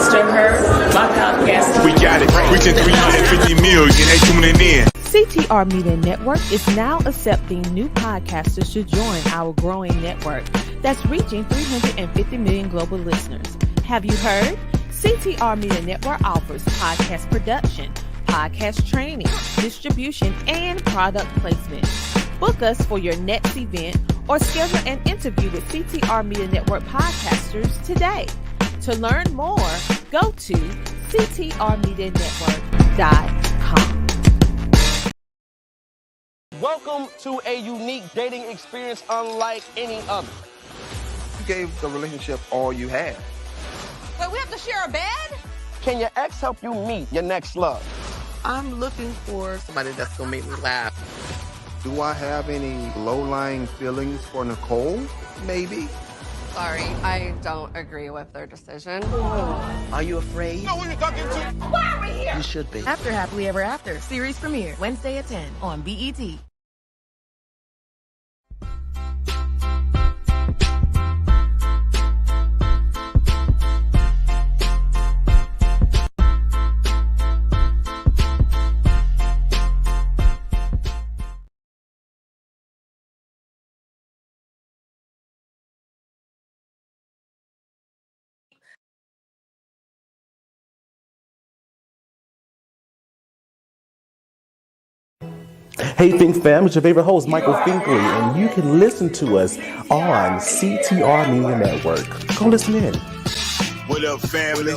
Thanks to her, my podcast. We got it. Reaching 350 million. They tuning in. CTR Media Network is now accepting new podcasters to join our growing network that's reaching 350 million global listeners. Have you heard? CTR Media Network offers podcast production, podcast training, distribution, and product placement. Book us for your next event or schedule an interview with CTR Media Network podcasters today. To learn more, go to ctrmedianetwork.com. Welcome to a unique dating experience unlike any other. You gave the relationship all you had. Wait, we have to share a bed? Can your ex help you meet your next love? I'm looking for somebody that's gonna make me laugh. Do I have any low-lying feelings for Nicole? Maybe. Sorry, I don't agree with their decision. Are you afraid? No, who you talking to? Why are we here? You should be. After Happily Ever After, series premiere, Wednesday at 10 on BET. Hey Think Fam, it's your favorite host, Michael Finkley, and you can listen to us on CTR Media Network. Go listen in. What up, family?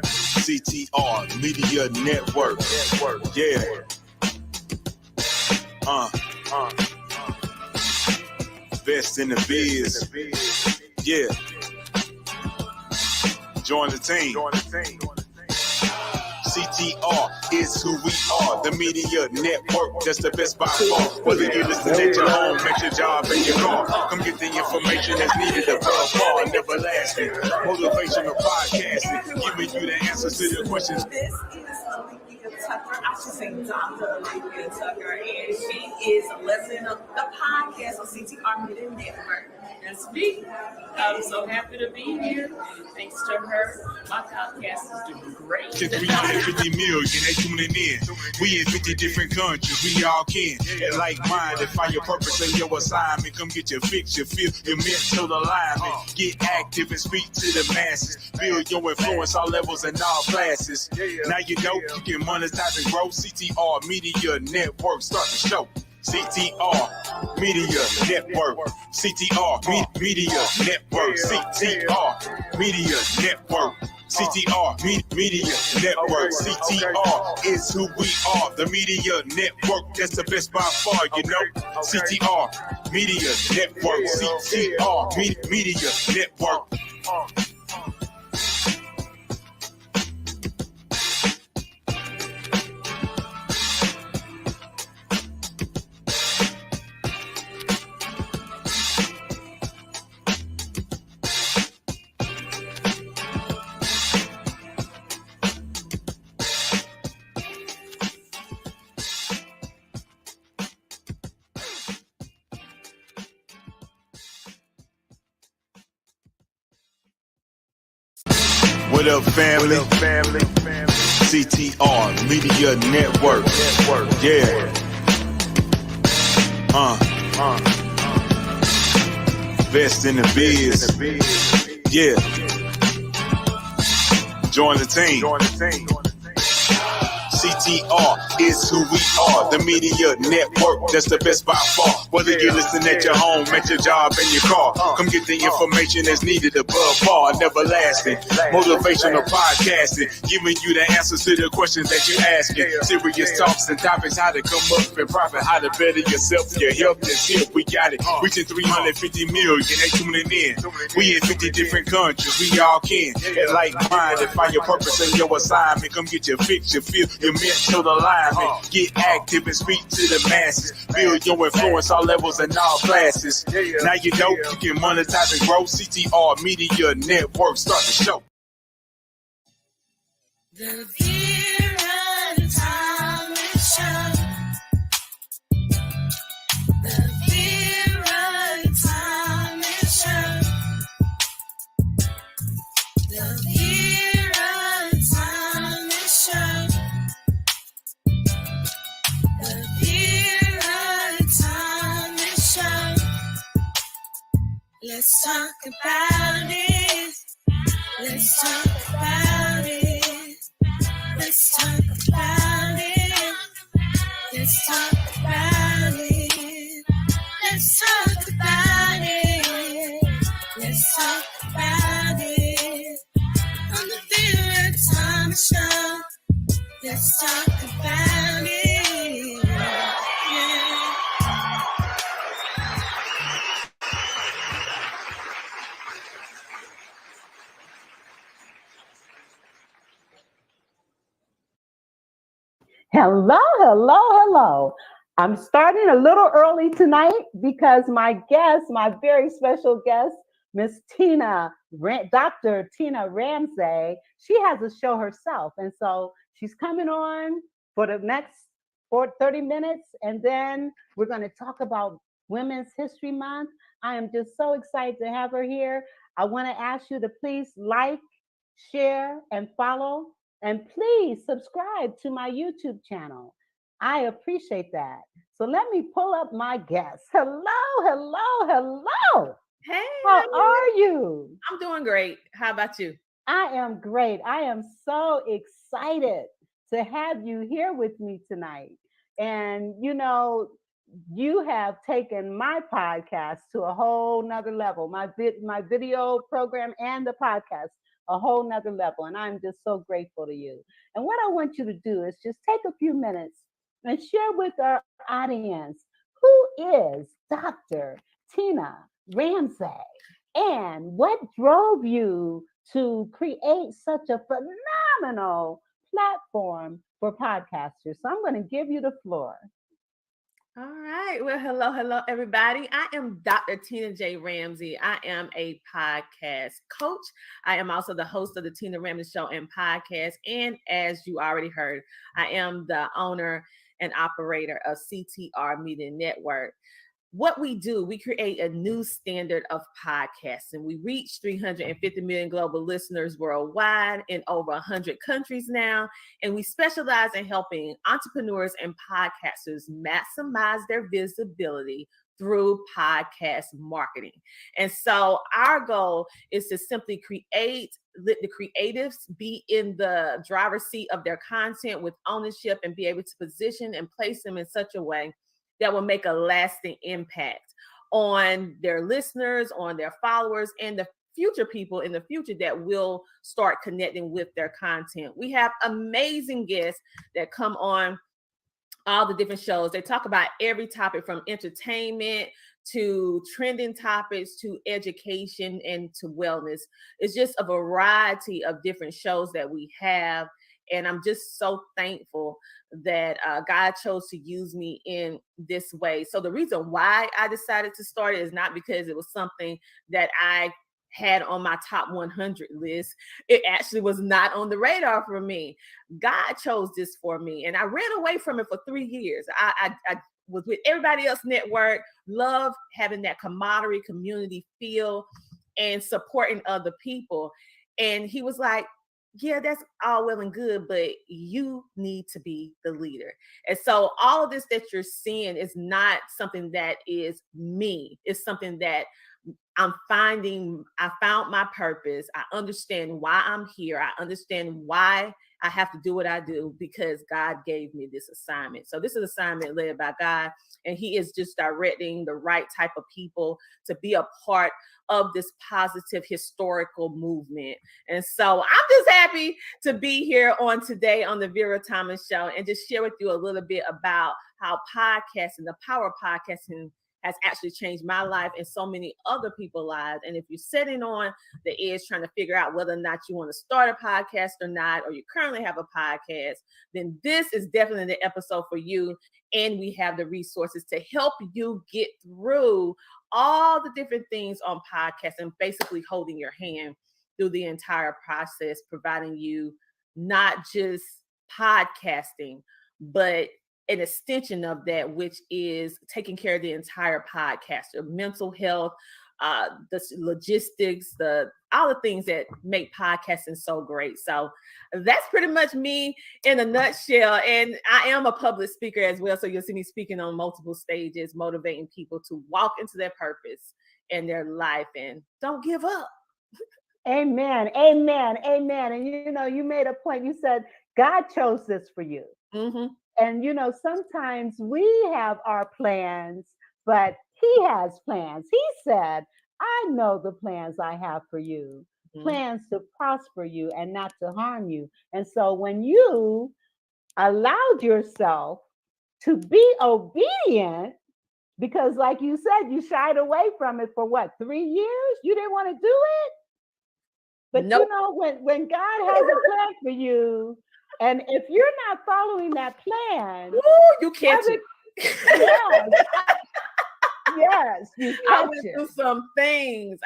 CTR Media Network. Yeah. Best in the biz. Yeah. Join the team. CTR is who we are, the media network, that's the best by far. Whether you listen at your home, at your job, in your car, come get the information that's needed above all, never lasting. Motivational podcasting, giving you the answers to the questions. This is Olivia Tucker. I should say Dr. Olivia Tucker, and she is listening to the podcast on CTR Media Network. That's me. I'm so happy to be here. Thanks to her, my podcast is doing great. 350 million, they tuning in. We in 50 different countries, we all can. And like minded, find your purpose and your assignment. Come get your fix, your feel, your mental alignment. Get active and speak to the masses. Build your influence all levels and all classes. Now you know you can monetize and grow. CTR Media Network, start the show. CTR Media Network. CTR Media Network. CTR Media Network. CTR Media Network. CTR is who we are. The media network that's the best by far, you know. CTR Media Network. CTR Media Network. What up, family? CTR Media Network. Yeah. Best in the biz. Yeah. Join the team. CTR is who we are, the media network that's the best by far. Whether you listen at your home, at your job, in your car, come get the information that's needed above all, never lasting. Motivational podcasting, giving you the answers to the questions that you're asking. Serious talks and topics, how to come up and profit, how to better yourself, your health and tip. We got it, reaching 350 million, they tuning in. We in 50 different countries, we all can. And like minded, find your purpose and your assignment. Come get your fix, your feel, your mental alignment. Get active and speak to the masses. Build your influence all levels and all classes. Now you know you can monetize and grow. CTR Media Network, start the show. The Vera Thomas Show. The Vera Thomas Show. The Vera Let's talk about it. Let's talk about it. Let's talk about it. Let's talk about it. Let's talk about it. Let's talk about it. On the Vera Thomas Show. Let's talk about it. Yeah. Hello, hello, hello. I'm starting a little early tonight because my guest, my very special guest, Miss Dr. Tina Ramsey, she has a show herself. And so she's coming on for the next 30 minutes. And then we're going to talk about Women's History Month. I am just so excited to have her here. I want to ask you to please like, share, and follow. And please subscribe to my YouTube channel. I appreciate that. So let me pull up my guest. Hello, hello, hello. Hey, How are you? I'm doing great. How about you? I am great. I am so excited to have you here with me tonight. And you know, you have taken my podcast to a whole nother level, my video program and the podcast, a whole nother level. And I'm just so grateful to you. And what I want you to do is just take a few minutes and share with our audience who is Dr. Tina Ramsey and what drove you to create such a phenomenal platform for podcasters. So I'm going to give you the floor. All right. Well, hello, everybody. I am Dr. Tina J. Ramsey. I am a podcast coach. I am also the host of the Tina Ramsey Show and podcast. And as you already heard, I am the owner and operator of CTR Media Network. What we do, we create a new standard of podcasting. We reach 350 million global listeners worldwide in over 100 countries now. And we specialize in helping entrepreneurs and podcasters maximize their visibility through podcast marketing. And so our goal is to simply let the creatives be in the driver's seat of their content with ownership and be able to position and place them in such a way that will make a lasting impact on their listeners, on their followers, and the future people in the future that will start connecting with their content. We have amazing guests that come on all the different shows. They talk about every topic from entertainment to trending topics to education and to wellness. It's just a variety of different shows that we have. And I'm just so thankful that God chose to use me in this way. So the reason why I decided to start it is not because it was something that I had on my top 100 list. It actually was not on the radar for me. God chose this for me. And I ran away from it for 3 years. I was with everybody else network, love having that camaraderie, community feel, and supporting other people. And he was like, yeah, that's all well and good, but you need to be the leader. And so all of this that you're seeing is not something that is me. It's something that I found my purpose. I understand why I'm here. I understand why I have to do what I do because God gave me this assignment. So this is an assignment led by God, and he is just directing the right type of people to be a part of this positive historical movement. And so I'm just happy to be here on today on the Vera Thomas Show and just share with you a little bit about how podcasting, the power of podcasting, has actually changed my life and so many other people's lives. And if you're sitting on the edge trying to figure out whether or not you want to start a podcast or not, or you currently have a podcast, then this is definitely the episode for you. And we have the resources to help you get through all the different things on podcasting, basically holding your hand through the entire process, providing you not just podcasting, but an extension of that, which is taking care of the entire podcaster, mental health, the logistics, all the things that make podcasting so great. So that's pretty much me in a nutshell. And I am a public speaker as well. So you'll see me speaking on multiple stages, motivating people to walk into their purpose in their life, and don't give up. Amen. Amen. Amen. And you know, you made a point. You said God chose this for you. Mm-hmm. And you know, sometimes we have our plans, but He has plans. He said, I know the plans I have for you, plans to prosper you and not to harm you. And so when you allowed yourself to be obedient, because like you said, you shied away from it for what, 3 years? You didn't want to do it? But Nope. you know, when God has a plan for you, and if you're not following that plan, you catch it. Yes. Yes, you I catch went it. through some things.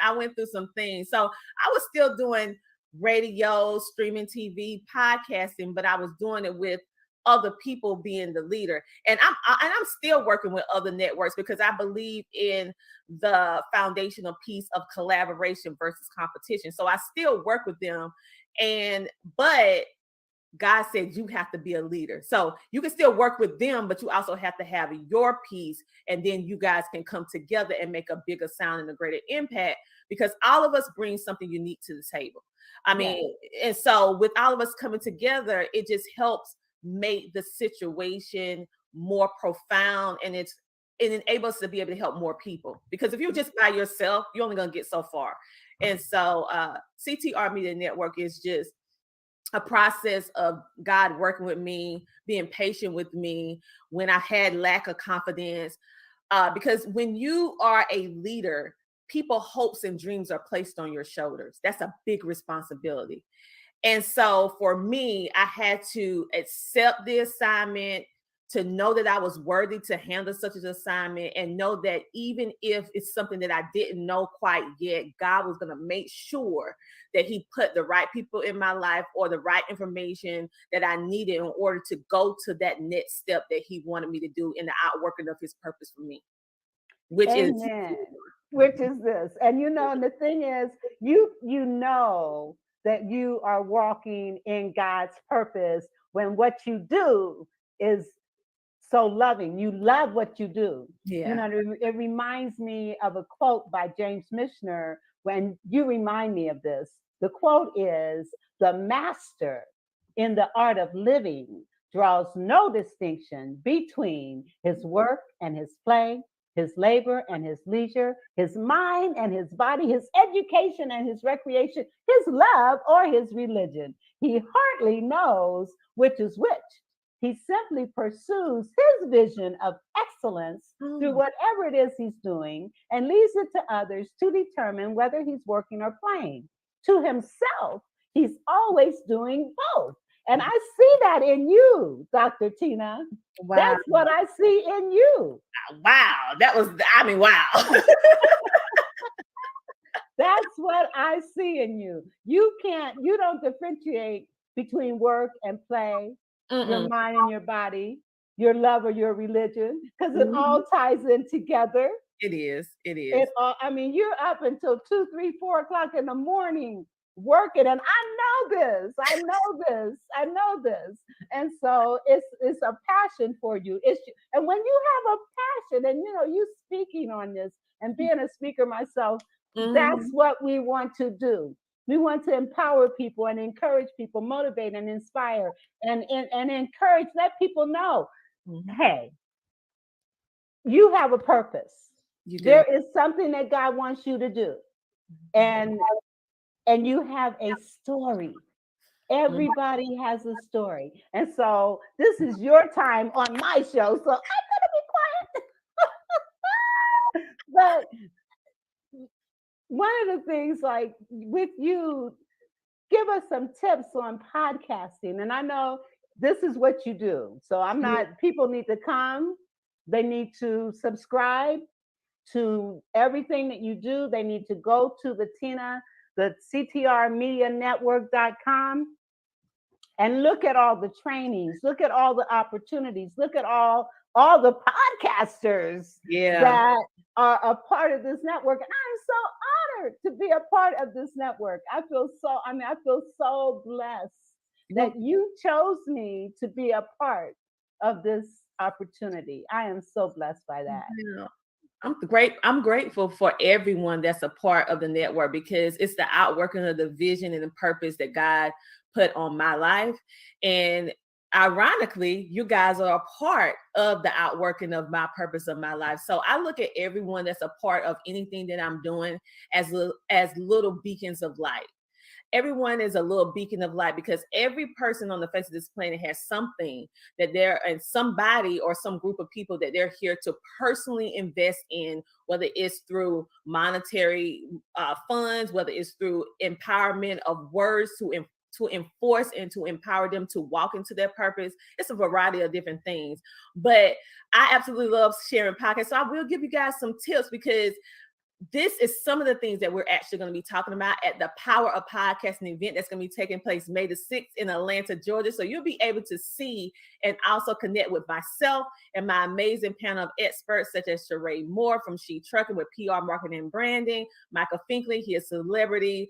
So I was still doing radio, streaming TV, podcasting, but I was doing it with other people being the leader. And I'm still working with other networks because I believe in the foundational piece of collaboration versus competition. So I still work with them, but God said you have to be a leader. So you can still work with them, but you also have to have your piece. And then you guys can come together and make a bigger sound and a greater impact, because all of us bring something unique to the table. I mean, and so with all of us coming together, it just helps make the situation more profound, and it enables us to be able to help more people. Because if you're just by yourself, you're only going to get so far. And so CTR Media Network is just a process of God working with me, being patient with me when I had lack of confidence. Because when you are a leader, people's hopes and dreams are placed on your shoulders. That's a big responsibility. And so for me, I had to accept the assignment, to know that I was worthy to handle such an assignment, and know that even if it's something that I didn't know quite yet, God was going to make sure that He put the right people in my life or the right information that I needed in order to go to that next step that He wanted me to do in the outworking of His purpose for me, which is this. And you know, and the thing is, you know that you are walking in God's purpose when what you do is so loving. You love what you do. Yeah. You know, it reminds me of a quote by James Michener. When you remind me of this, the quote is, "The master in the art of living draws no distinction between his work and his play, his labor and his leisure, his mind and his body, his education and his recreation, his love or his religion. He hardly knows which is which. He simply pursues his vision of excellence through whatever it is he's doing, and leaves it to others to determine whether he's working or playing. To himself, he's always doing both." And I see that in you, Dr. Tina. Wow. That's what I see in you. Wow. Wow. That's what I see in you. You don't differentiate between work and play, your mind and your body, your love or your religion, because it all ties in together. It is. I mean, you're up until 2, 3, 4 o'clock in the morning working, and I know this. And so it's a passion for you. And when you have a passion, and you know, you speaking on this and being a speaker myself, that's what we want to do. We want to empower people and encourage people, motivate and inspire, and encourage, let people know, hey, you have a purpose. There is something that God wants you to do. And you have a story. Everybody has a story. And so this is your time on my show. So I'm gonna be quiet. But one of the things, like with you, give us some tips on podcasting. And I know this is what you do. So I'm not, people need to come, they need to subscribe to everything that you do. They need to go to the CTRmedianetwork.com and look at all the trainings, look at all the opportunities, look at all the podcasters that are a part of this network. And I'm so honored to be a part of this network. I feel so blessed that you chose me to be a part of this opportunity. I am so blessed by that. I'm grateful for everyone that's a part of the network, because it's the outworking of the vision and the purpose that God put on my life. And ironically, you guys are a part of the outworking of my purpose of my life. So I look at everyone that's a part of anything that I'm doing as little beacons of light. Everyone is a little beacon of light, because every person on the face of this planet has something that they're, and somebody or some group of people that they're here to personally invest in, whether it's through monetary funds, whether it's through empowerment of words to enforce and to empower them to walk into their purpose. It's a variety of different things. But I absolutely love sharing podcasts. So I will give you guys some tips, because this is some of the things that we're actually going to be talking about at the Power of Podcasting event that's going to be taking place May the 6th in Atlanta, Georgia. So you'll be able to see and also connect with myself and my amazing panel of experts, such as Sheree Moore from She Trucking with PR Marketing and Branding, Michael Finkley, he is celebrity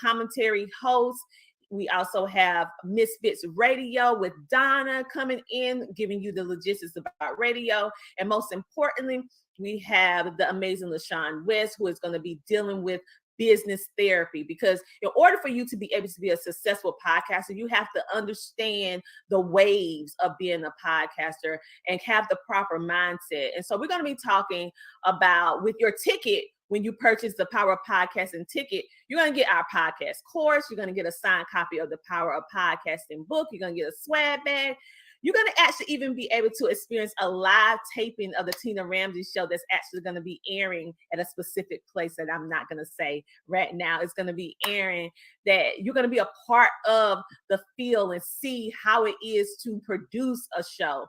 commentary host. We also have Misfits Radio with Donna coming in, giving you the logistics about radio. And most importantly, we have the amazing LaShawn West, who is going to be dealing with business therapy, because in order for you to be able to be a successful podcaster, you have to understand the waves of being a podcaster and have the proper mindset. And so we're going to be talking about, with your ticket, when you purchase the Power of Podcasting ticket, you're going to get our podcast course. You're going to get a signed copy of the Power of Podcasting book. You're going to get a swag bag. You're going to actually even be able to experience a live taping of the Tina Ramsey show that's actually going to be airing at a specific place that I'm not going to say right now. It's going to be airing, that you're going to be a part of the feel and see how it is to produce a show.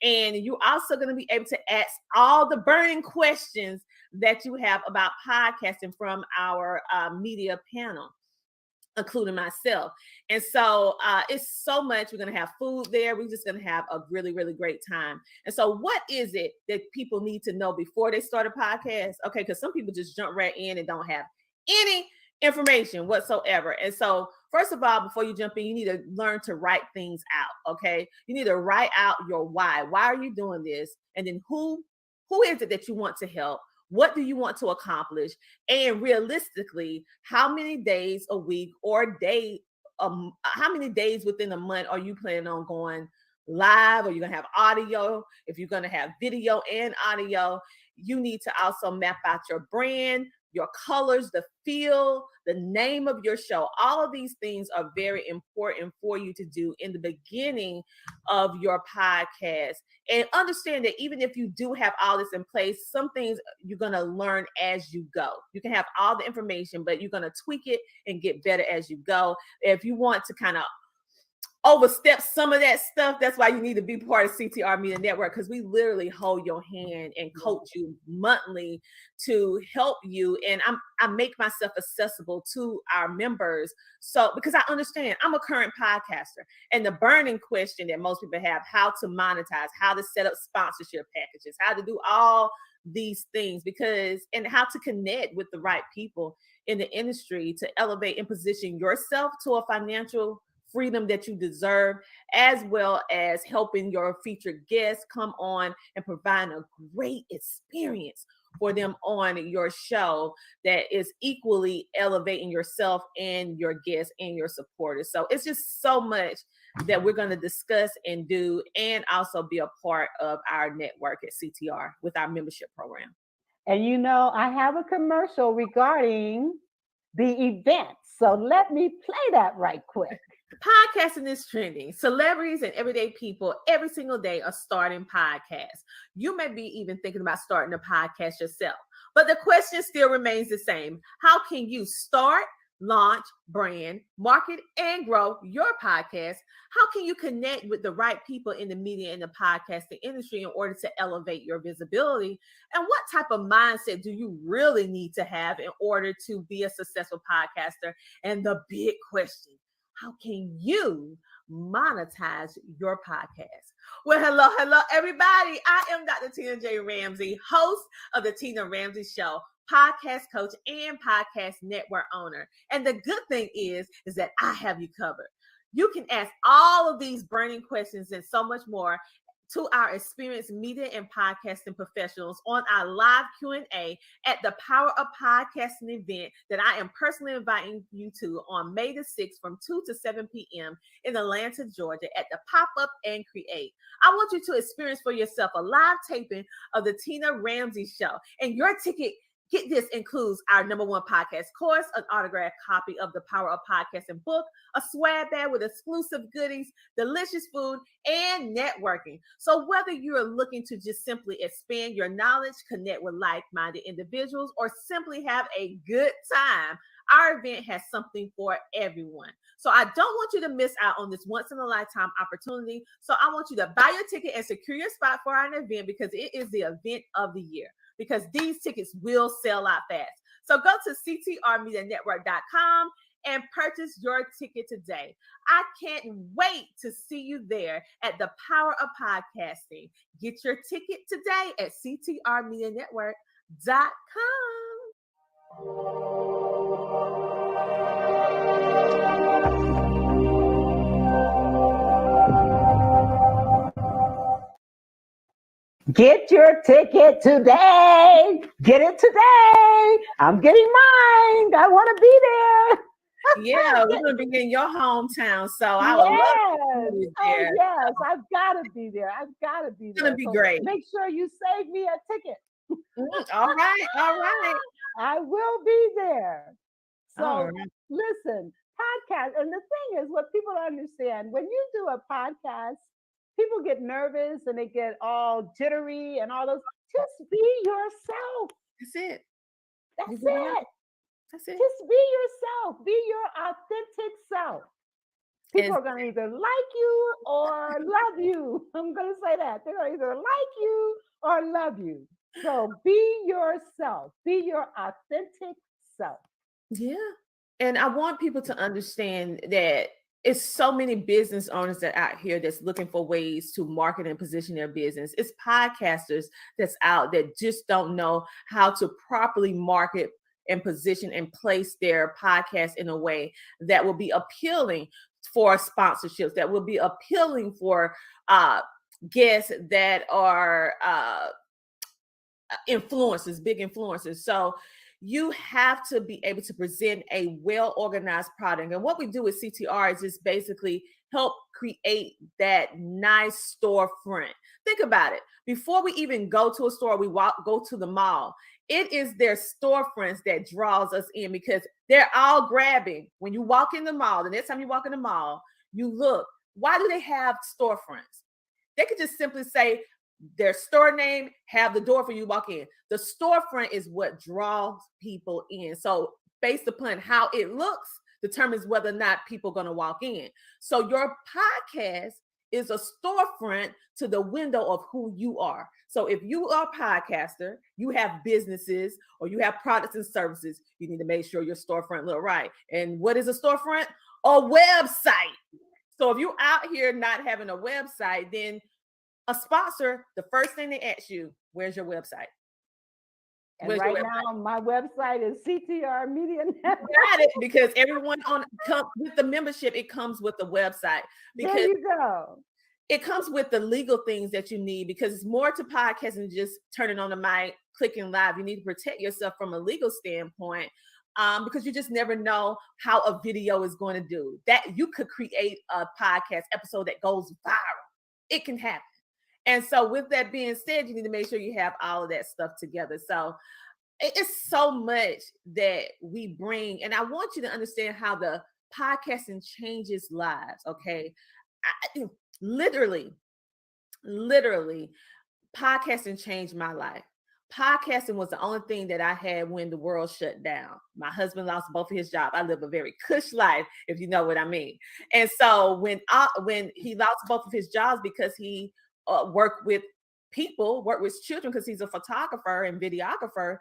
And you're also going to be able to ask all the burning questions that you have about podcasting from our media panel, including myself. And so it's so much. We're going to have food there. We're just going to have a really, really great time. And so what is it that people need to know before they start a podcast? Okay, because some people just jump right in and don't have any information whatsoever. And so first of all, before you jump in, you need to learn to write things out, okay? You need to write out your why. Why are you doing this? And then who is it that you want to help? What do you want to accomplish? And realistically, how many days a week or day, how many days within a month are you planning on going live? Or you're going to have audio? If you're going to have video and audio, you need to also map out your brand, your colors, the feel, the name of your show. All of these things are very important for you to do in the beginning of your podcast. And understand that even if you do have all this in place, some things you're going to learn as you go. You can have all the information, but you're going to tweak it and get better as you go. If you want to kind of overstep some of that stuff, that's why you need to be part of CTR Media Network, because we literally hold your hand and coach you monthly to help you. And I make myself accessible to our members. So because I understand I'm a current podcaster, and the burning question that most people have, how to monetize, how to set up sponsorship packages, how to do all these things, and how to connect with the right people in the industry to elevate and position yourself to a financial freedom that you deserve, as well as helping your featured guests come on and provide a great experience for them on your show that is equally elevating yourself and your guests and your supporters. So it's just so much that we're going to discuss and do, and also be a part of our network at CTR with our membership program. And I have a commercial regarding the event. So let me play that right quick. Podcasting is trending. Celebrities and everyday people every single day are starting podcasts. You may be even thinking about starting a podcast yourself, but the question still remains the same. How can you start, launch, brand, market, and grow your podcast? How can you connect with the right people in the media and the podcasting industry in order to elevate your visibility? And what type of mindset do you really need to have in order to be a successful podcaster? And the big question, how can you monetize your podcast? Well, hello, everybody. I am Dr. Tina J. Ramsey, host of the Tina Ramsey Show, podcast coach and podcast network owner. And the good thing is that I have you covered. You can ask all of these burning questions and so much more to our experienced media and podcasting professionals on our live Q&A at the Power of Podcasting event that I am personally inviting you to on May the 6th from 2 to 7 p.m. in Atlanta, Georgia at the Pop-Up and Create. I want you to experience for yourself a live taping of the Tina Ramsey Show, and your ticket, get this, includes our #1 podcast course, an autographed copy of the Power of Podcasting book, a swag bag with exclusive goodies, delicious food, and networking. So whether you're looking to just simply expand your knowledge, connect with like-minded individuals, or simply have a good time, our event has something for everyone. So I don't want you to miss out on this once-in-a-lifetime opportunity. So I want you to buy your ticket and secure your spot for our event, because it is the event of the year, because these tickets will sell out fast. So go to CTRMediaNetwork.com and purchase your ticket today. I can't wait to see you there at the Power of Podcasting. Get your ticket today at CTRMediaNetwork.com. Get your ticket today. Get it today. I'm getting mine. I want to be there. Yeah, we're going to be in your hometown. So I would love to be there. Oh, yes. I've got to be there. I've got to be there. It's going to be great. Make sure you save me a ticket. All right. All right. I will be there. So right. Listen, podcast. And the thing is, what people don't understand, when you do a podcast, people get nervous and they get all jittery and all those. Just be yourself. That's it. That's it. That's it. Just be yourself. Be your authentic self. People are going to either like you or love you. I'm going to say that. They're going to either like you or love you. So be yourself. Be your authentic self. Yeah. And I want people to understand that it's so many business owners that are out here that's looking for ways to market and position their business. It's podcasters that's out that just don't know how to properly market and position and place their podcast in a way that will be appealing for sponsorships, that will be appealing for guests that are influencers, big influencers. So you have to be able to present a well-organized product. And what we do with CTR is just basically help create that nice storefront. Think about it. Before we even go to a store, go to the mall. It is their storefronts that draws us in, because they're all grabbing. When you walk in the mall, the next time you walk in the mall, you look, why do they have storefronts? They could just simply say their store name, have the door for you to walk in. The storefront is what draws people in. So based upon how it looks determines whether or not people are going to walk in. So your podcast is a storefront to the window of who you are. So if you are a podcaster, you have businesses or you have products and services, you need to make sure your storefront look right. And what is a storefront? A website. So if you're out here not having a website, then a sponsor, the first thing they ask you, where's your website? And right now, my website is CTR Media Network. Got it, because everyone with the membership, it comes with the website. Because there you go. It comes with the legal things that you need, because it's more to podcasting than just turning on the mic, clicking live. You need to protect yourself from a legal standpoint, because you just never know how a video is going to do. That you could create a podcast episode that goes viral. It can happen. And so with that being said, you need to make sure you have all of that stuff together. So it's so much that we bring. And I want you to understand how the podcasting changes lives, okay? Literally, podcasting changed my life. Podcasting was the only thing that I had when the world shut down. My husband lost both of his jobs. I live a very cush life, if you know what I mean. And so when he lost both of his jobs because he worked with children, because he's a photographer and videographer,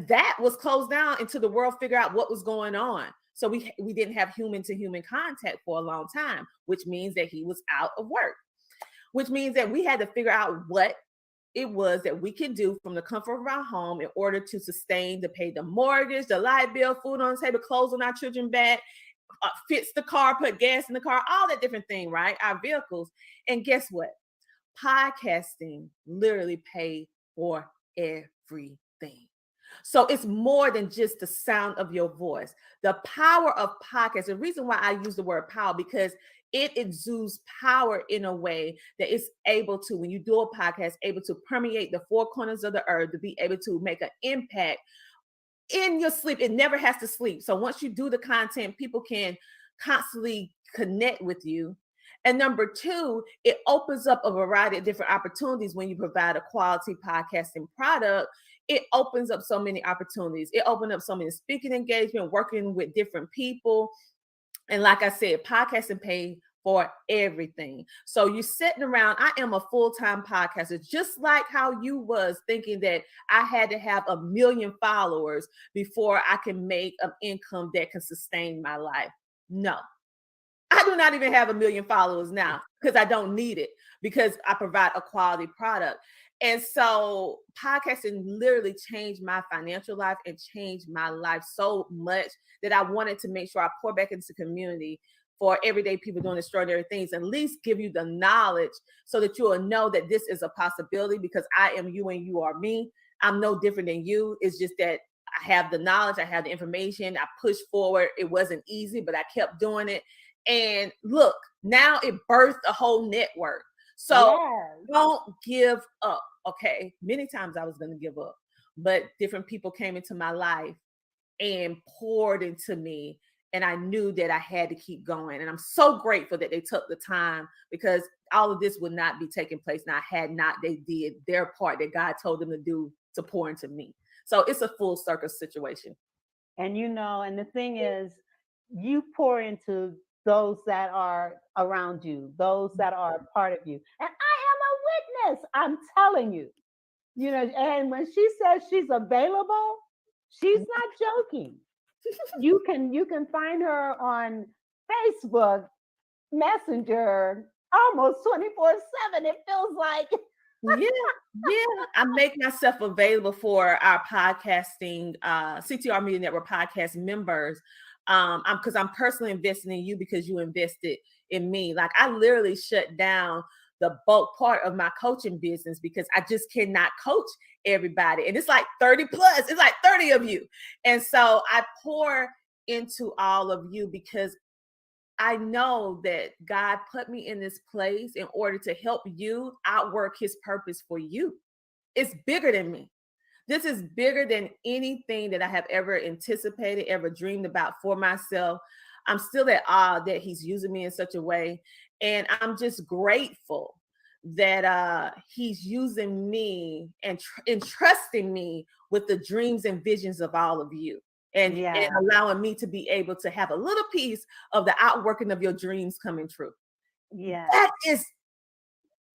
that was closed down until the world figured out what was going on. So we didn't have human to human contact for a long time, which means that he was out of work, which means that we had to figure out what it was that we could do from the comfort of our home in order to sustain, to pay the mortgage, the light bill, food on the table, clothes on our children back, fix the car, put gas in the car, all that different thing, right? Our vehicles. And guess what? podcasting literally pay for everything. So it's more than just the sound of your voice. The power of podcasts, the reason why I use the word power, because it exudes power in a way that it's able to, when you do a podcast, able to permeate the four corners of the earth, to be able to make an impact in your sleep. It never has to sleep. So once you do the content, people can constantly connect with you. And number two, it opens up a variety of different opportunities when you provide a quality podcasting product. It opens up so many opportunities. It opens up so many speaking engagement, working with different people. And like I said, podcasting pay for everything. So you're sitting around, I am a full-time podcaster, just like how you was thinking that I had to have 1 million followers before I can make an income that can sustain my life. No, I do not even have 1 million followers now because I don't need it, because I provide a quality product. And so podcasting literally changed my financial life and changed my life so much that I wanted to make sure I pour back into the community for everyday people doing extraordinary things, at least give you the knowledge so that you will know that this is a possibility, because I am you and you are me. I'm no different than you. It's just that I have the knowledge, I have the information, I pushed forward. It wasn't easy, but I kept doing it. And look, now it birthed a whole network. So don't give up. Okay. Many times I was going to give up, but different people came into my life and poured into me. And I knew that I had to keep going. And I'm so grateful that they took the time, because all of this would not be taking place now had not they did their part that God told them to do, to pour into me. So it's a full circle situation. And and the thing is, you pour into those that are around you, those that are a part of you. And I am a witness. I'm telling you, and when she says she's available, she's not joking. You can find her on Facebook Messenger almost 24/7. It feels like. Yeah. I make myself available for our podcasting, CTR Media Network podcast members. Because I'm personally investing in you, because you invested in me. Like, I literally shut down the bulk part of my coaching business because I just cannot coach everybody. And it's like 30 plus, it's like 30 of you. And so I pour into all of you because I know that God put me in this place in order to help you outwork his purpose for you. It's bigger than me. This is bigger than anything that I have ever anticipated, ever dreamed about for myself. I'm still at awe that he's using me in such a way. And I'm just grateful that he's using me and entrusting me with the dreams and visions of all of you. And allowing me to be able to have a little piece of the outworking of your dreams coming true. Yeah. That is,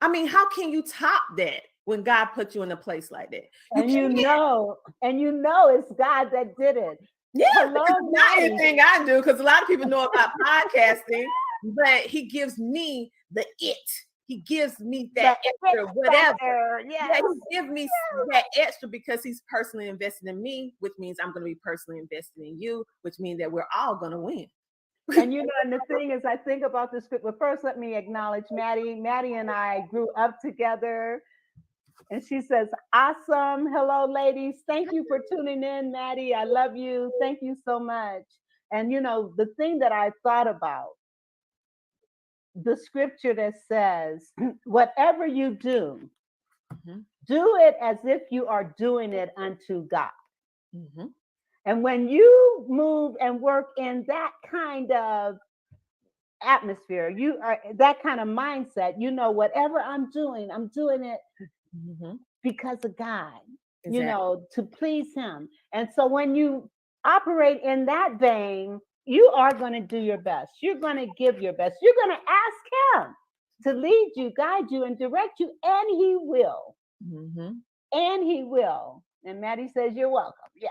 how can you top that when God put you in a place like that? And it's God that did it. Yeah, it's not anything I do, because a lot of people know about podcasting, but he gives me the it. He gives me that extra whatever. Yeah, he gives me that extra because he's personally invested in me, which means I'm going to be personally invested in you, which means that we're all going to win. And and the thing is, I think about this script. But first, let me acknowledge Maddie. Maddie and I grew up together. And she says, awesome. Hello, ladies. Thank you for tuning in, Maddie. I love you. Thank you so much. And the thing that I thought about, the scripture that says, whatever you do, do it as if you are doing it unto God. And when you move and work in that kind of atmosphere, you are that kind of mindset, whatever I'm doing it because of God, to please him. And so when you operate in that vein, you are going to do your best. You're going to give your best. You're going to ask him to lead you, guide you, and direct you, and he will. And he will. And Maddie says, you're welcome. Yes.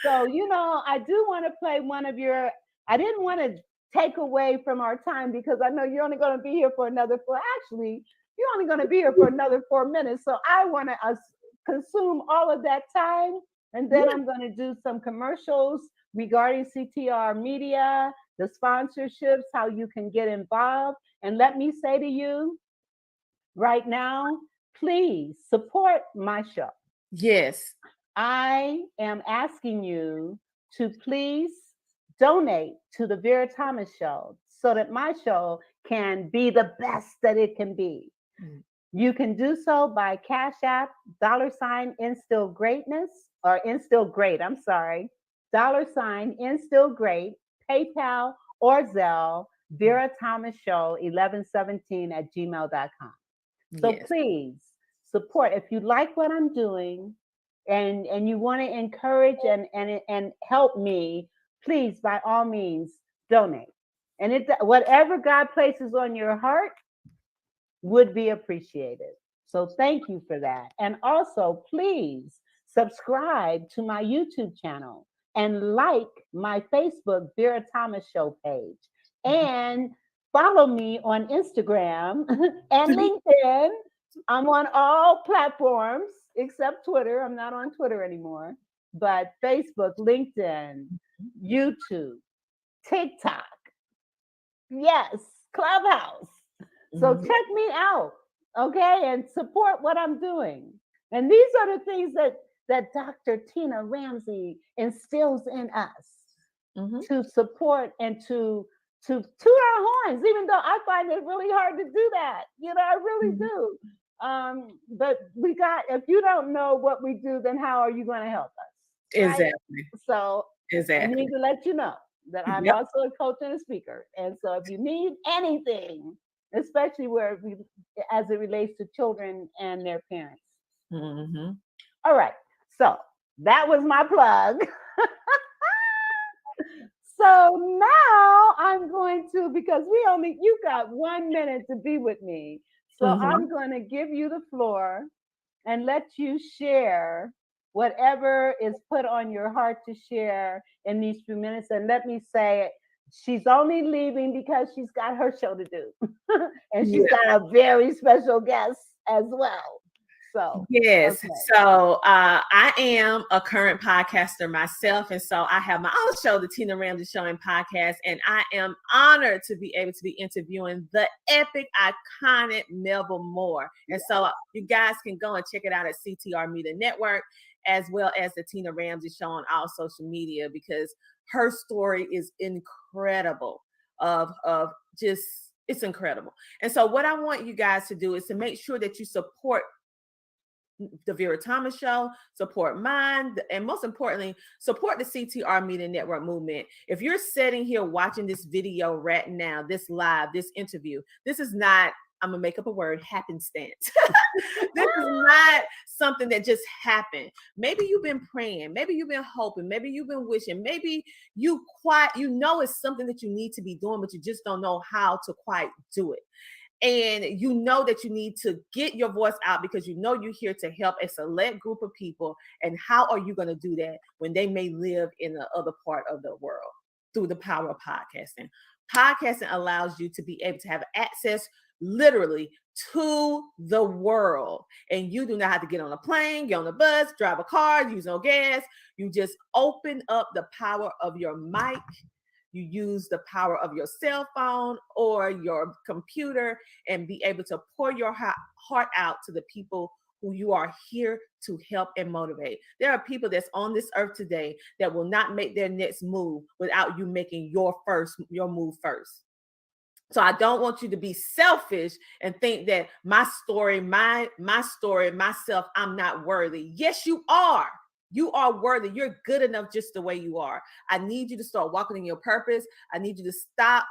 So, I do want to play one of your, I didn't want to take away from our time, because I know you're only going to be here for another you're only going to be here for another 4 minutes. So I want to consume all of that time. And then I'm going to do some commercials regarding CTR Media. the sponsorships, how you can get involved. And let me say to you right now, please support my show. Yes. I am asking you to please donate to the Vera Thomas Show so that my show can be the best that it can be. You can do so by Cash App, $instill greatness, or instill great, I'm sorry, $instill great, PayPal or Zelle, Vera Thomas Show 1117 at gmail.com. So please support. If you like what I'm doing and you want to encourage and help me, please, by all means, donate. And whatever God places on your heart would be appreciated. So thank you for that. And also, please subscribe to my YouTube channel and like my Facebook Vera Thomas Show page. And follow me on Instagram and LinkedIn. I'm on all platforms except Twitter. I'm not on Twitter anymore. But Facebook, LinkedIn, YouTube, TikTok, yes, Clubhouse. So check me out, okay, and support what I'm doing. And these are the things that Dr. Tina Ramsey instills in us to support and to toot our horns, even though I find it really hard to do that. I really do. But if you don't know what we do, then how are you going to help us? Right? Exactly. So I need to let you know that I'm also a coach and a speaker. And so if you need anything, especially as it relates to children and their parents. All right. So that was my plug. So now I'm going to, because you got 1 minute to be with me. So I'm going to give you the floor and let you share whatever is put on your heart to share in these few minutes. And let me say, she's only leaving because she's got her show to do. And she's got a very special guest as well. So yes. Okay. So I am a current podcaster myself. And so I have my own show, the Tina Ramsey Show and Podcast. And I am honored to be able to be interviewing the epic, iconic Melba Moore. And so you guys can go and check it out at CTR Media Network, as well as the Tina Ramsey Show on all social media, because her story is incredible it's incredible. And so what I want you guys to do is to make sure that you support the Vera Thomas Show, support mine, and most importantly, support the CTR Media Network movement. If you're sitting here watching this video right now, this live, this interview, this is not, I'm going to make up a word, happenstance. This is not something that just happened. Maybe you've been praying. Maybe you've been hoping. Maybe you've been wishing. Maybe you know it's something that you need to be doing, but you just don't know how to quite do it. And you know that you need to get your voice out because you know you're here to help a select group of people. And how are you going to do that when they may live in the other part of the world? Through the power of podcasting. Podcasting allows you to be able to have access literally to the world. And you do not have to get on a plane, get on a bus, drive a car, use no gas. You just open up the power of your mic. You use the power of your cell phone or your computer and be able to pour your heart out to the people who you are here to help and motivate. There are people that's on this earth today that will not make their next move without you making your move first. So I don't want you to be selfish and think that my story, myself, I'm not worthy. Yes, you are. You are worthy. You're good enough just the way you are. I need you to start walking in your purpose. I need you to stop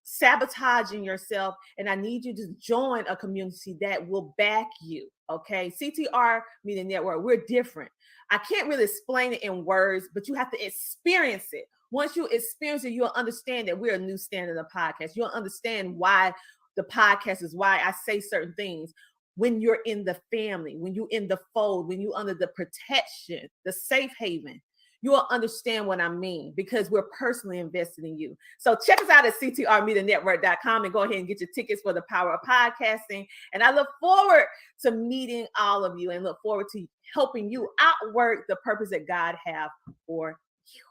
sabotaging yourself. And I need you to join a community that will back you. Okay. CTR Media Network, we're different. I can't really explain it in words, but you have to experience it. Once you experience it, you'll understand that we're a new standard of podcast. You'll understand why the podcast is why I say certain things. When you're in the family, when you're in the fold, when you're under the protection, the safe haven, you will understand what I mean because we're personally invested in you. So check us out at ctrmedianetwork.com and go ahead and get your tickets for the power of podcasting. And I look forward to meeting all of you and look forward to helping you outwork the purpose that God has for you.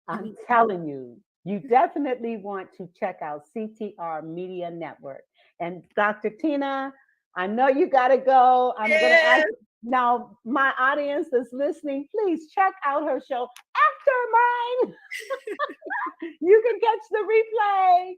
I'm telling you, you definitely want to check out CTR Media Network. And Dr. Tina, I know you got to go. I'm going to ask now, my audience that's listening, please check out her show after mine. You can catch the replay.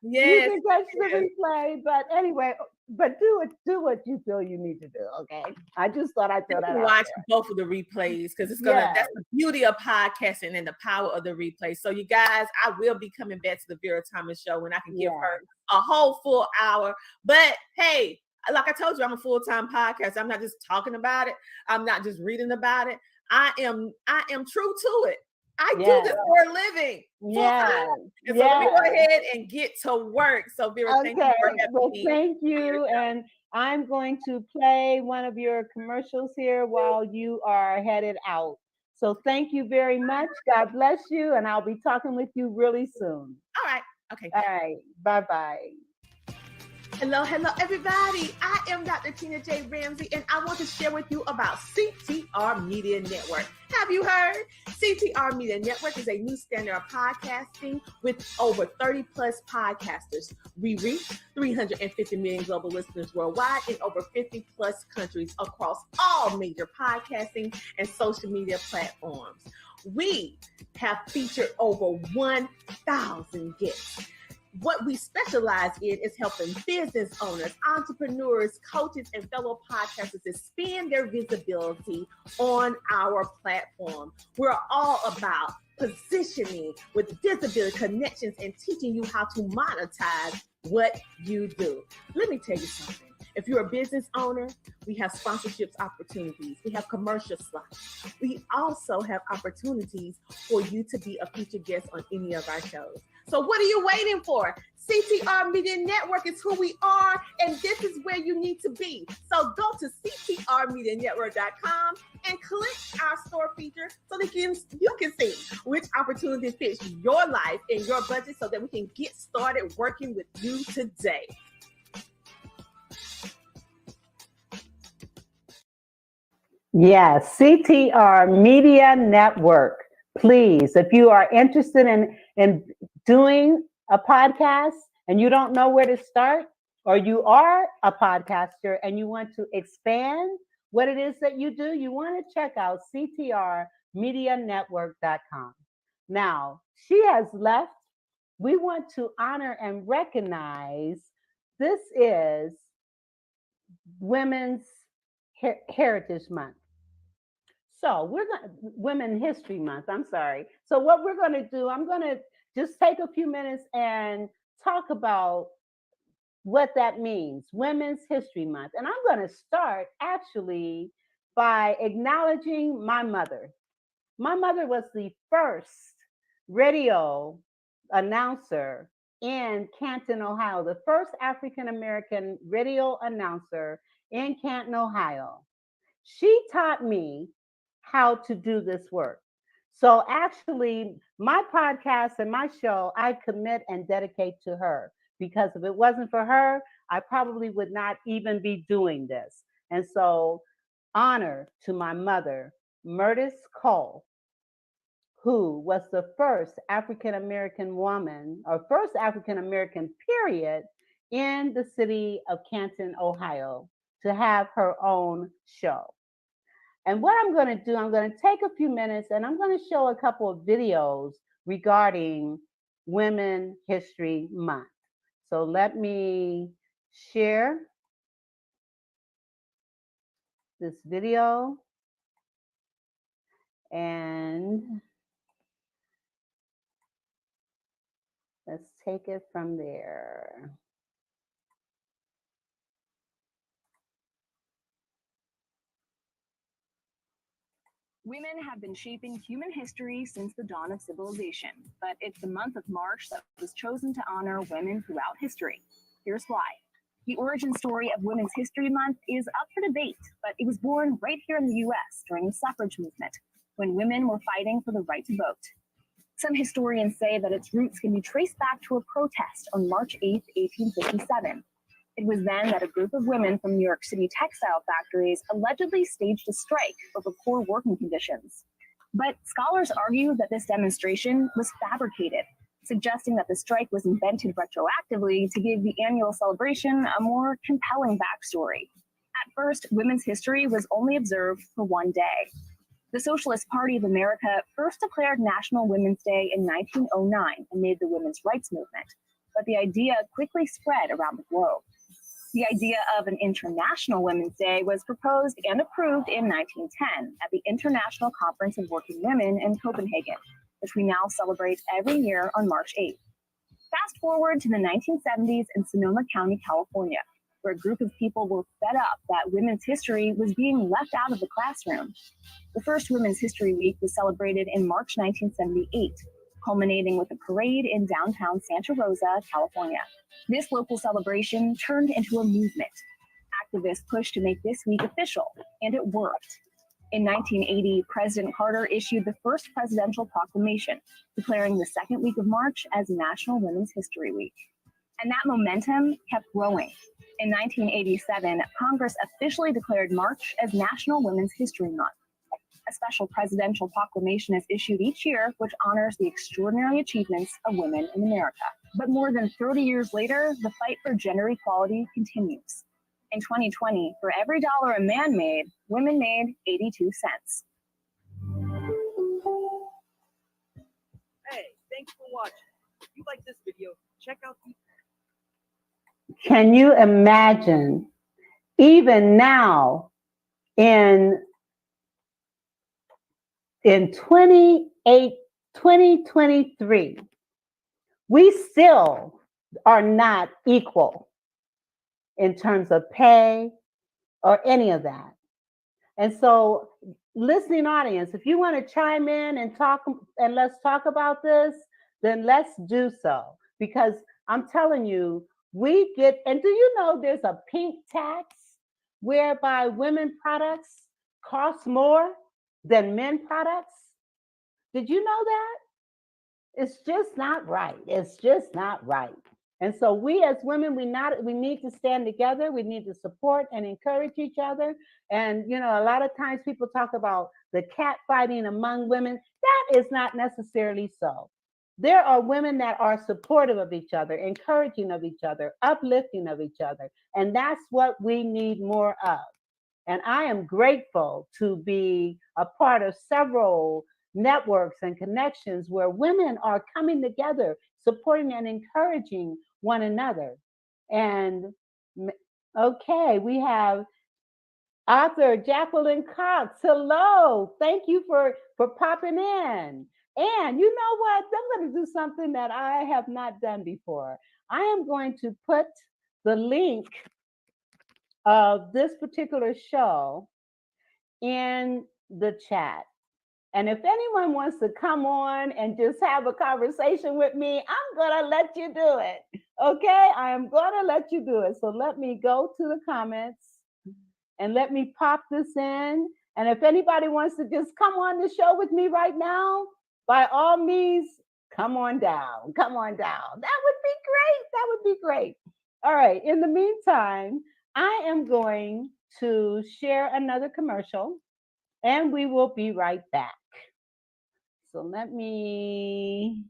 Yes. You can catch the replay. But anyway, but do what you feel you need to do. Okay. I just thought I'd throw that out. Watch both of the replays because it's gonna. That's the beauty of podcasting and the power of the replay. So you guys, I will be coming back to the Vera Thomas show when I can give her a whole full hour. But hey, like I told you, I'm a full-time podcaster. I'm not just talking about it. I'm not just reading about it. I am true to it. I do this for a living. Yeah. And so let me go ahead and get to work. So Vera, thank you for having me. Thank you. And I'm going to play one of your commercials here while you are headed out. So thank you very much. God bless you. And I'll be talking with you really soon. All right. Okay. All right. Bye-bye. Hello, everybody. I am Dr. Tina J. Ramsey, and I want to share with you about CTR Media Network. Have you heard? CTR Media Network is a new standard of podcasting with over 30 plus podcasters. We reach 350 million global listeners worldwide in over 50 plus countries across all major podcasting and social media platforms. We have featured over 1,000 guests. What we specialize in is helping business owners, entrepreneurs, coaches, and fellow podcasters expand their visibility on our platform. We're all about positioning with visibility, connections, and teaching you how to monetize what you do. Let me tell you something. If you're a business owner, we have sponsorships opportunities. We have commercial slots. We also have opportunities for you to be a featured guest on any of our shows. So what are you waiting for? CTR Media Network is who we are, and this is where you need to be. So go to ctrmedianetwork.com and click our store feature so that you can see which opportunity fits your life and your budget so that we can get started working with you today. Yes, CTR Media Network. Please, if you are interested in doing a podcast and you don't know where to start, or you are a podcaster and you want to expand what it is that you do, you want to check out ctrmedianetwork.com. Now, she has left. We want to honor and recognize this is Women's Heritage Month. So we're going Women History Month. I'm sorry. So what we're going to do, I'm going to just take a few minutes and talk about what that means, Women's History Month. And I'm going to start actually by acknowledging my mother. My mother was the first radio announcer in Canton, Ohio, the first African-American radio announcer in Canton, Ohio. She taught me how to do this work. So actually, my podcast and my show, I commit and dedicate to her, because if it wasn't for her, I probably would not even be doing this. And so, honor to my mother, Murtis Cole, who was the first African-American woman, or first African-American period, in the city of Canton, Ohio, to have her own show. And what I'm going to do, I'm going to take a few minutes and I'm going to show a couple of videos regarding Women History Month. So let me share this video and let's take it from there. Women have been shaping human history since the dawn of civilization, but it's the month of March that was chosen to honor women throughout history. Here's why. The origin story of Women's History Month is up for debate, but it was born right here in the US during the suffrage movement, when women were fighting for the right to vote. Some historians say that its roots can be traced back to a protest on March 8, 1857. It was then that a group of women from New York City textile factories allegedly staged a strike over poor working conditions. But scholars argue that this demonstration was fabricated, suggesting that the strike was invented retroactively to give the annual celebration a more compelling backstory. At first, Women's History was only observed for one day. The Socialist Party of America first declared National Women's Day in 1909 amid the women's rights movement, but the idea quickly spread around the globe. The idea of an International Women's Day was proposed and approved in 1910 at the International Conference of Working Women in Copenhagen, which we now celebrate every year on March 8th. Fast forward to the 1970s in Sonoma County, California, where a group of people were fed up that women's history was being left out of the classroom. The first Women's History Week was celebrated in March 1978, culminating with a parade in downtown Santa Rosa, California. This local celebration turned into a movement. Activists pushed to make this week official, and it worked. In 1980, President Carter issued the first presidential proclamation, declaring the second week of March as National Women's History Week. And that momentum kept growing. In 1987, Congress officially declared March as National Women's History Month. A special presidential proclamation is issued each year, which honors the extraordinary achievements of women in America. But more than 30 years later, the fight for gender equality continues. In 2020, for every dollar a man made, women made 82 cents. Hey, thanks for watching. If you like this video, check out the... Can you imagine, even now in 2023, we still are not equal in terms of pay or any of that. And so, listening audience, if you want to chime in and talk, and let's talk about this, then let's do so. Because I'm telling you, we get, and do you know there's a pink tax whereby women products cost more than men products? Did you know that? It's just not right. It's just not right. And so we as women, we need to stand together. We need to support and encourage each other. And, you know, a lot of times people talk about the cat fighting among women. That is not necessarily so. There are women that are supportive of each other, encouraging of each other, uplifting of each other. And that's what we need more of. And I am grateful to be a part of several networks and connections where women are coming together, supporting and encouraging one another. And okay, we have author Jacqueline Cox. Hello, thank you for popping in. And you know what? I'm going to do something that I have not done before. I am going to put the link of this particular show in the chat. And if anyone wants to come on and just have a conversation with me, I'm going to let you do it. Okay? I am going to let you do it. So let me go to the comments and let me pop this in. And if anybody wants to just come on the show with me right now, by all means, come on down. Come on down. That would be great. That would be great. All right. In the meantime, I am going to share another commercial and we will be right back. So let me,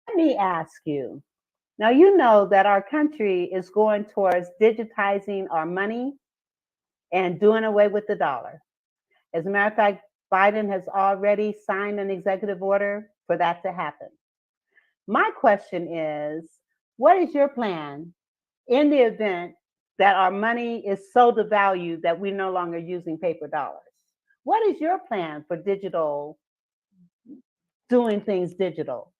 let me ask you. Now, you know that our country is going towards digitizing our money and doing away with the dollar. As a matter of fact, Biden has already signed an executive order for that to happen. My question is, What is your plan in the event that our money is so devalued that we're no longer using paper dollars? What is your plan for digital, doing things digital?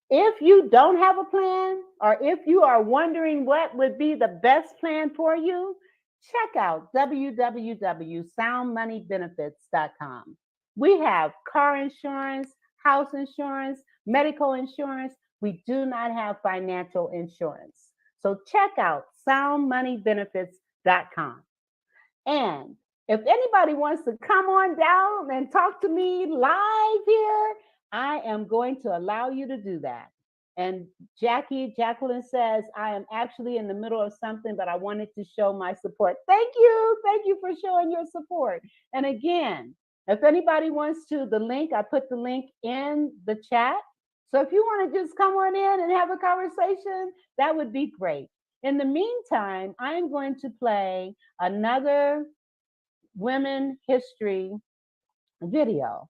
If you don't have a plan, or if you are wondering what would be the best plan for you, check out www.soundmoneybenefits.com. We have car insurance, house insurance, medical insurance. We do not have financial insurance. So check out soundmoneybenefits.com. And if anybody wants to come on down and talk to me live here, I am going to allow you to do that. And Jacqueline says, I am actually in the middle of something, but I wanted to show my support. Thank you. Thank you for showing your support. And again, if anybody wants to, the link, I put the link in the chat. So if you want to just come on in and have a conversation, that would be great. In the meantime, I'm going to play another women history video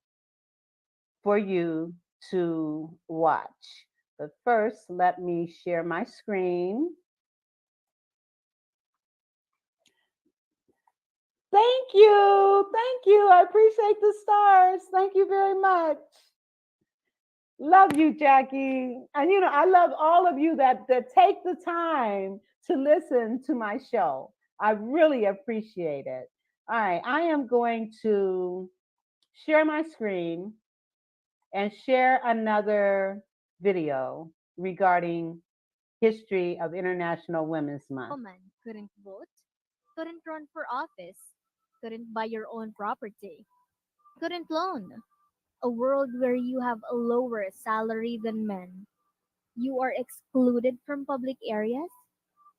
for you to watch. But first, let me share my screen. Thank you. Thank you. I appreciate the stars. Thank you very much. Love you, Jackie. And I love all of you that take the time to listen to my show. I really appreciate it. All right, I am going to share my screen and share another video regarding history of International Women's Month. Women couldn't vote, couldn't run for office, couldn't buy your own property, couldn't loan. A world where you have a lower salary than men. You are excluded from public areas.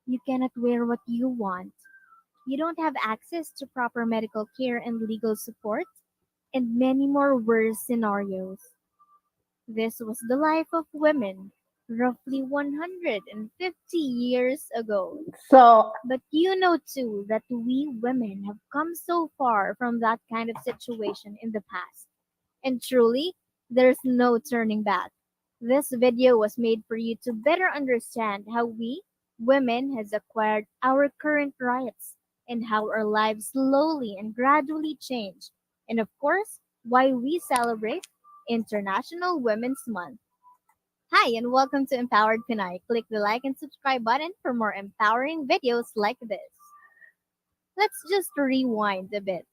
You cannot wear what you want. You don't have access to proper medical care and legal support, and many more worse scenarios. This was the life of women roughly 150 years ago. But you know too that we women have come so far from that kind of situation in the past. And truly, there's no turning back. This video was made for you to better understand how we, women, has acquired our current rights and how our lives slowly and gradually change. And of course, why we celebrate International Women's Month. Hi, and welcome to Empowered Pinay. Click the like and subscribe button for more empowering videos like this. Let's just rewind a bit.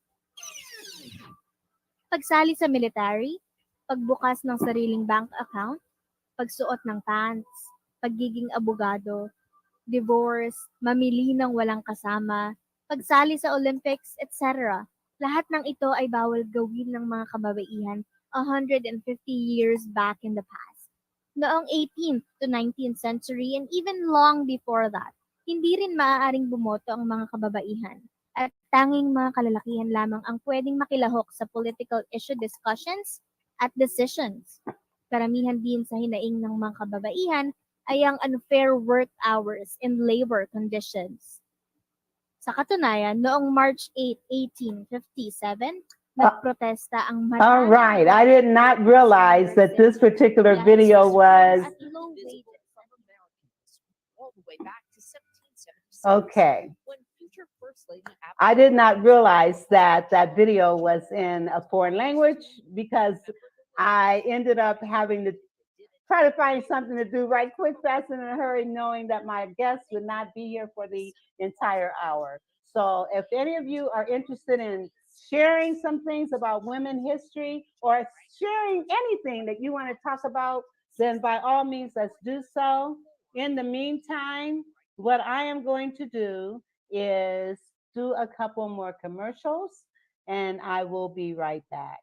Pagsali sa military, pagbukas ng sariling bank account, pagsuot ng pants, pagiging abogado, divorce, mamili ng walang kasama, pagsali sa Olympics, etc. Lahat ng ito ay bawal gawin ng mga kababaihan 150 years back in the past. Noong 18th to 19th century and even long before that, hindi rin maaaring bumoto ang mga kababaihan. At tanging mga kalalakihan lamang ang pwedeng makilahok sa political issue discussions at decisions. Karamihan din sa hinaing ng mga kababaihan ay ang unfair work hours and labor conditions. Sa katunayan, noong March 8, 1857, nagprotesta ang marami. All right, I did not realize that this particular video was... all the way back to 1776. Okay. I did not realize that that video was in a foreign language because I ended up having to try to find something to do right quick, fast, and in a hurry, knowing that my guests would not be here for the entire hour. So if any of you are interested in sharing some things about women history or sharing anything that you want to talk about, then by all means, let's do so. In the meantime, what I am going to do is do a couple more commercials, and I will be right back.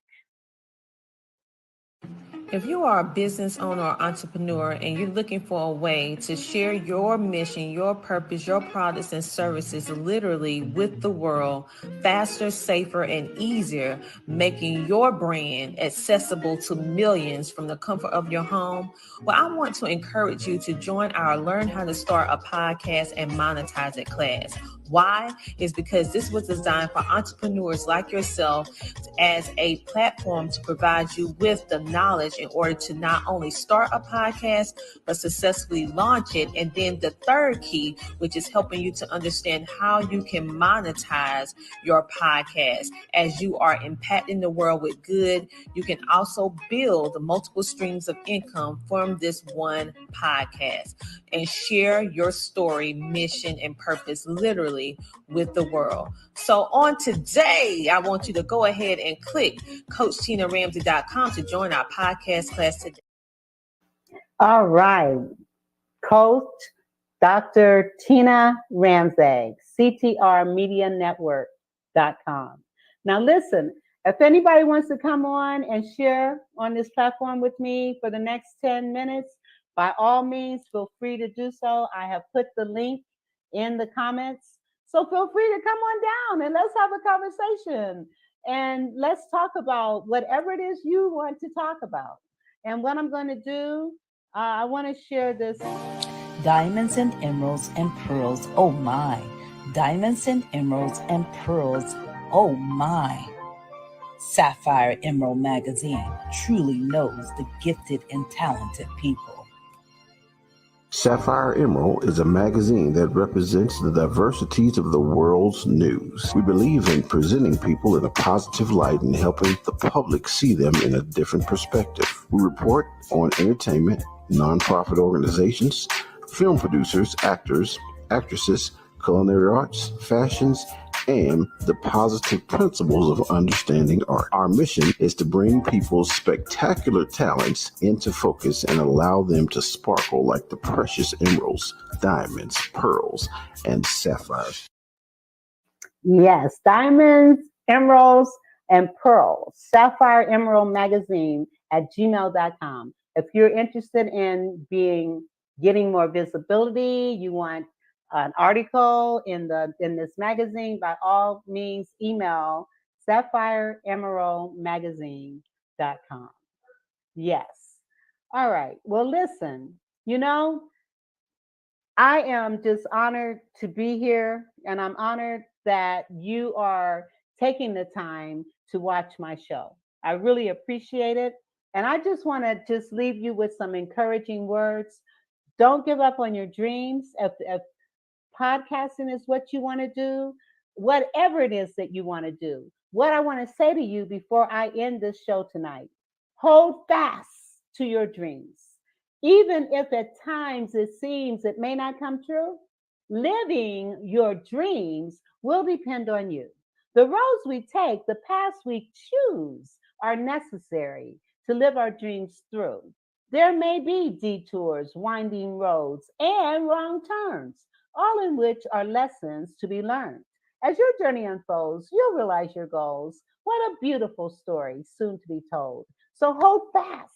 If you are a business owner or entrepreneur and you're looking for a way to share your mission, your purpose, your products and services literally with the world faster, safer, and easier, making your brand accessible to millions from the comfort of your home, well, I want to encourage you to join our Learn How to Start a Podcast and Monetize It class. Why? Is because this was designed for entrepreneurs like yourself as a platform to provide you with the knowledge in order to not only start a podcast, but successfully launch it. And then the third key, which is helping you to understand how you can monetize your podcast. As you are impacting the world with good, you can also build multiple streams of income from this one podcast and share your story, mission, and purpose literally with the world. So on today, I want you to go ahead and click CoachTinaRamsey.com to join our podcast class today. All right. Coach Dr. Tina Ramsey, CTRMediaNetwork.com. Now listen, if anybody wants to come on and share on this platform with me for the next 10 minutes, by all means, feel free to do so. I have put the link in the comments. So feel free to come on down and let's have a conversation. And let's talk about whatever it is you want to talk about. And what I'm going to do, I want to share this. Diamonds and emeralds and pearls, oh my. Diamonds and emeralds and pearls, oh my. Sapphire Emerald Magazine truly knows the gifted and talented people. Sapphire Emerald is a magazine that represents the diversities of the world's news. We believe in presenting people in a positive light and helping the public see them in a different perspective. We report on entertainment, nonprofit organizations, film producers, actors, actresses, culinary arts, fashions, and the positive principles of understanding art. Our mission is to bring people's spectacular talents into focus and allow them to sparkle like the precious emeralds, diamonds, pearls, and sapphires. Yes, diamonds, emeralds, and pearls. Sapphire Emerald Magazine at gmail.com. If you're interested in getting more visibility, you want an article in this magazine, by all means, email sapphireemeraldmagazine.com. Yes. All right. Well, listen, I am just honored to be here, and I'm honored that you are taking the time to watch my show. I really appreciate it. And I just want to just leave you with some encouraging words. Don't give up on your dreams. If podcasting is what you want to do, whatever it is that you want to do, what I want to say to you before I end this show tonight, hold fast to your dreams. Even if at times it seems it may not come true, living your dreams will depend on you. The roads we take, the paths we choose are necessary to live our dreams through. There may be detours, winding roads, and wrong turns, all in which are lessons to be learned. As your journey unfolds, you'll realize your goals. What a beautiful story soon to be told. So hold fast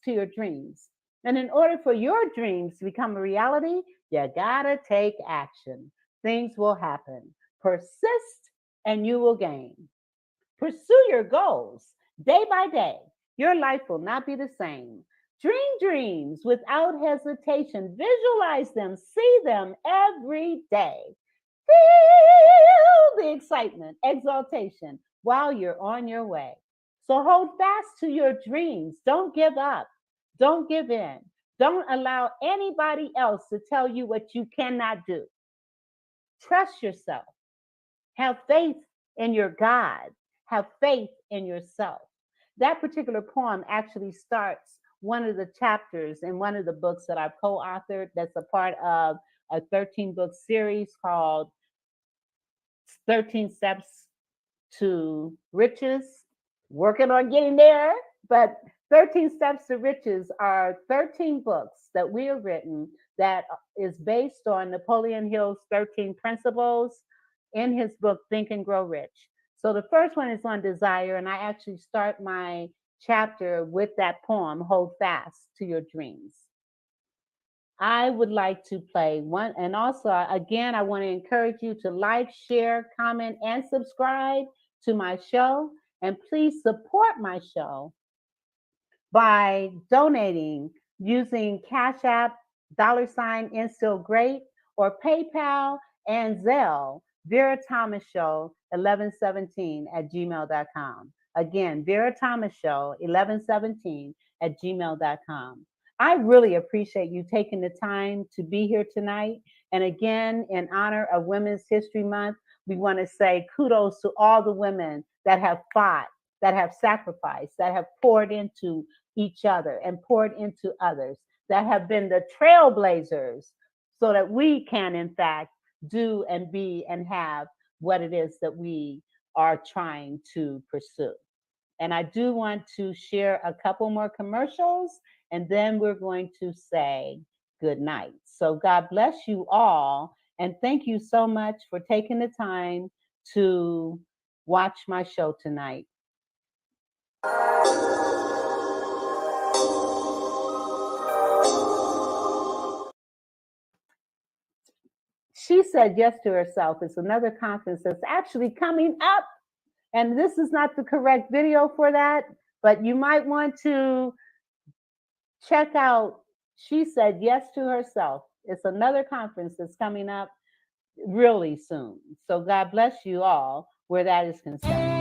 to your dreams. And in order for your dreams to become a reality, you gotta take action. Things will happen. Persist and you will gain. Pursue your goals day by day. Your life will not be the same. Dream dreams without hesitation. Visualize them, see them every day. Feel the excitement, exaltation while you're on your way. So hold fast to your dreams. Don't give up. Don't give in. Don't allow anybody else to tell you what you cannot do. Trust yourself. Have faith in your God. Have faith in yourself. That particular poem actually starts one of the chapters in one of the books that I've co-authored that's a part of a 13-book series called 13 Steps to Riches. Working on getting there, but 13 Steps to Riches are 13 books that we have written that is based on Napoleon Hill's 13 principles in his book, Think and Grow Rich. So the first one is on desire, and I actually start my chapter with that poem, Hold Fast to Your Dreams. I would like to play one, and also, again, I want to encourage you to like, share, comment, and subscribe to my show. And please support my show by donating using Cash App, $InstillGreat, or PayPal and Zelle, Vera Thomas Show 1117 at gmail.com. Again, Vera Thomas Show 1117 at gmail.com. I really appreciate you taking the time to be here tonight. And again, in honor of Women's History Month, we want to say kudos to all the women that have fought, that have sacrificed, that have poured into each other and poured into others, that have been the trailblazers so that we can, in fact, do and be and have what it is that we are trying to pursue. And I do want to share a couple more commercials, and then we're going to say good night. So God bless you all, and thank you so much for taking the time to watch my show tonight. She said yes to herself. It's another conference that's actually coming up. And this is not the correct video for that, but you might want to check out. She said yes to herself. It's another conference that's coming up really soon. So God bless you all where that is concerned.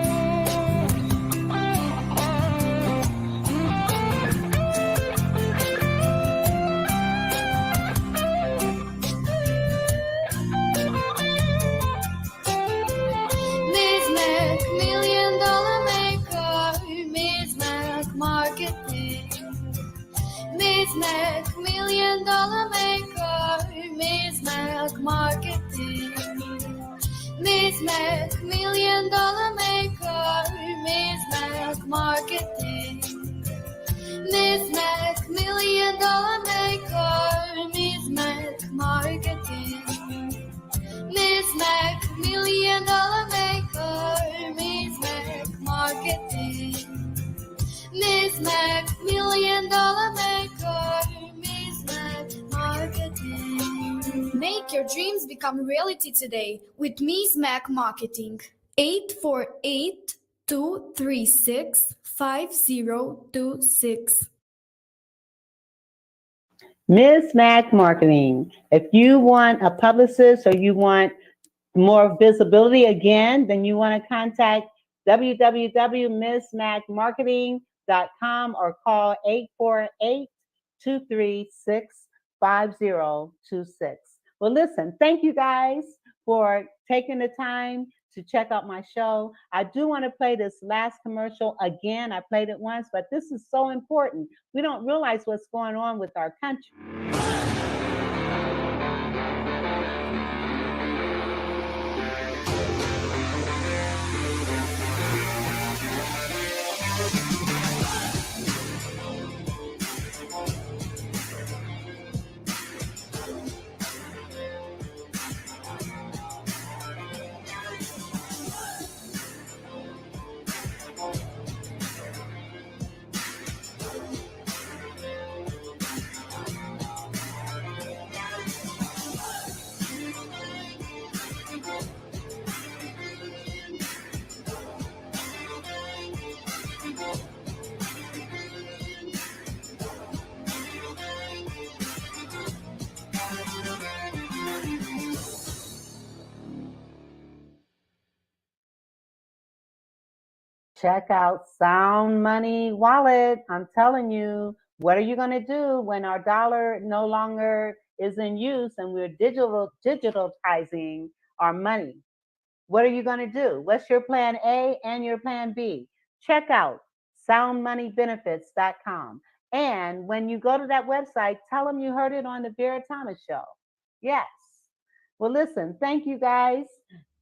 Miss Mac, $1 million maker, Miss Mac marketing. Miss Mac, $1 million maker, Miss Mac marketing. Miss Mac, $1 million maker, Miss Mac marketing. Miss Mac, $1 million maker, Miss Mac marketing. Miss Mac, $1 million maker, Miss Mac marketing. Miss Mac, $1 million maker, Miss Mac marketing. Make your dreams become reality today with Miss Mac Marketing. 848-236-5026. Miss Mac Marketing. If you want a publicist or you want more visibility again, then you want to contact www.missmacmarketing.com or call 848-236-5026. Well, listen, thank you guys for taking the time to check out my show. I do want to play this last commercial again. I played it once, but this is so important. We don't realize what's going on with our country. Check out Sound Money Wallet. I'm telling you, what are you going to do when our dollar no longer is in use and we're digitalizing our money? What are you going to do? What's your plan A and your plan B? Check out soundmoneybenefits.com. And when you go to that website, tell them you heard it on the Vera Thomas Show. Yes. Well, listen, thank you guys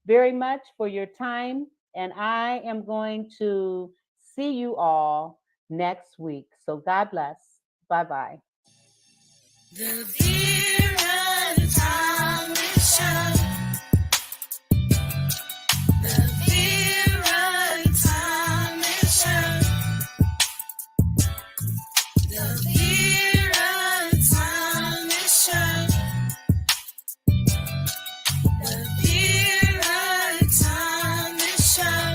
very much for your time. And I am going to see you all next week. So God bless. Bye-bye. The Vera Thomas Show. The Vera Thomas Show. The Vera Thomas Show. The Vera Thomas Show.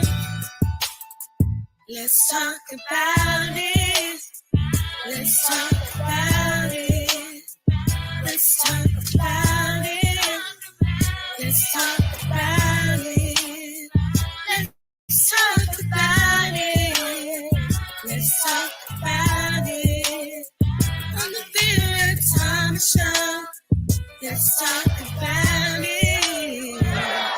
Let's talk about it. Let's talk about it. Let's talk about it. Let's about it. Let's talk about it. Let's talk about it. On the Bill Thomas Show. Let's talk about it. Yeah.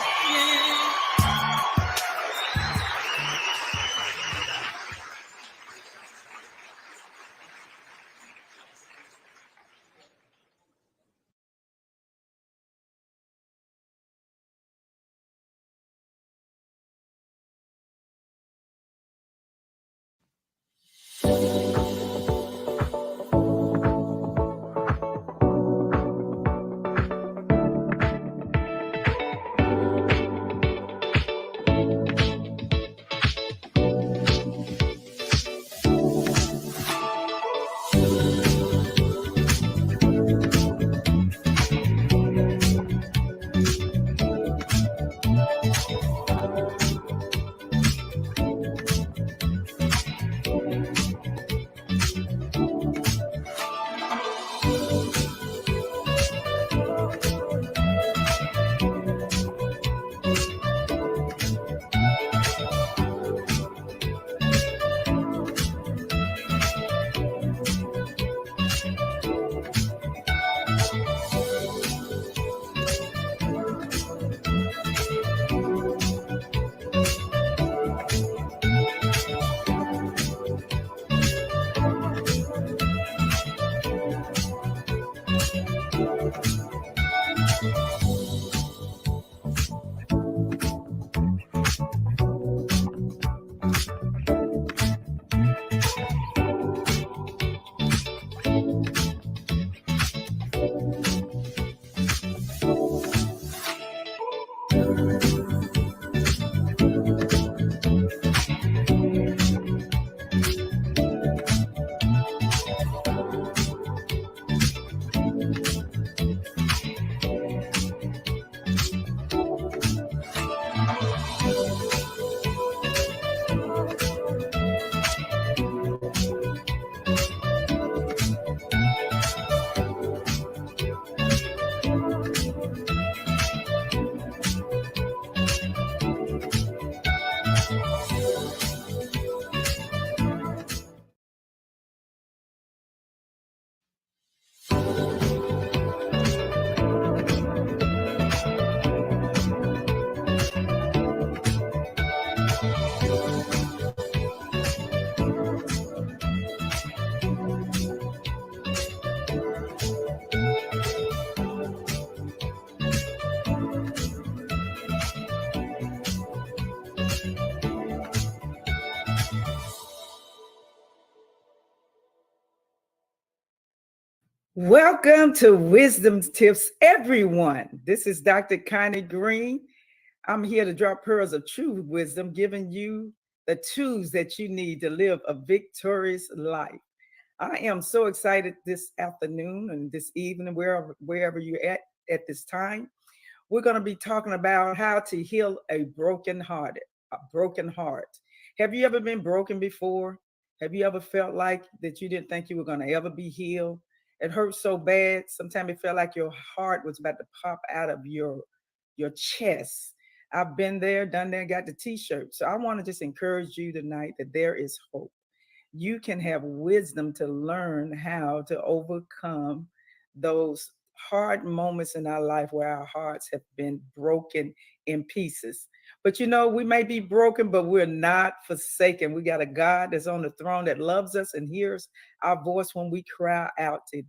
Welcome to Wisdom Tips, everyone. This is Dr. Connie Green. I'm here to drop pearls of true wisdom, giving you the tools that you need to live a victorious life. I am so excited this afternoon and this evening, wherever you're at this time. We're going to be talking about how to heal a broken heart. Have you ever been broken before? Have you ever felt like that you didn't think you were going to ever be healed? It hurt so bad. Sometimes it felt like your heart was about to pop out of your chest. I've been there, done that, got the t-shirt. So I want to just encourage you tonight that there is hope. You can have wisdom to learn how to overcome those hard moments in our life where our hearts have been broken in pieces. But we may be broken, but we're not forsaken. We got a God that's on the throne that loves us and hears our voice when we cry out to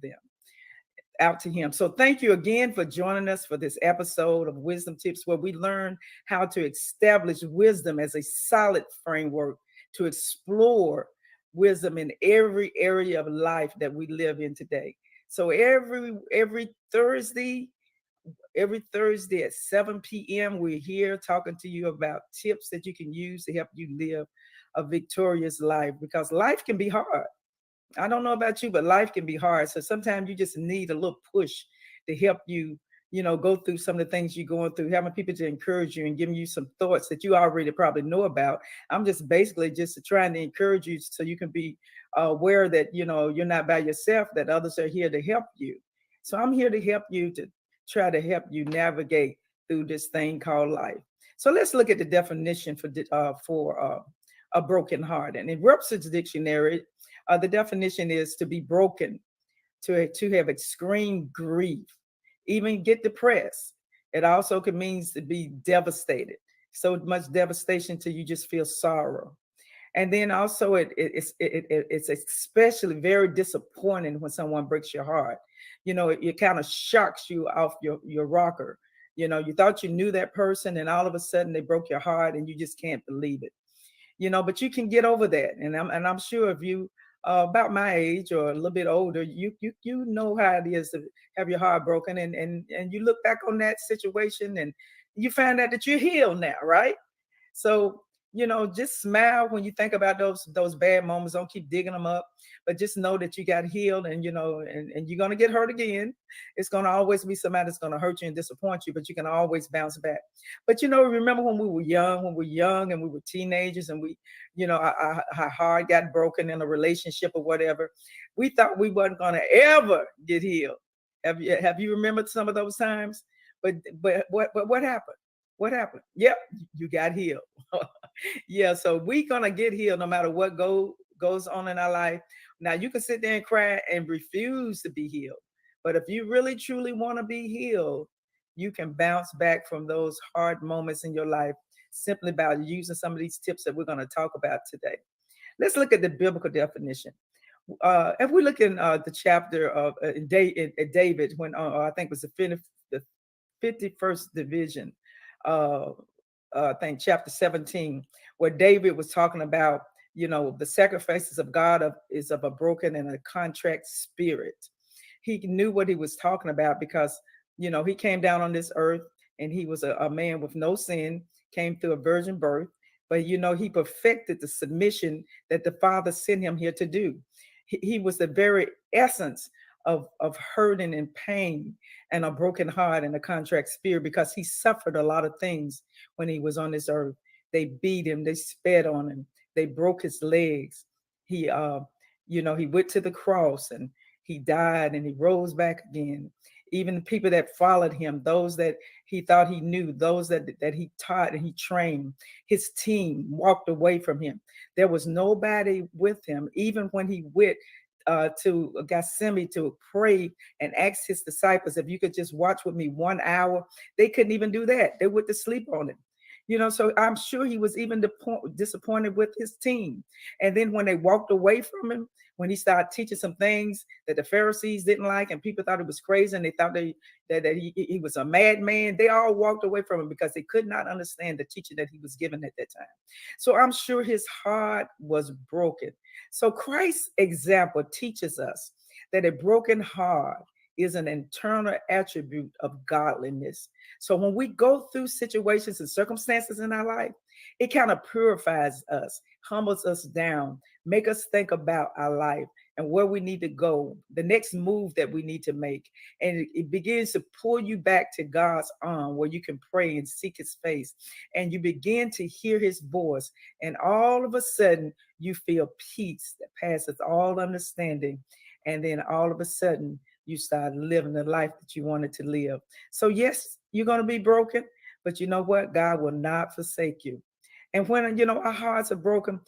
him. So thank you again for joining us for this episode of Wisdom Tips, where we learn how to establish wisdom as a solid framework to explore wisdom in every area of life that we live in today. So every Thursday at 7 p.m., we're here talking to you about tips that you can use to help you live a victorious life, because life can be hard. I don't know about you, but life can be hard. So sometimes you just need a little push to help you, go through some of the things you're going through, having people to encourage you and giving you some thoughts that you already probably know about. I'm just basically just trying to encourage you so you can be aware that, you're not by yourself, that others are here to help you. So I'm here to help you, to try to help you navigate through this thing called life. So let's look at the definition for a broken heart. And in Webster's dictionary, the definition is to be broken, to have extreme grief, even get depressed. It also can means to be devastated, so much devastation till you just feel sorrow. And then also it's especially very disappointing when someone breaks your heart. You know, it kind of shocks you off your rocker. You know, you thought you knew that person, and all of a sudden they broke your heart, and you just can't believe it. You know, but you can get over that. And I'm sure if you about my age or a little bit older, you know how it is to have your heart broken, and you look back on that situation and you find out that you're healed now, right? So, you know, just smile when you think about those bad moments. Don't keep digging them up, but just know that you got healed, and you know, and you're gonna get hurt again. It's gonna always be somebody that's gonna hurt you and disappoint you, but you can always bounce back. But you know, remember when we were young and we were teenagers, and we, you know, our heart got broken in a relationship or whatever. We thought we wasn't gonna ever get healed. Have you remembered some of those times? But what happened? What happened? Yep, you got healed. Yeah, so we gonna get healed no matter what goes on in our life. Now you can sit there and cry and refuse to be healed, but if you really truly want to be healed, you can bounce back from those hard moments in your life simply by using some of these tips that we're going to talk about today. Let's look at the biblical definition. If we look in the chapter of David, when I think it was the 51st division, I think chapter 17, where David was talking about, you know, the sacrifices of God is of a broken and a contrite spirit. He knew what he was talking about because, you know, he came down on this earth and he was a man with no sin, came through a virgin birth, but, you know, he perfected the submission that the Father sent him here to do. He was the very essence of hurting and pain and a broken heart and a contrite spirit, because he suffered a lot of things when he was on this earth. They beat him, they spit on him, they broke his legs. He you know, he went to the cross and he died and he rose back again. Even the people that followed him, those that he thought he knew, those that he taught and he trained, his team walked away from him. There was nobody with him, even when he went to Gethsemane to pray and ask his disciples, if you could just watch with me 1 hour. They couldn't even do that. They went to sleep on him. You know, so I'm sure he was even disappointed with his team. And then when they walked away from him, when he started teaching some things that the Pharisees didn't like, and people thought it was crazy, and they thought that he was a madman, they all walked away from him because they could not understand the teaching that he was given at that time. So I'm sure his heart was broken. So Christ's example teaches us that a broken heart is an internal attribute of godliness. So when we go through situations and circumstances in our life, it kind of purifies us, humbles us down, make us think about our life and where we need to go, the next move that we need to make. And it begins to pull you back to God's arm where you can pray and seek his face. And you begin to hear his voice. And all of a sudden, you feel peace that passes all understanding. And then all of a sudden, you start living the life that you wanted to live. So yes, you're going to be broken, but you know what? God will not forsake you. And when, you know, our hearts are broken,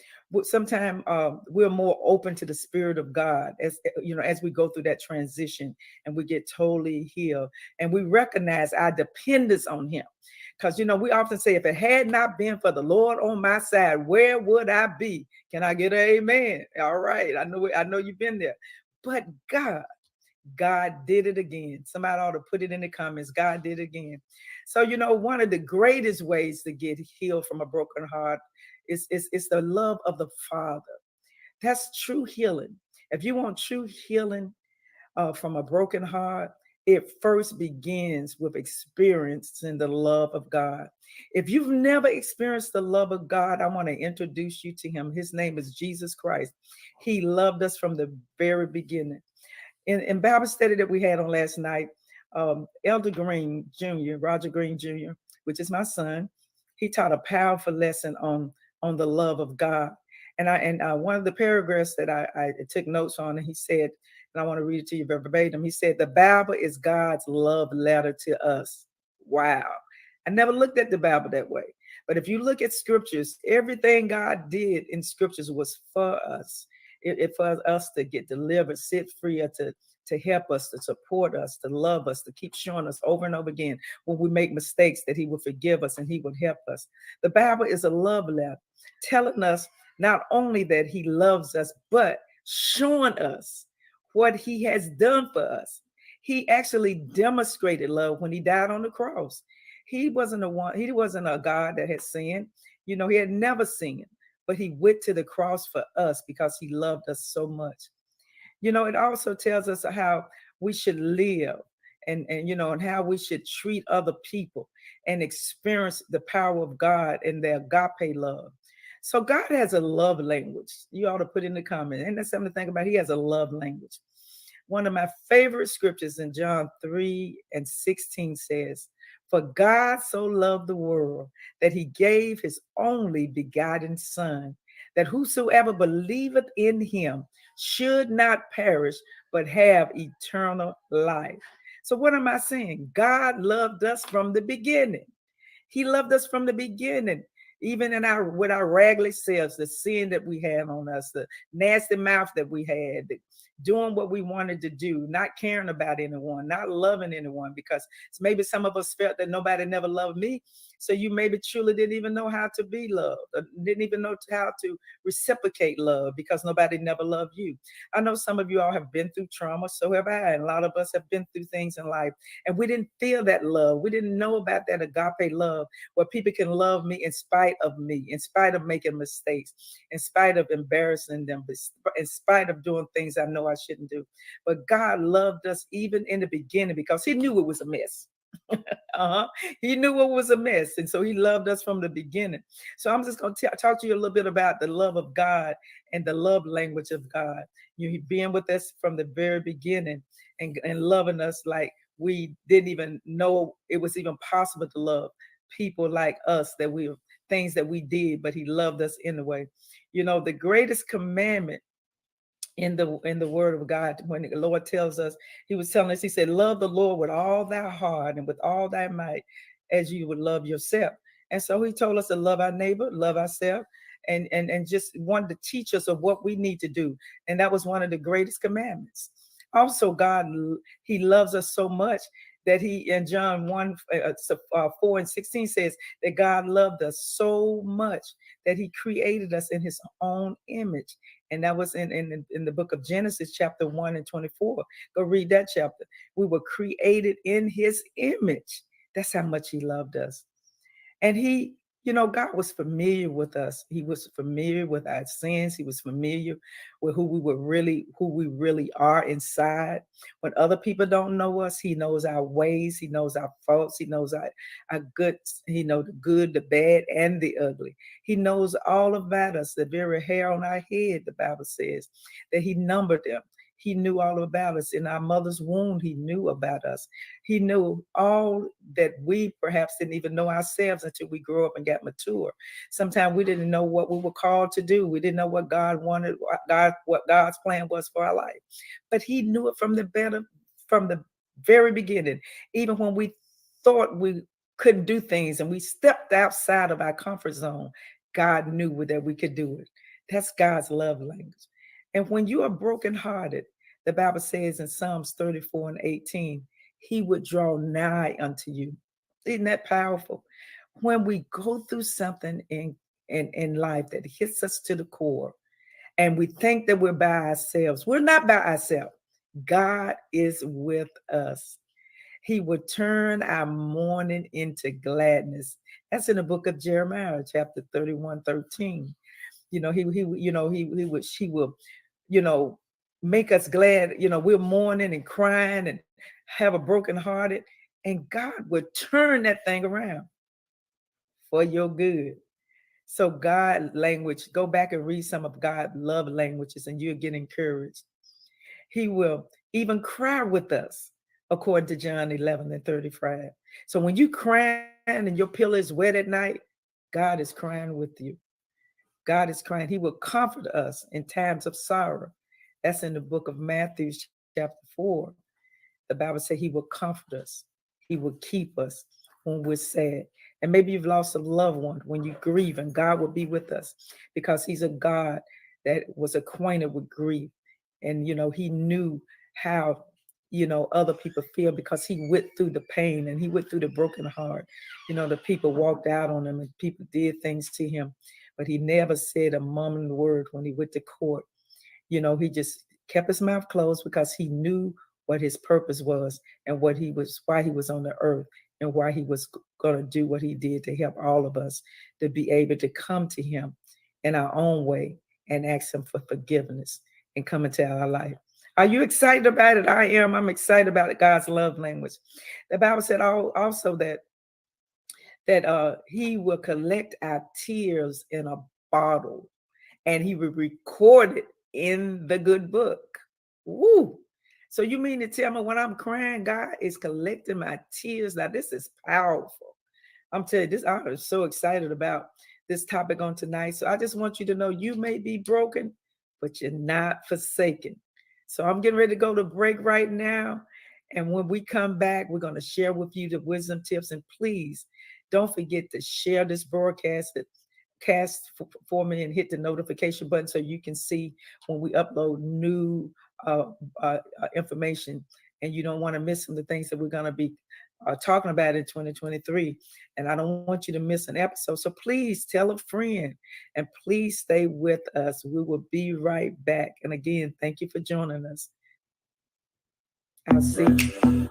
sometimes we're more open to the Spirit of God, as you know, as we go through that transition and we get totally healed and we recognize our dependence on him. Because, you know, we often say, if it had not been for the Lord on my side, where would I be? Can I get an amen? All right. I know you've been there. But God did it again. Somebody ought to put it in the comments. God did it again. So, you know, one of the greatest ways to get healed from a broken heart is the love of the Father. That's true healing. If you want true healing from a broken heart, it first begins with experiencing the love of God. If you've never experienced the love of God, I want to introduce you to him. His name is Jesus Christ. He loved us from the very beginning. In Bible study that we had on last night, Elder Green Jr., Roger Green Jr., which is my son, he taught a powerful lesson on the love of God. And one of the paragraphs that I took notes on, and he said, and I want to read it to you verbatim, he said, the Bible is God's love letter to us. Wow. I never looked at the Bible that way. But if you look at scriptures, everything God did in scriptures was for us. It for us to get delivered, set free, or to help us, to support us, to love us, to keep showing us over and over again when we make mistakes, that he will forgive us and he will help us. The Bible is a love letter telling us not only that he loves us, but showing us what he has done for us. He actually demonstrated love when he died on the cross. He wasn't a God that had sinned. He had never sinned, but he went to the cross for us because he loved us so much. It also tells us how we should live and how we should treat other people and experience the power of God and the agape love. So God has a love language. You ought to put in the comment. And that's something to think about. He has a love language. One of my favorite scriptures in John 3:16 says, "For God so loved the world that he gave his only begotten Son, that whosoever believeth in him should not perish, but have eternal life." So what am I saying? God loved us from the beginning. He loved us from the beginning, even with our raggedy selves, the sin that we had on us, the nasty mouth that we had, doing what we wanted to do, not caring about anyone, not loving anyone, because maybe some of us felt that nobody never loved me. So you maybe truly didn't even know how to be loved, or didn't even know how to reciprocate love because nobody never loved you. I know some of you all have been through trauma, so have I, and a lot of us have been through things in life, and we didn't feel that love. We didn't know about that agape love, where people can love me in spite of me, in spite of making mistakes, in spite of embarrassing them, in spite of doing things I know I shouldn't do. But God loved us even in the beginning because he knew it was a mess. He knew it was a mess. And so he loved us from the beginning. So I'm just going to talk to you a little bit about the love of God and the love language of God. You being with us from the very beginning and loving us like we didn't even know it was even possible to love people like us, things that we did, but he loved us anyway. The greatest commandment in the word of God, when the Lord tells us, he was telling us, he said, love the Lord with all thy heart and with all thy might, as you would love yourself. And so he told us to love our neighbor, love ourselves, and just wanted to teach us of what we need to do. And that was one of the greatest commandments. Also, God, he loves us so much that he, in John 4:16 says that God loved us so much that he created us in his own image. And that was in the book of Genesis, chapter 1:24. Go read that chapter. We were created in his image. That's how much he loved us. And he, God was familiar with us. He was familiar with our sins. He was familiar with who we really are inside. When other people don't know us, he knows our ways. He knows our faults. He knows our good, the good, the bad, and the ugly. He knows all about us, the very hair on our head, the Bible says, that he numbered them. He knew all about us. In our mother's womb, he knew about us. He knew all that we perhaps didn't even know ourselves until we grew up and got mature. Sometimes we didn't know what we were called to do. We didn't know what God wanted, what God's plan was for our life. But he knew it from the very beginning. Even when we thought we couldn't do things and we stepped outside of our comfort zone, God knew that we could do it. That's God's love language. And when you are brokenhearted, the Bible says in Psalms 34:18, he would draw nigh unto you. Isn't that powerful? When we go through something in life that hits us to the core and we think that we're by ourselves, we're not by ourselves. God is with us. He would turn our mourning into gladness. That's in the book of Jeremiah, chapter 31:13. He will make us glad. We're mourning and crying and have a broken hearted, and God would turn that thing around for your good. So God language, go back and read some of God's love languages and you'll get encouraged. He will even cry with us, according to John 11:35. So when you crying and your pillow is wet at night, God is crying with you. God is crying. He will comfort us in times of sorrow. That's in the book of Matthew, chapter 4. The Bible says he will comfort us. He will keep us when we're sad. And maybe you've lost a loved one. When you grieve, and God will be with us because he's a God that was acquainted with grief. And, he knew how, other people feel because he went through the pain and he went through the broken heart. The people walked out on him and people did things to him, but he never said a mumbling word when he went to court. He just kept his mouth closed because he knew what his purpose was and why he was on the earth and why he was going to do what he did to help all of us to be able to come to him in our own way and ask him for forgiveness and come into our life. Are you excited about it? I am. I'm excited about it, God's love language. The Bible said also that he will collect our tears in a bottle and he will record it in the good book. Woo! So you mean to tell me when I'm crying, God is collecting my tears? Now, this is powerful. I'm telling you, I'm so excited about this topic on tonight. So I just want you to know you may be broken, but you're not forsaken. So I'm getting ready to go to break right now. And when we come back, we're going to share with you the wisdom tips. And please don't forget to share this broadcast for me and hit the notification button so you can see when we upload new information, and you don't want to miss some of the things that we're going to be talking about in 2023. And I don't want you to miss an episode. So please tell a friend and please stay with us. We will be right back. And again, thank you for joining us. I'll see you.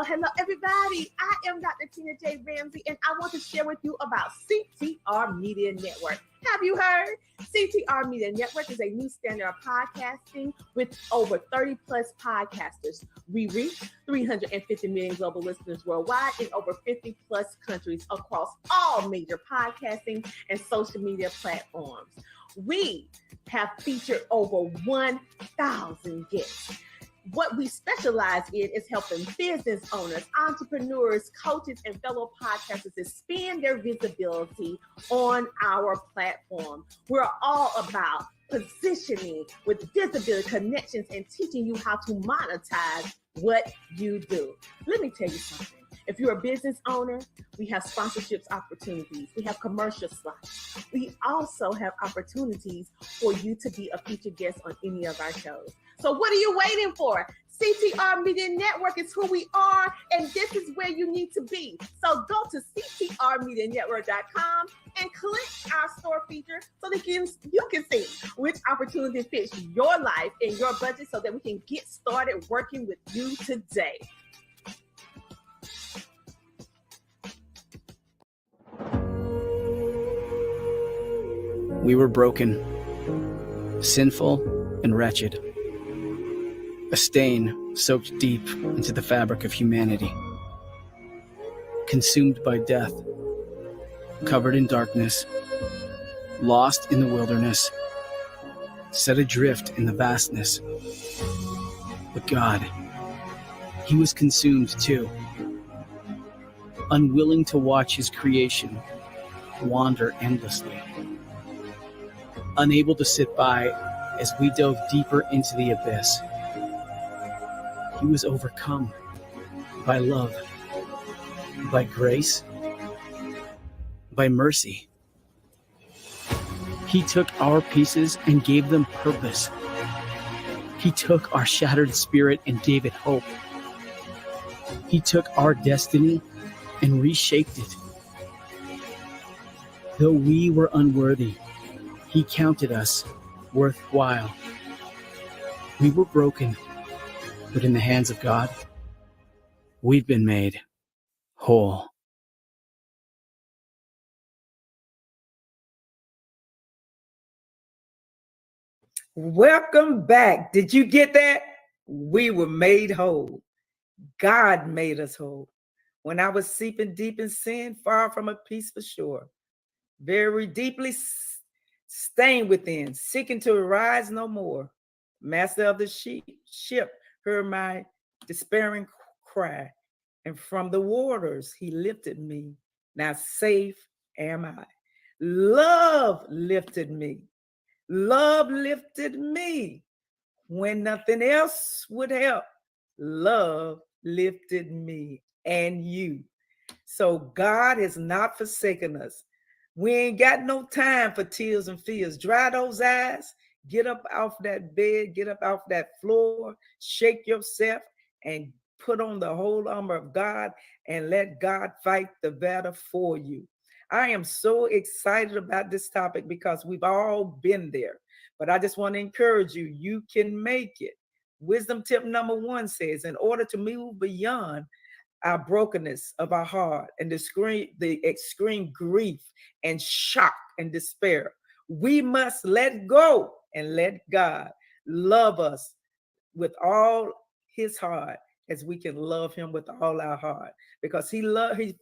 Hello, everybody. I am Dr. Tina J. Ramsey, and I want to share with you about CTR Media Network. Have you heard? CTR Media Network is a new standard of podcasting with over 30 plus podcasters. We reach 350 million global listeners worldwide in over 50 plus countries across all major podcasting and social media platforms. We have featured over 1,000 guests. What we specialize in is helping business owners, entrepreneurs, coaches, and fellow podcasters expand their visibility on our platform. We're all about positioning with visibility, connections, and teaching you how to monetize what you do. Let me tell you something. If you're a business owner, we have sponsorships opportunities. We have commercial slots. We also have opportunities for you to be a featured guest on any of our shows. So what are you waiting for? CTR Media Network is who we are, and this is where you need to be. So go to ctrmedianetwork.com and click our store feature so that you can see which opportunity fits your life and your budget so that we can get started working with you today. We were broken, sinful, and wretched. A stain soaked deep into the fabric of humanity. Consumed by death, covered in darkness, lost in the wilderness, set adrift in the vastness. But God, he was consumed too, unwilling to watch his creation wander endlessly, unable to sit by as we dove deeper into the abyss. He was overcome by love, by grace, by mercy. He took our pieces and gave them purpose. He took our shattered spirit and gave it hope. He took our destiny and reshaped it. Though we were unworthy, he counted us worthwhile. We were broken, but in the hands of God, we've been made whole. Welcome back. Did you get that? We were made whole. God made us whole. When I was seeping deep in sin, far from a peaceful shore, very deeply stained within, seeking to arise no more, Master of the ship heard my despairing cry, and from the waters he lifted me. Now safe am I. Love lifted me. Love lifted me when nothing else would help. Love lifted me and you. So God has not forsaken us. We ain't got no time for tears and fears. Dry those eyes. Get up off that bed. Get up off that floor. Shake yourself and put on the whole armor of God and let God fight the battle for you. I am so excited about this topic because we've all been there. But I just want to encourage you, you can make it. Wisdom tip number 1 says, in order to move beyond our brokenness of our heart and the extreme grief and shock and despair, we must let go and let God love us with all his heart as we can love him with all our heart, because he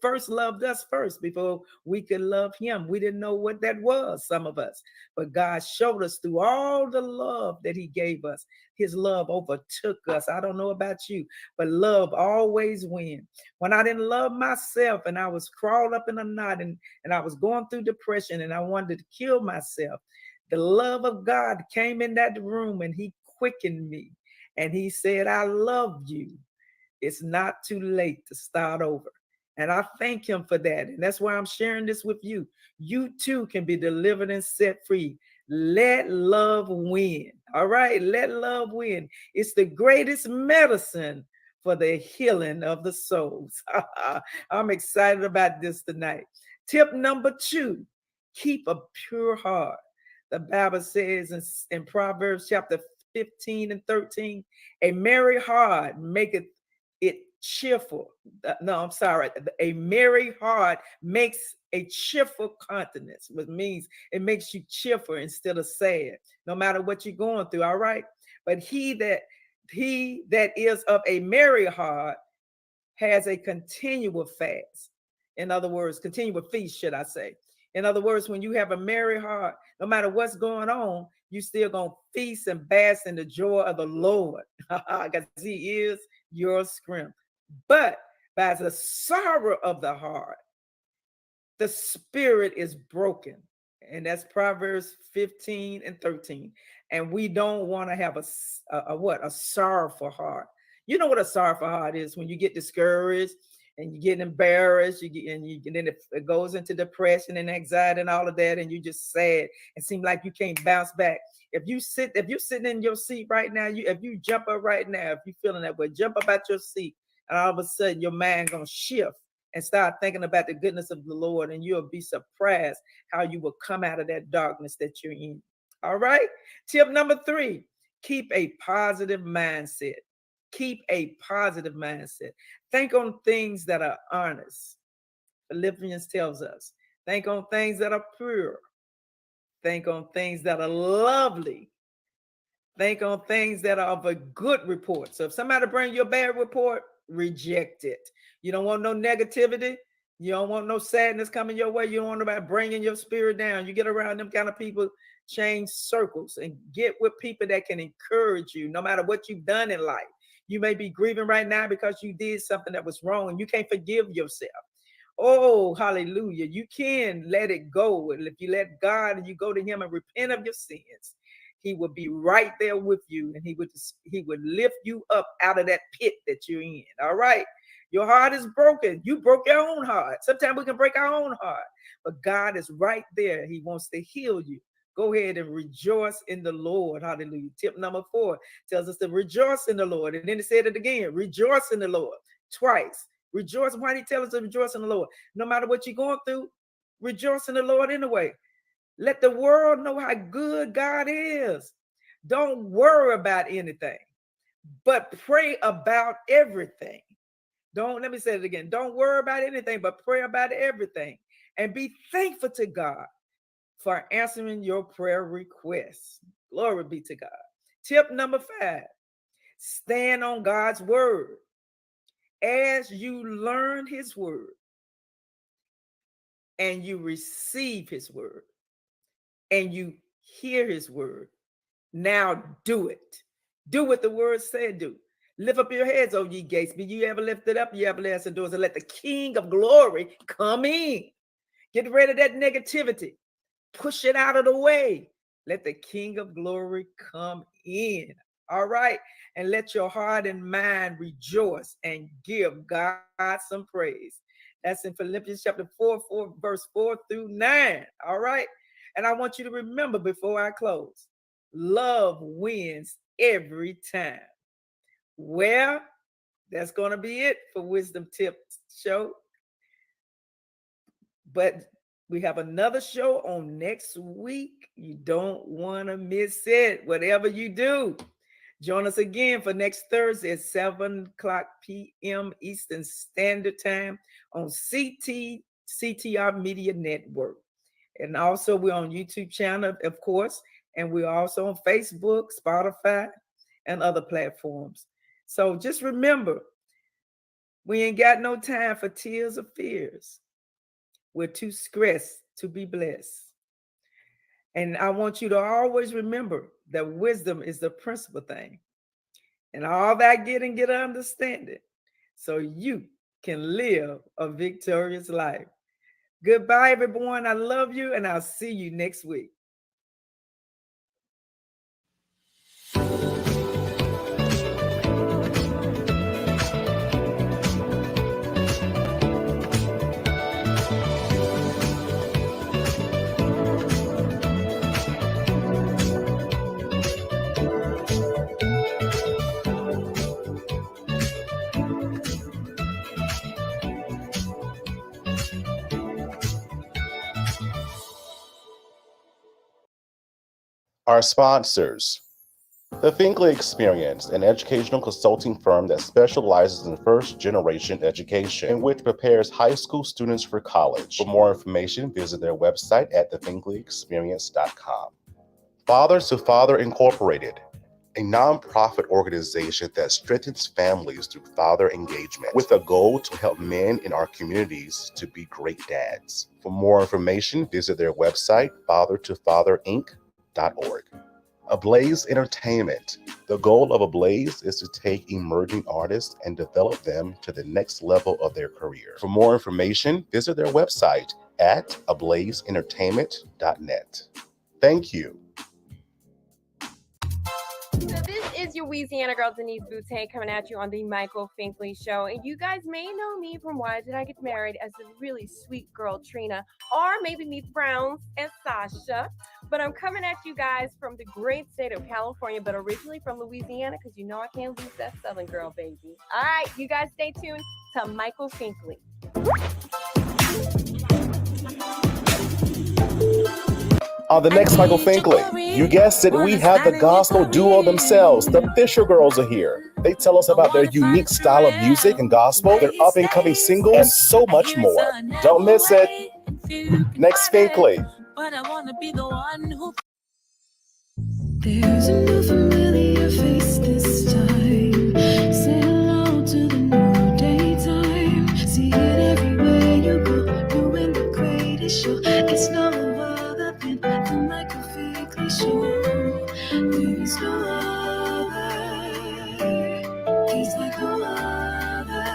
first loved us first before we could love him. We didn't know what that was, some of us, but God showed us through all the love that he gave us. His love overtook us. I don't know about you, but love always wins. When I didn't love myself and I was crawled up in a knot and I was going through depression and I wanted to kill myself, the love of God came in that room and he quickened me. And he said, I love you. It's not too late to start over. And I thank him for that. And that's why I'm sharing this with you. You too can be delivered and set free. Let love win. All right. Let love win. It's the greatest medicine for the healing of the souls. I'm excited about this tonight. Tip number 2, keep a pure heart. The Bible says in Proverbs chapter 15 and 13, a merry heart maketh it cheerful. No, I'm sorry. A merry heart makes a cheerful countenance, which means it makes you cheerful instead of sad, no matter what you're going through. All right. But he that is of a merry heart has a continual fast. In other words, continual feast, should I say. In other words, when you have a merry heart, no matter what's going on, you still gonna feast and bask in the joy of the Lord, because he is your strength. But by the sorrow of the heart, the spirit is broken. And that's Proverbs 15 and 13. And we don't want to have a sorrowful heart. You know what a sorrowful heart is? When you get discouraged and you get embarrassed, then it goes into depression and anxiety and all of that, and you just sad and seem like you can't bounce back. If you're sitting in your seat right now, if you jump up right now, if you're feeling that way, jump up out your seat, and all of a sudden your mind gonna shift and start thinking about the goodness of the Lord, and you'll be surprised how you will come out of that darkness that you're in. All right. Tip number 3, keep a positive mindset. Keep a positive mindset. Think on things that are honest. Philippians tells us, think on things that are pure. Think on things that are lovely. Think on things that are of a good report. So if somebody brings you a bad report, reject it. You don't want no negativity. You don't want no sadness coming your way. You don't want nobody bringing your spirit down. You get around them kind of people, change circles and get with people that can encourage you no matter what you've done in life. You may be grieving right now because you did something that was wrong and you can't forgive yourself. Oh, hallelujah. You can let it go. And if you let God and you go to him and repent of your sins, he will be right there with you, and he would lift you up out of that pit that you're in. All right. Your heart is broken. You broke your own heart. Sometimes we can break our own heart, but God is right there. He wants to heal you. Go ahead and rejoice in the Lord. Hallelujah. Tip number 4 tells us to rejoice in the Lord. And then he said it again, rejoice in the Lord twice. Rejoice. Why did he tell us to rejoice in the Lord? No matter what you're going through, rejoice in the Lord anyway. Let the world know how good God is. Don't worry about anything, but pray about everything. Let me say it again. Don't worry about anything, but pray about everything. And be thankful to God for answering your prayer requests. Glory be to God. Tip number 5. Stand on God's word. As you learn his word and you receive his word and you hear his word, now do it. Do what the word said do. Lift up your heads, O ye gates. Be ye ever lifted up, ye everlasting doors, and let the King of glory come in. Get rid of that negativity. Push it out of the way. Let the King of glory come in. All right. And let your heart and mind rejoice and give God some praise. That's in Philippians chapter 4, verse 4 through 9. All right. And I want you to remember before I close, love wins every time. Well, that's going to be it for Wisdom Tips Show. But we have another show on next week. You don't want to miss it. Whatever you do, join us again for next Thursday at 7:00 p.m. Eastern Standard Time on CTR Media Network. And also we're on YouTube channel, of course, and we're also on Facebook, Spotify, and other platforms. So just remember, we ain't got no time for tears or fears. We're too stressed to be blessed. And I want you to always remember that wisdom is the principal thing. And all that get understanding so you can live a victorious life. Goodbye, everyone. I love you, and I'll see you next week. Our sponsors. The Finkley Experience, an educational consulting firm that specializes in first-generation education, in which prepares high school students for college. For more information, visit their website at thefinkleyexperience.com. Fathers to Father Incorporated, a nonprofit organization that strengthens families through father engagement, with a goal to help men in our communities to be great dads. For more information, visit their website, fathertofatherinc.org. Ablaze Entertainment. The goal of Ablaze is to take emerging artists and develop them to the next level of their career. For more information, visit their website at ablazeentertainment.net. Thank you. So this is your Louisiana girl, Denise Boutte, coming at you on the Michael Finkley Show. And you guys may know me from Why Did I Get Married as the really sweet girl, Trina, or maybe Meet the Browns as Sasha. But I'm coming at you guys from the great state of California, but originally from Louisiana, because you know I can't lose that Southern girl, baby. All right, you guys stay tuned to Michael Finkley. On the next Michael Finkley, you guessed it, we have the gospel duo themselves. The Fisher Girls are here. They tell us about their unique style of music and gospel, their up-and-coming singles, and so much more. Don't miss it. Next Finkley. But I want to be the one who... There's a new familiar face this time. Say hello to the new daytime. See it everywhere you go. Doing the greatest show. It's no other than the Michael Finkley Show. There is no other. He's like no other.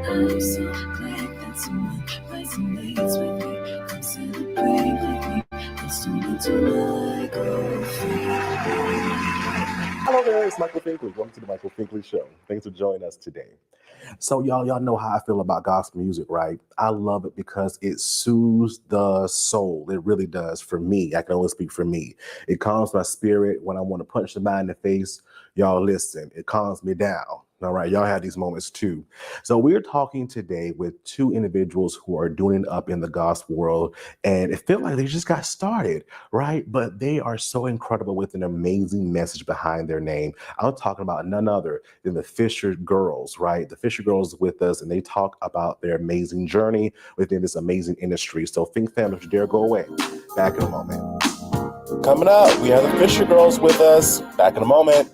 I'm so glad that someone resonates with me. Come celebrate with me. Let's tune into Michael Finkley. Hello there, it's Michael Finkley. Welcome to the Michael Finkley Show. Thanks for joining us today. So y'all know how I feel about gospel music, right? I love it because it soothes the soul. It really does. For me, I can only speak for me. It calms my spirit when I want to punch somebody in the face. Y'all listen, it calms me down. All right, y'all have these moments too. So we're talking today with two individuals who are doing it up in the gospel world, and it felt like they just got started, right? But they are so incredible with an amazing message behind their name. I'm talking about none other than the Fisher Girls, right? The Fisher Girls with us, and they talk about their amazing journey within this amazing industry. So Think Family, if you dare go away. Back in a moment. Coming up, we have the Fisher Girls with us. Back in a moment.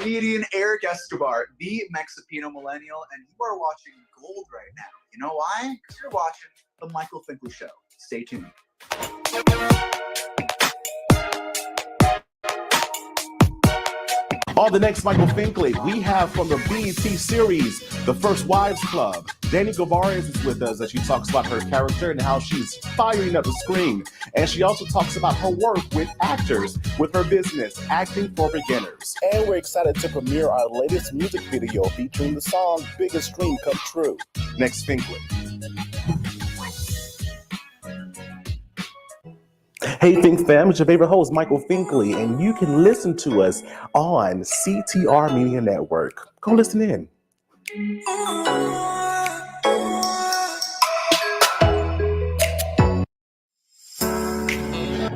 comedian Eric Escobar, the Mexipino millennial, and you are watching Gold right now. You know why? Because you're watching The Michael Finkley Show. Stay tuned. On the next Michael Finkley, we have from the BET series, The First Wives Club. Danny Guevara is with us as she talks about her character and how she's firing up the screen. And she also talks about her work with actors, with her business, Acting for Beginners. And we're excited to premiere our latest music video featuring the song Biggest Dream Come True. Next Finkley. Hey Think Fam, it's your favorite host, Michael Finkley, and you can listen to us on CTR Media Network. Go listen in.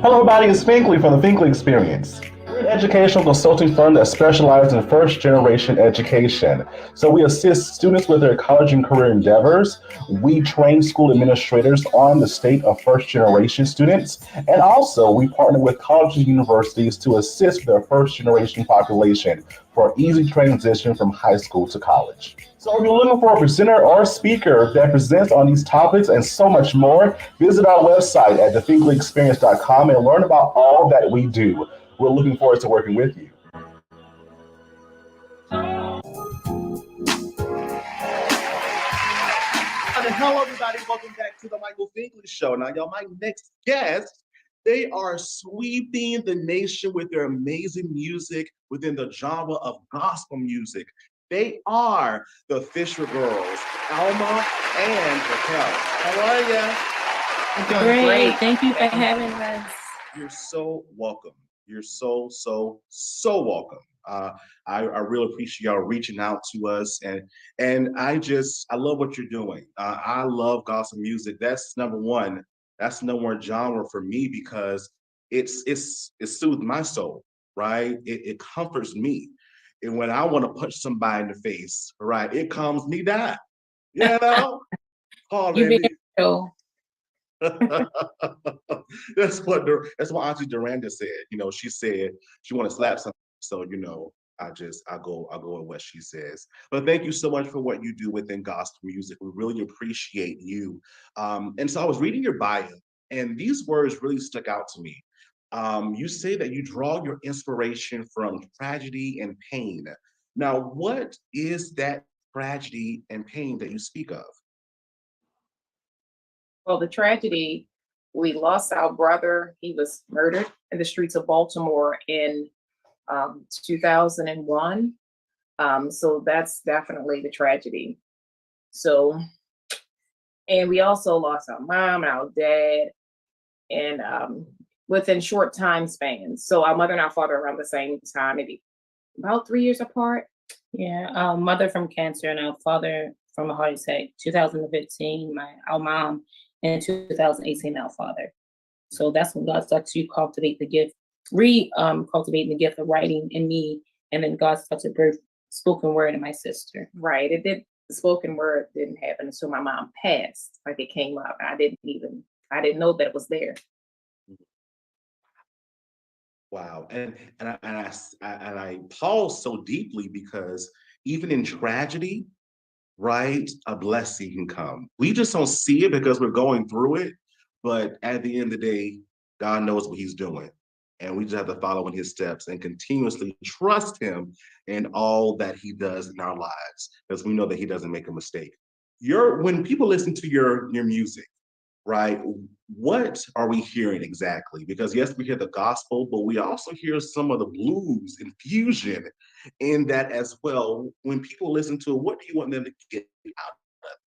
Hello everybody, it's Finkley from the Finkley Experience. We're an educational consulting firm that specializes in first-generation education. So we assist students with their college and career endeavors. We train school administrators on the state of first-generation students. And also, we partner with colleges and universities to assist their first-generation population for easy transition from high school to college. So if you're looking for a presenter or speaker that presents on these topics and so much more, visit our website at thefinkleyexperience.com and learn about all that we do. We're looking forward to working with you. Hello, everybody. Welcome back to the Michael Finkley Show. Now, y'all, my next guest, they are sweeping the nation with their amazing music within the genre of gospel music. They are the Fisher Girls, Alma and Raquel. How are you? I'm doing great. Thank you for having us. You're so welcome. You're so welcome. I really appreciate y'all reaching out to us, and I love what you're doing. I love gospel music. That's number one. That's the number one genre for me because it soothes my soul, right? It comforts me. And when I want to punch somebody in the face, right, it calms me down. You know? That's what Auntie Duranda said. You know, she said she want to slap something. So, you know, I go with what she says. But thank you so much for what you do within gospel music. We really appreciate you. And so I was reading your bio, and these words really stuck out to me. You say that you draw your inspiration from tragedy and pain. Now, what is that tragedy and pain that you speak of? Well, the tragedy, we lost our brother. He was murdered in the streets of Baltimore in 2001. So that's definitely the tragedy. So, and we also lost our mom, our dad, and within short time spans. So our mother and our father around the same time, maybe about 3 years apart. Yeah, mother from cancer and our father from a heart attack. 2015, our mom, and 2018, our father. So that's when God started to cultivate the gift, cultivating the gift of writing in me, and then God started to birth spoken word in my sister. Right. It did. The spoken word didn't happen until my mom passed. Like it came up. I didn't know that it was there. Wow, and I pause so deeply because even in tragedy, right, a blessing can come. We just don't see it because we're going through it, but at the end of the day, God knows what He's doing, and we just have to follow in His steps and continuously trust Him in all that He does in our lives, because we know that He doesn't make a mistake. When people listen to your music, right? What are we hearing exactly? Because yes, we hear the gospel, but we also hear some of the blues infusion in that as well. When people listen to it, what do you want them to get out of it?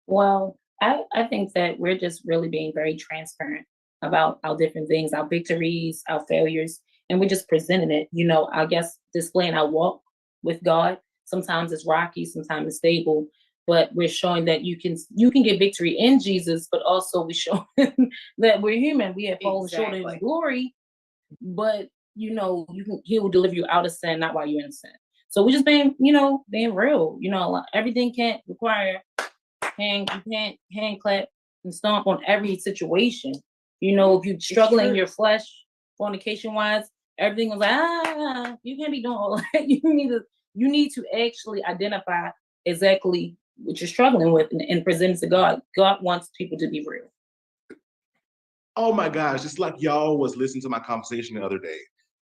Well, I think that we're just really being very transparent about our different things, our victories, our failures, and we're just presenting it, you know, I guess displaying our walk with God. Sometimes it's rocky, sometimes it's stable, but we're showing that you can get victory in Jesus, but also we show that we're human. We have fallen short of His glory, but you know, He will deliver you out of sin, not while you're in sin. So we're just being real. You know, everything can't require hand clap and stomp on every situation. You know, if you're struggling in your flesh, fornication wise, everything was like, you can't be doing all that. You need to actually identify exactly what you're struggling with and present it to God. God wants people to be real. Oh my gosh, it's like y'all was listening to my conversation the other day.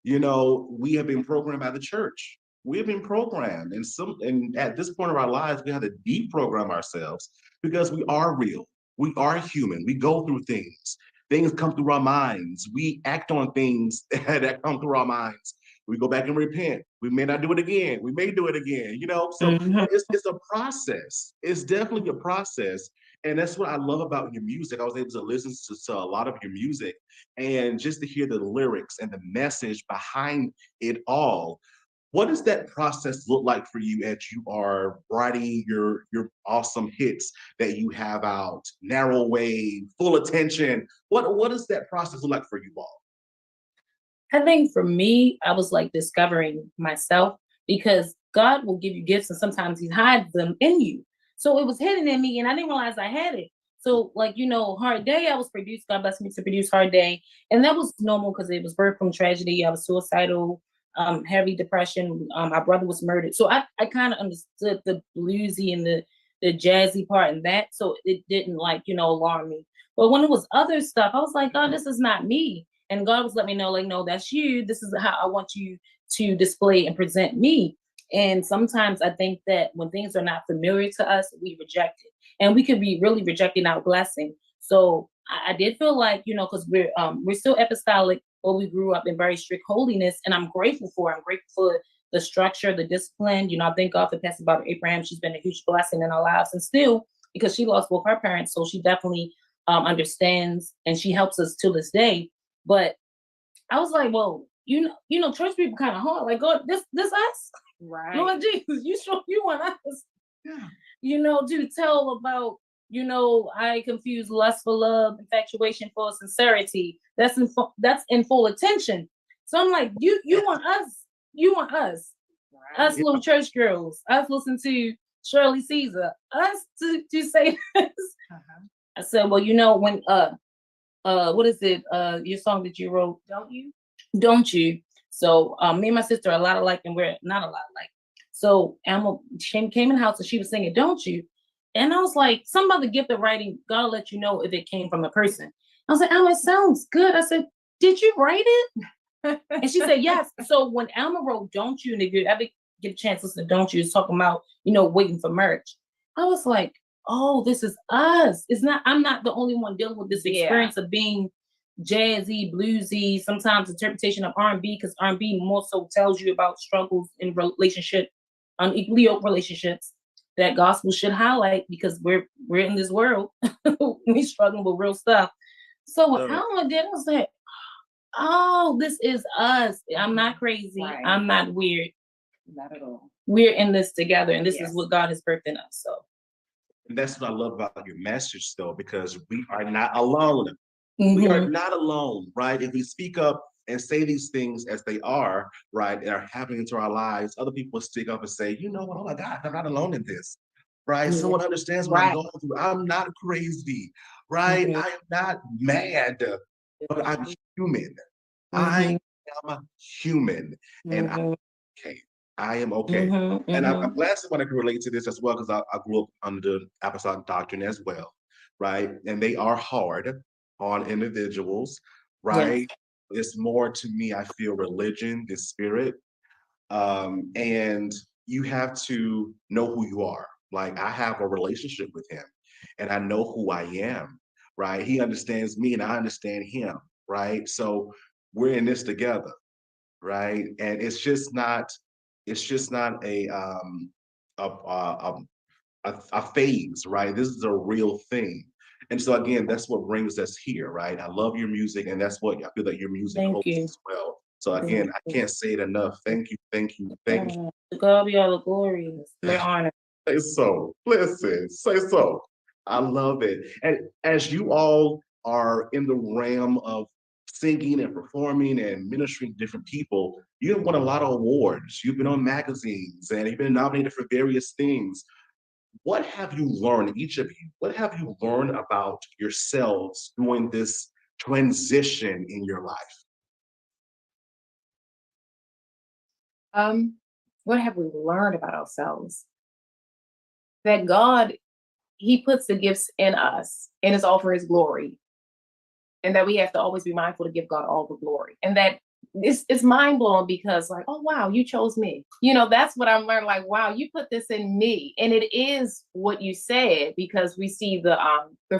You know, we have been programmed by the church. We have been programmed, and at this point of our lives, we have to deprogram ourselves because we are real. We are human. We go through things. Things come through our minds. We act on things that come through our minds. We go back and repent. We may not do it again. We may do it again. You know, so it's a process. It's definitely a process. And that's what I love about your music. I was able to listen to a lot of your music and just to hear the lyrics and the message behind it all. What does that process look like for you as you are writing your awesome hits that you have out? Narrow Wave, Full Attention. What does that process look like for you all? I think for me, I was like discovering myself because God will give you gifts and sometimes he hides them in you. So it was hidden in me and I didn't realize I had it. So like, Hard Day, I was produced, God blessed me to produce Hard Day. And that was normal because it was birthed from tragedy. I was suicidal, heavy depression. My brother was murdered. So I kind of understood the bluesy and the jazzy part in that. So it didn't alarm me. But when it was other stuff, I was like, oh, this is not me. And God was letting me know, like, no, that's you. This is how I want you to display and present me. And sometimes I think that when things are not familiar to us, we reject it. And we could be really rejecting our blessing. So I did feel like, because we're still apostolic, but we grew up in very strict holiness. And I'm grateful for it. I'm grateful for the structure, the discipline. I thank God for Pastor Barbara Abraham. She's been a huge blessing in our lives. And still, because she lost both her parents, so she definitely understands and she helps us to this day. But I was like, well, church people kind of hard. Like, God, this us, Right. Lord Jesus, you want us, to tell about, I confuse lust for love, infatuation for sincerity. That's in full attention. So I'm like, you want us, us little church girls, us listen to Shirley Caesar, us to say this. I said, well, when what is it? Your song that you wrote, Don't You? So me and my sister are a lot alike, and we're not a lot alike. So Alma came in the house and she was singing Don't You? And I was like, some about the gift of writing, God will let you know if it came from a person. I was like, Alma, it sounds good. I said, did you write it? And she said, yes. So when Alma wrote Don't You, and if you ever get a chance to listen to Don't You, it's talking about, waiting for merch. I was like, oh, this is us. I'm not the only one dealing with this experience of being jazzy, bluesy, sometimes interpretation of R&B, because R&B more so tells you about struggles in relationship, unequally yoked relationships that gospel should highlight because we're in this world. We struggling with real stuff. So what Alma did, I was like, oh, this is us. I'm not crazy. Right. I'm not weird. Not at all. We're in this together, and this is what God has birthed in us. So And that's what I love about your message, though, because we are not alone. We are not alone, right? If we speak up and say these things as they are, right, that are happening into our lives, other people speak up and say, you know what, oh my God, I'm not alone in this, right? Someone understands what I'm going through. I'm not crazy, right? I am not mad, but I'm human. I am human, and I'm okay. I am okay. And I'm glad someone can relate to this as well, because I grew up under apostolic doctrine as well, right? And they are hard on individuals, right? It's more to me, I feel religion, the spirit. And you have to know who you are. Like I have a relationship with him and I know who I am, right? He understands me and I understand him, right? So we're in this together, right? And it's just not a phase, right? This is a real thing. And so again, that's what brings us here, right? I love your music, and that's what I feel that your music holds as well. So again, I can't say it enough. Thank you, thank you, thank you. To God be all the glory. It's honor. Say so. Listen, say so. I love it. And as you all are in the realm of singing and performing and ministering to different people, you have won a lot of awards. You've been on magazines and you've been nominated for various things. What have you learned, each of you, what have you learned about yourselves during this transition in your life? What have we learned about ourselves? That God, He puts the gifts in us and it's all for His glory. And that we have to always be mindful to give God all the glory. And that it's mind blowing because like, oh wow, you chose me. That's what I'm learning. Like, wow, you put this in me. And it is what you said because we see the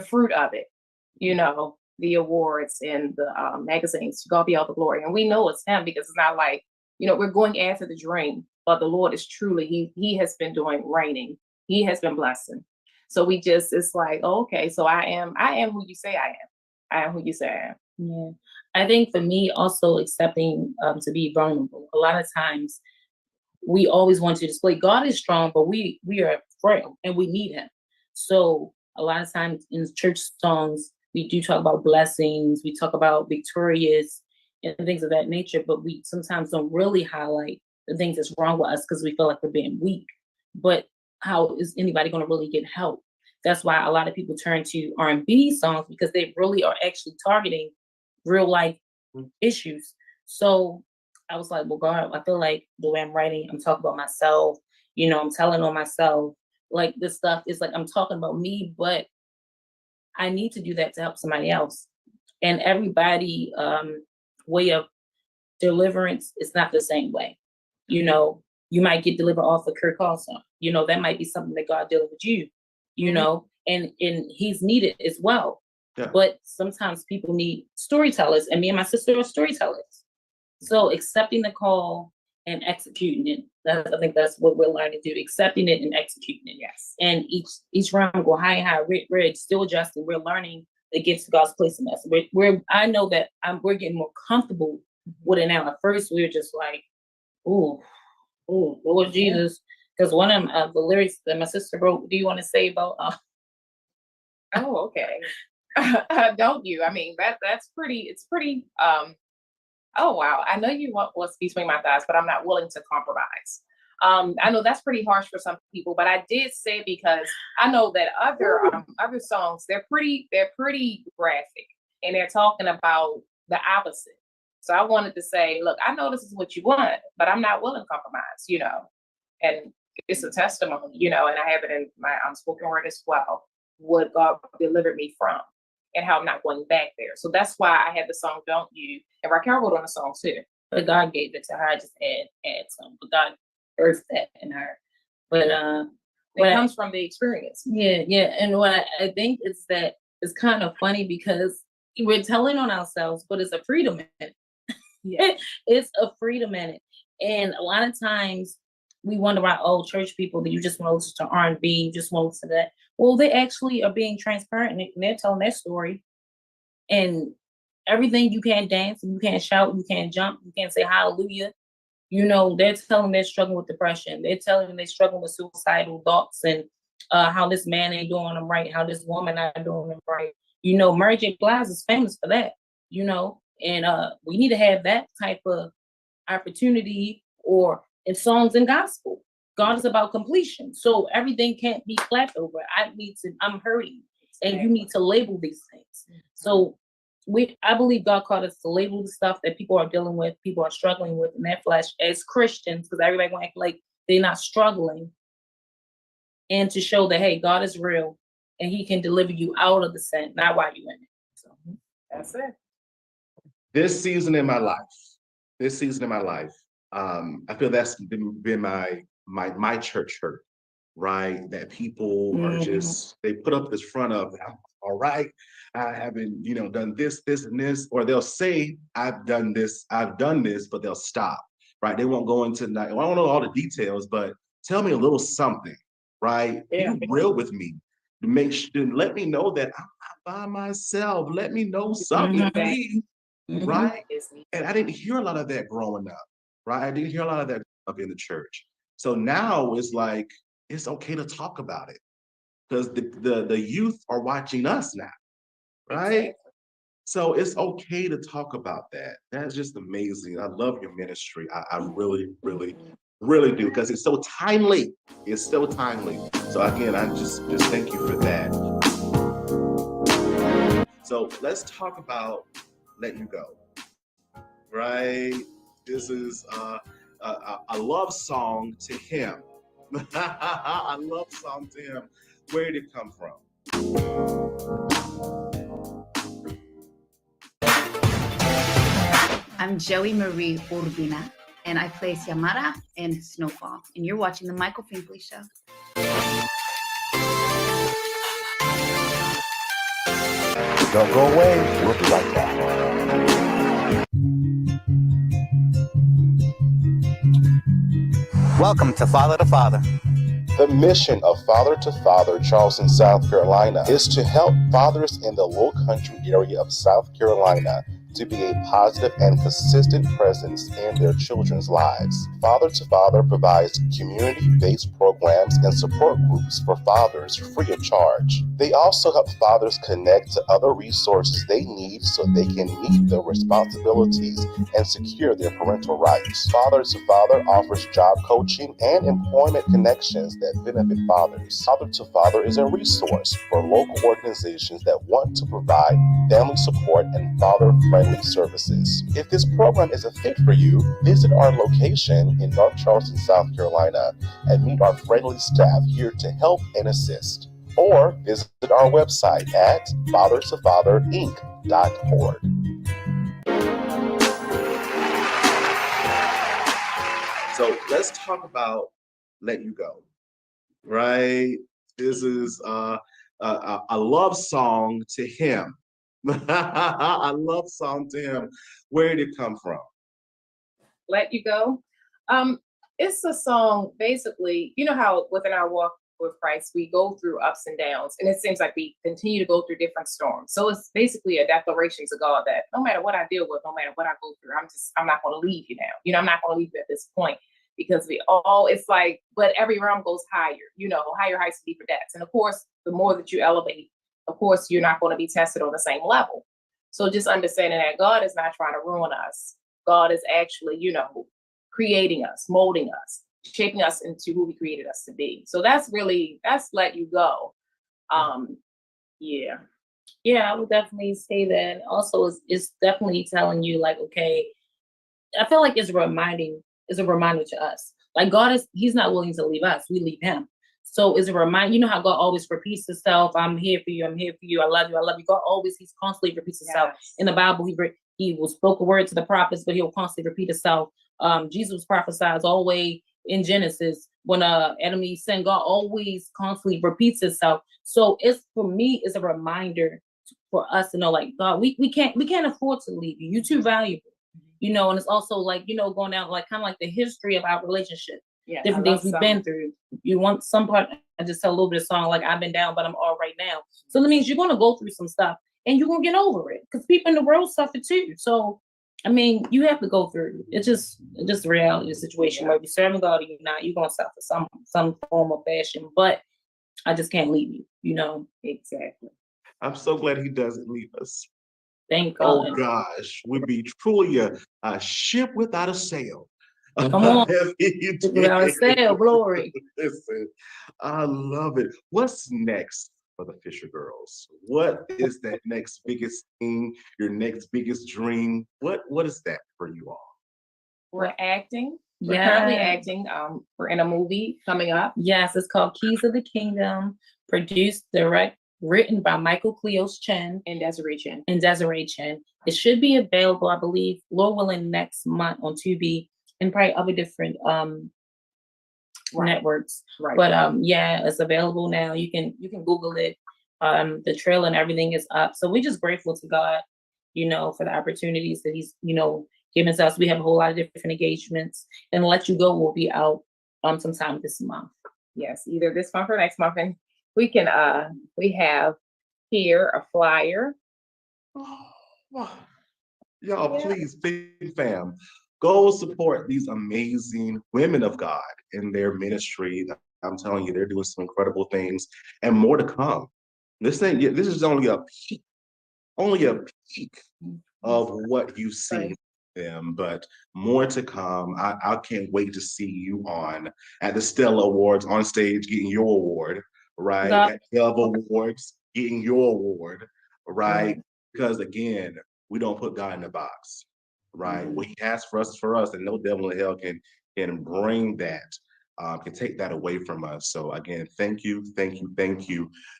fruit of it, the awards and the magazines. To God be all the glory. And we know it's Him because it's not like, we're going after the dream, but the Lord is truly, He has been doing reigning. He has been blessing. So it's like, oh, okay, so I am who you say I am. I am who you say I am. Yeah. I think for me, also accepting to be vulnerable. A lot of times we always want to display God is strong, but we are frail and we need Him. So a lot of times in church songs, we do talk about blessings, we talk about victorious and things of that nature, but we sometimes don't really highlight the things that's wrong with us because we feel like we're being weak. But how is anybody going to really get help? That's why a lot of people turn to R&B songs because they really are actually targeting real life issues. So I was like, well, God, I feel like the way I'm writing, I'm talking about myself, I'm telling on myself. Like this stuff is like, I'm talking about me, but I need to do that to help somebody else. And everybody way of deliverance is not the same way. You might get delivered off of Kurt Carlson. That might be something that God delivered you, and He's needed as well. Yeah. But sometimes people need storytellers, and me and my sister are storytellers. So accepting the call and executing it. I think that's what we're learning to do, accepting it and executing it. Yes. And each round go high and high. We're still adjusting. We're learning the gifts God's placed in us. I know that we're getting more comfortable with it now. At first, we were just like, ooh, Lord Jesus. Because one of the lyrics that my sister wrote, do you want to say about? Oh, okay. Don't you? I mean, that's pretty. It's pretty. Oh wow. I know you want what's between my thighs, but I'm not willing to compromise. I know that's pretty harsh for some people, but I did say because I know that other songs they're pretty graphic and they're talking about the opposite. So I wanted to say, look, I know this is what you want, but I'm not willing to compromise, and it's a testimony, and I have it in my spoken word as well, what God delivered me from and how I'm not going back there. So that's why I had the song Don't You, and Raquel wrote on the song too, but God gave it to her. I just add some, but God birthed that in her. But it comes from the experience. Yeah. And what I think is that it's kind of funny because we're telling on ourselves, but it's a freedom in it. Yeah. It's a freedom in it. And a lot of times we wonder why, church people, that you just want to listen to R&B, you just want to listen to that. Well, they actually are being transparent and they're telling their story. And everything, you can't dance, you can't shout, you can't jump, you can't say hallelujah. They're telling they're struggling with depression. They're telling they're struggling with suicidal thoughts and how this man ain't doing them right, how this woman not doing them right. Mary J. Blige is famous for that, and we need to have that type of opportunity in songs and gospel. God is about completion. So everything can't be clapped over. I'm hurting. And you need to label these things. So I believe God called us to label the stuff that people are dealing with, people are struggling with in their flesh as Christians, because everybody want to act like they're not struggling. And to show that, hey, God is real and He can deliver you out of the sin, not while you're in it. So that's it. This season in my life, I feel that's been my church hurt, right? That people are just, they put up this front of, all right, I haven't, done this, and this, or they'll say, I've done this, but they'll stop, right? They won't go into, I don't know all the details, but tell me a little something, right? Yeah. Be real with me. Let me know that I'm not by myself. Let me know something, please. Right? And I didn't hear a lot of that growing up, right? I didn't hear a lot of that up in the church. So now it's like, it's okay to talk about it because the youth are watching us now, right? Exactly. So it's okay to talk about that. That's just amazing. I love your ministry. I really, really, really do, because it's so timely. It's so timely. So again, I just thank you for that. So let's talk about Let You Go. Right? This is a love song to him. A love song to him. Where did it come from? I'm Joey Marie Urbina, and I play Xiomara in Snowfall. And you're watching The Michael Finkley Show. Don't go away. We'll be right back. Welcome to Father to Father. The mission of Father to Father, Charleston, South Carolina, is to help fathers in the Low Country area of South Carolina to be a positive and consistent presence in their children's lives. Father to Father provides community-based programs and support groups for fathers free of charge. They also help fathers connect to other resources they need so they can meet their responsibilities and secure their parental rights. Father to Father offers job coaching and employment connections that benefit fathers. Father to Father is a resource for local organizations that want to provide family support and father-friendly services. If this program is a fit for you, visit our location in North Charleston, South Carolina, and meet our friendly staff here to help and assist. Or visit our website at fathertofatherinc.org. So let's talk about Let You Go, right? This is a love song to him. A love song to him. Where did it come from? Let You Go. It's a song, basically, you know how within our walk with Christ, we go through ups and downs, and it seems like we continue to go through different storms. So it's basically a declaration to God that no matter what I deal with, no matter what I go through, I'm not going to leave you now. You know, I'm not going to leave you at this point, because it's like, but every realm goes higher, you know, higher heights to deeper depths. And of course, the more that you elevate, of course, you're not going to be tested on the same level. So just understanding that God is not trying to ruin us. God is actually, you know, creating us, molding us, shaping us into who he created us to be. So that's Let You Go. Yeah. Yeah, I would definitely say that. Also, it's definitely telling you, like, okay, I feel like it's a reminder to us. Like, he's not willing to leave us, we leave him. So it's a reminder, you know how God always repeats himself, I'm here for you, I love you, I love you. God he's constantly repeats himself. Yes. In the Bible, he will spoke a word to the prophets, but he'll constantly repeat himself. Jesus prophesies all the way in Genesis when Adam and Eve sinned. God always constantly repeats himself. So for me, it's a reminder for us to know, like, God, we can't afford to leave you. You're too valuable. You know, and it's also like, you know, going down like kind of like the history of our relationship. Yeah, different things we've been through. You want some part, I just tell a little bit of song like I've been down, but I'm all right now. So that means you're gonna go through some stuff and you're gonna get over it, because people in the world suffer too. So I mean, you have to go through. It's just the reality of the situation. Whether you're serving God or you're not, you're gonna suffer some form of fashion. But I just can't leave you, you know. Exactly. I'm so glad he doesn't leave us. Thank God. Oh gosh, we'd be truly a ship without a sail. Come on, without a sail, glory. Listen, I love it. What's next for the Fisher Girls? What is that next biggest thing? Your next biggest dream? What is that for you all? We're acting. We're currently acting. We're in a movie coming up. Yes, it's called Keys of the Kingdom. Produced, written by Michael Cleos Chen and Desiree Chen. It should be available, I believe, Lord willing, next month on Tubi and probably other different networks. Right. But yeah, it's available now. You can Google it. The trailer and everything is up. So we're just grateful to God, you know, for the opportunities that he's, you know, given to us. We have a whole lot of different engagements, and Let You Go will be out sometime this month. Yes, either this month or next month. And we have here a flyer. Y'all, please, big fam, go support these amazing women of God in their ministry. I'm telling you, they're doing some incredible things and more to come. This is only a peak of what you've seen them, but more to come. I can't wait to see you at the Stella Awards on stage getting your award, right? At Dove Awards getting your award, right? Because again, we don't put God in a box, right? What he has for us, and no devil in hell can can bring that, can take that away from us. So again, thank you,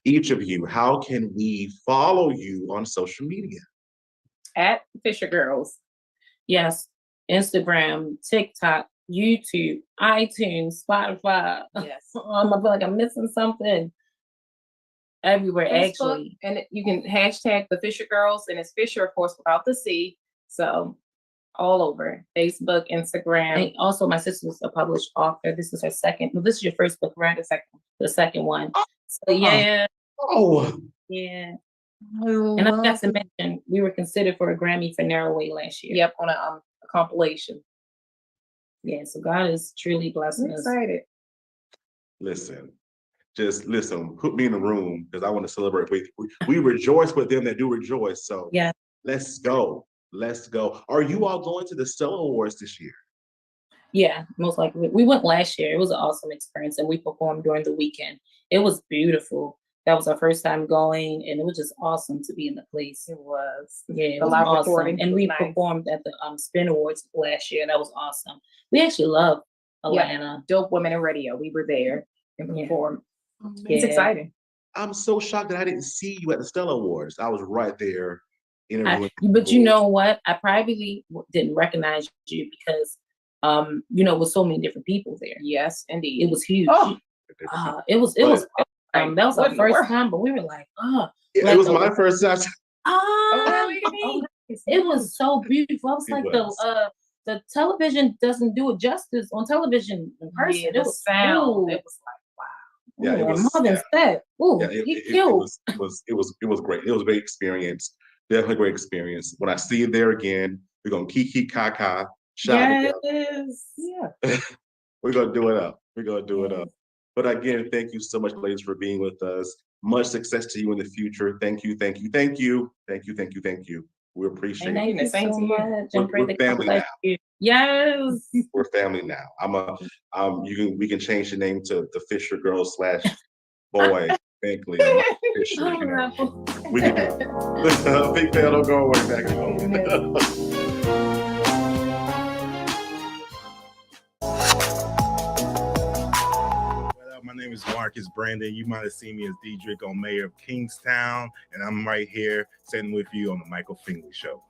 each of you. How can we follow you on social media? At Fisher Girls. Yes, Instagram, TikTok, YouTube, iTunes, Spotify. Yes. I feel like I'm missing something. Everywhere, Facebook, actually. and you can hashtag the Fisher Girls, and it's Fisher, of course, without the C. So all over Facebook, Instagram. And also, my sister's a published author. This is her second. Well, this is your first book, right? The second one. So yeah. Oh. Yeah. And I got to mention, we were considered for a Grammy for Narrowway last year. Yep, on a compilation. Yeah, so God is truly blessing us. Excited. Listen, just listen, put me in the room because I want to celebrate with you. We rejoice with them that do rejoice. So yeah, let's go. Let's go. Are you all going to the Stella Awards this year? Yeah, most likely. We went last year. It was an awesome experience, and we performed during the weekend. It was beautiful. That was our first time going, and it was just awesome to be in the place. It was. Yeah, it The was live awesome. recording And was we nice. performed at the Spin Awards last year. That was awesome. We actually love Atlanta. Dope Women in Radio. We were there and performed. Yeah. It's exciting. I'm so shocked that I didn't see you at the Stella Awards. I was right there interviewing. But you know what? I probably didn't recognize you because, with so many different people there. Yes, indeed. It was huge. Oh. It was that was our first time, but we were like, Yeah, it was my first time. It was so beautiful. I was like, the television doesn't do it justice on television in person. Yeah, it the was sound. cool. It was like, wow. Yeah, it was more than that. Ooh, he killed. It was great. It was a great experience. Definitely a great experience. When I see you there again, we're gonna kiki kaka. Yes. Yeah. We're gonna do it up. We're gonna do it up. But again, thank you so much, ladies, for being with us. Much success to you in the future. Thank you. We appreciate it. Thank you so much. We're family now. Yes. We're family now. We can change the name to the Fisher Girls / boy. Thankfully, Fisher. We can do it. Big Bell, don't go away. Back home. My name is Marcus Brandon. You might have seen me as Diedrich on Mayor of Kingstown, and I'm right here sitting with you on the Michael Finkley Show.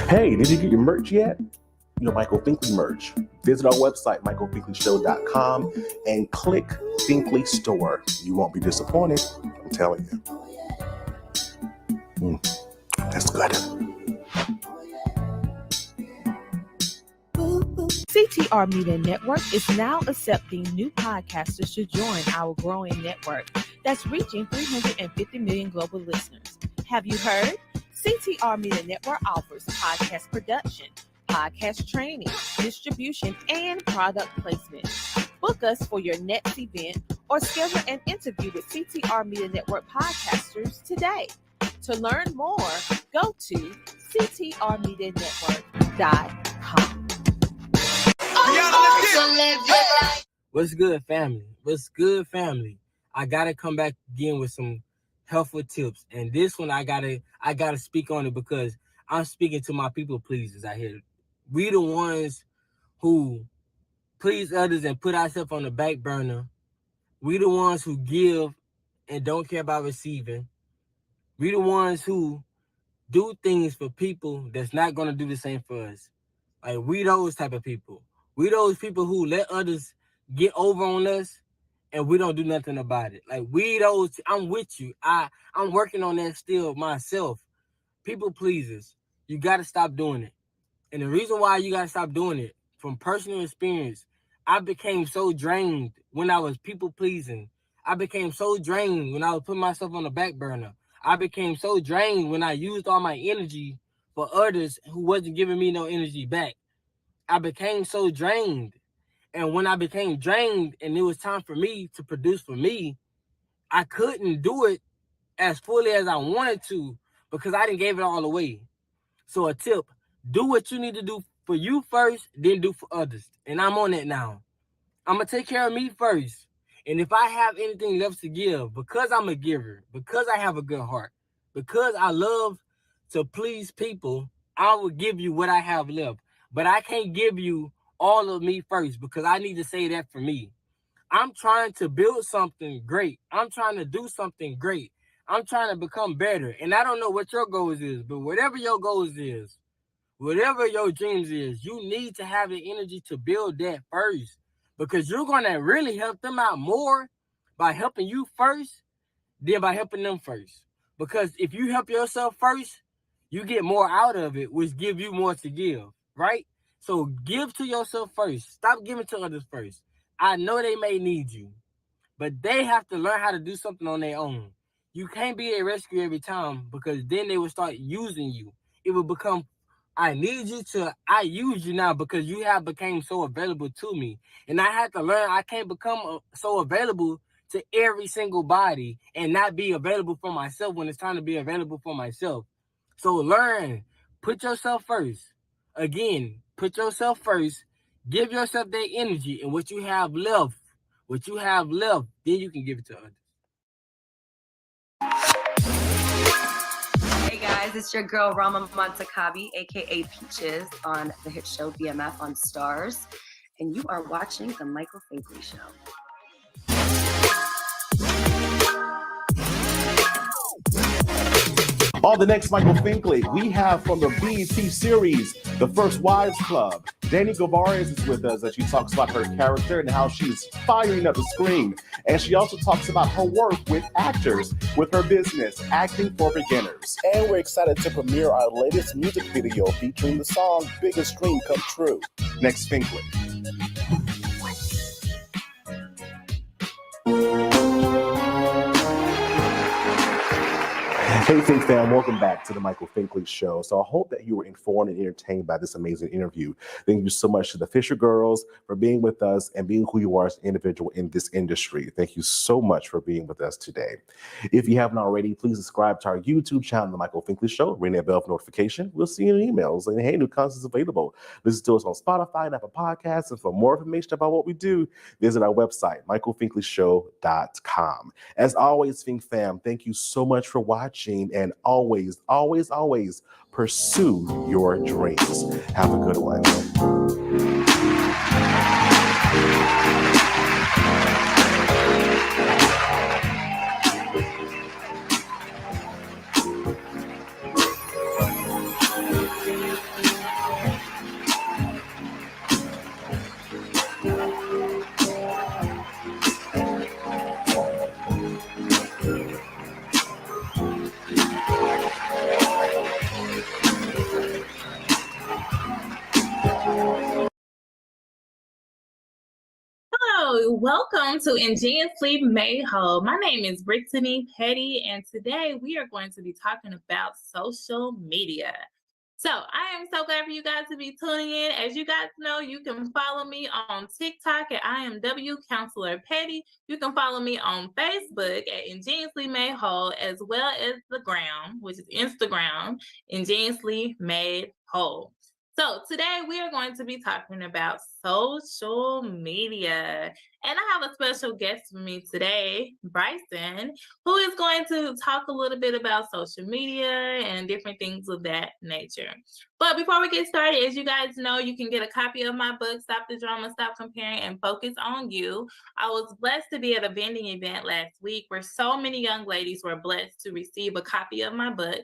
Hey, did you get your merch yet? Your Michael Finkley merch. Visit our website, michaelfinkley.com, and click Finkley Store. You won't be disappointed. I'm telling you. That's good. CTR Media Network is now accepting new podcasters to join our growing network that's reaching 350 million global listeners. Have you heard? CTR Media Network offers podcast production, podcast training, distribution, and product placement. Book us for your next event or schedule an interview with CTR Media Network podcasters today. To learn more, go to ctrmedianetwork.com. What's good, family? What's good, family? I gotta come back again with some helpful tips, and this one I gotta speak on it because I'm speaking to my people pleasers out here. We the ones who please others and put ourselves on the back burner. We the ones who give and don't care about receiving. We the ones who do things for people that's not gonna do the same for us. Like we those type of people. We those people who let others get over on us and we don't do nothing about it. Like we those, I'm with you. I'm working on that still myself. People pleasers, you gotta stop doing it. And the reason why you gotta stop doing it, from personal experience, I became so drained when I was people pleasing. I became so drained when I was putting myself on the back burner. I became so drained when I used all my energy for others who wasn't giving me no energy back. I became so drained. And when I became drained and it was time for me to produce for me, I couldn't do it as fully as I wanted to because I didn't give it all away. So a tip, do what you need to do for you first, then do for others. And I'm on it now. I'm going to take care of me first. And if I have anything left to give, because I'm a giver, because I have a good heart, because I love to please people, I will give you what I have left. But I can't give you all of me first because I need to say that for me. I'm trying to build something great. I'm trying to do something great. I'm trying to become better. And I don't know what your goals is, but whatever your goals is, whatever your dreams is, you need to have the energy to build that first because you're going to really help them out more by helping you first than by helping them first. Because if you help yourself first, you get more out of it, which give you more to give, right? So give to yourself first. Stop giving to others first. I know they may need you, but they have to learn how to do something on their own. You can't be a rescue every time because then they will start using you. It will become, I need you to, I use you now because you have become so available to me. And I had to learn I can't become so available to every single body and not be available for myself when it's time to be available for myself. So learn, put yourself first. Again, put yourself first. Give yourself that energy and what you have left, then you can give it to others. Hey guys, it's your girl Rama Montakabi, aka Peaches, on the hit show BMF on Stars, and you are watching The Michael Finkley Show. On the next Michael Finkley, we have from the BET series, The First Wives Club. Danny Guevara is with us as she talks about her character and how she's firing up the screen. And she also talks about her work with actors, with her business, Acting for Beginners. And we're excited to premiere our latest music video featuring the song Biggest Dream Come True. Next Finkley. Hey, Think fam, welcome back to the Michael Finkley Show. So I hope that you were informed and entertained by this amazing interview. Thank you so much to the Fisher girls for being with us and being who you are as an individual in this industry. Thank you so much for being with us today. If you haven't already, please subscribe to our YouTube channel, The Michael Finkley Show. Ring that bell for notification. We'll see you in emails. And hey, new content's available. Listen to us on Spotify and Apple Podcasts. And for more information about what we do, visit our website, michaelfinkleyshow.com. As always, Fink fam, thank you so much for watching. And always, always, always pursue your dreams. Have a good one. Hello, welcome to Ingeniously Made Whole. My name is Brittany Petty, and today we are going to be talking about social media. So I am so glad for you guys to be tuning in. As you guys know, you can follow me on TikTok at IMW Counselor Petty. You can follow me on Facebook at Ingeniously Made Whole, as well as the gram, which is Instagram, Ingeniously Made Whole. So today we are going to be talking about social media. And I have a special guest with me today, Bryson, who is going to talk a little bit about social media and different things of that nature. But before we get started, as you guys know, you can get a copy of my book, Stop the Drama, Stop Comparing, and Focus on You. I was blessed to be at a vending event last week where so many young ladies were blessed to receive a copy of my book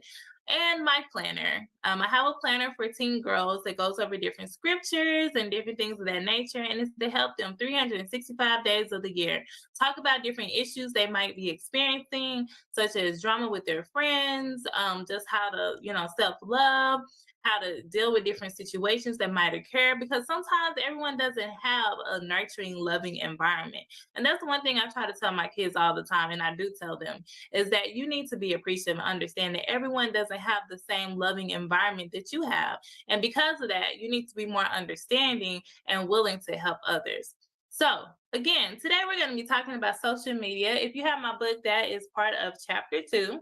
and my planner. I have a planner for teen girls that goes over different scriptures and different things of that nature, and it's to help them 365 days of the year talk about different issues they might be experiencing, such as drama with their friends, just how to, self-love, how to deal with different situations that might occur, because sometimes everyone doesn't have a nurturing, loving environment. And that's the one thing I try to tell my kids all the time, and I do tell them, is that you need to be appreciative and understand that everyone doesn't have the same loving environment that you have. And because of that, you need to be more understanding and willing to help others. So again, today we're going to be talking about social media. If you have my book, that is part of chapter 2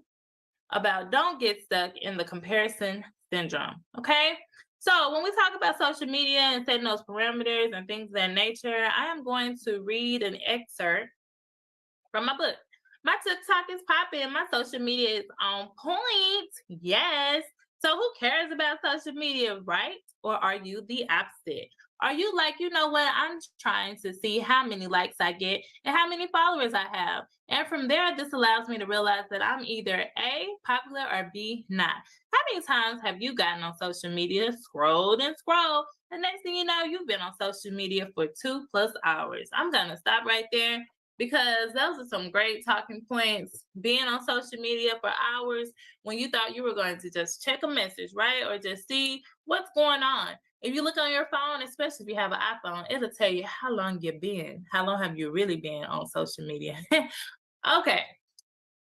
about don't get stuck in the comparison syndrome. Okay. So when we talk about social media and setting those parameters and things of that nature, I am going to read an excerpt from my book. My TikTok is popping. My social media is on point. Yes. So who cares about social media, right? Or are you the opposite? Are you like, you know what? I'm trying to see how many likes I get and how many followers I have. And from there, this allows me to realize that I'm either A, popular, or B, not. How many times have you gotten on social media, scrolled and scrolled? The next thing you know, you've been on social media for 2+ hours. I'm going to stop right there because those are some great talking points. Being on social media for hours when you thought you were going to just check a message, right? Or just see what's going on. If you look on your phone, especially if you have an iPhone, it'll tell you how long you've been. How long have you really been on social media? Okay.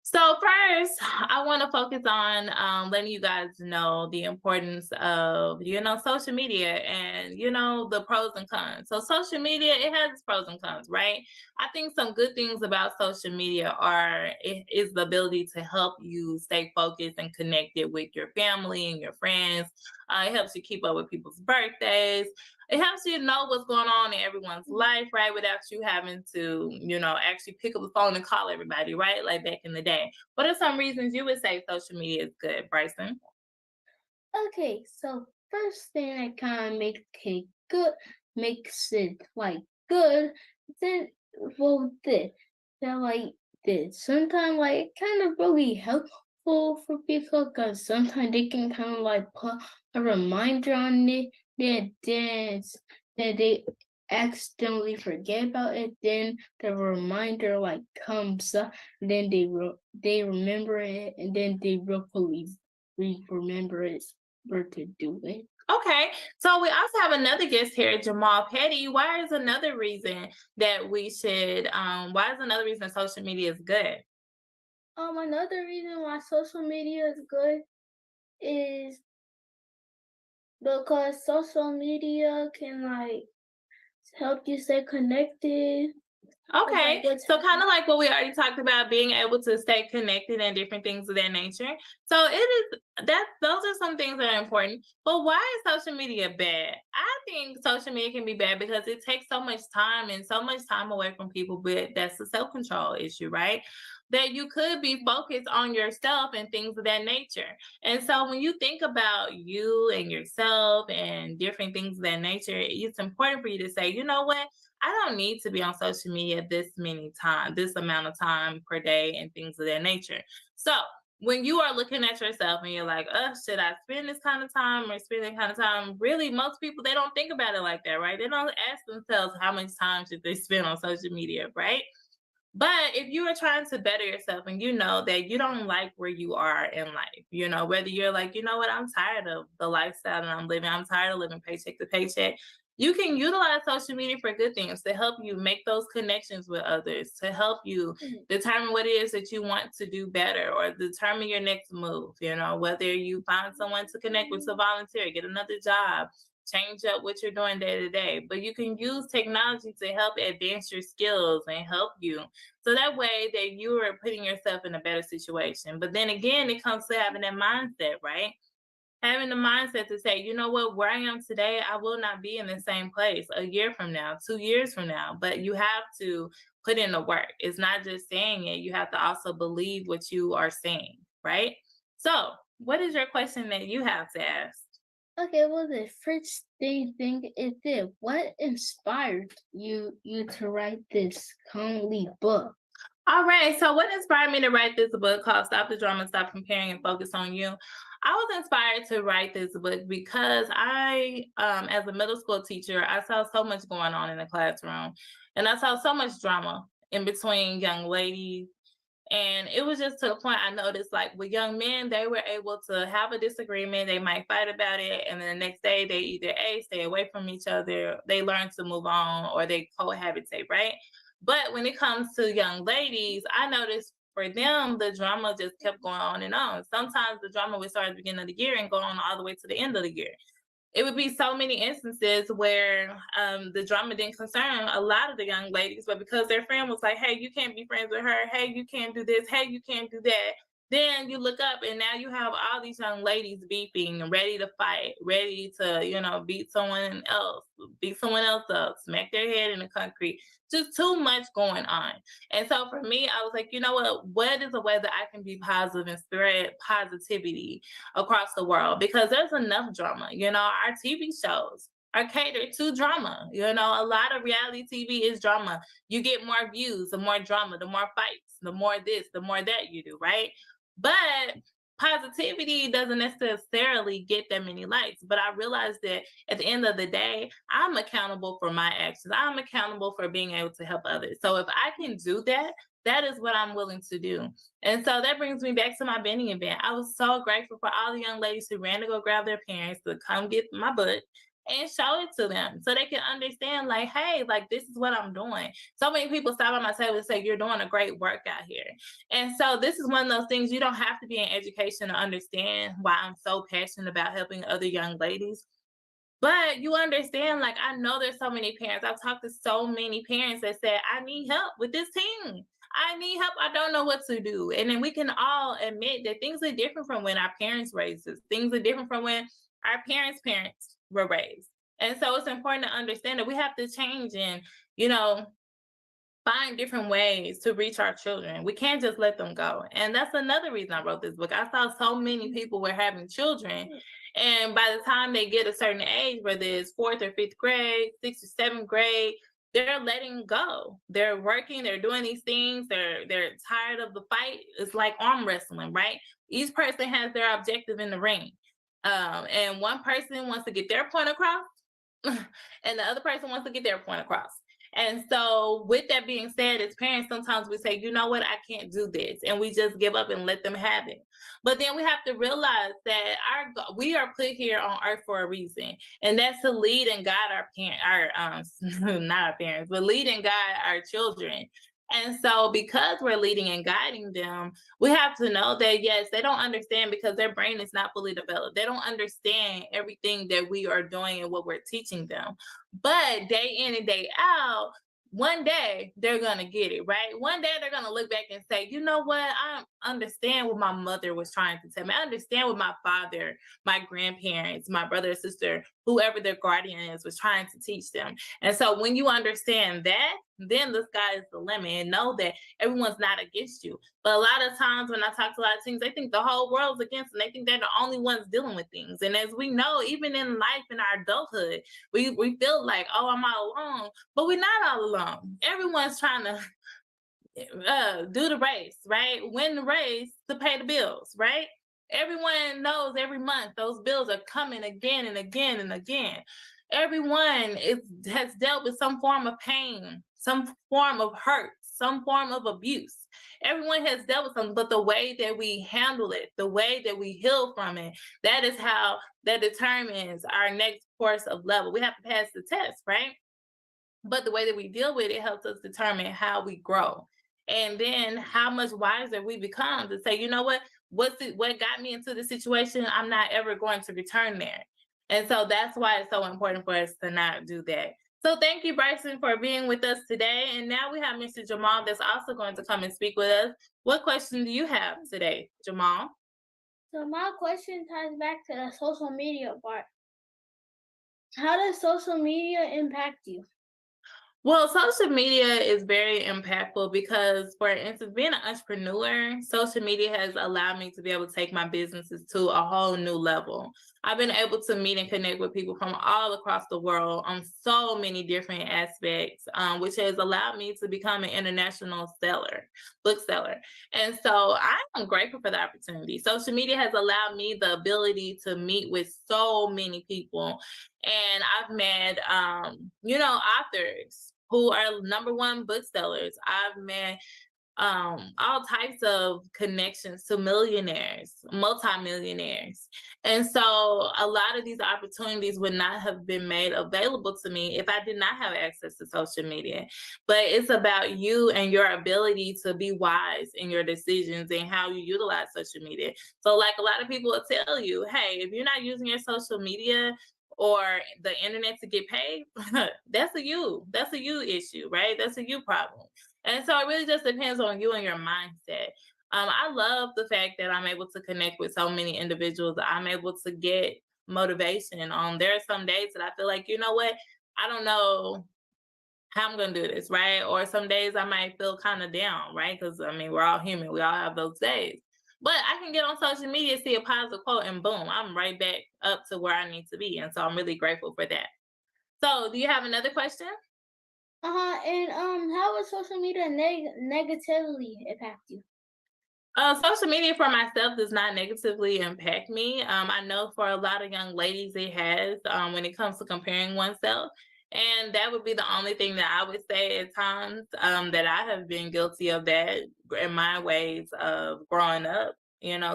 So first, I want to focus on letting you guys know the importance of, social media and, the pros and cons. So social media, it has its pros and cons, right? I think some good things about social media is the ability to help you stay focused and connected with your family and your friends. It helps you keep up with people's birthdays. It helps you know what's going on in everyone's life, right? Without you having to, actually pick up the phone and call everybody, right? Like back in the day. What are some reasons you would say social media is good, Bryson? Okay, so first thing that kind of makes it like good, then this. Sometimes like kind of really helpful for people because sometimes they can kind of like put a reminder on it that they accidentally forget about it. Then the reminder like comes up, then they remember it, and then they really remember it where to do it. Okay, so we also have another guest here, Jamal Petty. Why is another reason social media is good? Another reason why social media is good is because social media can like help you stay connected. Okay, so kind of like what we already talked about, being able to stay connected and different things of that nature. So those are some things that are important. But why is social media bad? I think social media can be bad because it takes so much time away from people, but that's a self-control issue, right? That you could be focused on yourself and things of that nature. And so when you think about you and yourself and different things of that nature, it's important for you to say, you know what? I don't need to be on social media this amount of time per day and things of that nature. So when you are looking at yourself and you're like, should I spend this kind of time or spend that kind of time? Really, most people, they don't think about it like that, right? They don't ask themselves how much time should they spend on social media, right? But if you are trying to better yourself and you know that you don't like where you are in life, whether you're like, you know what, I'm tired of the lifestyle that I'm living, I'm tired of living paycheck to paycheck, you can utilize social media for good things to help you make those connections with others, to help you determine what it is that you want to do better or determine your next move, whether you find someone to connect with to volunteer, get another job, change up what you're doing day to day. But you can use technology to help advance your skills and help you. So that way that you are putting yourself in a better situation. But then again, it comes to having that mindset, right? Having the mindset to say, you know what, where I am today, I will not be in the same place a year from now, 2 years from now. But you have to put in the work. It's not just saying it. You have to also believe what you are saying, right? So what is your question that you have to ask? Okay, well, the first thing is this. What inspired you to write this comedy book? All right, so what inspired me to write this book called Stop the Drama, Stop Comparing, and Focus on You? I was inspired to write this book because I, as a middle school teacher, I saw so much going on in the classroom. And I saw so much drama in between young ladies. And it was just to the point I noticed, like with young men, they were able to have a disagreement. They might fight about it. And then the next day, they either stay away from each other, they learn to move on, or they cohabitate, right? But when it comes to young ladies, I noticed for them, the drama just kept going on and on. Sometimes the drama would start at the beginning of the year and go on all the way to the end of the year. It would be so many instances where the drama didn't concern a lot of the young ladies, but because their friend was like, hey, you can't be friends with her. Hey, you can't do this. Hey, you can't do that. Then you look up and now you have all these young ladies beefing and ready to fight, ready to, you know, beat someone else up, smack their head in the concrete. Just too much going on. And so for me, I was like, you know what is a way that I can be positive and spread positivity across the world? Because there's enough drama. You know, our TV shows are catered to drama. You know, a lot of reality TV is drama. You get more views, the more drama, the more fights, the more this, the more that you do, right? But positivity doesn't necessarily get that many likes. But I realized that at the end of the day, I'm accountable for my actions. I'm accountable for being able to help others. So if I can do that, that is what I'm willing to do. And so that brings me back to my vending event. I was so grateful for all the young ladies who ran to go grab their parents to come get my book and show it to them so they can understand, like, hey, like, this is what I'm doing. So many people stop by my table and say, you're doing a great work out here. And so this is one of those things, you don't have to be in education to understand why I'm so passionate about helping other young ladies. But you understand, like, I know there's so many parents. I've talked to so many parents that said, I need help with this team. I need help. I don't know what to do. And then we can all admit that things are different from when our parents raised us. Things are different from when our parents' were raised. And so it's important to understand that we have to change and, you know, find different ways to reach our children. We can't just let them go. And that's another reason I wrote this book. I saw so many people were having children, and by the time they get a certain age, whether it's 4th or 5th grade, 6th or 7th grade, they're letting go. They're working, they're doing these things, they're tired of the fight. It's like arm wrestling, right? Each person has their objective in the ring. And one person wants to get their point across, and the other person wants to get their point across. And so with that being said, as parents, sometimes we say, you know what, I can't do this. And we just give up and let them have it. But then we have to realize that we are put here on earth for a reason. And that's to lead and guide not our parents, but lead and guide our children. And so because we're leading and guiding them, we have to know that, yes, they don't understand because their brain is not fully developed. They don't understand everything that we are doing and what we're teaching them. But day in and day out, one day they're going to get it, right? One day they're going to look back and say, you know what? I understand what my mother was trying to tell me. I understand what my father, my grandparents, my brother or sister, whoever their guardian is, was trying to teach them. And so when you understand that, then the sky is the limit, and know that everyone's not against you. But a lot of times when I talk to a lot of teens, they think the whole world's against them. They think they're the only ones dealing with things. And as we know, even in life, in our adulthood, we feel like, oh, I'm all alone. But we're not all alone. Everyone's trying to do the race, right? Win the race to pay the bills, right? Everyone knows every month those bills are coming again and again and again. Everyone has dealt with some form of pain, some form of hurt, some form of abuse. Everyone has dealt with something, but the way that we handle it, the way that we heal from it, that is how that determines our next course of level. We have to pass the test, right? But the way that we deal with it helps us determine how we grow. And then how much wiser we become to say, you know what got me into the situation, I'm not ever going to return there. And so that's why it's so important for us to not do that. So thank you, Bryson, for being with us today. And now we have Mr. Jamal that's also going to come and speak with us. What question do you have today, Jamal? So my question ties back to the social media part. How does social media impact you? Well, social media is very impactful because, for instance, being an entrepreneur, social media has allowed me to be able to take my businesses to a whole new level. I've been able to meet and connect with people from all across the world on so many different aspects, which has allowed me to become an international bookseller. And so I'm grateful for the opportunity. Social media has allowed me the ability to meet with so many people. And I've met, authors who are #1 booksellers. I've met all types of connections to millionaires, multimillionaires. And so a lot of these opportunities would not have been made available to me if I did not have access to social media. But it's about you and your ability to be wise in your decisions and how you utilize social media. So like a lot of people will tell you, hey, if you're not using your social media or the internet to get paid, that's a you issue, right? That's a you problem. And so it really just depends on you and your mindset. I love the fact that I'm able to connect with so many individuals. I'm able to get motivation. There are some days that I feel like, you know what, I don't know how I'm going to do this, right? Or some days I might feel kind of down, right? Because, I mean, we're all human. We all have those days. But I can get on social media, see a positive quote, and boom, I'm right back up to where I need to be. And so I'm really grateful for that. So do you have another question? And how would social media negatively impact you? Social media for myself does not negatively impact me. I know for a lot of young ladies it has when it comes to comparing oneself. And that would be the only thing that I would say at times that I have been guilty of that in my ways of growing up,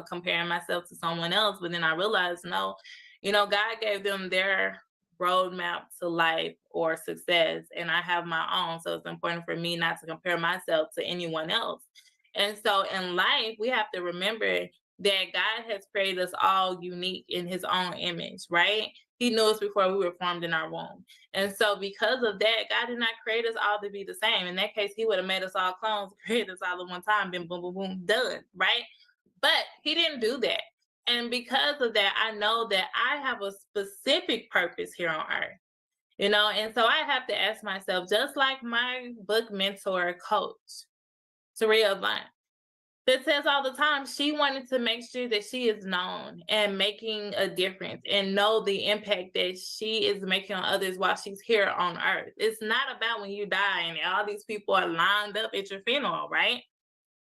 comparing myself to someone else. But then I realized, no, God gave them their roadmap to life or success, and I have my own. So it's important for me not to compare myself to anyone else. And so in life, we have to remember that God has created us all unique in his own image, right? He knew us before we were formed in our womb. And so because of that, God did not create us all to be the same. In that case, he would have made us all clones, created us all at one time, been boom, boom, boom, done, right? But he didn't do that. And because of that, I know that I have a specific purpose here on earth, and so I have to ask myself, just like my book mentor coach, Surreal Vine, that says all the time, she wanted to make sure that she is known and making a difference and know the impact that she is making on others while she's here on earth. It's not about when you die and all these people are lined up at your funeral, right?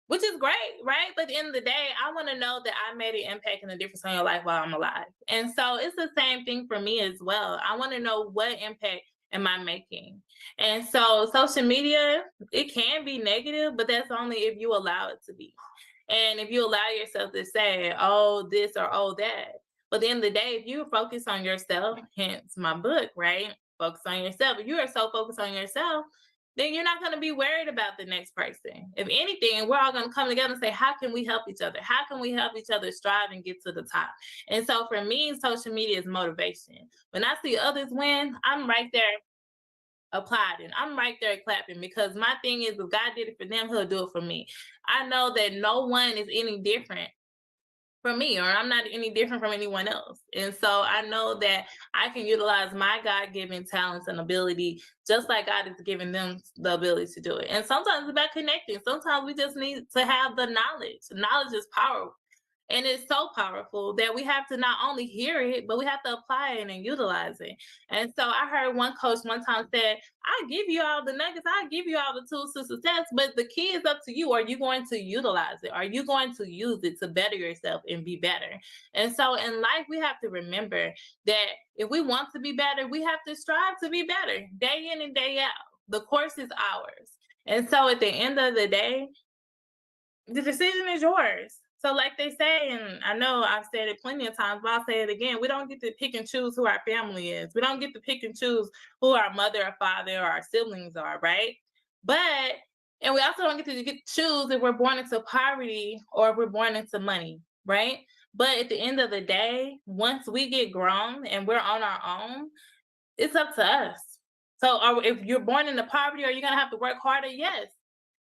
Which is great, right? But at the end of the day, I want to know that I made an impact and a difference on your life while I'm alive. And so it's the same thing for me as well. I want to know what impact am I making? And so social media, it can be negative, but that's only if you allow it to be. And if you allow yourself to say, oh, this or oh, that. But at the end of the day, if you focus on yourself, hence my book, right? Focus on yourself. If you are so focused on yourself, then you're not going to be worried about the next person. If anything, we're all going to come together and say, how can we help each other? How can we help each other strive and get to the top? And so for me, social media is motivation. When I see others win, I'm right there applauding. I'm right there clapping, because my thing is, if God did it for them, he'll do it for me. I know that no one is any different from me, or I'm not any different from anyone else. And so I know that I can utilize my God-given talents and ability just like God is giving them the ability to do it. And sometimes it's about connecting. Sometimes we just need to have the knowledge. Knowledge is powerful. And it's so powerful that we have to not only hear it, but we have to apply it and utilize it. And so I heard one coach one time said, I give you all the nuggets, I give you all the tools to success, but the key is up to you. Are you going to utilize it? Are you going to use it to better yourself and be better? And so in life, we have to remember that if we want to be better, we have to strive to be better day in and day out. The course is ours. And so at the end of the day, the decision is yours. So like they say, and I know I've said it plenty of times, but I'll say it again, we don't get to pick and choose who our family is. We don't get to pick and choose who our mother or father or our siblings are, right? And we also don't get to choose if we're born into poverty or if we're born into money, right? But at the end of the day, once we get grown and we're on our own, it's up to us. So if you're born into poverty, are you going to have to work harder? Yes.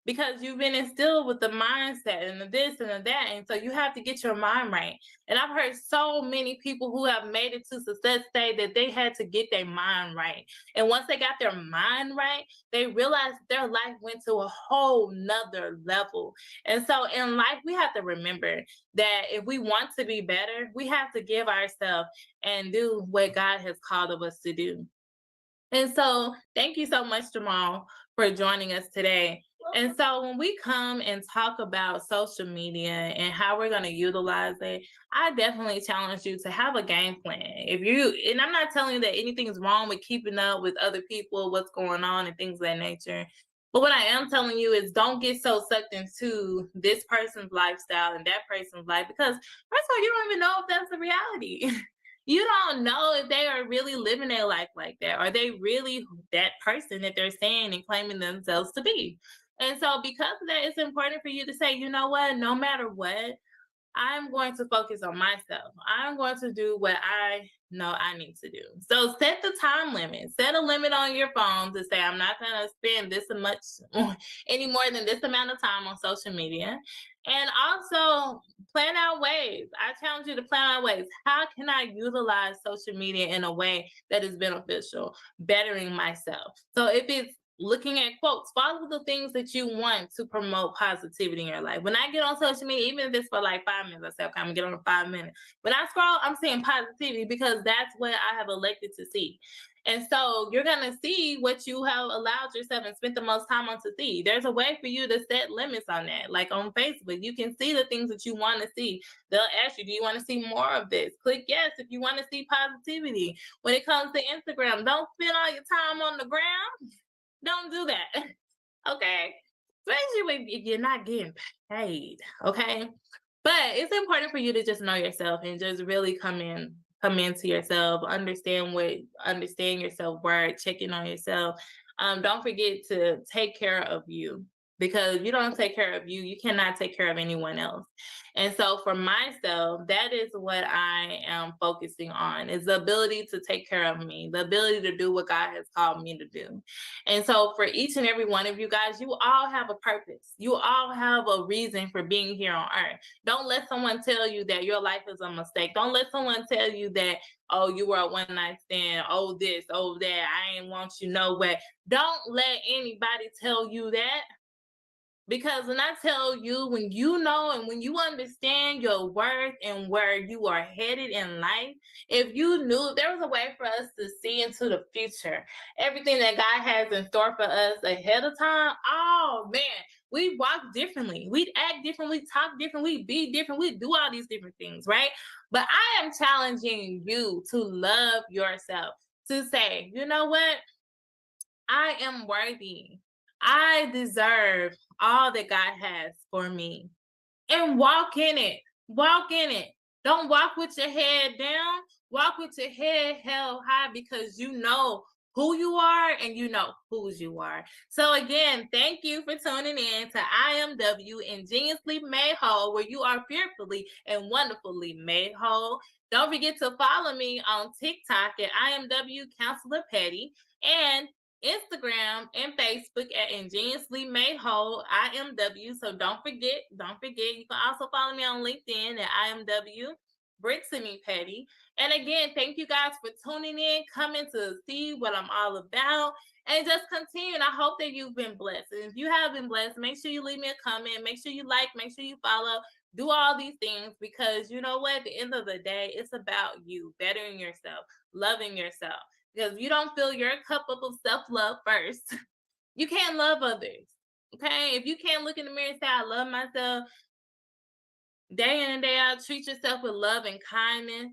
Because you've been instilled with the mindset and the this and the that. And so you have to get your mind right. And I've heard so many people who have made it to success say that they had to get their mind right. And once they got their mind right, they realized their life went to a whole nother level. And so in life, we have to remember that if we want to be better, we have to give ourselves and do what God has called of us to do. And so thank you so much, Jamal, for joining us today. And so when we come and talk about social media and how we're going to utilize it, I definitely challenge you to have a game plan. And I'm not telling you that anything's wrong with keeping up with other people, what's going on and things of that nature. But what I am telling you is don't get so sucked into this person's lifestyle and that person's life, because first of all, you don't even know if that's the reality. You don't know if they are really living their life like that. Are they really that person that they're saying and claiming themselves to be? And so because of that, it's important for you to say, you know what, no matter what, I'm going to focus on myself. I'm going to do what I know I need to do. So set the time limit. Set a limit on your phone to say, I'm not going to spend this much any more than this amount of time on social media. And also plan out ways. I challenge you to plan out ways. How can I utilize social media in a way that is beneficial, bettering myself? So if it's looking at quotes, follow the things that you want to promote positivity in your life. When I get on social media, even if it's for like 5 minutes, I say, okay, I'm gonna get on 5 minutes. When I scroll, I'm seeing positivity because that's what I have elected to see. And so you're gonna see what you have allowed yourself and spent the most time on to see. There's a way for you to set limits on that. Like on Facebook, you can see the things that you want to see. They'll ask you, do you want to see more of this? Click yes if you want to see positivity. When it comes to Instagram, don't spend all your time on the ground. Don't do that. Okay. Especially if you're not getting paid. Okay. But it's important for you to just know yourself and just really come into yourself, understand your self-worth, checking on yourself. Don't forget to take care of you, because if you don't take care of you, you cannot take care of anyone else. And so for myself, that is what I am focusing on, is the ability to take care of me, the ability to do what God has called me to do. And so for each and every one of you guys, you all have a purpose. You all have a reason for being here on earth. Don't let someone tell you that your life is a mistake. Don't let someone tell you that, oh, you were a one-night stand, oh this, oh that, I ain't want you no way. Don't let anybody tell you that. Because when I tell you, when you know and when you understand your worth and where you are headed in life, if you knew there was a way for us to see into the future, everything that God has in store for us ahead of time, oh man, we walk differently, we'd act different, we talk different, we be different, we do all these different things, right? But I am challenging you to love yourself, to say, you know what? I am worthy. I deserve all that God has for me. And walk in it. Walk in it. Don't walk with your head down. Walk with your head held high, because you know who you are and you know whose you are. So again, thank you for tuning in to IMW Ingeniously Made Whole, where you are fearfully and wonderfully made whole. Don't forget to follow me on TikTok at IMW Counselor Petty, and Instagram and Facebook at Ingeniously Made Whole IMW. So don't forget. You can also follow me on LinkedIn at IMW Brittany Petty. And again, thank you guys for tuning in, coming to see what I'm all about, and just continue. And I hope that you've been blessed. And if you have been blessed, make sure you leave me a comment, make sure you like, make sure you follow, do all these things, because you know what? At the end of the day, it's about you bettering yourself, loving yourself. Because if you don't fill your cup up of self-love first, you can't love others. Okay? If you can't look in the mirror and say, I love myself, day in and day out, treat yourself with love and kindness,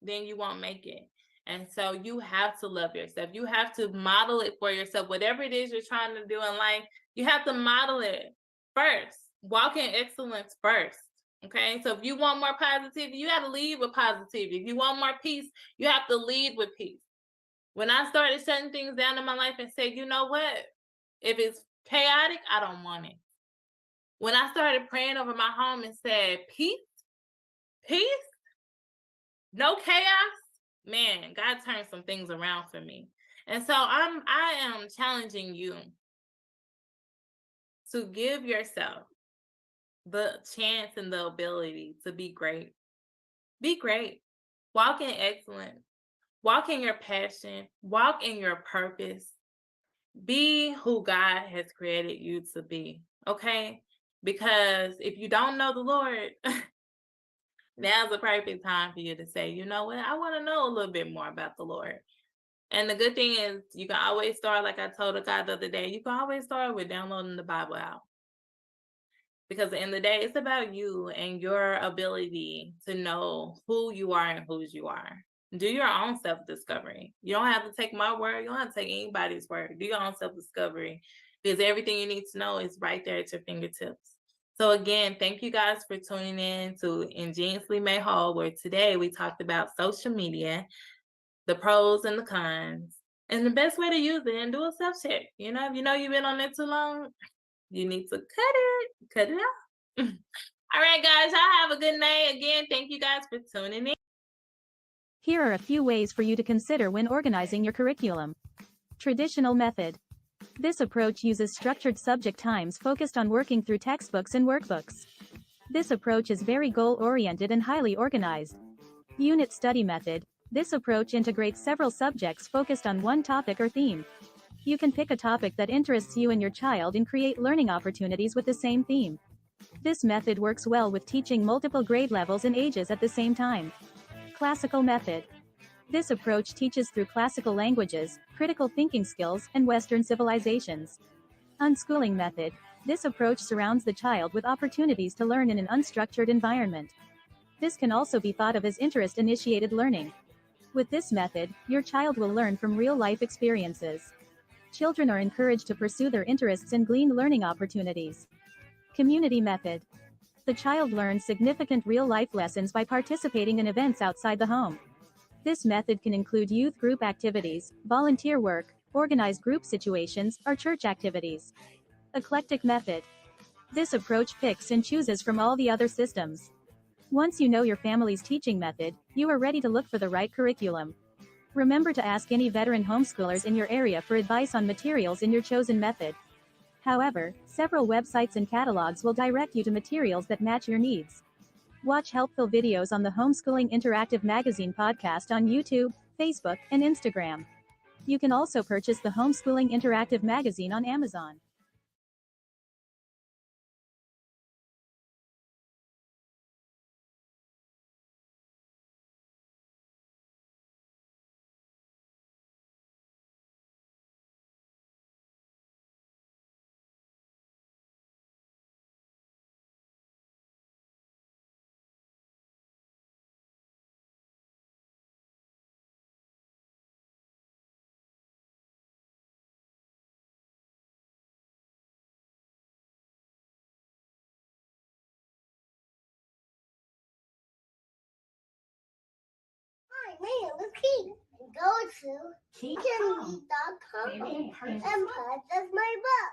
then you won't make it. And so you have to love yourself. You have to model it for yourself. Whatever it is you're trying to do in life, you have to model it first. Walk in excellence first. Okay, so if you want more positivity, you got to lead with positivity. If you want more peace, you have to lead with peace. When I started shutting things down in my life and said, you know what? If it's chaotic, I don't want it. When I started praying over my home and said, peace, no chaos, man, God turned some things around for me. And so I am challenging you to give yourself the chance and the ability to be great. Be great. Walk in excellence. Walk in your passion. Walk in your purpose. Be who God has created you to be. Okay? Because if you don't know the Lord, now's the perfect time for you to say, you know what? I want to know a little bit more about the Lord. And the good thing is, you can always start, like I told a guy the other day, you can always start with downloading the Bible out. Because at the end of the day, it's about you and your ability to know who you are and whose you are. Do your own self-discovery. You don't have to take my word. You don't have to take anybody's word. Do your own self-discovery, because everything you need to know is right there at your fingertips. So again, thank you guys for tuning in to Ingeniously Made Whole, where today we talked about social media, the pros and the cons, and the best way to use it, and do a self-check. You know, if you know you've been on it too long, you need to cut it out. All right, guys, y'all have a good night. Again, thank you guys for tuning in. Here are a few ways for you to consider when organizing your curriculum. Traditional method. This approach uses structured subject times focused on working through textbooks and workbooks. This approach is very goal-oriented and highly organized. Unit study method. This approach integrates several subjects focused on one topic or theme. You can pick a topic that interests you and your child and create learning opportunities with the same theme. This method works well with teaching multiple grade levels and ages at the same time. Classical method. This approach teaches through classical languages, critical thinking skills, and Western civilizations. Unschooling method. This approach surrounds the child with opportunities to learn in an unstructured environment. This can also be thought of as interest-initiated learning. With this method, your child will learn from real-life experiences. Children are encouraged to pursue their interests and glean learning opportunities. Community method. The child learns significant real-life lessons by participating in events outside the home. This method can include youth group activities, volunteer work, organized group situations, or church activities. Eclectic method. This approach picks and chooses from all the other systems. Once you know your family's teaching method, you are ready to look for the right curriculum. Remember to ask any veteran homeschoolers in your area for advice on materials in your chosen method. However, several websites and catalogs will direct you to materials that match your needs. Watch helpful videos on the Homeschooling Interactive Magazine podcast on YouTube, Facebook, and Instagram. You can also purchase the Homeschooling Interactive Magazine on Amazon. Man, let's keep go to HappyandHealthy.com and purchase my book.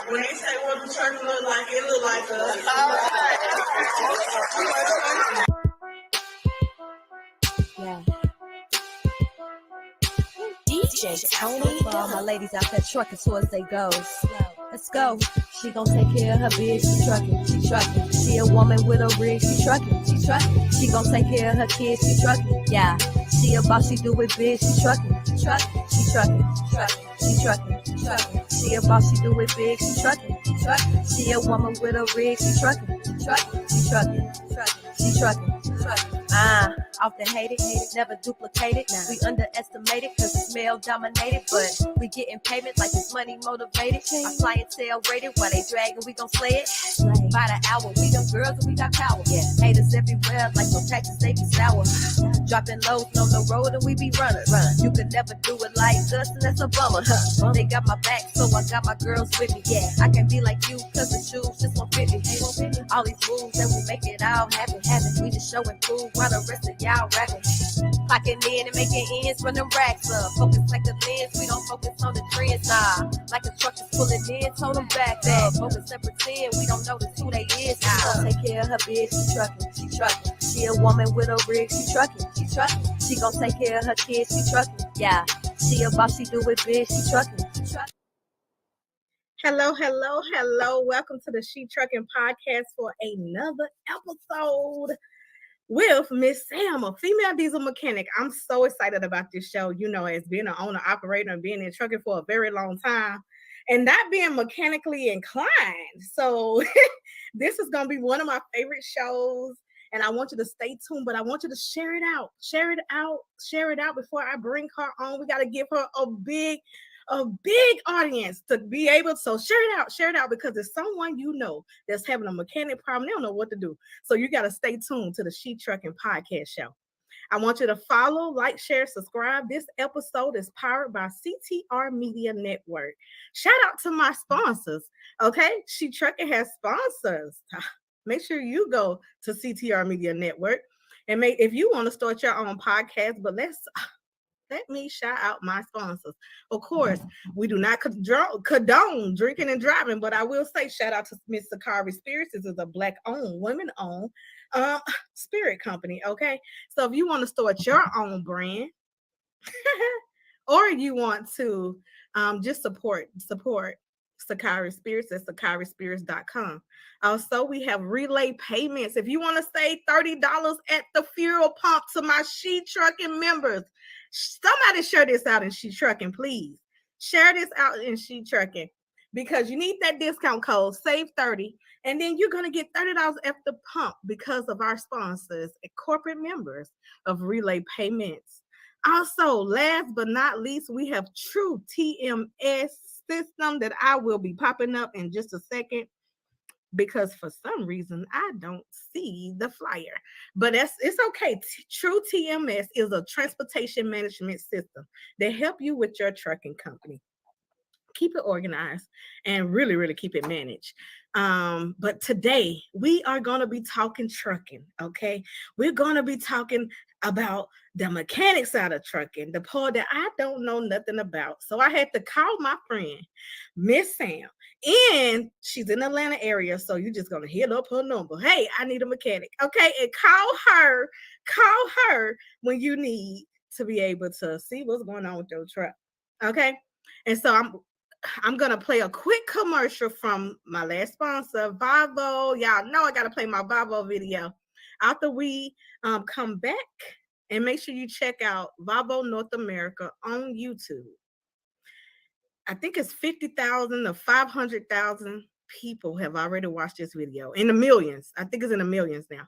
When they say what the church look like, it look like us. Yeah. DJ Tony. For all my ladies out there trucking towards they goals. Let's go. She gon' take care of her biz, she trucking, she trucking. She a woman with a rig, she trucking, she trucking. She gon' take care of her kids, she trucking, yeah. She a boss, she do it big, she trucking, she trucking, she trucking, she trucking, she trucking. She a boss, she do it big, she trucking, she trucking. She a woman with a rig, she trucking, she trucking, she trucking, she trucking, she trucking. Often hated, never duplicated. We underestimated cause it's male dominated, but we getting payment like it's money motivated. Our clientele rated while they dragging, we gon' slay it. By the hour, we them girls and we got power. Haters everywhere like no taxes, they be sour. Dropping lows on the road and we be running. You could never do it like us and that's a bummer. They got my back, so I got my girls with me. I can be like you cause the shoes just won't fit me. All these moves and we make it all happen. We just show and prove while the rest of y'all rapping. Clocking in and making ends from them racks up. Focus like the lens, we don't focus on the trends. Like a truck is pulling in, told them back up. Focus and pretend we don't notice who they is. She gon' take care of her bitch, she trucking, she trucking. She a woman with a rig, she trucking, she trucking. She gon' take care of her kids, she trucking, yeah. She a boss, she do it big, she trucking, she trucking. Hello, hello, hello. Welcome to the She Trucking Podcast for another episode with Miss Sam, a female diesel mechanic. I'm so excited about this show, you know, as being an owner, operator, and being in trucking for a very long time, and not being mechanically inclined. So this is going to be one of my favorite shows, and I want you to stay tuned, but I want you to share it out. Share it out before I bring her on. We got to give her a big a big audience to be able. So share it out because it's someone you know that's having a mechanic problem. They don't know what to do. So you got to stay tuned to the She Trucking Podcast Show. I want you to follow, like, share, subscribe. This episode is powered by CTR Media Network. Shout out to my sponsors. Okay, She Trucking has sponsors. Make sure you go to CTR Media Network and if you want to start your own podcast, but let me shout out my sponsors. Of course, we do not condone drinking and driving, but I will say shout out to Miss Sakari Spirits. This is a Black-owned, women-owned spirit company, okay? So if you want to start your own brand or you want to just support Sakari Spirits at SakariSpirits.com. Also, we have relay payments. If you want to save $30 at the fuel pump to my She Trucking members, somebody share this out in She Trucking, please. Share this out in She Trucking because you need that discount code, save 30, and then you're going to get $30 at the pump because of our sponsors and corporate members of relay payments. Also, last but not least, we have True TMS system that I will be popping up in just a second because for some reason I don't see the flyer, but it's okay. True TMS is a transportation management system that help you with your trucking company. Keep it organized and really, really keep it managed. But today we are going to be talking trucking. Okay, we're going to be talking about the mechanic side of trucking, the part that I don't know nothing about. So I had to call my friend, Miss Sam, and she's in the Atlanta area. So you're just going to hit up her number. Hey, I need a mechanic. Okay, and call her when you need to be able to see what's going on with your truck. Okay, and so I'm going to play a quick commercial from my last sponsor, Vavo. Y'all know I got to play my Vavo video. After we come back, and make sure you check out Vavo North America on YouTube. I think it's 50,000 or 500,000 people have already watched this video. In the millions. I think it's in the millions now.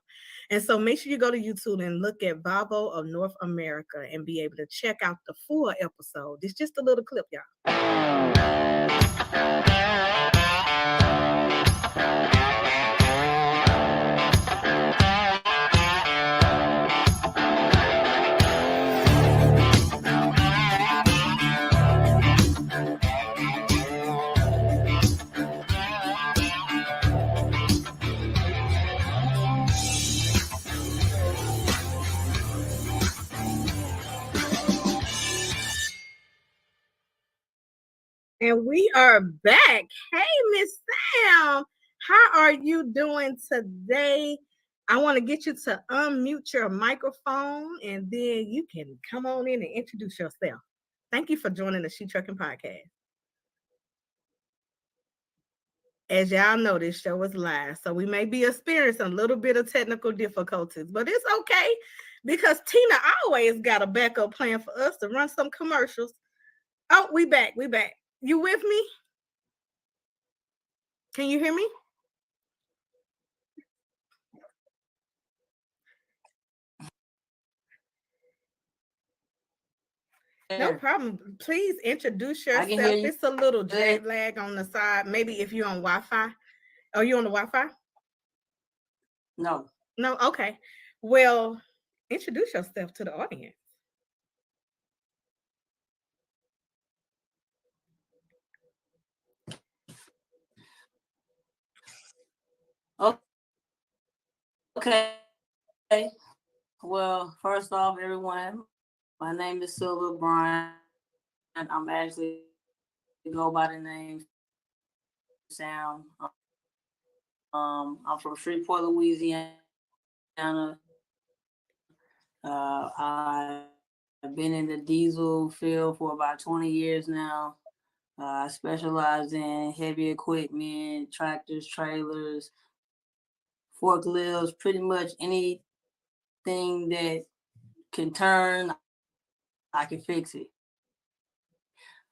And so make sure you go to YouTube and look at Vavo of North America and be able to check out the full episode. It's just a little clip, y'all. And we are back. Hey, Miss Sam, how are you doing today? I want to get you to unmute your microphone and then you can come on in and introduce yourself. Thank you for joining the She Trucking Podcast. As y'all know, this show is live, so we may be experiencing a little bit of technical difficulties, but it's okay because Tina always got a backup plan for us to run some commercials. Oh, we back. You with me? Can you hear me? No problem. Please introduce yourself. It's a little jet lag on the side. Maybe if you're on Wi-Fi. Are you on the Wi-Fi? No. No? Okay. Well, introduce yourself to the audience. Okay. Well, first off, everyone, my name is Silver Bryant. I'm actually go by the name Sam. I'm from Shreveport, Louisiana. I've been in the diesel field for about 20 years now. I specialize in heavy equipment, tractors, trailers, forklifts, pretty much anything that can turn, I can fix it.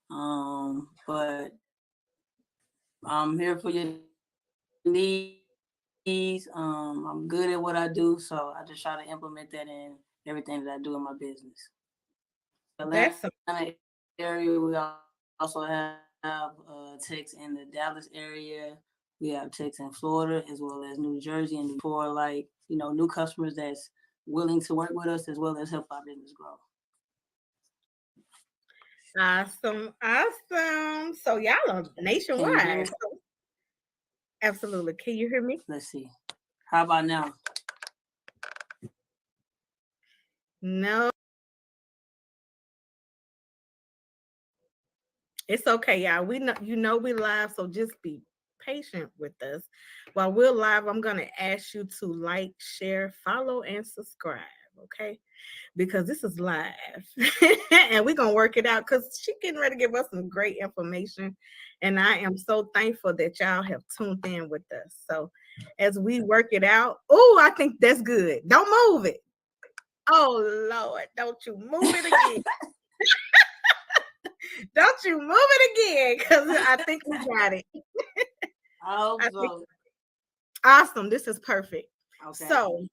But I'm here for your needs. I'm good at what I do, so I just try to implement that in everything that I do in my business. Atlanta area, we also have techs in the Dallas area. We have techs in Florida as well as New Jersey and for new customers that's willing to work with us as well as help our business grow. Awesome. So y'all are nationwide. So, absolutely. Can you hear me? Let's see. How about now? No. It's okay, y'all. We know we live, so just be patient with us. While we're live, I'm gonna ask you to like, share, follow, and subscribe, okay? Because this is live. And we're gonna work it out because she's getting ready to give us some great information. And I am so thankful that y'all have tuned in with us. So as we work it out, I think that's good. Don't move it. Oh Lord, don't you move it again. Don't you move it again, because I think we got it. I hope so. Awesome. This is perfect. Okay. So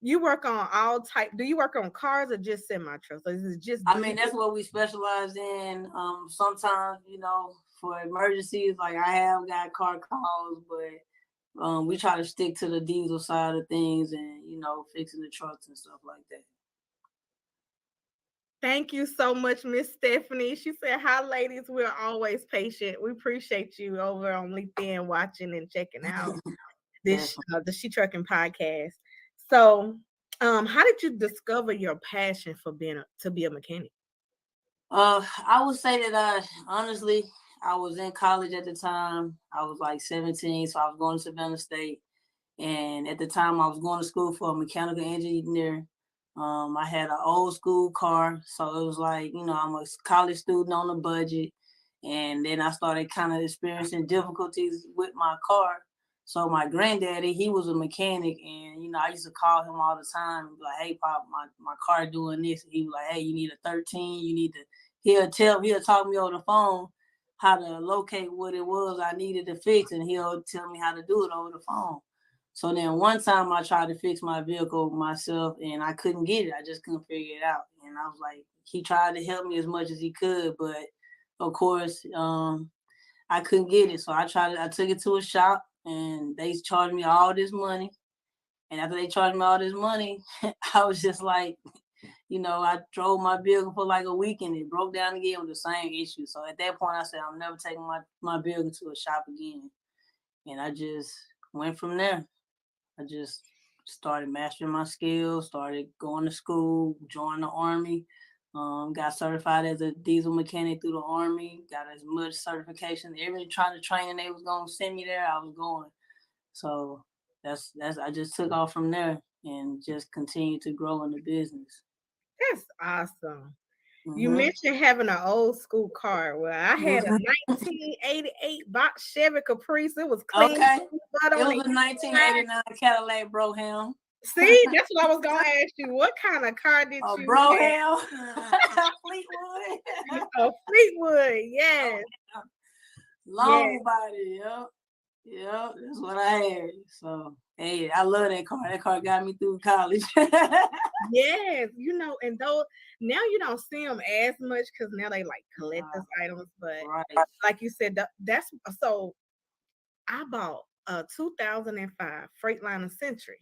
you work on all type. Do you work on cars or just semi trucks? Or is it just? I mean, that's what we specialize in. Sometimes, for emergencies, like I have got car calls, but we try to stick to the diesel side of things and fixing the trucks and stuff like that. Thank you so much, Miss Stephanie. She said, "Hi, ladies. We're always patient. We appreciate you over on LinkedIn watching and checking out this the She Trucking podcast." So, how did you discover your passion for to be a mechanic? I would say that honestly, I was in college at the time. I was like 17, so I was going to Savannah State, and at the time I was going to school for a mechanical engineer. I had an old school car, so it was like, I'm a college student on a budget. And then I started kind of experiencing difficulties with my car. So my granddaddy, he was a mechanic, and, I used to call him all the time and be like, "Hey, Pop, my car doing this." And he was like, "Hey, you need a 13, you need to," he'll talk me over the phone how to locate what it was I needed to fix, and he'll tell me how to do it over the phone. So then one time I tried to fix my vehicle myself and I couldn't get it. I just couldn't figure it out. And I was like, he tried to help me as much as he could, but of course, I couldn't get it. So I took it to a shop and they charged me all this money. And after they charged me all this money, I was just like, I drove my vehicle for like a week and it broke down again with the same issue. So at that point I said, I'm never taking my vehicle to a shop again. And I just went from there. I just started mastering my skills, started going to school, joined the Army, got certified as a diesel mechanic through the Army, got as much certification. Every trying to training they was going to send me there, I was going. So that's I just took off from there and just continued to grow in the business. That's awesome. You mentioned having an old school car. Well, I had a 1988 box Chevy Caprice. It was clean. Okay. It was a 1989 Cadillac Broham. See, that's what I was going to ask you. What kind of car did you Broham? Fleetwood. Fleetwood, yes. Long body, yep. That's what I had. So, hey, I love that car. That car got me through college. Yes, and though now you don't see them as much because now they like collector's items, but like you said, that's so. I bought a 2005 Freightliner Century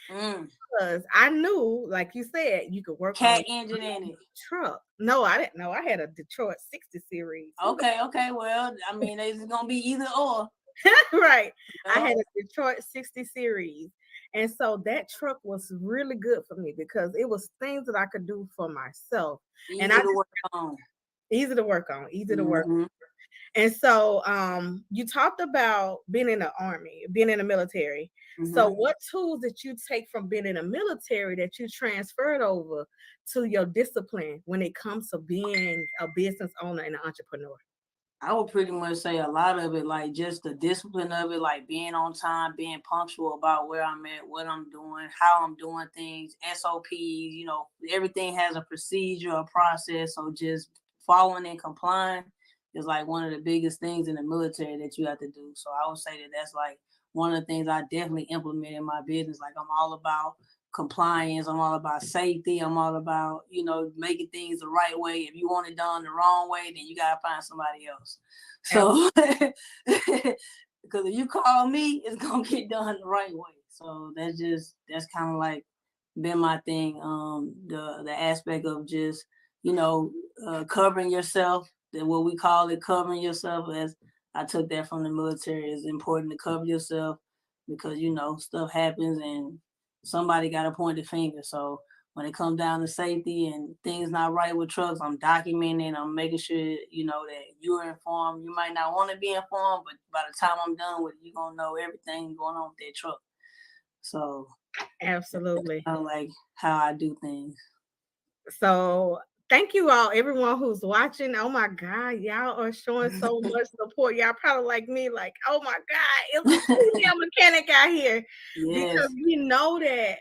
because I knew, like you said, you could work cat engine in it. Truck. No, I didn't know. I had a Detroit 60 series. Okay. Well, I mean, it's gonna be either or. Right. I had a Detroit 60 series. And so that truck was really good for me because it was things that I could do for myself. Easy to work on. Easy to work on. And so you talked about being in the Army, being in the military. So what tools did you take from being in the military that you transferred over to your discipline when it comes to being a business owner and an entrepreneur? I would pretty much say a lot of it, like just the discipline of it, like being on time, being punctual about where I'm at, what I'm doing, how I'm doing things, SOPs, everything has a procedure, a process. So just following and complying is like one of the biggest things in the military that you have to do. So I would say that that's like one of the things I definitely implement in my business. Like I'm all about compliance. I'm all about safety. I'm all about, you know, making things the right way. If you want it done the wrong way, then you gotta find somebody else. So, because if you call me, it's gonna get done the right way. So that's kind of like been my thing. The aspect of just, you know, covering yourself. That what we call it, covering yourself. As I took that from the military, it's important to cover yourself because, you know, stuff happens and somebody got to point the finger. So when it comes down to safety and things not right with trucks, I'm documenting. I'm making sure, you know, that you're informed. You might not want to be informed, but by the time I'm done with it, you're gonna know everything going on with that truck. So absolutely, kind of like how I do things. So thank you all, everyone who's watching. Oh my God, y'all are showing so much support. Y'all probably like me, like, oh my God, it's a female mechanic out here. Yes. Because we know that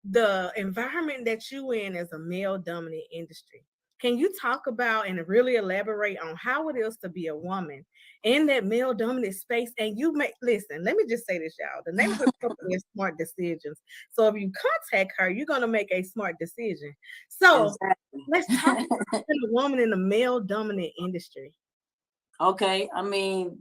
the environment that you in is a male dominant industry. Can you talk about and really elaborate on how it is to be a woman in that male dominant space? And you make, listen, let me just say this, y'all. The name of the company is Smart Decisions. So if you contact her, you're going to make a smart decision. So Exactly. let's talk about being a woman in the male dominant industry. Okay, I mean,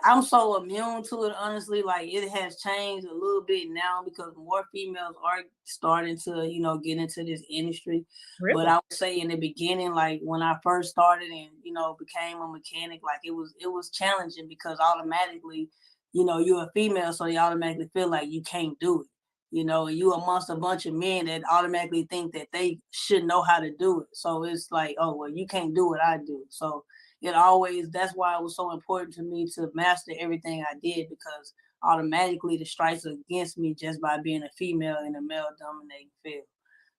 I'm so immune to it, honestly. Like, it has changed a little bit now because more females are starting to, you know, get into this industry. Really? But I would say in the beginning, like when I first started and, you know, became a mechanic, like it was challenging because automatically, you know, you're a female, so they automatically feel like you can't do it. You know, and you amongst a bunch of men that automatically think that they should know how to do it. So it's like, oh, well, you can't do what I do. So that's why it was so important to me to master everything I did, because automatically the strikes are against me just by being a female in a male dominating field.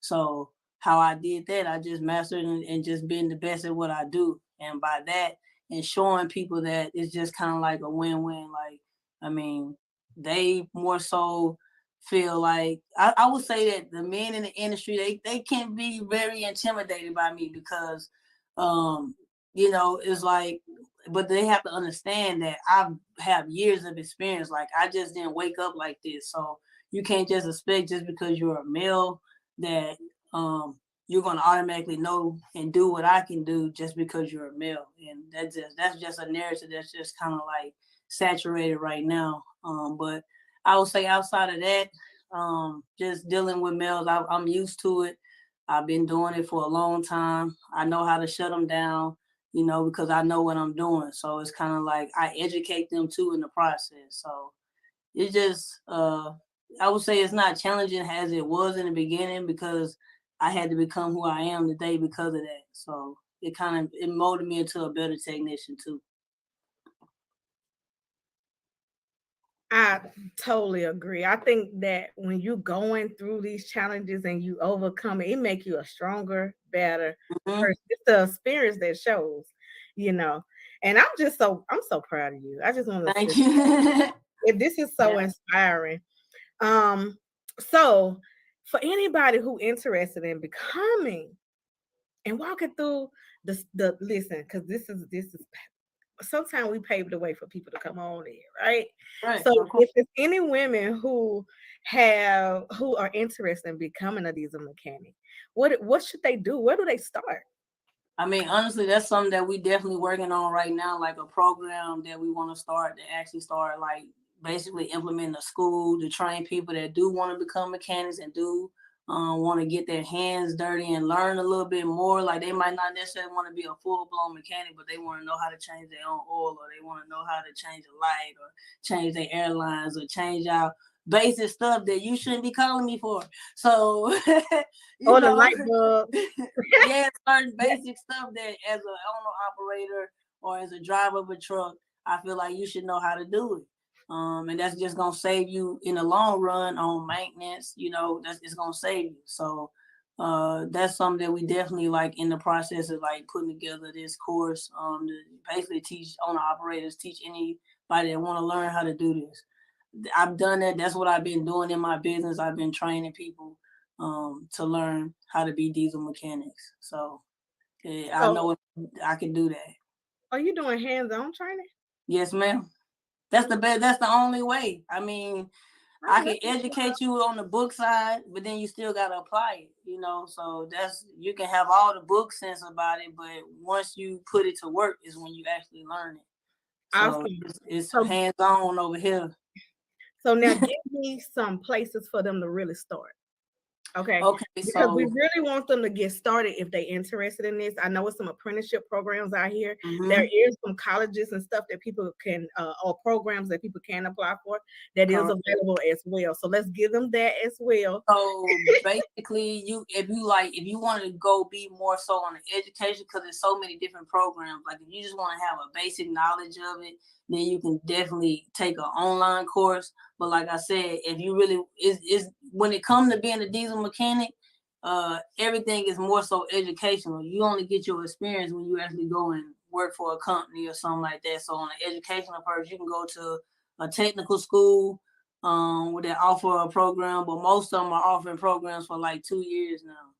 So how I did that, I just mastered and just being the best at what I do. And by that, and showing people that it's just kind of like a win-win. Like, I mean, they more so feel like, I would say that the men in the industry, they can be very intimidated by me because, you know, it's like, but they have to understand that I have years of experience. Like, I just didn't wake up like this. So you can't just expect just because you're a male that you're gonna automatically know and do what I can do just because you're a male. And that's just a narrative that's just kind of like saturated right now. But I would say outside of that, just dealing with males, I'm used to it. I've been doing it for a long time. I know how to shut them down, you know, because I know what I'm doing. So it's kind of like I educate them too in the process. So it just, I would say it's not challenging as it was in the beginning because I had to become who I am today because of that. So it molded me into a better technician too. I totally agree. I think that when you going through these challenges and you overcome it, it makes you a stronger, better person. It's the experience that shows, you know. And I'm so proud of you. I just want to thank you. This is so inspiring. So for anybody who interested in becoming and walking through the listen, because this is sometimes we pave the way for people to come on in, right? Right. So if there's any women who are interested in becoming a diesel mechanic, what should they do? Where do they start? I mean, honestly, that's something that we definitely working on right now, like a program that we want to start to actually start like basically implementing a school to train people that do want to become mechanics and do want to get their hands dirty and learn a little bit more. Like, they might not necessarily want to be a full-blown mechanic, but they want to know how to change their own oil, or they want to know how to change a light, or change their airlines, or change out basic stuff that you shouldn't be calling me for. So, or the light bulb. Yeah, certain basic stuff that as an owner operator or as a driver of a truck, I feel like you should know how to do it. And that's just gonna save you in the long run on maintenance. You know, it's gonna save you. So that's something that we definitely like in the process of like putting together this course to basically teach owner operators, teach anybody that want to learn how to do this. I've done that. That's what I've been doing in my business. I've been training people to learn how to be diesel mechanics. So I know I can do that. Are you doing hands-on training? Yes, ma'am. That's the best. That's the only way. I mean, I can educate you on the book side, but then you still gotta apply it, you know. So you can have all the book sense about it, but once you put it to work is when you actually learn it. So it's hands on over here. So now give me some places for them to really start. Okay. Because so we really want them to get started if they're interested in this. I know it's some apprenticeship programs out here. There is some colleges and stuff that people can or programs that people can apply for that is available as well. So let's give them that as well. So basically, if you want to go be more so on the education, because there's so many different programs. Like if you just want to have a basic knowledge of it, then you can definitely take an online course. But like I said, if you really is when it comes to being a diesel mechanic, everything is more so educational. You only get your experience when you actually go and work for a company or something like that. So on the educational purpose, you can go to a technical school where they offer a program, but most of them are offering programs for like 2 years now.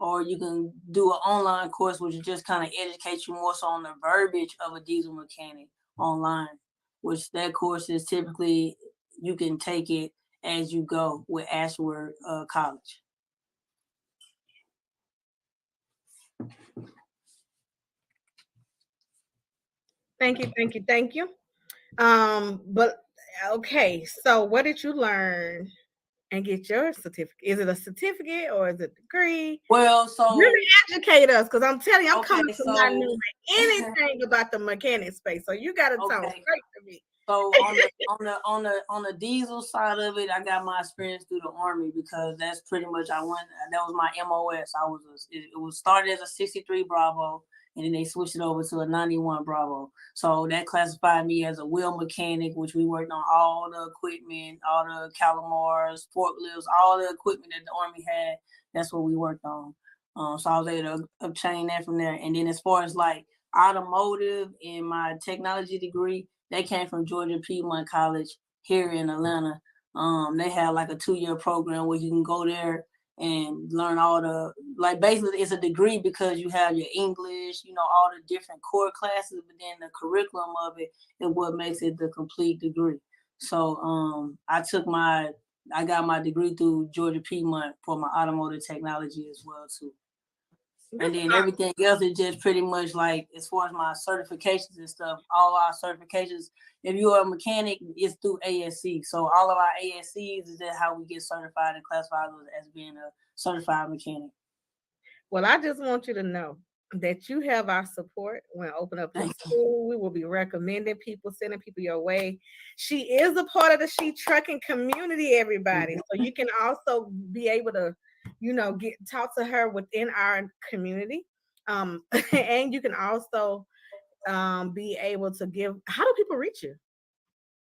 Or you can do an online course, which just kind of educates you more so on the verbiage of a diesel mechanic online, which that course is typically you can take it as you go with Ashworth College. Thank you. But okay, so what did you learn and get your certificate? Is it a certificate or is it a degree? Well, so really educate us, because I'm telling you, I'm coming from not knowing anything about the mechanic space. So you got to talk straight to me. So on the diesel side of it, I got my experience through the Army, because that's pretty much that was my MOS. It was started as a 63 Bravo, and then they switched it over to a 91 Bravo. So that classified me as a wheel mechanic, which we worked on all the equipment, all the Calamars, forklifts, all the equipment that the Army had. That's what we worked on. So I was able to obtain that from there. And then as far as like automotive and my technology degree, they came from Georgia Piedmont College here in Atlanta. They had like a 2-year program where you can go there and learn all the, like basically it's a degree because you have your English, all the different core classes, but then the curriculum of it is what makes it the complete degree. So I got my degree through Georgia Piedmont for my automotive technology as well too. And then everything else is just pretty much like, as far as my certifications and stuff, all our certifications, if you are a mechanic, it's through ASC. So all of our ASCs is how we get certified and classified as being a certified mechanic. Well, I just want you to know that you have our support when I open up the school. We will be recommending people, sending people your way. She is a part of the She Trucking community, everybody. So you can also be able to talk to her within our community. And you can also be able to how do people reach you?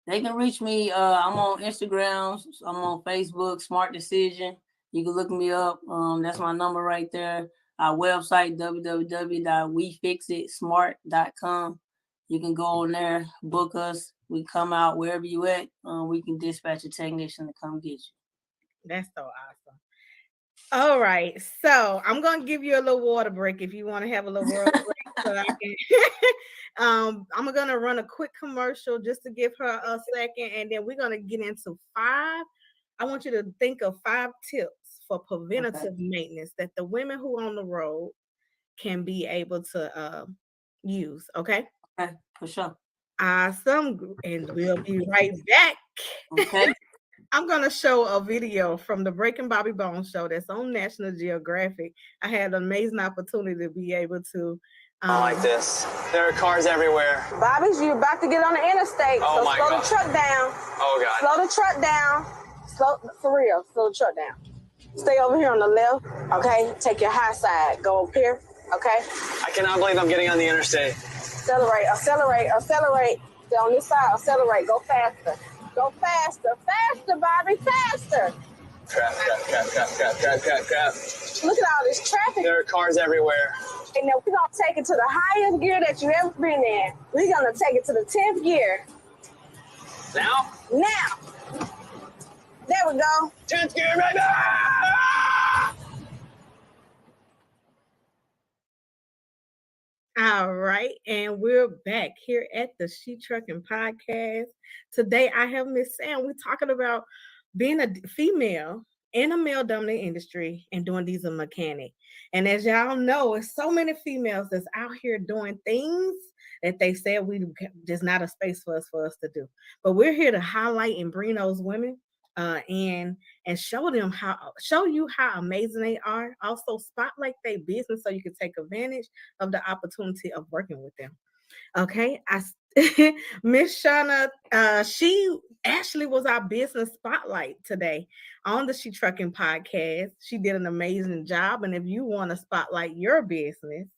They can reach me. I'm on Instagram. I'm on Facebook, Smart Decision. You can look me up. That's my number right there. Our website, www.wefixitsmart.com. You can go on there, book us. We come out wherever you at. We can dispatch a technician to come get you. That's so awesome. All right, so I'm gonna give you a little water break if you want to have a little water break. So I can. I'm gonna run a quick commercial just to give her a second, and then we're gonna get into 5. I want you to think of 5 tips for preventative maintenance that the women who are on the road can be able to use. Okay. Okay, for sure. Awesome, and we'll be right back. Okay. I'm going to show a video from the Breaking Bobby Bones show that's on National Geographic. I had an amazing opportunity to be able to. Like this. There are cars everywhere. Bobby's, you're about to get on the interstate, oh so slow God. the truck down. Oh, God. Slow the truck down. For real, slow the truck down. Stay over here on the left, okay? Take your high side. Go up here, okay? I cannot believe I'm getting on the interstate. Accelerate. Stay on this side, accelerate. Go faster. Go faster, Bobby, faster. Crap. Look at all this traffic. There are cars everywhere. And now we're going to take it to the highest gear that you've ever been in. We're going to take it to the 10th gear. Now? There we go. 10th gear, baby! All right, and we're back here at the She Trucking Podcast. Today I have Miss Sam. We're talking about being a female in a male dominated industry and doing diesel mechanic. And as y'all know, it's so many females that's out here doing things that they said there's not a space for us to do. But we're here to highlight and bring those women and show you how amazing they are. Also spotlight their business so you can take advantage of the opportunity of working with them. Okay, Miss Shauna, she actually was our business spotlight today on the She Trucking podcast. She did an amazing job, and if you want to spotlight your business,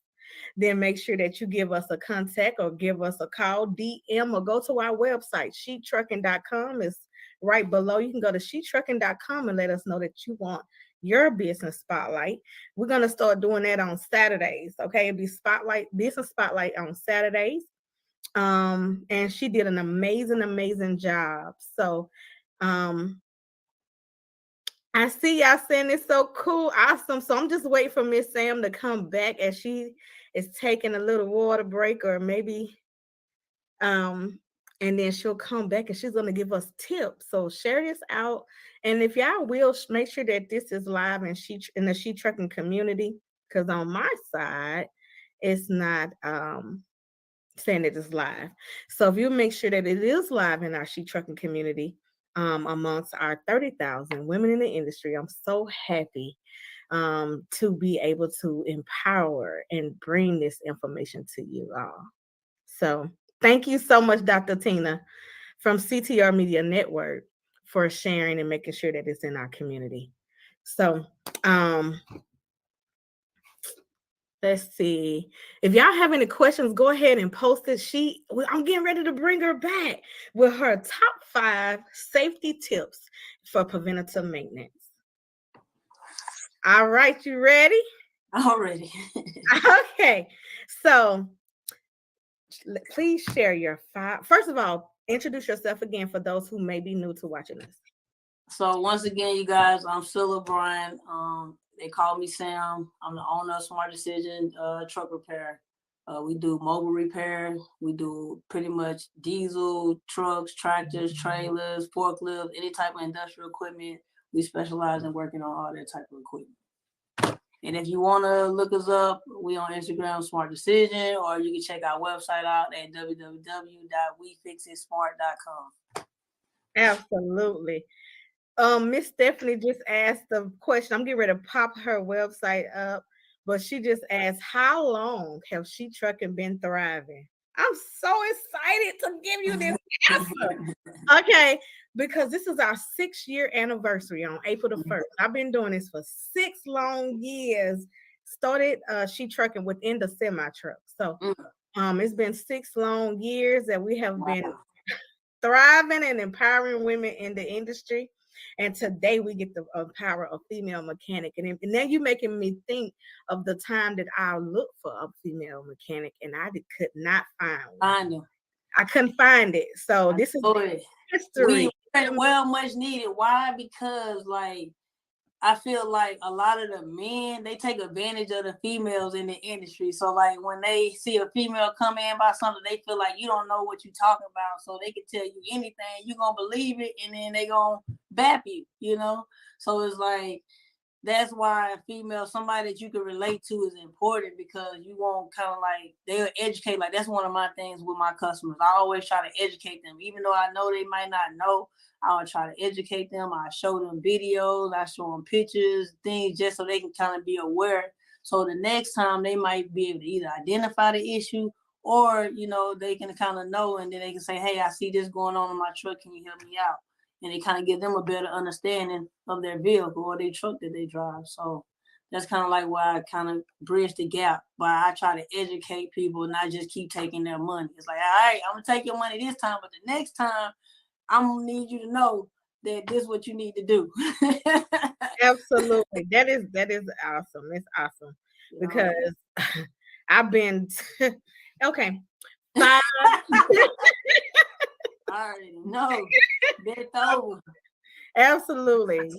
then make sure that you give us a contact or give us a call, DM, or go to our website. SheTrucking.com is right below. You can go to SheTrucking.com and let us know that you want your business spotlight. We're going to start doing that on Saturdays. Okay, it'll be business spotlight on Saturdays. And she did an amazing job. So I see y'all saying it's so cool, awesome. So I'm just waiting for Miss Sam to come back as she is taking a little water break, or maybe and then she'll come back and she's going to give us tips. So share this out, and if y'all will, make sure that this is live in the She Trucking community, because on my side it's not saying it is live. So if you make sure that it is live in our She Trucking community, amongst our 30,000 women in the industry, I'm so happy to be able to empower and bring this information to you all. So thank you so much, Dr. Tina from CTR Media Network, for sharing and making sure that it's in our community. So let's see. If y'all have any questions, go ahead and post it. I'm getting ready to bring her back with her top 5 safety tips for preventative maintenance. All right, you ready? I'm ready. Okay. So please share your 5. First of all, introduce yourself again for those who may be new to watching us. So once again, you guys, I'm still O'Brien. They call me Sam. I'm the owner of Smart Decision Truck Repair. We do mobile repair. We do pretty much diesel, trucks, tractors, trailers, forklifts, any type of industrial equipment. We specialize in working on all that type of equipment. And if you want to look us up, we on Instagram, Smart Decision, or you can check our website out at www.wefixitsmart.com. Absolutely. Miss Stephanie just asked the question. I'm getting ready to pop her website up, but she just asked, how long have She Trucking been thriving? I'm so excited to give you this answer. Okay, because this is our 6-year anniversary on April the 1st. I've been doing this for 6 long years. Started She Trucking within the semi truck. So it's been 6 long years that we have been thriving and empowering women in the industry. And today we get the power of female mechanic. And then you're making me think of the time that I looked for a female mechanic and I could not find one. I couldn't find it. So this is history. Well, much needed. Why? Because I feel like a lot of the men, they take advantage of the females in the industry. So when they see a female come in by something, they feel like you don't know what you're talking about. So they can tell you anything, you're going to believe it, and then they going to bap you, So it's that's why a female, somebody that you can relate to, is important, because you won't they'll educate. That's one of my things with my customers. I always try to educate them. Even though I know they might not know, I'll try to educate them. I show them videos, I show them pictures, things, just so they can kind of be aware. So the next time they might be able to either identify the issue, or, they can kind of know, and then they can say, hey, I see this going on in my truck. Can you help me out? And it kind of give them a better understanding of their vehicle or their truck that they drive. So that's kind of why I kind of bridge the gap. But I try to educate people, not just keep taking their money. It's all right, I'm going to take your money this time, but the next time, I'm going to need you to know that this is what you need to do. Absolutely. That is awesome. It's awesome. Because I've been, okay. 5. I already know. Bent over. Absolutely.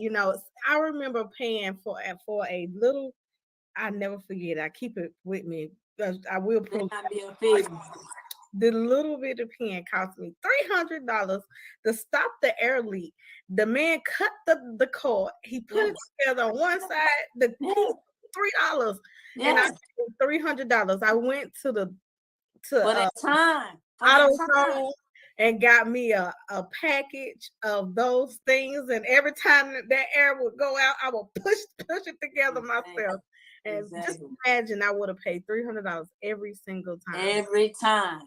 I remember paying for a little, I never forget. I keep it with me. I will prove The little bit of pen cost me $300 to stop the air leak. The man cut the cord. He put it together on one side. The key $3, and I paid $300. I went to For that time. AutoZone and got me a package of those things. And every time that air would go out, I would push it together myself. And just imagine, I would have paid $300 every single time. Every time.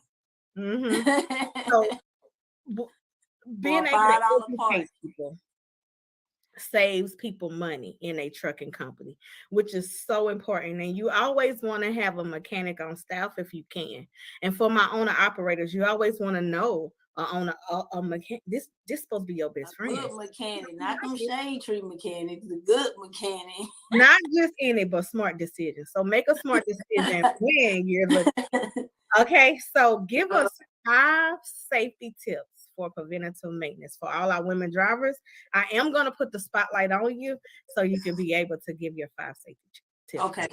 So being able to educate people saves people money in a trucking company, which is so important. And you always want to have a mechanic on staff if you can. And for my owner operators, you always want to know a mechanic. This supposed to be your best friend. Good mechanic, not them shade tree mechanics, the good mechanic. Not just any, but smart decisions. So make a smart decision when you're looking. Okay, so give us 5 safety tips for preventative maintenance for all our women drivers. I am going to put the spotlight on you so you can be able to give your 5 safety tips. Okay.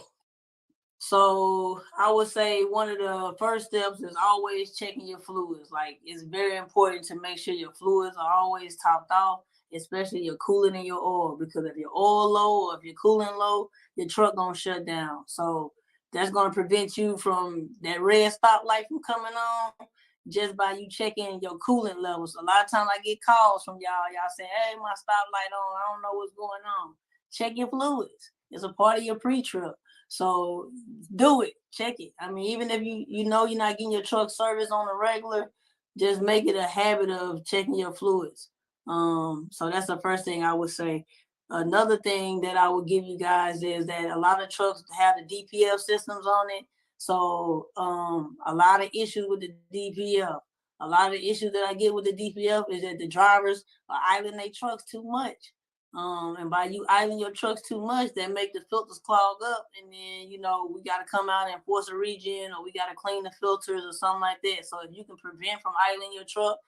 So I would say one of the first steps is always checking your fluids. Like, it's very important to make sure your fluids are always topped off, especially your coolant and your oil, because if your oil low or if your coolant low, your truck gonna shut down. So that's gonna prevent you from that red stoplight from coming on just by you checking your coolant levels. A lot of times I get calls from y'all saying, hey, my stoplight on, I don't know what's going on. Check your fluids. It's a part of your pre-trip. So do it, check it. I mean, even if you know you're not getting your truck service on a regular, just make it a habit of checking your fluids. So that's the first thing I would say. Another thing that I would give you guys is that a lot of trucks have the DPF systems on it. So a lot of issues with the DPF. A lot of the issues that I get with the DPF is that the drivers are idling their trucks too much. And by you idling your trucks too much, that make the filters clog up, and then we got to come out and force a regen, or we got to clean the filters or something like that. So if you can prevent from idling your truck,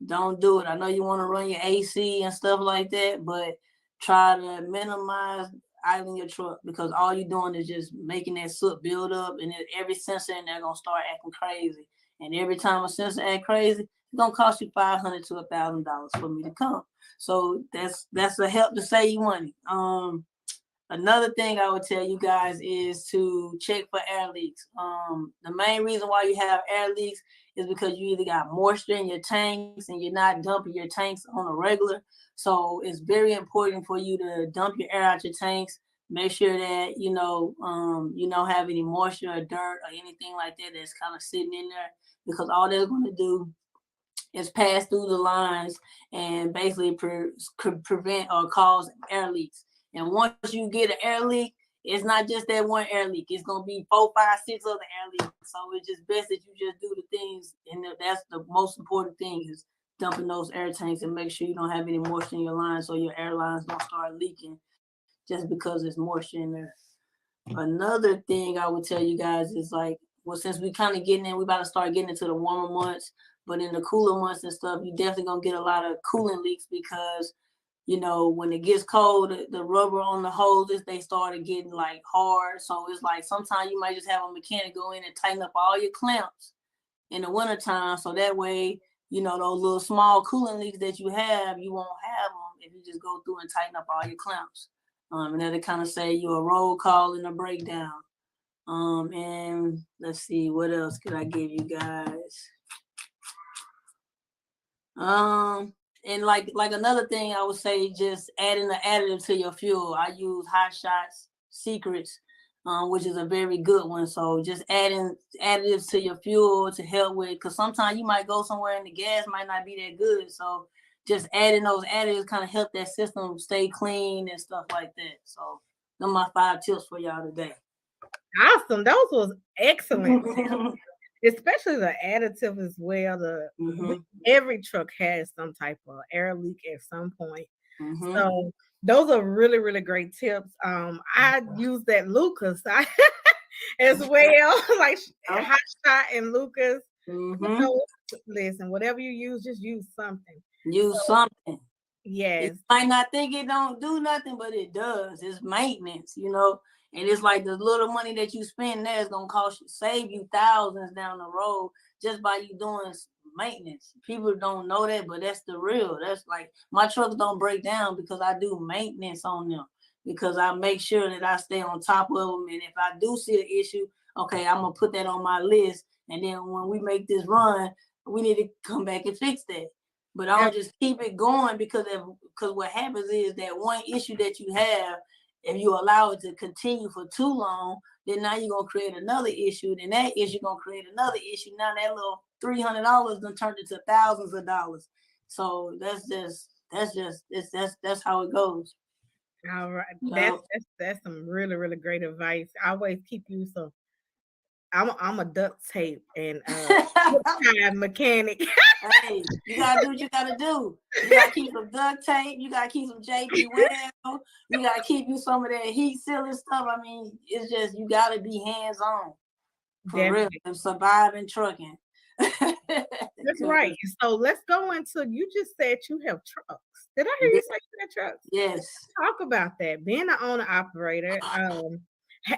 don't do it. I know you want to run your AC and stuff like that, but try to minimize idling your truck, because all you're doing is just making that soot build up, and then every sensor in there gonna start acting crazy. And every time a sensor act crazy, it's gonna cost you $500 to $1,000 for me to come. So that's a help to save you money. Another thing I would tell you guys is to check for air leaks. The main reason why you have air leaks is because you either got moisture in your tanks and you're not dumping your tanks on a regular. So it's very important for you to dump your air out your tanks. Make sure that you don't have any moisture or dirt or anything like that that's kind of sitting in there, because all they're going to do is pass through the lines and basically prevent or cause air leaks. And once you get an air leak, it's not just that one air leak. It's going to be 4, 5, 6 other air leaks. So it's just best that you just do the things. And that's the most important thing, is dumping those air tanks and make sure you don't have any moisture in your lines, so your air lines don't start leaking just because there's moisture in there. Another thing I would tell you guys is since we kind of we about to start getting into the warmer months, but in the cooler months and stuff, you definitely going to get a lot of coolant leaks, because when it gets cold, the rubber on the hoses, they started getting hard. So it's sometimes you might just have a mechanic go in and tighten up all your clamps in the wintertime. So that way, those little small coolant leaks that you have, you won't have them if you just go through and tighten up all your clamps. And that'll kind of save you a roll call and a breakdown. And let's see, what else could I give you guys? And like another thing I would say, just adding an additive to your fuel. I use Hot Shots Secrets, which is a very good one. So just adding additives to your fuel to help with, because sometimes you might go somewhere and the gas might not be that good. So just adding those additives kind of help that system stay clean and stuff like that. So those are my 5 tips for y'all today. Awesome. Those was excellent. Especially the additive as well. Every truck has some type of air leak at some point. So those are really, really great tips. I use that Lucas as well, like Hot Shot and Lucas. Listen, whatever you use, just use something. Something. Yes. You might not think it don't do nothing, but it does. It's maintenance, And it's like the little money that you spend there is gonna save you thousands down the road, just by you doing maintenance. People don't know that, but that's the real. That's like my trucks don't break down because I do maintenance on them, because I make sure that I stay on top of them. And if I do see an issue, okay, I'm gonna put that on my list. And then when we make this run, we need to come back and fix that. But I don't just keep it going because what happens is that one issue that you have, if you allow it to continue for too long, then now you're gonna create another issue. Then that issue gonna create another issue. Now that little $300 done turned into thousands of dollars. So that's how it goes. All right, Yep. that's some really, really great advice. I always keep you some. I'm a duct tape and time mechanic. Hey, you gotta do what you gotta do. You gotta keep some duct tape. You gotta keep some JB Weld. You gotta keep you some of that heat sealing stuff. I mean, it's just you gotta be hands on for real and surviving trucking. That's right. So let's go into. You just said you have trucks. Did I hear you say you had trucks? Yes. Let's talk about that. Being an owner operator,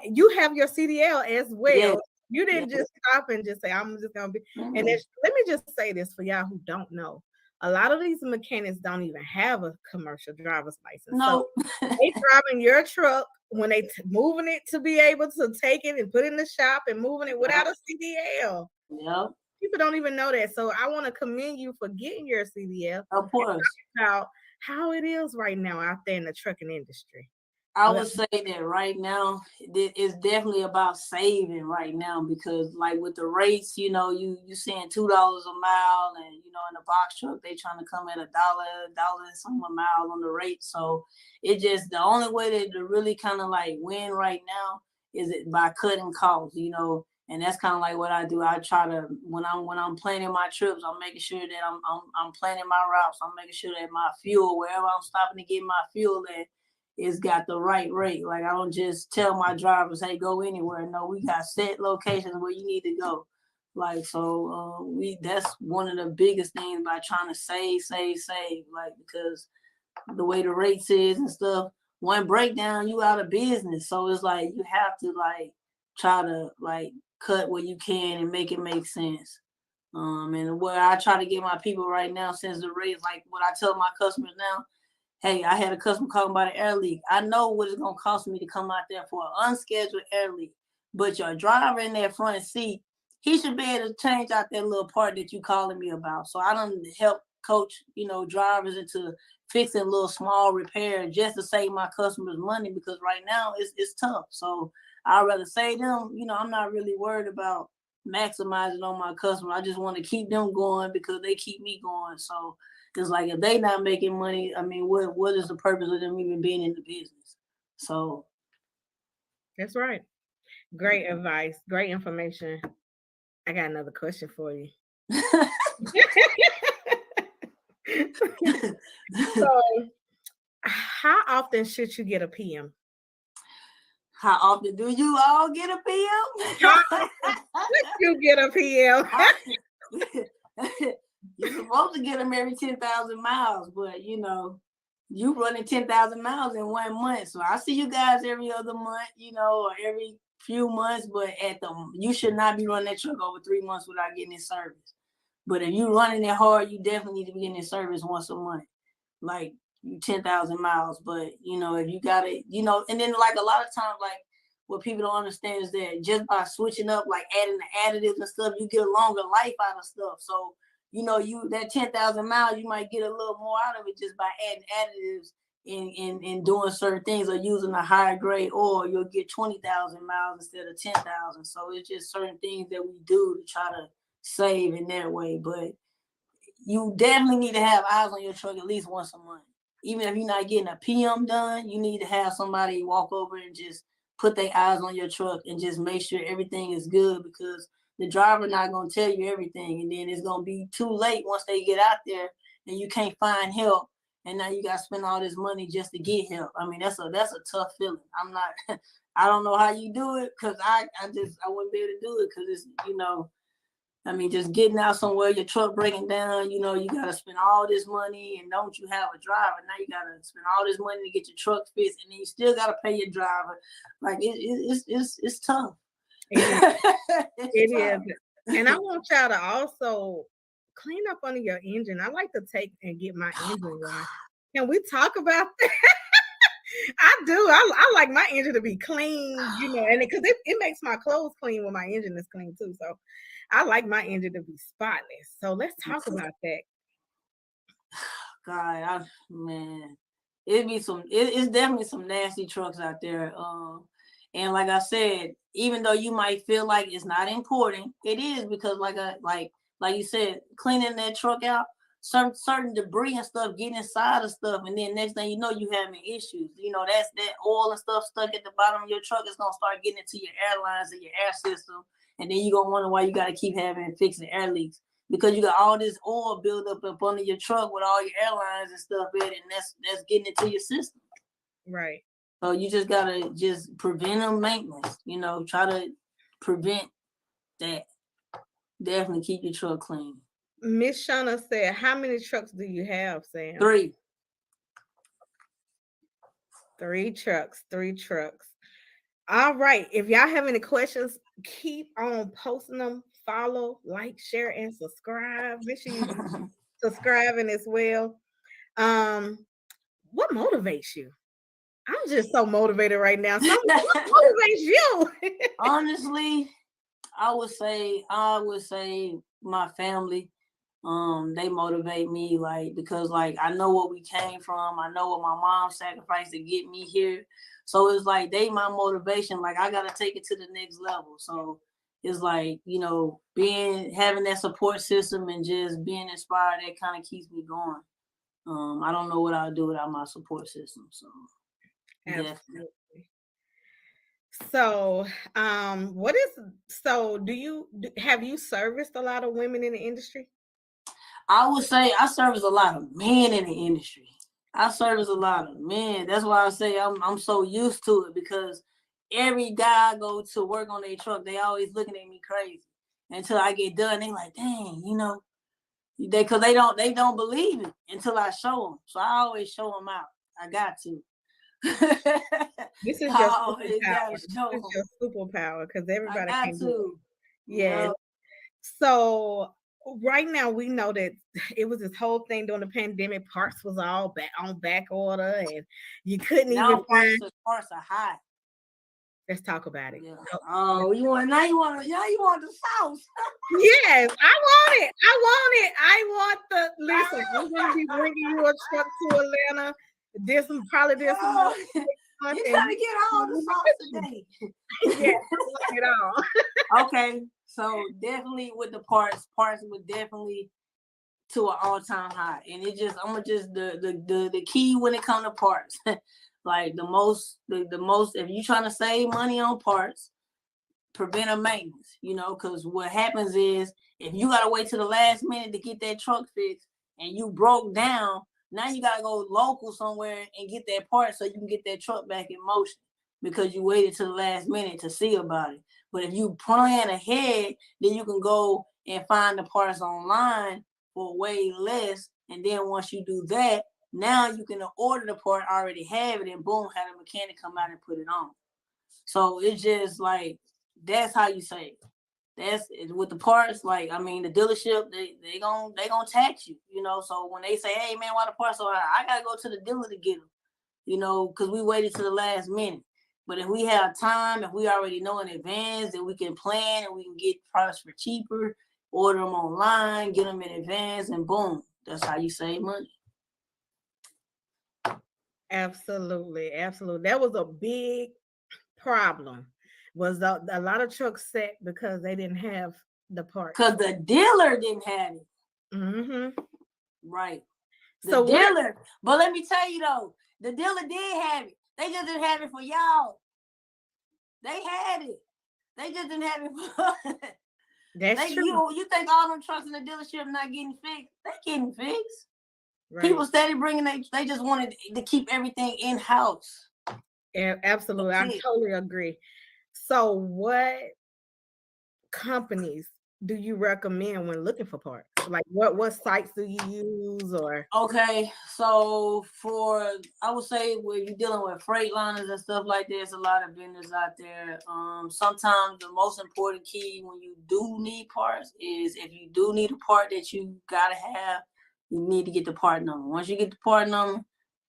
you have your CDL as well. Yes. You didn't just stop and just say, I'm just going to be. And let me just say this for y'all who don't know. A lot of these mechanics don't even have a commercial driver's license. No. So they driving your truck when they moving it to be able to take it and put it in the shop and moving it without a CDL. Yep. People don't even know that. So I want to commend you for getting your CDL. Of course. About how it is right now out there in the trucking industry. I would say that right now it's definitely about saving right now, because like with the rates, you seeing $2 a mile, and in the box truck they trying to come at $1 and some a mile on the rate. So it just, the only way to really kind of like win right now is it by cutting costs, and that's kind of like what I do. I try to, when I'm planning my trips, I'm making sure that I'm planning my routes. I'm making sure that my fuel, wherever I'm stopping to get my fuel at, it's got the right rate. Like I don't just tell my drivers, hey, go anywhere. No, we got set locations where you need to go. Like, so that's one of the biggest things by trying to save, like, because the way the rates is and stuff, one breakdown, you out of business. So it's like, you have to like, try to like cut where you can and make it make sense. And where I try to get my people right now, since the rates, like what I tell my customers now, hey, I had a customer calling about an air leak. I know what it's going to cost me to come out there for an unscheduled air leak. But your driver in that front seat, he should be able to change out that little part that you calling me about. So I done help coach, drivers into fixing little small repairs just to save my customers money, because right now it's tough. So I'd rather save them. I'm not really worried about maximizing on my customer. I just want to keep them going because they keep me going. So it's like, if they not making money, I mean, what is the purpose of them even being in the business? So that's right. Great advice. Great information. I got another question for you. So, how often should you get a PM? How often do you all get a PM? You get a PM. You're supposed to get them every 10,000 miles, but you running 10,000 miles in 1 month. So I see you guys every other month, or every few months, but you should not be running that truck over 3 months without getting it service. But if you running it hard, you definitely need to be getting it service once a month, like 10,000 miles. But if you got it, and then like a lot of times, like what people don't understand is that just by switching up, like adding the additives and stuff, you get a longer life out of stuff. So you that 10,000 miles, you might get a little more out of it just by adding additives and doing certain things, or using a higher grade oil. You'll get 20,000 miles instead of 10,000. So it's just certain things that we do to try to save in that way. But you definitely need to have eyes on your truck at least once a month. Even if you're not getting a PM done, you need to have somebody walk over and just put their eyes on your truck and just make sure everything is good, because the driver not going to tell you everything, and then it's going to be too late once they get out there and you can't find help, and now you got to spend all this money just to get help. I mean, that's a tough feeling. I don't know how you do it, because I wouldn't be able to do it, because it's, I mean, just getting out somewhere, your truck breaking down, you got to spend all this money, and don't you have a driver? Now you got to spend all this money to get your truck fixed, and then you still got to pay your driver. Like it's tough. It is. And I want y'all to also clean up under your engine. I like to take and get my engine washed. Can we talk about that? I do. I like my engine to be clean, and because it makes my clothes clean when my engine is clean too. So I like my engine to be spotless. So let's talk about that. God, man, it's definitely some nasty trucks out there. And like I said, even though you might feel like it's not important, it is, because like you said, cleaning that truck out, certain debris and stuff get inside of stuff, and then next thing you know, you having issues. That's that oil and stuff stuck at the bottom of your truck is gonna start getting into your airlines and your air system, and then you're gonna wonder why you gotta keep fixing air leaks, because you got all this oil build up under your truck with all your airlines and stuff in it, and that's getting into your system. Right. So you just gotta preventive maintenance. Try to prevent that. Definitely keep your truck clean. Miss Shauna said, "How many trucks do you have, Sam?" 3. 3 trucks. 3 trucks. All right. If y'all have any questions, keep on posting them. Follow, like, share, and subscribe. Make sure you subscribing as well. What motivates you? I'm just so motivated right now. So what motivates you? Honestly, I would say my family. They motivate me, because I know what we came from. I know what my mom sacrificed to get me here. So it's they my motivation. I gotta take it to the next level. So it's having that support system and just being inspired, that kind of keeps me going. I don't know what I'll do without my support system. So absolutely. So, have you serviced a lot of women in the industry? I would say I service a lot of men in the industry. I service a lot of men. That's why I say I'm so used to it, because every guy I go to work on their truck, they always looking at me crazy. Until I get done, they like, dang, because they don't believe it until I show them. So I always show them out. I got to. This is your superpower. This is your superpower, because everybody can do it. Yeah. So right now we know that it was this whole thing during the pandemic. Parts was all back order, and you couldn't even find. Parts are high. Let's talk about it. Yeah. Oh, you want the sauce? Yes, I want it. I want the listen. I'm gonna be bringing you a truck to Atlanta. You gotta get all the sauce today. Yeah, it all. Okay, so definitely with the parts would definitely to an all-time high, and the key when it comes to parts. The most, if you're trying to save money on parts, preventive maintenance, because what happens is if you got to wait to the last minute to get that truck fixed and you broke down, now you got to go local somewhere and get that part so you can get that truck back in motion, because you waited to the last minute to see about it. But if you plan ahead, then you can go and find the parts online for way less. And then once you do that, now you can order the part, already have it, and boom, have a mechanic come out and put it on. So it's just that's how you save. That's with the parts. The dealership, they gonna tax you. So when they say, hey man, why the parts so high? I gotta go to the dealer to get them. Because we waited to the last minute. But if we have time, if we already know in advance that we can plan and we can get products for cheaper, order them online, get them in advance, and boom, that's how you save money. Absolutely. That was a big problem. Was a lot of trucks set because they didn't have the parts. Because the dealer didn't have it. Mm-hmm. Right. The dealer. But let me tell you though, the dealer did have it. They just didn't have it for y'all. They had it. They just didn't have it for That's true. You think all them trucks in the dealership not getting fixed? They getting fixed. Right. People steady bringing they just wanted to keep everything in-house. Yeah, absolutely. I totally agree. So what companies do you recommend when looking for parts? Like what sites do you use or? Okay, so I would say when you're dealing with freight liners and stuff like that, there's a lot of vendors out there. Sometimes the most important key when you do need parts is if you do need a part that you gotta have, you need to get the part number. Once you get the part number,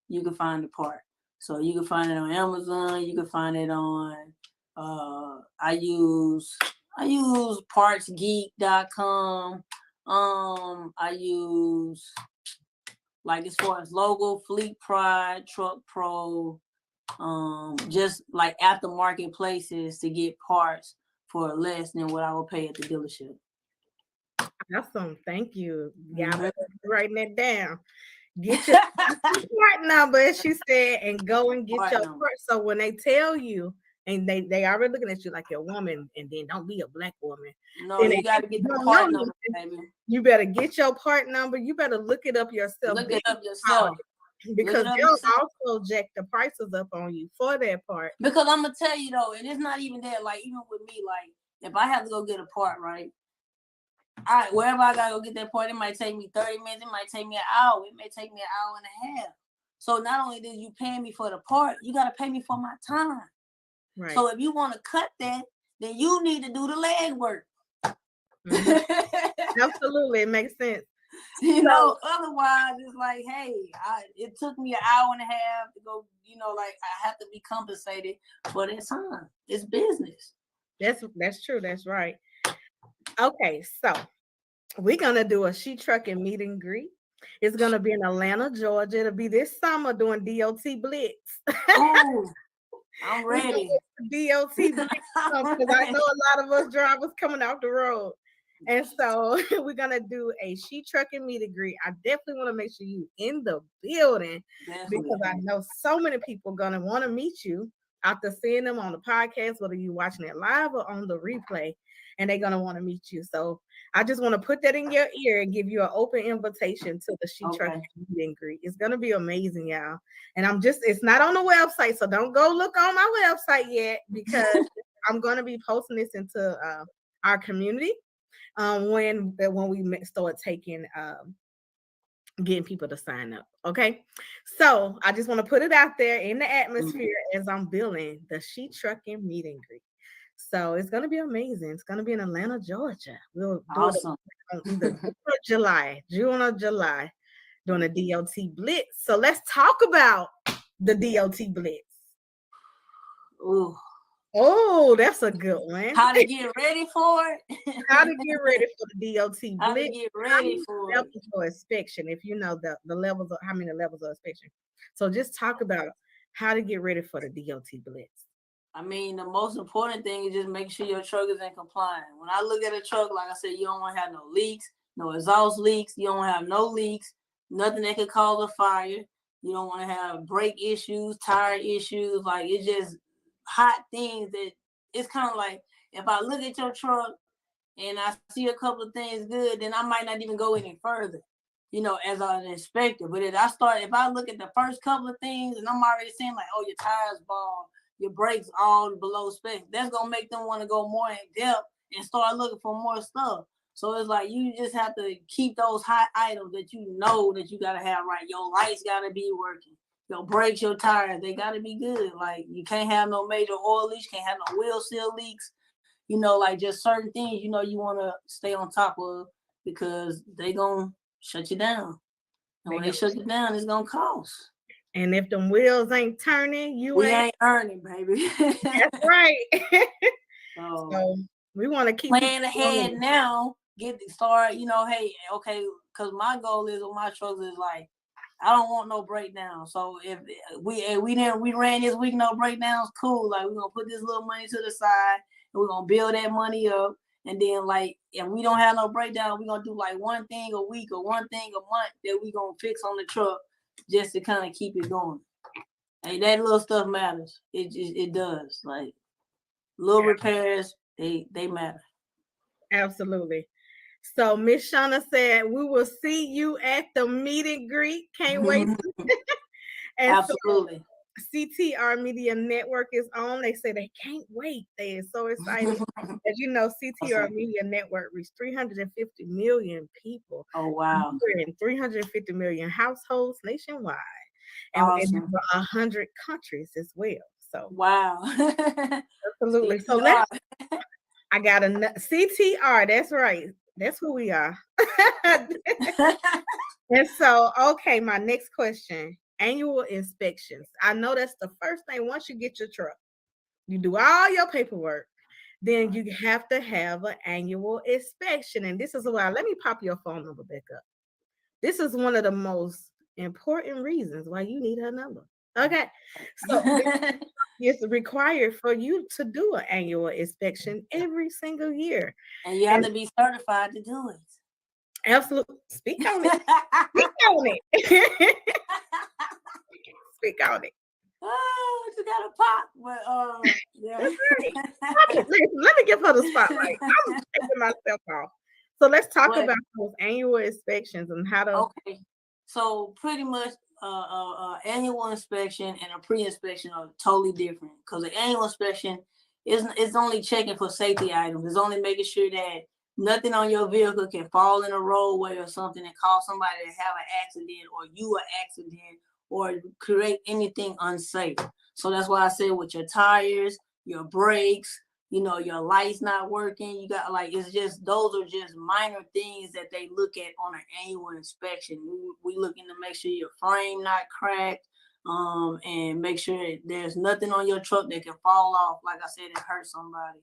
you can find the part. So you can find it on Amazon. You can find it on. I use partsgeek.com. I use, like, as far as logo, Fleet Pride, Truck Pro, just like aftermarket places to get parts for less than what I would pay at the dealership. Awesome, thank you. Yeah, I'm writing that down. Get your part number, as she said, and go and get your part. So when they tell you, and they already looking at you like you're a woman, and then don't be a black woman. No, you got to get the part number, baby. You better get your part number. You better look it up yourself. Look it up yourself. Because they'll also jack the prices up on you for that part. Because I'm gonna tell you though, and it's not even that. Like, even with me, like, if I have to go get a part, right? All right, wherever I gotta go get that part, it might take me 30 minutes. It might take me an hour. It may take me an hour and a half. So not only did you pay me for the part, you gotta pay me for my time. Right. So if you want to cut that, then you need to do the leg work. Absolutely, it makes sense. You know, otherwise it's like, hey, it took me an hour and a half to go. You know, like, I have to be compensated for that time. It's business. That's true. That's right. Okay, so we're gonna do a She Trucking meet and greet. It's gonna be in Atlanta, Georgia. It'll be this summer doing DOT Blitz. Oh, I'm ready. DOT Blitz, because I know a lot of us drivers coming off the road. And so we're gonna do a She Trucking meet and greet. I definitely want to make sure you in the building, because I know so many people gonna want to meet you after seeing them on the podcast, whether you're watching it live or on the replay, and they're gonna want to meet you. So I just want to put that in your ear and give you an open invitation to the She Trucking meet and greet. It's gonna be amazing, y'all. And it's not on the website, so don't go look on my website yet, because I'm gonna be posting this into our community. When we start taking getting people to sign up. Okay, so I just want to put it out there in the atmosphere as I'm building the She Trucking meet and greet. So it's gonna be amazing. It's gonna be in Atlanta, Georgia. We'll do it on either June or July, doing a DOT Blitz. So let's talk about the DOT Blitz. Ooh. Oh, that's a good one. How to get ready for it? How to get ready for the DOT Blitz? How to get ready for it? For inspection, if you know the levels of how many levels of inspection. So just talk about how to get ready for the DOT Blitz. I mean, the most important thing is just make sure your truck is in compliance. When I look at a truck, like I said, you don't want to have no leaks, no exhaust leaks. You don't want to have no leaks, nothing that could cause a fire. You don't want to have brake issues, tire issues. Like, it's just hot things that it's kind of like, if I look at your truck and I see a couple of things good, then I might not even go any further, you know, as an inspector. But if I look at the first couple of things and I'm already saying, like, oh, your tires bald, your brakes all below spec, that's gonna make them want to go more in depth and start looking for more stuff. So it's like, you just have to keep those hot items that you know that you gotta have right. Your lights gotta be working. Your brakes, your tires, they gotta be good. Like, you can't have no major oil leaks, can't have no wheel seal leaks. You know, like, just certain things, you know, you want to stay on top of, because they gonna shut you down. And when they shut you down, it's gonna cost. And if them wheels ain't turning, we ain't earning, baby. That's right. So we want to keep plan ahead now. Get the start. You know, hey, okay, because my goal is with my trucks is like, I don't want no breakdown. So if we ran this week, no breakdowns, cool. Like, we're gonna put this little money to the side and we're gonna build that money up. And then, like, if we don't have no breakdown, we're gonna do like one thing a week or one thing a month that we gonna fix on the truck just to kind of keep it going. Hey, that little stuff matters. It does. Like, little repairs, they matter. Absolutely. So Miss Shauna said, we will see you at the meet and greet. Can't wait. Absolutely. CTR Media Network is on. They say they can't wait. They are so excited. As you know, CTR Media Network reached 350 million people. Oh, wow. We're in 350 million households nationwide. And Awesome. in 100 countries as well. So wow. Absolutely. So I got a CTR. That's right. That's who we are. And so, okay, my next question. Annual inspections. I know that's the first thing. Once you get your truck, you do all your paperwork, then you have to have an annual inspection. And this is why, let me pop your phone number back up. This is one of the most important reasons why you need her number. Okay. So it's required for you to do an annual inspection every single year. And you have to be certified to do it. Absolutely. Speak on it. Speak on it. Speak on it. Oh, you got a pop, but yeah. Let me give her the spotlight. I'm taking myself off. So let's talk about those annual inspections and how to. Okay, so pretty much, annual inspection and a pre-inspection are totally different because the annual inspection is only checking for safety items. It's only making sure that nothing on your vehicle can fall in a roadway or something and cause somebody to have an accident or you an accident or create anything unsafe. So that's why I said with your tires, your brakes, your lights not working, you got it's just, those are just minor things that they look at on an annual inspection. We looking to make sure your frame not cracked, and make sure there's nothing on your truck that can fall off, like I said, and hurt somebody.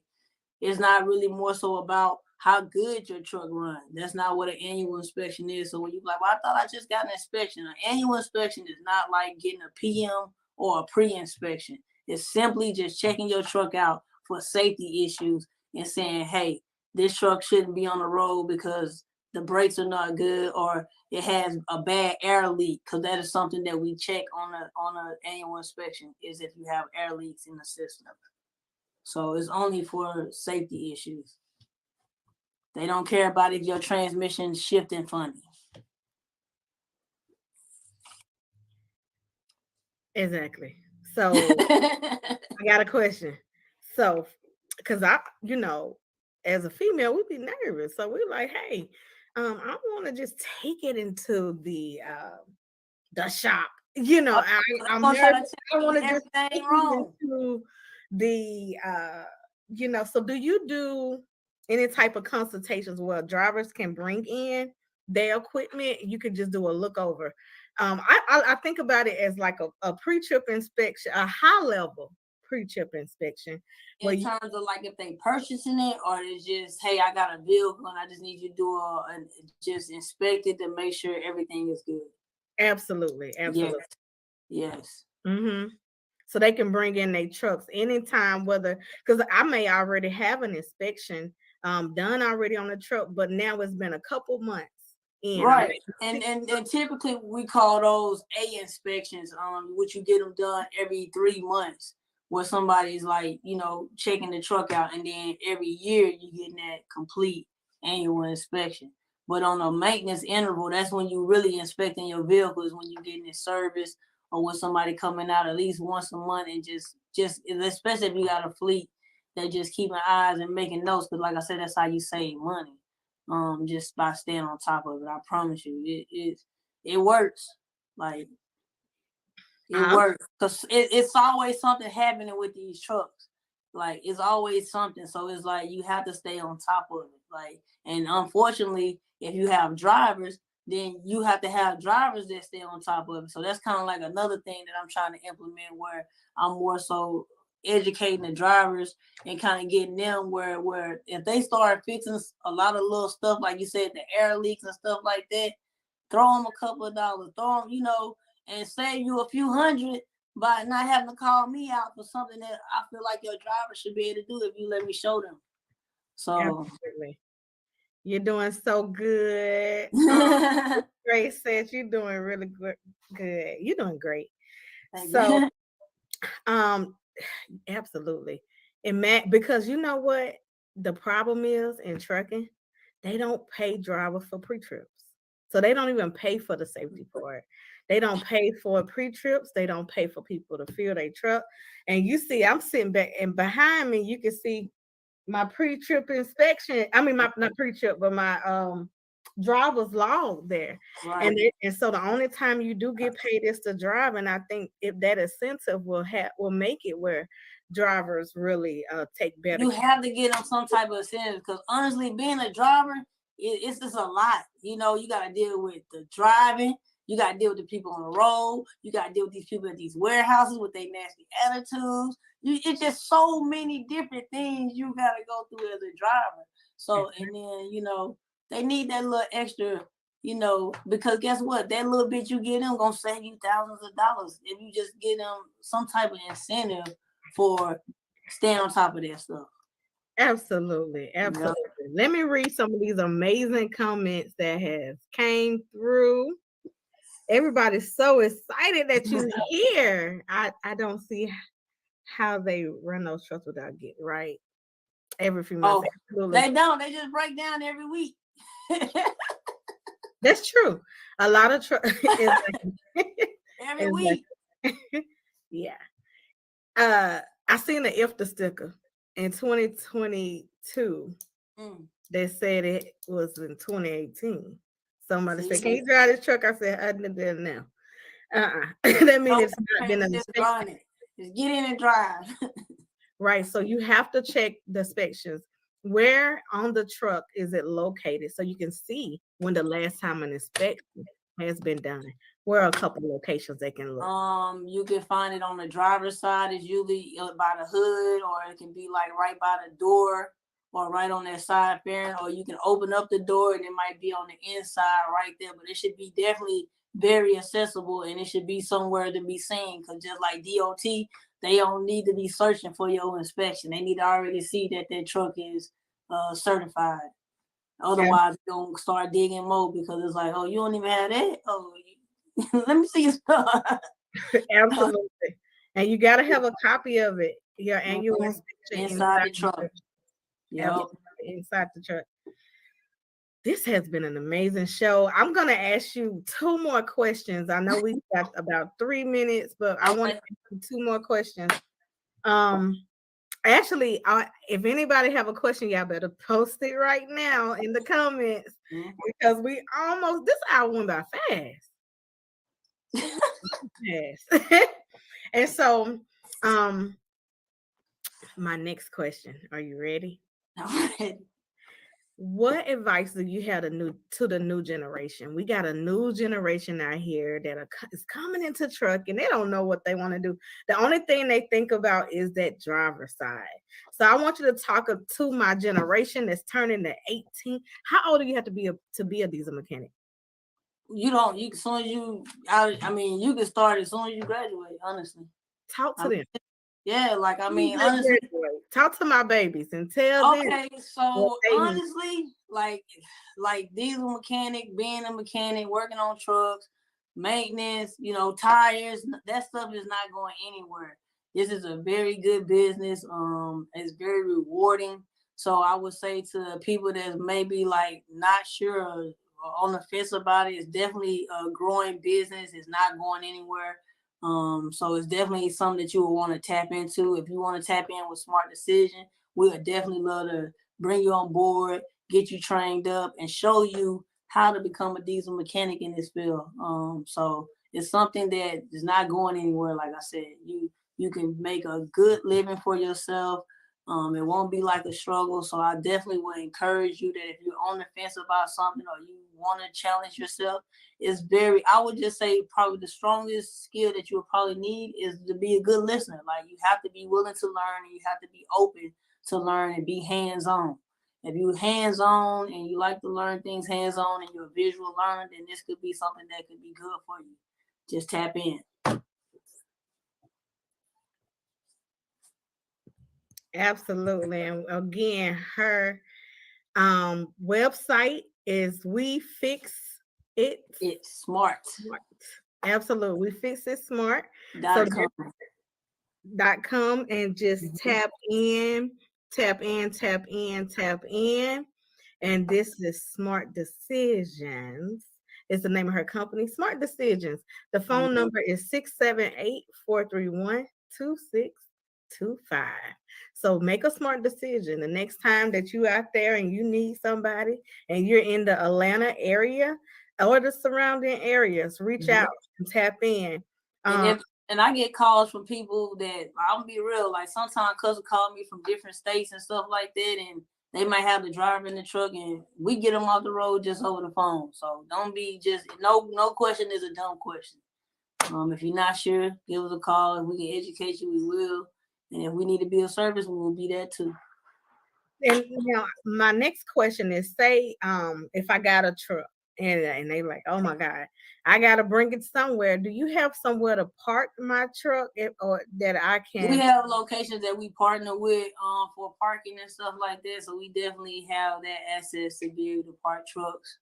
It's not really more so about how good your truck runs. That's not what an annual inspection is. So when you're like, well, I thought I just got an inspection. An annual inspection is not like getting a PM or a pre-inspection. It's simply just checking your truck out for safety issues and saying, hey, this truck shouldn't be on the road because the brakes are not good or it has a bad air leak, because that is something that we check on an annual inspection, is if you have air leaks in the system. So it's only for safety issues. They don't care about if your transmission's shifting funny. Exactly. So I got a question. So, because as a female, we'd be nervous. So we're like, hey, I want to just take it into the shop. I'm nervous. I want to just take it into the so do you do any type of consultations where drivers can bring in their equipment? You could just do a look over. I think about it as like a pre-trip inspection, a high level pre-trip inspection. In terms of like if they purchasing it, or it's just, hey, I got a vehicle and I just need you to do just inspect it to make sure everything is good. Absolutely. Yes. Mm-hmm. So they can bring in their trucks anytime, because I may already have an inspection done already on the truck, but now it's been a couple months in. Right. And typically we call those A inspections, which you get them done every 3 months, where somebody's like, checking the truck out, and then every year you getting that complete annual inspection. But on a maintenance interval, that's when you really inspecting your vehicles, when you're getting it serviced, or with somebody coming out at least once a month and just especially if you got a fleet that just keeping eyes and making notes, because like I said, that's how you save money. Just by staying on top of it. I promise you, it works. Like it works, because it's always something happening with these trucks. Like it's always something. So it's like you have to stay on top of it. Like, and unfortunately, if you have drivers, then you have to have drivers that stay on top of it. So that's kind of like another thing that I'm trying to implement, where I'm more so educating the drivers and kind of getting them where if they start fixing a lot of little stuff, like you said, the air leaks and stuff like that, throw them a couple of dollars, throw them, and save you a few hundred by not having to call me out for something that I feel like your driver should be able to do if you let me show them. So absolutely. You're doing so good. Great, said you're doing really good. You're doing great. So, absolutely. Because you know what the problem is in trucking, they don't pay drivers for pre-trips, so they don't even pay for the safety part. They don't pay for pre-trips. They don't pay for people to fill their truck. And you see, I'm sitting back, and behind me, you can see my pre-trip inspection. I mean, my not pre-trip, but my driver's log there. Right. And so the only time you do get paid is to drive. And I think if that incentive will make it where drivers really take better You care. have to get on some type of incentive, because honestly, being a driver, it's just a lot. You know, you got to deal with the driving. You got to deal with the people on the road. You got to deal with these people at these warehouses with their nasty attitudes. It's just so many different things you got to go through as a driver. So, and then, you know, they need that little extra, you know, because guess what? That little bit you get them going to save you thousands of dollars if you just get them some type of incentive for staying on top of that stuff. Absolutely. Absolutely. Yep. Let me read some of these amazing comments that have came through. Everybody's so excited that you're here. I don't see how they run those trucks without getting right every few months. Absolutely. They don't. They just break down every week. That's true. A lot of trucks every week. Yeah. I seen the IFTA sticker in 2022. They said it was in 2018. Somebody said, "Can you drive this truck?" I said, "I didn't do it now." That means it's not been just run it. Just get in and drive. Right. So you have to check the inspections. Where on the truck is it located, so you can see when the last time an inspection has been done? Where are a couple of locations they can look? You can find it on the driver's side. It's usually by the hood, or it can be like right by the door, or right on that side fairing, or you can open up the door and it might be on the inside right there. But it should be definitely very accessible, and it should be somewhere to be seen, because just like DOT, they don't need to be searching for your inspection. They need to already see that their truck is certified. Otherwise, they don't start digging more, because it's like, oh, you don't even have that? Oh, let me see your stuff. Absolutely. And you got to have a copy of it, your annual inspection inside the truck. Yep. Inside the truck. This has been an amazing show. I'm going to ask you 2 more questions. I know we've got about 3 minutes, but I want to ask you 2 more questions. Actually, if anybody have a question, y'all better post it right now in the comments, because we almost, this hour went by fast. Yes. And so, my next question, are you ready? What advice do you have to the new generation? We got a new generation out here that is coming into truck, and they don't know what they want to do. The only thing they think about is that driver side. So I want you to talk to my generation that's turning to 18. How old do you have to be a diesel mechanic? As soon as you, I mean, you can start as soon as you graduate, honestly. Talk to them. Yeah, like, I mean, honestly. Talk to my babies and tell them. Okay, so honestly, like diesel mechanic, being a mechanic, working on trucks, maintenance, you know, tires, that stuff is not going anywhere. This is a very good business. It's very rewarding. So I would say to people that's maybe like not sure or on the fence about it, it's definitely a growing business. It's not going anywhere. So it's definitely something that you will want to tap into. If you want to tap in with Smart Decision, we would definitely love to bring you on board, get you trained up, and show you how to become a diesel mechanic in this field. So it's something that is not going anywhere. Like I said, you can make a good living for yourself. It won't be like a struggle. So I definitely would encourage you that if you're on the fence about something, or you want to challenge yourself, I would just say probably the strongest skill that you would probably need is to be a good listener. Like, you have to be willing to learn, and you have to be open to learn and be hands-on. If you're hands-on and you like to learn things hands-on, and you're a visual learner, then this could be something that could be good for you. Just tap in. Absolutely. And again, her website is We Fix It. It's Smart. Absolutely. We Fix It Smart. .com, and just tap in. And this is Smart Decisions. is the name of her company, Smart Decisions. The phone number is 678-431-2625. So make a smart decision. The next time that you out there and you need somebody and you're in the Atlanta area or the surrounding areas, reach out and tap in. And I get calls from people that, I'm gonna be real, like sometimes cousins call me from different states and stuff like that, and they might have the driver in the truck, and we get them off the road just over the phone. So don't be just no question is a dumb question. If you're not sure, give us a call. If we can educate you, we will. And if we need to be of service, we will be that too. And now my next question is, say if I got a truck and they like, oh my God, I gotta bring it somewhere. Do you have somewhere to park my truck or that I can? We have locations that we partner with for parking and stuff like that. So we definitely have that access to be able to park trucks.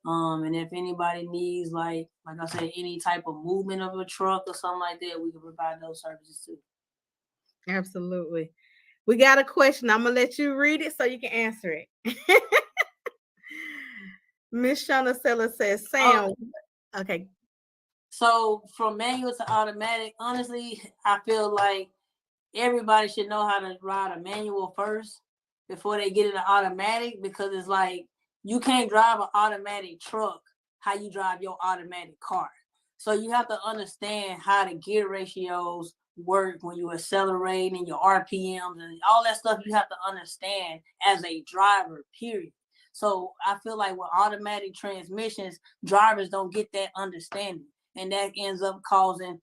And if anybody needs like I said, any type of movement of a truck or something like that, we can provide those services too. Absolutely. We got a question. I'm gonna let you read it so you can answer it. Miss Shana Seller says, Sam. Okay. So from manual to automatic, honestly, I feel like everybody should know how to ride a manual first before they get into automatic, because it's like you can't drive an automatic truck how you drive your automatic car. So you have to understand how the gear ratios work when you accelerate and your RPMs and all that stuff. You have to understand as a driver, period. So I feel like with automatic transmissions, drivers don't get that understanding, and that ends up causing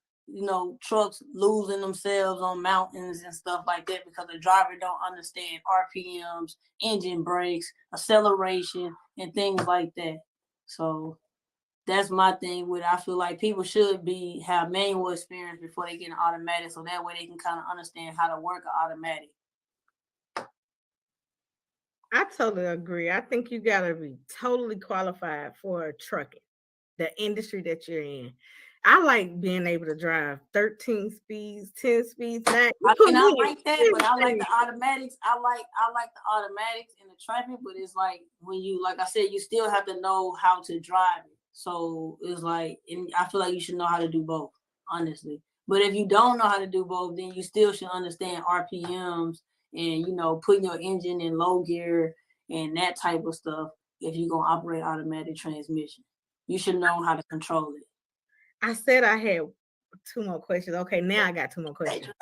trucks losing themselves on mountains and stuff like that because the driver don't understand RPMs, engine brakes, acceleration, and things like that. So that's my thing with it. I feel like people should have manual experience before they get an automatic, so that way they can kind of understand how to work an automatic. I totally agree. I think you got to be totally qualified for trucking, the industry that you're in. I like being able to drive 13 speeds, 10 speeds. I like that, but I like the automatics. I like the automatics in the traffic, but it's like when you, like I said, you still have to know how to drive it. So it's like, and I feel like you should know how to do both, honestly. But if you don't know how to do both, then you still should understand RPMs and, putting your engine in low gear and that type of stuff. If you're going to operate automatic transmission, you should know how to control it. I said I had 2 more questions. Okay, now I got 2 more questions.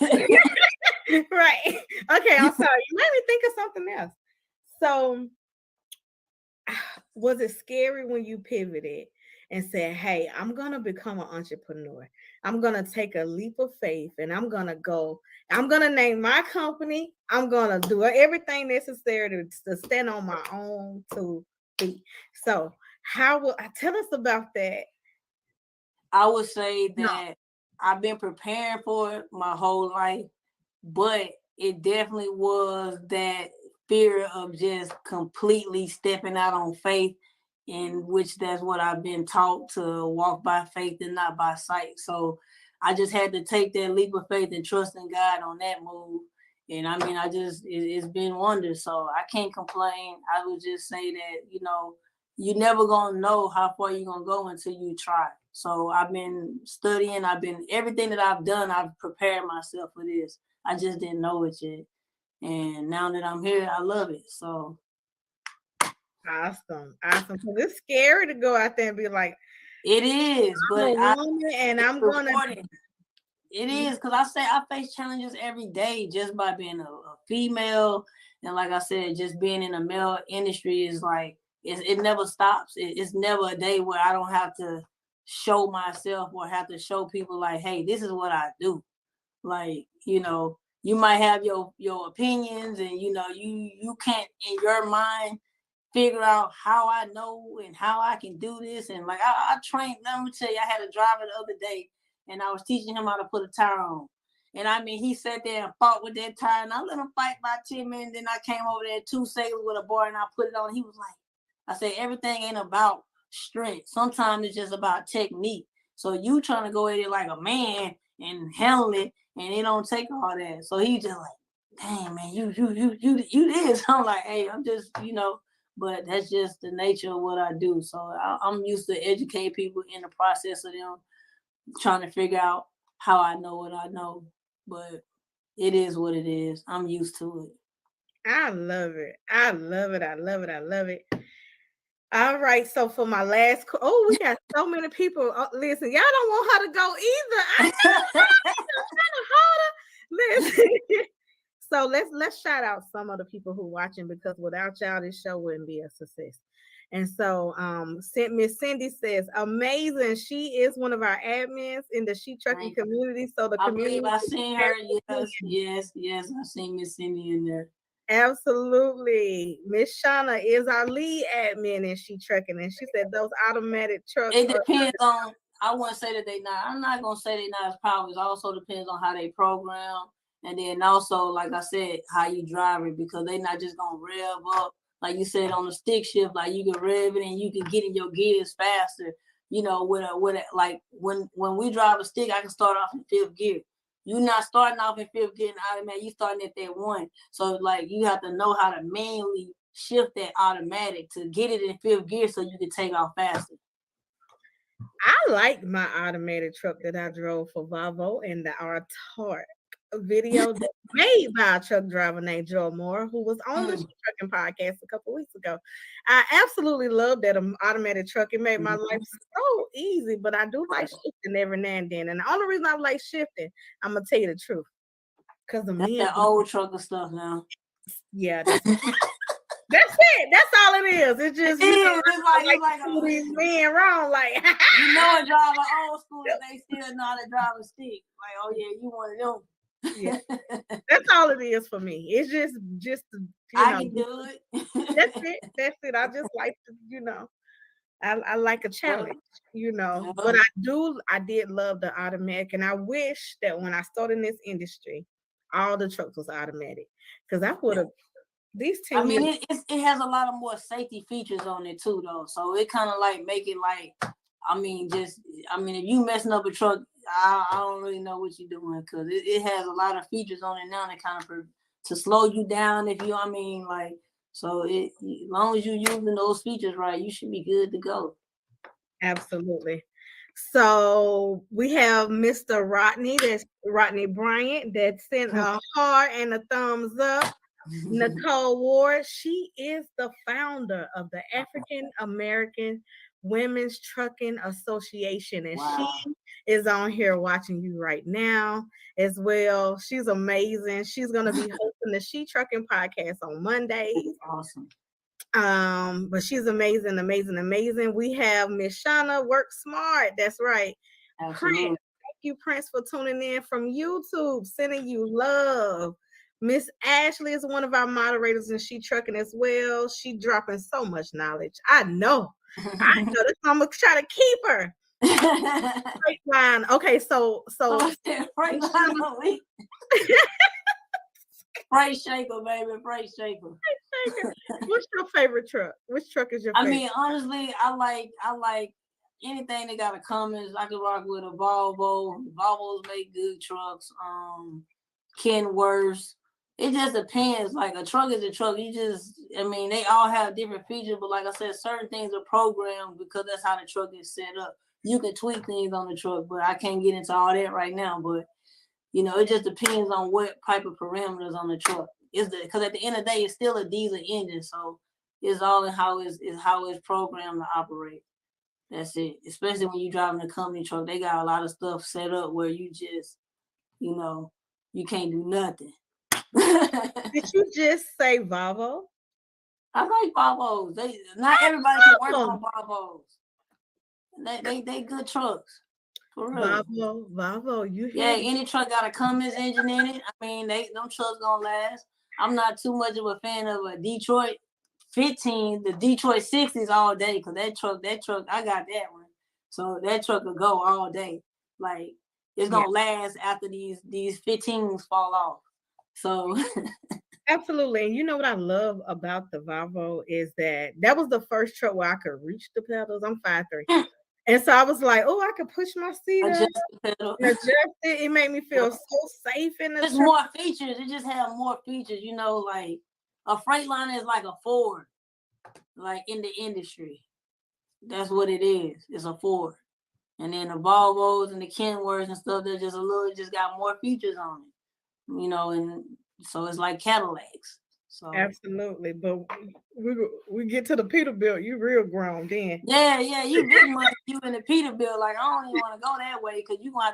Right. Okay, I'm sorry. You made me think of something else. So, was it scary when you pivoted and said, hey, I'm going to become an entrepreneur? I'm going to take a leap of faith and I'm going to name my company. I'm going to do everything necessary to stand on my own 2 feet. So, tell us about that? I would say that I've been preparing for it my whole life, but it definitely was that fear of just completely stepping out on faith, in which that's what I've been taught, to walk by faith and not by sight. So I just had to take that leap of faith and trust in God on that move. And I mean, it's been wonders. So I can't complain. I would just say that, you're never going to know how far you're going to go until you try. So I've been studying. Everything that I've done, I've prepared myself for this. I just didn't know it yet. And now that I'm here, I love it. So. Awesome. Because it's scary to go out there and be like, it is, but I'm going to. It is, because I face challenges every day just by being a female. And like I said, just being in a male industry is like, it never stops. It's never a day where I don't have to show myself or have to show people like, hey, this is what I do. Like, you might have your opinions and, you can't in your mind figure out how I know and how I can do this. And like, I trained, let me tell you, I had a driver the other day and I was teaching him how to put a tire on. And I mean, he sat there and fought with that tire and I let him fight by 10 minutes. Then I came over there 2 seconds with a bar and I put it on. He was like, I said, everything ain't about strength. Sometimes it's just about technique. So you trying to go at it like a man and handle it, and it don't take all that. So he just like, dang man, you this. I'm like, hey, I'm just, but that's just the nature of what I do. So I'm used to educate people in the process of them trying to figure out how I know what I know. But it is what it is. I'm used to it. I love it. I love it. I love it. I love it. All right. So for my last, we got so many people. Listen, y'all don't want her to go either. I know. I'm trying to hold her. Listen. So let's shout out some of the people who watching, because without y'all, this show wouldn't be a success. And so Miss Cindy says, amazing. She is one of our admins in the She Trucking community. So the community. I seen her. Yes. I seen Miss Cindy in there. Absolutely. Miss Shauna is our lead admin in She Trucking, and she said those automatic trucks. It depends on. I wouldn't say that they not. I'm not gonna say they not as powerful. It also depends on how they program, and then also, like I said, how you drive it, because they not just gonna rev up like you said on the stick shift. Like you can rev it and you can get in your gears faster. You know, with a like when we drive a stick, I can start off in 5th gear. You're not starting off in 5th gear and automatic. You starting at that 1. So like you have to know how to manually shift that automatic to get it in 5th gear so you can take off faster. I like my automated truck that I drove for Volvo in our Torque video that made by a truck driver named Joe Moore, who was on the She Trucking podcast a couple weeks ago. I absolutely love that automated truck. It made my life so easy, but I do like shifting every now and then. And the only reason I like shifting, I'm gonna tell you the truth, because the men, that old trucker stuff now. Yeah, that's it. That's all it is. It's just it's like these men wrong. Like you know, a driver old school, they still know how to drive a stick. Like, oh yeah, you one of them. Yeah, that's all it is for me. It's just I can do it. That's it. I just like to, I like a challenge, But I did love the automatic, and I wish that when I started in this industry, all the trucks was automatic, because I would have. These two. I mean, it has a lot of more safety features on it too, though. So it kind of like make it like, if you messing up a truck, I don't really know what you're doing, because it has a lot of features on it now that kind of to slow you down if you. So as long as you're using those features right, you should be good to go. Absolutely. So we have Mr. Rodney, that's Rodney Bryant, that sent a heart and a thumbs up. Nicole Ward, she is the founder of the African American Women's Trucking Association, and she is on here watching you right now as well. She's amazing. She's going to be hosting the She Trucking podcast on Mondays. Awesome. But she's amazing. We have Miss Shauna Work Smart. That's right. Absolutely. Prince. Thank you, Prince, for tuning in from YouTube, sending you love. Miss Ashley is one of our moderators, and She Trucking as well. She dropping so much knowledge. I know. That's why I'm gonna try to keep her. Freight line. Okay, so Freight line. Freight shaker, baby. Freight shaker. What's your favorite truck? Which truck is your favorite? I mean, honestly, I like anything that got a Cummins. I could rock with a Volvo. Volvos make good trucks. Kenworths. It just depends. Like a truck is a truck. They all have different features, but like I said, certain things are programmed because that's how the truck is set up. You can tweak things on the truck, but I can't get into all that right now. But it just depends on what type of parameters on the truck. Because at the end of the day, it's still a diesel engine, so it's all in how it's programmed to operate. That's it. Especially when you're driving a company truck, they got a lot of stuff set up where you just, you can't do nothing. Did you just say Volvo? I like Volvos. Not everybody can work on Volvos. They good trucks. For real. Volvo, any truck got a Cummins engine in it. Them trucks gonna last. I'm not too much of a fan of a Detroit 15, the Detroit 60s all day, because that truck, I got that one. So that truck will go all day. Like it's gonna last after these 15s fall off. So absolutely. And you know what I love about the Volvo is that was the first truck where I could reach the pedals. I'm 5'3". And so I was like, oh, I could push my seat up and adjust it. It made me feel so safe in the truck. More features. It just has more features, like a Freightliner is like a Ford. like in the industry. That's what it is. It's a Ford. And then the Volvos and the Kenworths and stuff, they're just got more features on it. You know, and so it's like Cadillacs. So Absolutely. But we get to the Peterbilt, you real grown then. yeah, you big money, you in the Peterbilt. Like I don't even want to go that way because you gonna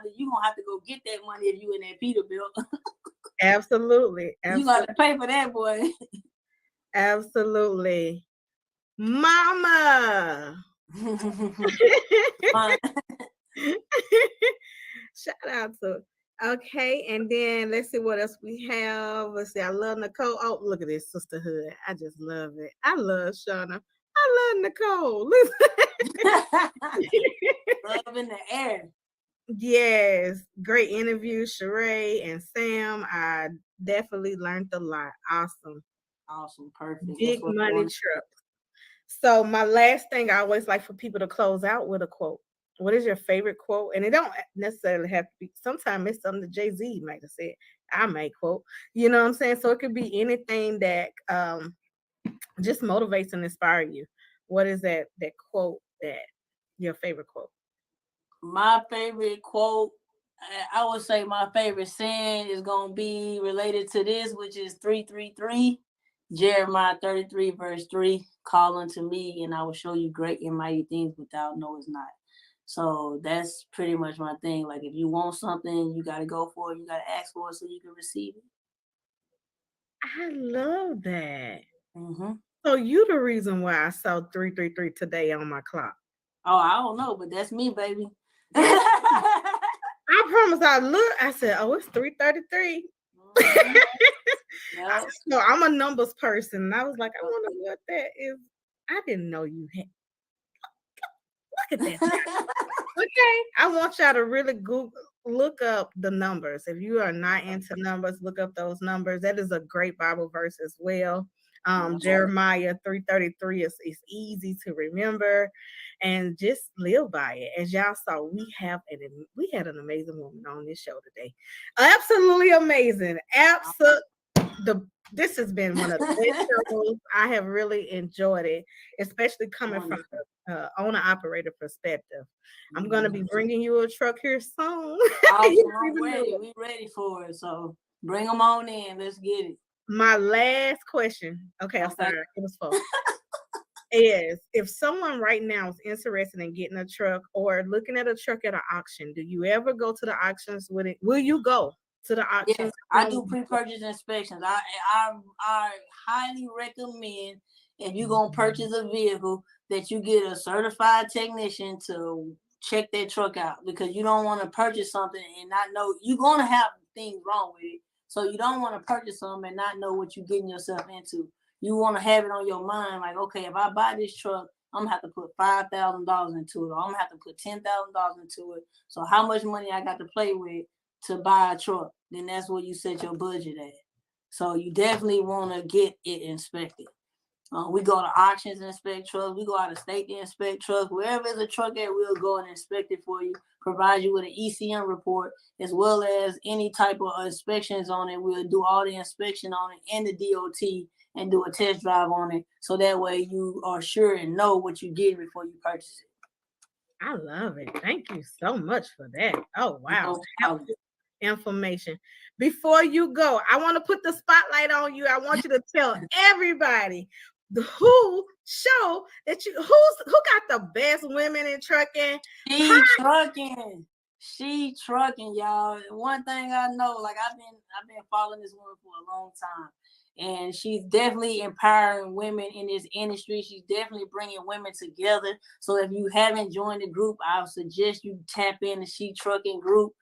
have to go get that money if you in that Peterbilt. Absolutely. You got to pay for that, boy. Absolutely. Mama. Shout out to. Okay, and then let's see what else we have. Let's see. I love Nicole. Oh, look at this sisterhood. I just love it. I love Shauna. I love Nicole. Love in the air. Yes, great interview, Sheree and Sam. I definitely learned a lot. Awesome, perfect. Big money truck. So my last thing, I always like for people to close out with a quote. What is your favorite quote? And it don't necessarily have to be. Sometimes it's something that Jay-Z might have said. I may quote. You know what I'm saying? So it could be anything that just motivates and inspires you. What is that quote that your favorite quote? My favorite quote, I would say my favorite saying is going to be related to this, which is 333, Jeremiah 33, verse 3, call unto me and I will show you great and mighty things without know it's not. So that's pretty much my thing. Like if you want something, you got to go for it. You got to ask for it so you can receive it. I love that. Mm-hmm. So you the reason why I saw 333 today on my clock. Oh, I don't know, but that's me, baby. I promise I looked. I said, oh, it's 333. Mm-hmm. Yep. So I'm a numbers person. And I was like, I wonder what that is. I didn't know you had. Look at that. Okay. I want y'all to really look up the numbers. If you are not into numbers, look up those numbers. That is a great Bible verse as well. Jeremiah 3:33 is easy to remember and just live by it. As y'all saw, we had an amazing woman on this show today. Absolutely amazing. This has been one of the best shows. I have really enjoyed it, especially coming from the owner-operator perspective. I'm going to be bringing you a truck here soon. Awesome. I'm ready. We ready for it. So bring them on in. Let's get it. My last question. Okay, I'm sorry. It was full. Is if someone right now is interested in getting a truck or looking at a truck at an auction, do you ever go to the auctions with it? Will you go to the auctions? Yes, I do pre-purchase inspections. I highly recommend if you're gonna purchase a vehicle that you get a certified technician to check that truck out, because you don't want to purchase something and not know you're gonna have things wrong with it. So you don't want to purchase something and not know what you're getting yourself into. You want to have it on your mind, like, okay, if I buy this truck, I'm gonna have to put $5,000 into it, or I'm gonna have to put $10,000 into it. So how much money I got to play with to buy a truck? Then that's where you set your budget at. So you definitely want to get it inspected. We go to auctions and inspect trucks. We go out of state to inspect trucks. Wherever there's a truck at, we'll go and inspect it for you, provide you with an ECM report, as well as any type of inspections on it. We'll do all the inspection on it and the DOT and do a test drive on it. So that way you are sure and know what you get before you purchase it. I love it. Thank you so much for that. Oh, wow. Information. Before you go, I want to put the spotlight on you. I want you to tell everybody who show that who got the best women in trucking. She trucking, y'all. One thing I know, like I've been following this woman for a long time, and she's definitely empowering women in this industry. She's definitely bringing women together. So if you haven't joined the group, I would suggest you tap in the She Trucking group.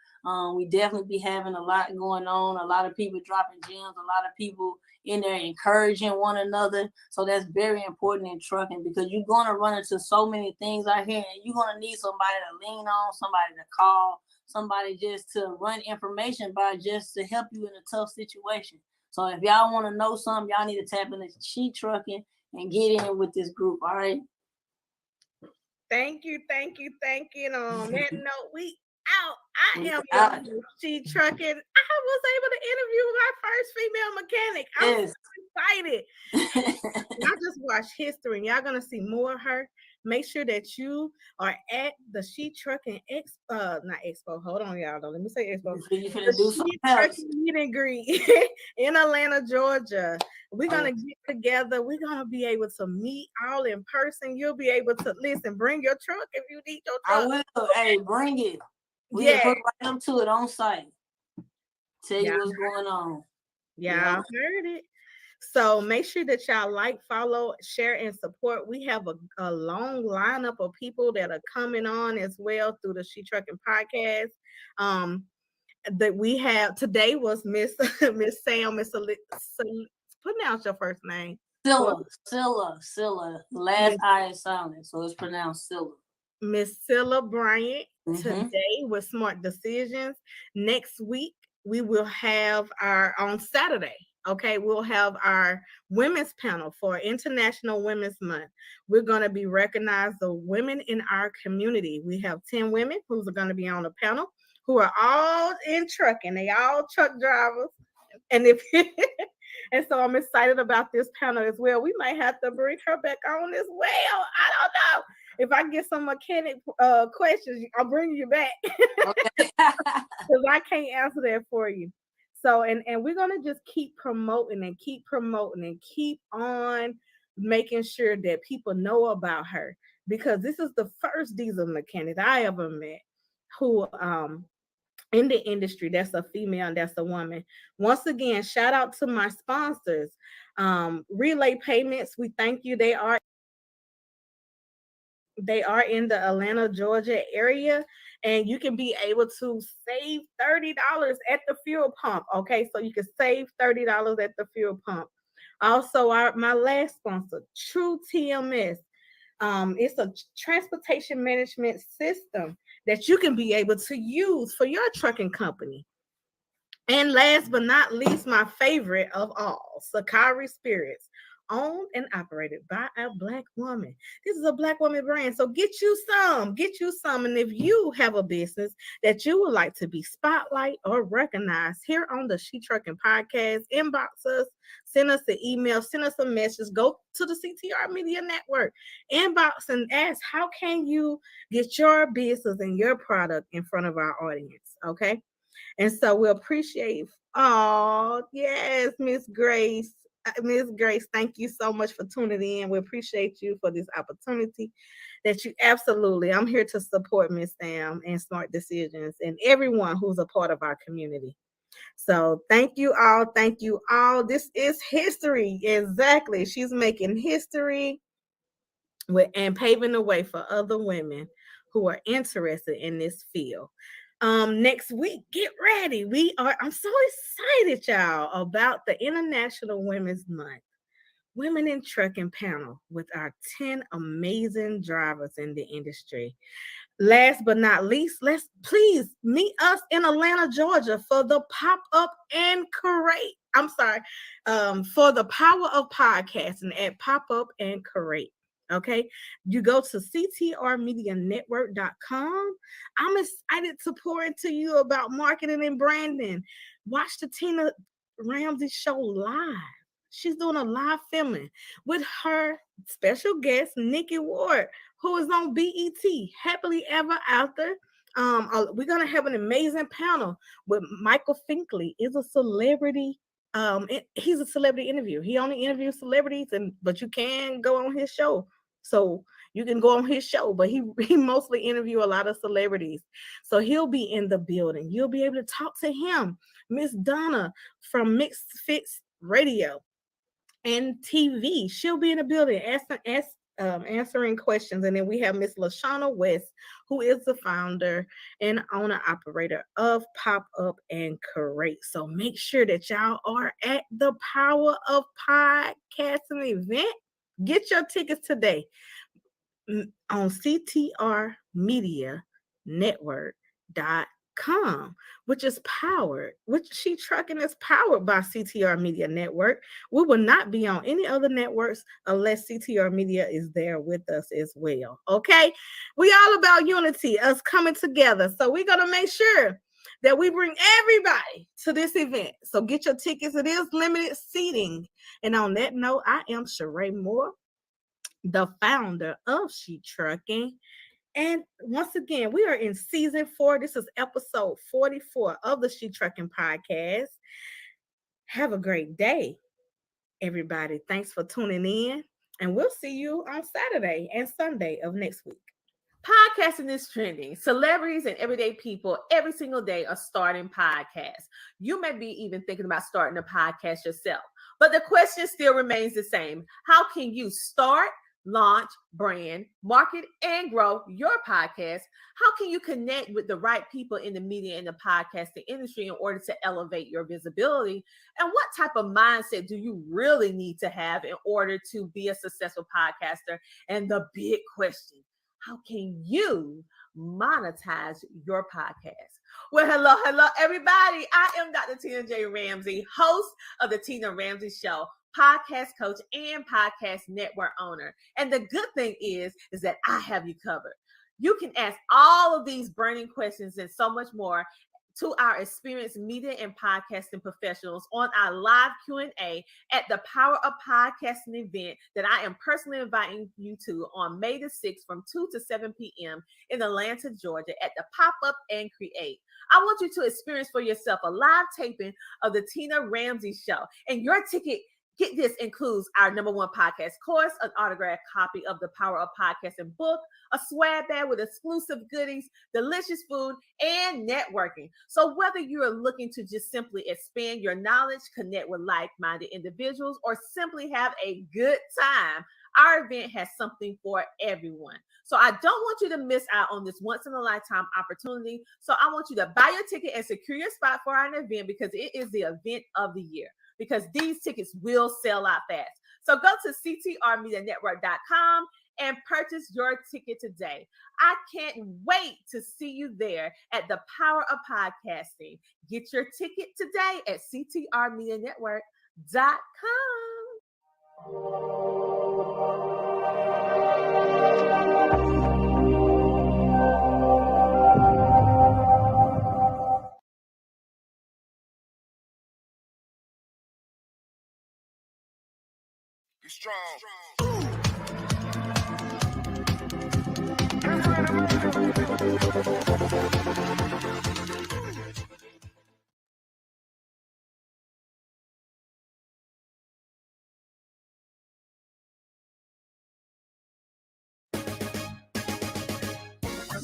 We definitely be having a lot going on. A lot of people dropping gems. A lot of people in there encouraging one another. So that's very important in trucking, because you're going to run into so many things out here, and you're going to need somebody to lean on, somebody to call, somebody just to run information by, just to help you in a tough situation. So if y'all want to know something, y'all need to tap into She Trucking and get in with this group. All right. Thank you. And on that note, we out. I am your She Trucking. I was able to interview my first female mechanic. I'm so excited. Y'all just watch history, and y'all gonna see more of her. Make sure that you are at the She Trucking not Expo. Hold on, y'all. Don't let me say Expo. You finna The do She something Trucking meet and greet in Atlanta, Georgia. We're gonna get together. We're gonna be able to meet all in person. You'll be able to listen. Bring your truck if you need your truck. I will. Hey, bring it. We Yeah. hook right up to it on site. Tell you Yeah. what's going on. Yeah, heard it. So make sure that y'all like, follow, share, and support. We have a long lineup of people that are coming on as well through the She Trucking podcast. That we have today was Miss Miss Sam, pronounce your first name. Scylla. Last I is silent, so it's pronounced Scylla. Miss Scylla Bryant today with Smart Decisions. Next week, we will have on Saturday, okay, we'll have our women's panel for International Women's Month. We're going to be recognizing the women in our community. We have 10 women who are going to be on the panel who are all in trucking. They all truck drivers. And and so I'm excited about this panel as well. We might have to bring her back on as well. I don't know. If I get some mechanic questions, I'll bring you back. Because I can't answer that for you. So, and we're going to just keep promoting and keep on making sure that people know about her. Because this is the first diesel mechanic I ever met who in the industry that's a female and that's a woman. Once again, shout out to my sponsors. Relay Payments, we thank you. They are in the Atlanta, Georgia area, and you can be able to save $30 at the fuel pump. Okay, so you can save $30 at the fuel pump. Also, my last sponsor, True TMS. It's a transportation management system that you can be able to use for your trucking company. And last but not least, my favorite of all, Sakari Spirits, owned and operated by a Black woman. This is a Black woman brand. So get you some. And if you have a business that you would like to be spotlight or recognized here on the She Trucking podcast, inbox us, send us an email, send us a message, go to the CTR Media Network, inbox and ask, how can you get your business and your product in front of our audience? Okay. And so we appreciate, yes, Miss Grace. Miss Grace, thank you so much for tuning in. We appreciate you for this opportunity that you absolutely, I'm here to support Miss Sam and Smart Decisions and everyone who's a part of our community. So thank you all. Thank you all. This is history. Exactly. She's making history and paving the way for other women who are interested in this field. Next week, get ready. I'm so excited, y'all, about the International Women's Month Women in Trucking panel with our 10 amazing drivers in the industry. Last but not least, let's please meet us in Atlanta, Georgia for the pop-up and create. For the power of podcasting at Pop-Up and Create. Okay, you go to ctrmedianetwork.com. I'm excited to pour into you about marketing and branding. Watch the Tina Ramsey show live. She's doing a live filming with her special guest, Nikki Ward, who is on BET, Happily Ever After. We're going to have an amazing panel with Michael Finkley. Is a celebrity. He's a celebrity interview. He only interviews celebrities, but you can go on his show. So you can go on his show, but he mostly interview a lot of celebrities. So he'll be in the building. You'll be able to talk to him. Miss Donna from Mixed Fix Radio and TV. She'll be in the building answering questions. And then we have Miss LaShawna West, who is the founder and owner operator of Pop Up and Create. So make sure that y'all are at the Power of Podcasting event. Get your tickets today on ctrmedianetwork.com. which She Trucking is powered by CTR Media Network. We will not be on any other networks unless CTR Media is there with us as well. Okay, we all about unity, us coming together. So we're gonna make sure that we bring everybody to this event. So get your tickets. It is limited seating. And on that note, I am Sheree Moore, the founder of She Trucking. And once again, we are in season 4. This is episode 44 of the She Trucking podcast. Have a great day, everybody. Thanks for tuning in. And we'll see you on Saturday and Sunday of next week. Podcasting is trending. Celebrities and everyday people every single day are starting podcasts. You may be even thinking about starting a podcast yourself. But the question still remains the same. How can you start, launch, brand, market, and grow your podcast? How can you connect with the right people in the media and the podcasting industry in order to elevate your visibility? And what type of mindset do you really need to have in order to be a successful podcaster? And the big question, how can you monetize your podcast? Well, hello, everybody. I am Dr. Tina J. Ramsey, host of the Tina Ramsey Show, podcast coach and podcast network owner. And the good thing is that I have you covered. You can ask all of these burning questions and so much more to our experienced media and podcasting professionals on our live Q&A at the Power of Podcasting event that I am personally inviting you to on May the 6th from 2 to 7 p.m. in Atlanta, Georgia at the Pop-Up and Create. I want you to experience for yourself a live taping of the Tina Ramsey Show. And your ticket, get this, includes our #1 podcast course, an autographed copy of the Power of Podcasting book, a swag bag with exclusive goodies, delicious food, and networking. So whether you are looking to just simply expand your knowledge, connect with like-minded individuals, or simply have a good time, our event has something for everyone. So I don't want you to miss out on this once-in-a-lifetime opportunity. So I want you to buy your ticket and secure your spot for our event because it is the event of the year. Because these tickets will sell out fast. So go to ctrmedianetwork.com and purchase your ticket today. I can't wait to see you there at the Power of Podcasting. Get your ticket today at ctrmedianetwork.com.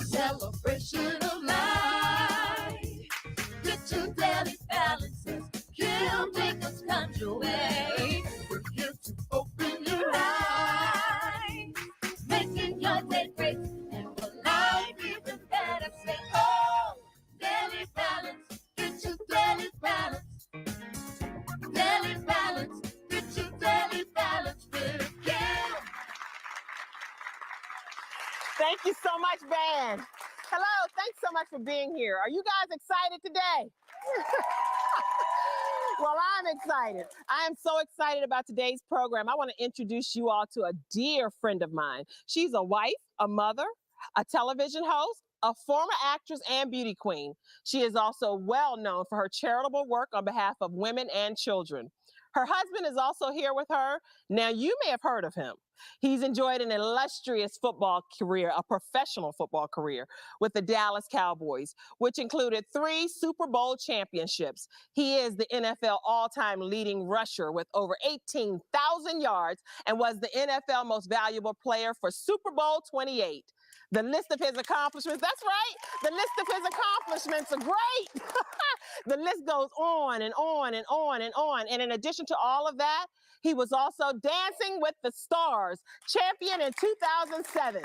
Celebration of life. Get your daily balances. Kill Jacob's conjure. We're here to open your eyes, making your day great and for life even better. Say, oh, daily balance. Get your daily balance. Daily balance. Get your daily balance with Kim. Thank you so much, band. Hello, thanks so much for being here. Are you guys excited today? Well, I'm excited. I am so excited about today's program. I want to introduce you all to a dear friend of mine. She's a wife, a mother, a television host, a former actress and beauty queen. She is also well known for her charitable work on behalf of women and children. Her husband is also here with her. Now, you may have heard of him. He's enjoyed an illustrious football career, a professional football career with the Dallas Cowboys, which included 3 Super Bowl championships. He is the NFL all-time leading rusher with over 18,000 yards and was the NFL most valuable player for Super Bowl 28. The list of his accomplishments, that's right, the list of his accomplishments are great. The list goes on and on and on and on. And in addition to all of that, he was also Dancing with the Stars champion in 2007.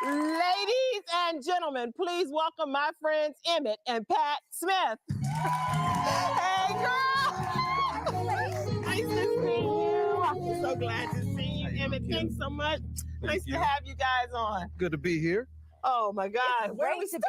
Ladies and gentlemen, please welcome my friends Emmett and Pat Smith. Hey, girl! Nice to see you. I'm so glad to see you, Emmett. Thanks so much. Nice to have you guys on. Good to be here. Oh my God, where do we start?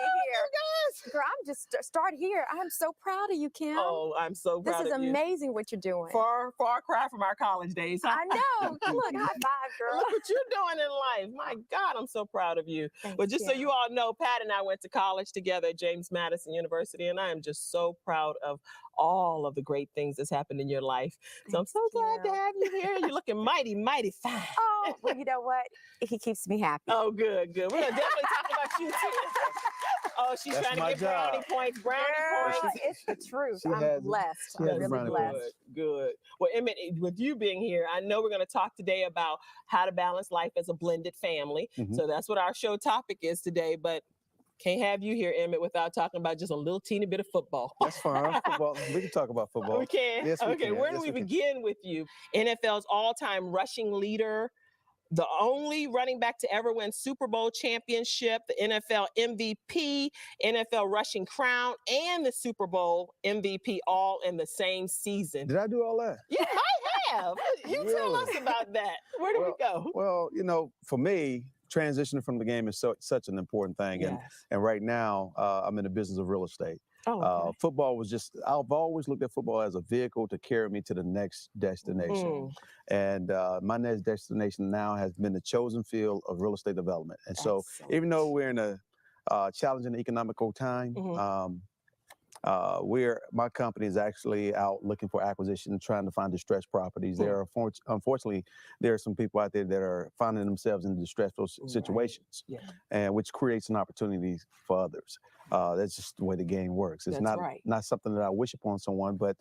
Girl, I'm just start here. I'm so proud of you, Kim. Oh, I'm so proud of you. This is amazing what you're doing. Far cry from our college days. Huh? I know. Look, high five, girl. Look what you're doing in life. My God, I'm so proud of you. Thanks, But just so Kim. you all know, Pat and I went to college together at James Madison University, and I am just so proud of all of the great things that's happened in your life. So I'm so glad to have you here. You're looking mighty, mighty fine. Oh, well, you know what? He keeps me happy. Oh, good. We're going to definitely talk about you, too. Oh, she's That's trying to my get job. brownie points. Brownie Girl, points. it's the truth. She I'm has it. blessed. She I'm has the really brownie blessed. points. Good. Well, Emmett, with you being here, I know we're going to talk today about how to balance life as a blended family. Mhm. So that's what our show topic is today. But can't have you here, Emmett, without talking about just a little teeny bit of football. That's fine. Football. We can talk about football. We can? Yes, we okay, can. where do Yes, we can. begin with you? NFL's all-time rushing leader, the only running back to ever win Super Bowl championship, the NFL MVP, NFL rushing crown, and the Super Bowl MVP all in the same season. Did I do all that? You might have. You tell us about that. Where do we go? Well, you know, for me, transitioning from the game is such an important thing. Yes. And right now, I'm in the business of real estate. Oh, okay. Football was just, I've always looked at football as a vehicle to carry me to the next destination. And my next destination now has been the chosen field of real estate development. And so even though we're in a challenging economical time, my company is actually out looking for acquisition, trying to find distressed properties. There are, unfortunately, there are some people out there that are finding themselves in distressful situations, and which creates an opportunity for others. That's just the way the game works. It's not something that I wish upon someone, but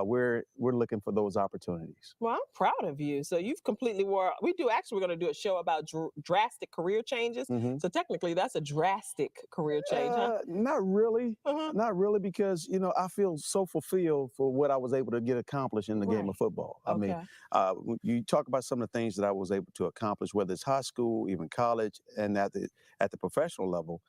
we're looking for those opportunities. Well, I'm proud of you. So you've completely we're going to do a show about drastic career changes. So technically that's a drastic career change, huh? Not really. Not really, because, you know, I feel so fulfilled for what I was able to get accomplished in the game of football. I mean, you talk about some of the things that I was able to accomplish, whether it's high school, even college, and at the professional level.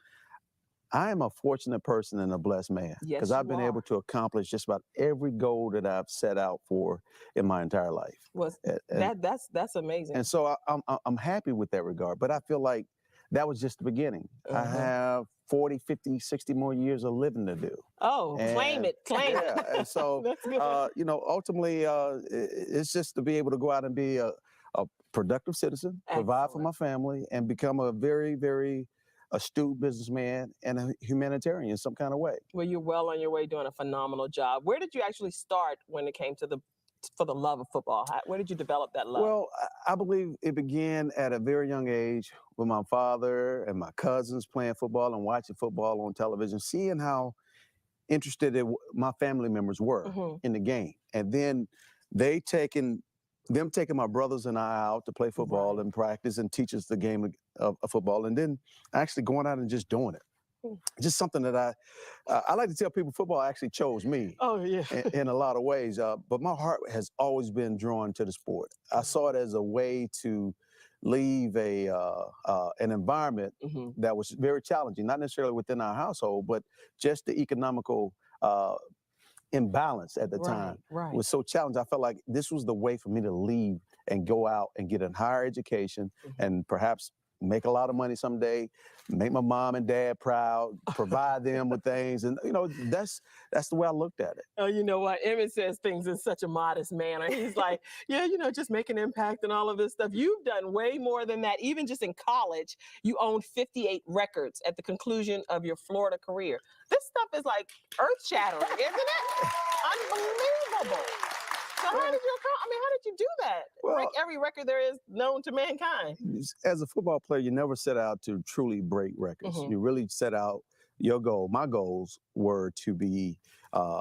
I am a fortunate person and a blessed man because I've been able to accomplish just about every goal that I've set out for in my entire life. Well, that's amazing. And so I'm happy with that regard, but I feel like that was just the beginning. I have 40, 50, 60 more years of living to do. Oh, claim it. And so, you know, ultimately, it's just to be able to go out and be a productive citizen, provide for my family, and become a very, very astute businessman and a humanitarian in some kind of way. Well, you're well on your way doing a phenomenal job. Where did you actually start when it came to for the love of football? Where did you develop that love? Well, I believe it began at a very young age with my father and my cousins playing football and watching football on television, seeing how interested my family members were in the game. And then taking my brothers and I out to play football and practice and teach us the game of football, and then actually going out and just doing it. Just something that I like to tell people, football actually chose me. Oh, yeah. in a lot of ways. But my heart has always been drawn to the sport. I saw it as a way to leave an environment that was very challenging, not necessarily within our household, but just the economical imbalance at the time was so challenging. I felt like this was the way for me to leave and go out and get a higher education and perhaps make a lot of money someday, make my mom and dad proud, provide them with things. And, you know, that's the way I looked at it. Oh, you know what? Emmett says things in such a modest manner. He's like, yeah, you know, just make an impact and all of this stuff. You've done way more than that. Even just in college, you owned 58 records at the conclusion of your Florida career. This stuff is like earth-shattering, isn't it? Unbelievable. So how did you do that? Break every record there is known to mankind. As a football player, you never set out to truly break records. You really set out your goal. My goals were to be a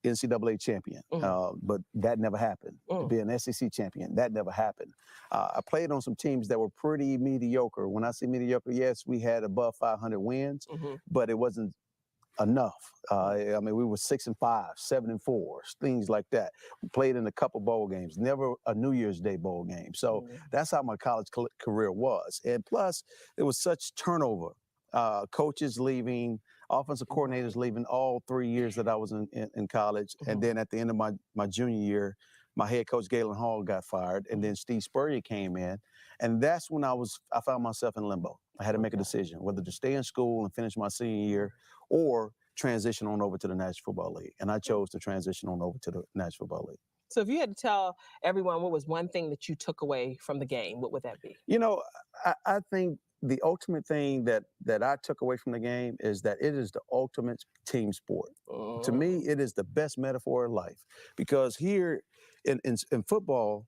NCAA champion, but that never happened. To be an SEC champion, that never happened. I played on some teams that were pretty mediocre. When I say mediocre, yes, we had above 500 wins, but it wasn't enough. I mean, we were 6-5, 7-4, things like that. We played in a couple bowl games, never a New Year's Day bowl game. So that's how my college career was. And plus, there was such turnover. Coaches leaving, offensive coordinators leaving all 3 years that I was in college. And then at the end of my junior year, my head coach, Galen Hall, got fired, and then Steve Spurrier came in. And that's when I found myself in limbo. I had to make a decision whether to stay in school and finish my senior year or transition on over to the National Football League. And I chose to transition on over to the National Football League. So if you had to tell everyone what was one thing that you took away from the game, what would that be? You know, I think the ultimate thing that I took away from the game is that it is the ultimate team sport. To me, it is the best metaphor of life, because here in football,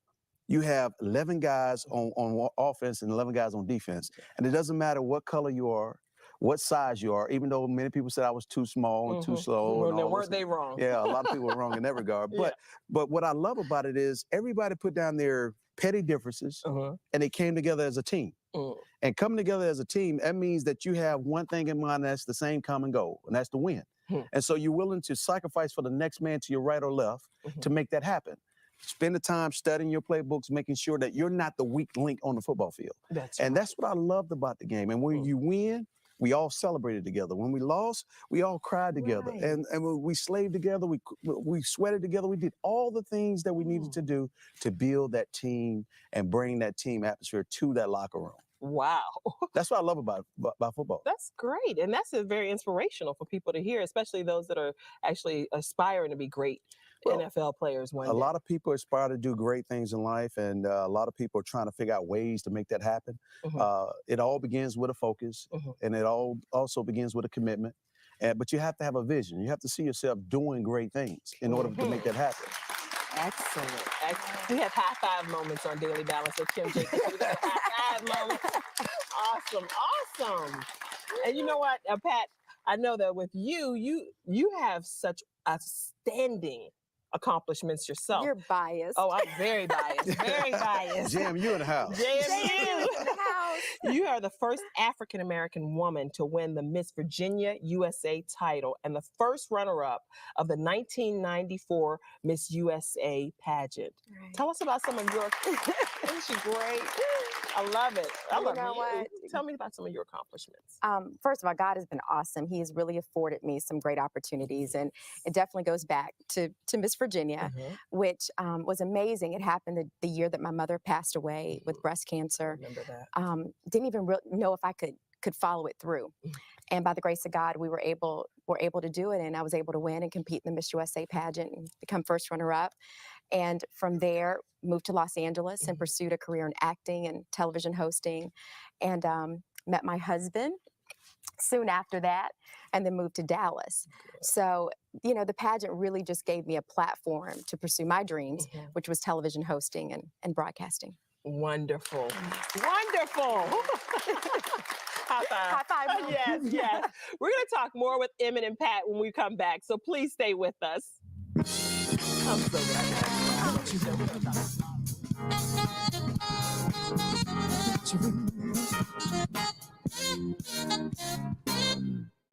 you have 11 guys on offense and 11 guys on defense. And it doesn't matter what color you are, what size you are, even though many people said I was too small and too slow. Well, and all weren't this. they wrong? Yeah, a lot of people were wrong in that regard. Yeah. But what I love about it is everybody put down their petty differences and they came together as a team. And coming together as a team, that means that you have one thing in mind, that's the same common goal, and that's to win. And so you're willing to sacrifice for the next man to your right or left to make that happen. Spend the time studying your playbooks, making sure that you're not the weak link on the football field. That's what I loved about the game. And when you win, we all celebrated together. When we lost, we all cried together. And when we slaved together, we sweated together. We did all the things that we needed to do to build that team and bring that team atmosphere to that locker room. Wow. That's what I love about football. That's great. And that's very inspirational for people to hear, especially those that are actually aspiring to be great NFL players one day. A lot of people aspire to do great things in life, and a lot of people are trying to figure out ways to make that happen. It all begins with a focus, and it all also begins with a commitment. But you have to have a vision. You have to see yourself doing great things in order to make that happen. Excellent. We have high five moments on Daily Balance with Kim Jacobs. We got high five moments. Awesome. And you know what, Pat, I know that with you have such outstanding accomplishments yourself. You're biased. Oh, I'm very biased. Very biased. Jam, you in the house. JMU in the house. You are the first African-American woman to win the Miss Virginia USA title and the first runner-up of the 1994 Miss USA pageant. Right. Tell us about some of your... Isn't she great? I love it. I love you. What? Tell me about some of your accomplishments. First of all, God has been awesome. He has really afforded me some great opportunities, and it definitely goes back to Miss Virginia, which was amazing. It happened the year that my mother passed away with breast cancer. I remember that. Didn't even know if I could follow it through. And by the grace of God, we were able to do it, and I was able to win and compete in the Miss USA pageant and become first runner-up. And from there, moved to Los Angeles and pursued a career in acting and television hosting, and met my husband soon after that, and then moved to Dallas. So, you know, the pageant really just gave me a platform to pursue my dreams, which was television hosting and broadcasting. Wonderful. Wonderful. High five. High five. Yes. We're going to talk more with Emmett and Pat when we come back, so please stay with us. I'm so glad.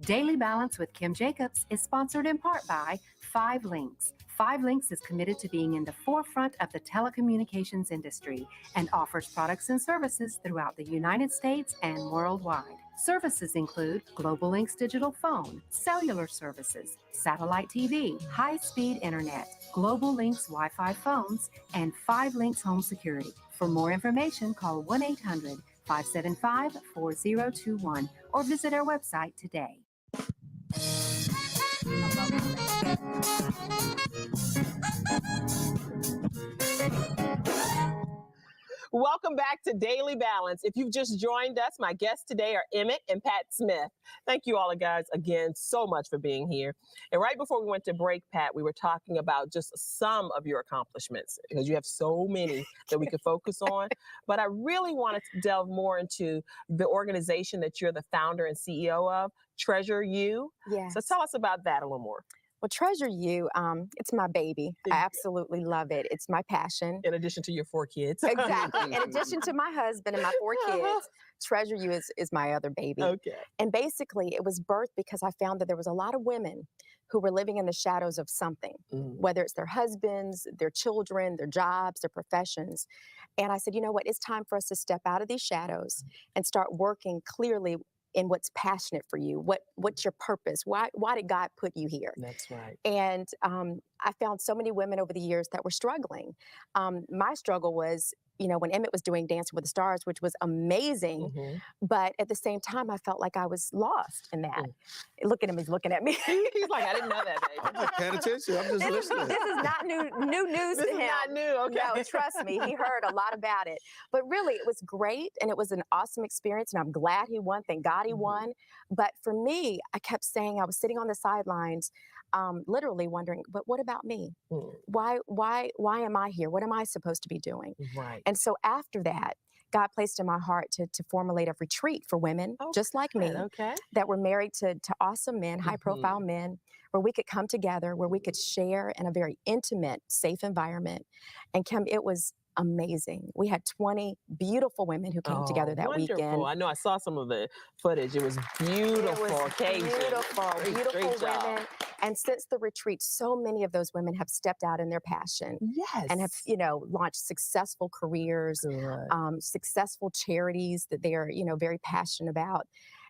Daily Balance with Kim Jacobs is sponsored in part by 5 Links. 5 Links is committed to being in the forefront of the telecommunications industry and offers products and services throughout the United States and worldwide. Services include Global Links digital phone, cellular services, satellite TV, high-speed internet, Global Links Wi-Fi phones, and 5 Links home security. For more information, call 1-800-575-4021 or visit our website today. Welcome back to Daily Balance. If you've just joined us, my guests today are Emmett and Pat Smith. Thank you all guys again so much for being here. And right before we went to break, Pat, we were talking about just some of your accomplishments because you have so many that we could focus on. But I really wanted to delve more into the organization that you're the founder and CEO of, Treasure You. Yes. So tell us about that a little more. Well, Treasure You, it's my baby. I absolutely love it. It's my passion. In addition to your 4 kids. Exactly. In addition to my husband and my 4 kids, Treasure You is my other baby. Okay. And basically, it was birthed because I found that there was a lot of women who were living in the shadows of something, whether it's their husbands, their children, their jobs, their professions. And I said, you know what? It's time for us to step out of these shadows and start working clearly in what's passionate for you. What's your purpose? Why did God put you here? That's right. And I found so many women over the years that were struggling. My struggle was, when Emmett was doing Dancing with the Stars, which was amazing, but at the same time, I felt like I was lost in that. Look at him, he's looking at me. He's like, I didn't know that, babe. I'm just paying attention. I'm just listening. This is not new news This to is him. not new, okay. No, trust me, he heard a lot about it. But really, it was great, and it was an awesome experience, and I'm glad he won. Thank God he won. But for me, I kept saying, I was sitting on the sidelines, literally wondering, but what about me? Why am I here? What am I supposed to be doing? Right. And so after that, God placed in my heart to formulate a retreat for women just like me that were married to awesome men, high-profile men, where we could come together, where we could share in a very intimate, safe environment. And Kim, it was amazing. We had 20 beautiful women who came together that weekend. I know I saw some of the footage. It was beautiful. It was beautiful women. And since the retreat, so many of those women have stepped out in their passion. Yes. And have, launched successful careers, successful charities that they are, very passionate about.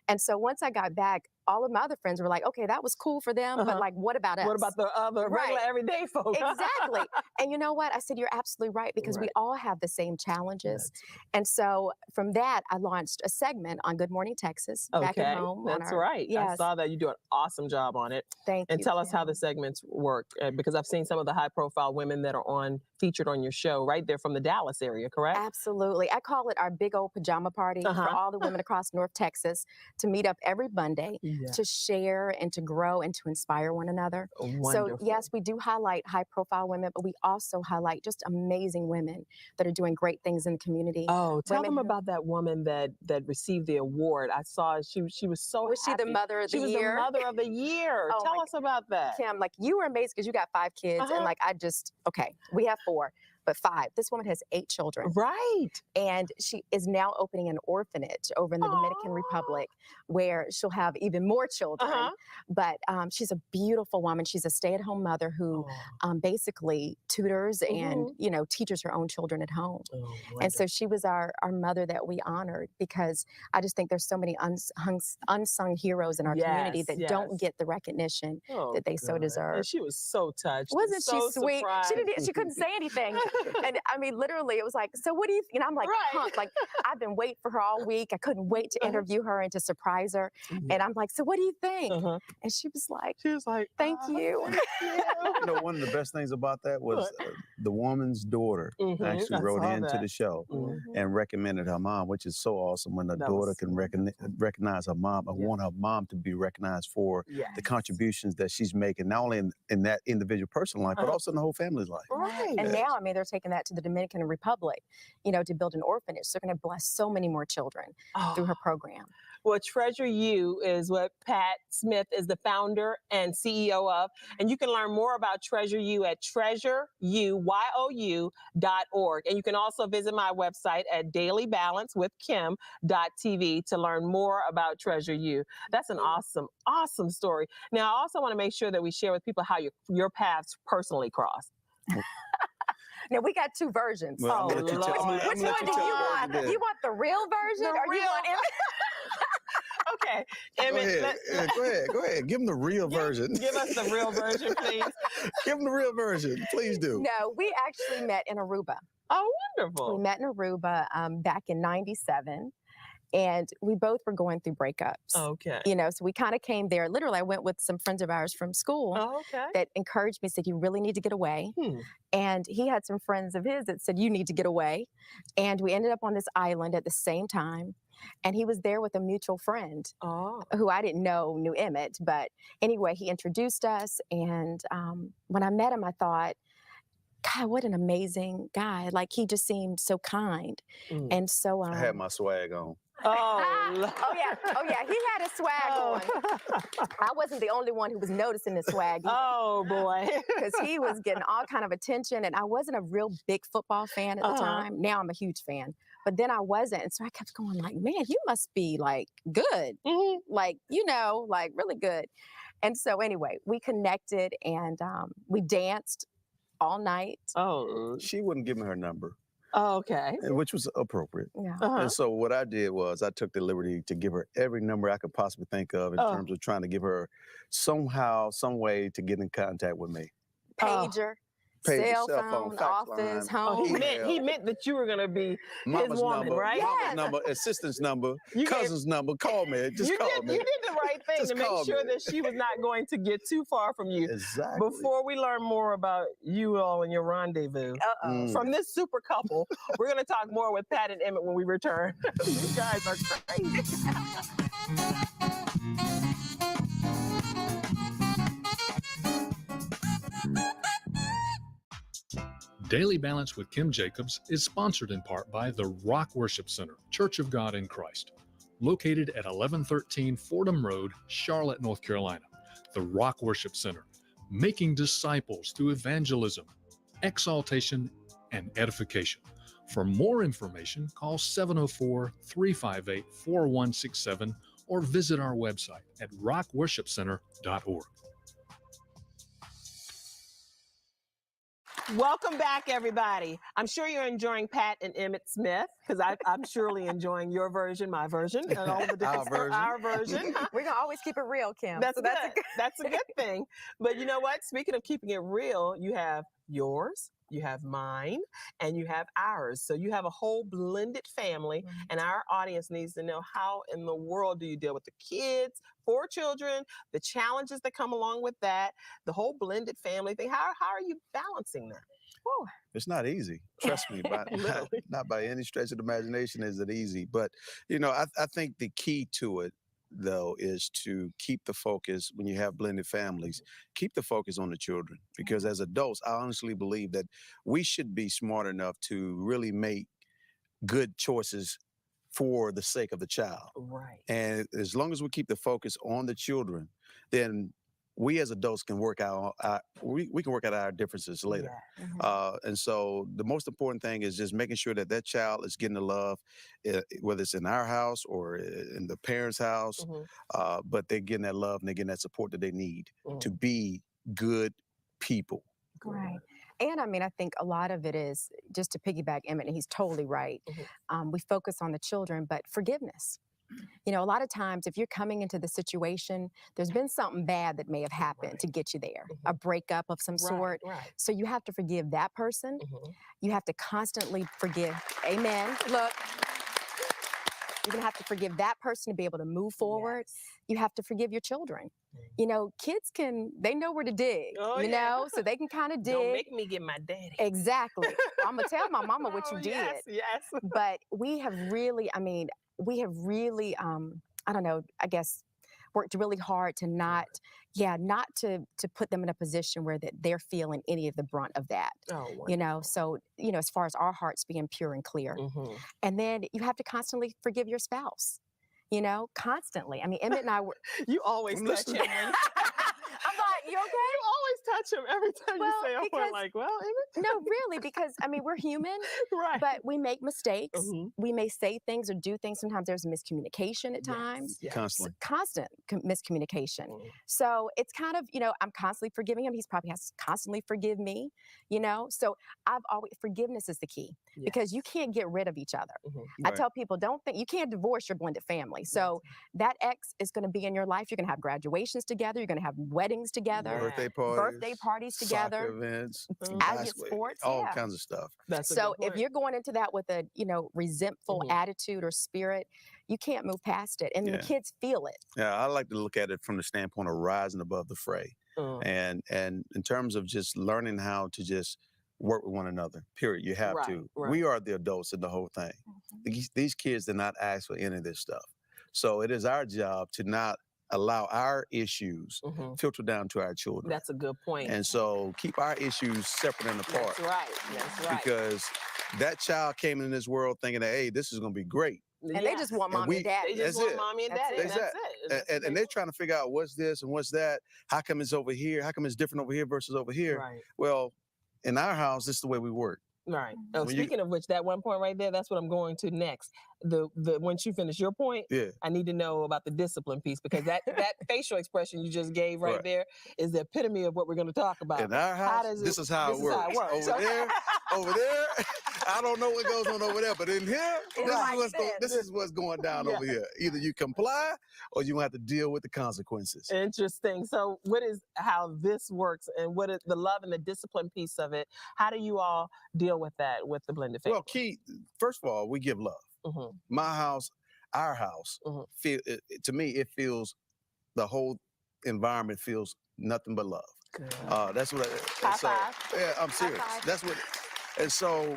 And so once I got back, all of my other friends were like, okay, that was cool for them, but like, what about us? What about the other regular everyday folks? Exactly. And you know what? I said, you're absolutely right, because we all have the same challenges. And so from that, I launched a segment on Good Morning Texas back at home. That's right. Yes. I saw that. You do an awesome job on it. Thank you. And tell us how the segments work, because I've seen some of the high-profile women that are featured on your show, right? They're from the Dallas area, correct? Absolutely. I call it our big old pajama party for all the women across North Texas to meet up every Monday to share and to grow and to inspire one another. Wonderful. So yes, we do highlight high-profile women, but we also highlight just amazing women that are doing great things in the community. Oh, tell them about that woman that received the award. I saw she was so Was happy. she the mother of the year? She was the mother of the year. Oh, Tell us about that. Kim, you were amazing because you got 5 kids, and we have 4. But 5. This woman has 8 children. Right. And she is now opening an orphanage over in the Dominican Republic where she'll have even more children. But she's a beautiful woman. She's a stay-at-home mother who basically tutors and, teaches her own children at home. And so she was our mother that we honored, because I just think there's so many unsung heroes in our community that don't get the recognition that they so deserve. And she was so touched. Wasn't she sweet? Surprised. She couldn't say anything. And I mean, literally, it was like, so what do you think? And I'm like, pumped. Like, I've been waiting for her all week. I couldn't wait to interview her and to surprise her. And I'm like, so what do you think? And she was like, thank you. One of the best things about that was the woman's daughter actually wrote into the show and recommended her mom, which is so awesome when a daughter can recognize her mom and want her mom to be recognized for the contributions that she's making, not only in that individual personal life, but also in the whole family's life. Right. And now, I mean, they're taking that to the Dominican Republic, to build an orphanage. So they're going to bless so many more children through her program. Well, Treasure You is what Pat Smith is the founder and CEO of. And you can learn more about Treasure You at treasureyou.org. And you can also visit my website at dailybalancewithkim.tv to learn more about Treasure You. That's an awesome, awesome story. Now, I also want to make sure that we share with people how your paths personally crossed. Now, we got 2 versions. Well, which one do you want? You want the real version or you want Okay. Go ahead. Give them the real version. Give us the real version, please. Give them the real version. Please do. No, we actually met in Aruba. Oh, wonderful. We met in Aruba back in '97. And we both were going through breakups. Okay. So we kind of came there. Literally, I went with some friends of ours from school that encouraged me, said, you really need to get away. And he had some friends of his that said, you need to get away. And we ended up on this island at the same time. And he was there with a mutual friend who I didn't know knew Emmett. But anyway, he introduced us. And when I met him, I thought, God, what an amazing guy. Like, he just seemed so kind. And so I had my swag on. Oh yeah, he had a swag on. I wasn't the only one who was noticing the swag either. Oh boy. Because he was getting all kind of attention, and I wasn't a real big football fan at the time. Now I'm a huge fan, but then I wasn't, and so I kept going like, man, you must be like good, like like really good. And so anyway, we connected and we danced all night. Oh, she wouldn't give me her number. Oh, okay. which was appropriate. Yeah. And so what I did was I took the liberty to give her every number I could possibly think of in terms of trying to give her somehow, some way to get in contact with me. Pager. Cell phone, fax office, line, home. He meant that you were going to be mama's his woman, number, right? mama's number, assistant's number, cousin's number. Call me. Just call me. You did the right thing Just to make call sure me. that she was not going to get too far from you. Exactly. Before we learn more about you all and your rendezvous from this super couple, we're going to talk more with Pat and Emmett when we return. You guys are crazy. Daily Balance with Kim Jacobs is sponsored in part by the Rock Worship Center, Church of God in Christ, located at 1113 Fordham Road, Charlotte, North Carolina. The Rock Worship Center, making disciples through evangelism, exaltation, and edification. For more information, call 704-358-4167 or visit our website at rockworshipcenter.org. Welcome back, everybody. I'm sure you're enjoying Pat and Emmett Smith, because I'm surely enjoying your version, my version, and all the different our version. We're going to always keep it real, Kim. That's good. That's a good thing. But you know what? Speaking of keeping it real, you have yours, you have mine, and you have ours. So you have a whole blended family, and our audience needs to know, how in the world do you deal with the kids, 4 children, the challenges that come along with that, the whole blended family thing? How are you balancing that? Whew. It's not easy. Trust me, not by any stretch of the imagination is it easy. But, you know, I think the key to it, though, is to keep the focus when you have blended families, keep the focus on the children. Because as adults, I honestly believe that we should be smart enough to really make good choices for the sake of the child. Right. And as long as we keep the focus on the children, then we as adults can work out we can work out our differences later. Yeah. And so the most important thing is just making sure that that child is getting the love, whether it's in our house or in the parents' house, but they're getting that love and they're getting that support that they need to be good people. Right. And I mean, I think a lot of it is, just to piggyback Emmett, and he's totally right. We focus on the children, but forgiveness. You know, a lot of times if you're coming into the situation, there's been something bad that may have happened to get you there, a breakup of some sort. So you have to forgive that person. You have to constantly forgive. Amen. Look. You're going to have to forgive that person to be able to move forward. You have to forgive your children. You know, kids they know where to dig, you know, so they can kind of dig. Don't make me get my daddy. Exactly. I'm going to tell my mama what you did. Yes. But we have really, I don't know, I guess, worked really hard to not to put them in a position where that they're feeling any of the brunt of that. You know, so, you know, as far as our hearts being pure and clear. And then you have to constantly forgive your spouse, you know, constantly. I mean, Emmett and I were. You always touch him. I'm like, you okay? You always touch him every time you say a word, like, well, Emmett. No, really, because, I mean, we're human, but we make mistakes. We may say things or do things. Sometimes there's miscommunication at times. Constantly. Constant miscommunication. So it's kind of, you know, I'm constantly forgiving him. He's probably has to constantly forgive me, you know? So forgiveness is the key because you can't get rid of each other. I tell people, you can't divorce your blended family. So that ex is going to be in your life. You're going to have graduations together. You're going to have weddings together. Birthday parties together. Soccer events. Sports. All kinds of stuff. So if you're going into that with a, you know, resentful attitude or spirit, you can't move past it. And the kids feel it. Yeah, I like to look at it from the standpoint of rising above the fray. And in terms of just learning how to just work with one another, period. You have to. We are the adults in the whole thing. These kids did not ask for any of this stuff. So it is our job to not allow our issues filter down to our children. That's a good point. And so keep our issues separate and apart. That's right. Because that child came in this world thinking that, hey, this is going to be great. And they just want mommy and daddy. They just want mommy and daddy. That's it. And they're trying to figure out what's this and what's that. How come it's over here? How come it's different over here versus over here? Well, in our house, this is the way we work. Right. Oh, speaking of which, that one point right there, that's what I'm going to next. Once you finish your point, I need to know about the discipline piece, because that facial expression you just gave right there is the epitome of what we're going to talk about. In our house, this is how it works. Over there, I don't know what goes on over there, but in here, this is what's going down over here. Either you comply or you have to deal with the consequences. Interesting. So what is how this works and what is the love and the discipline piece of it? How do you all deal with that with the blended family? Well, first of all, we give love. My house, our house, to me, it feels, the whole environment feels nothing but love. That's what yeah, I'm serious. That's what, and so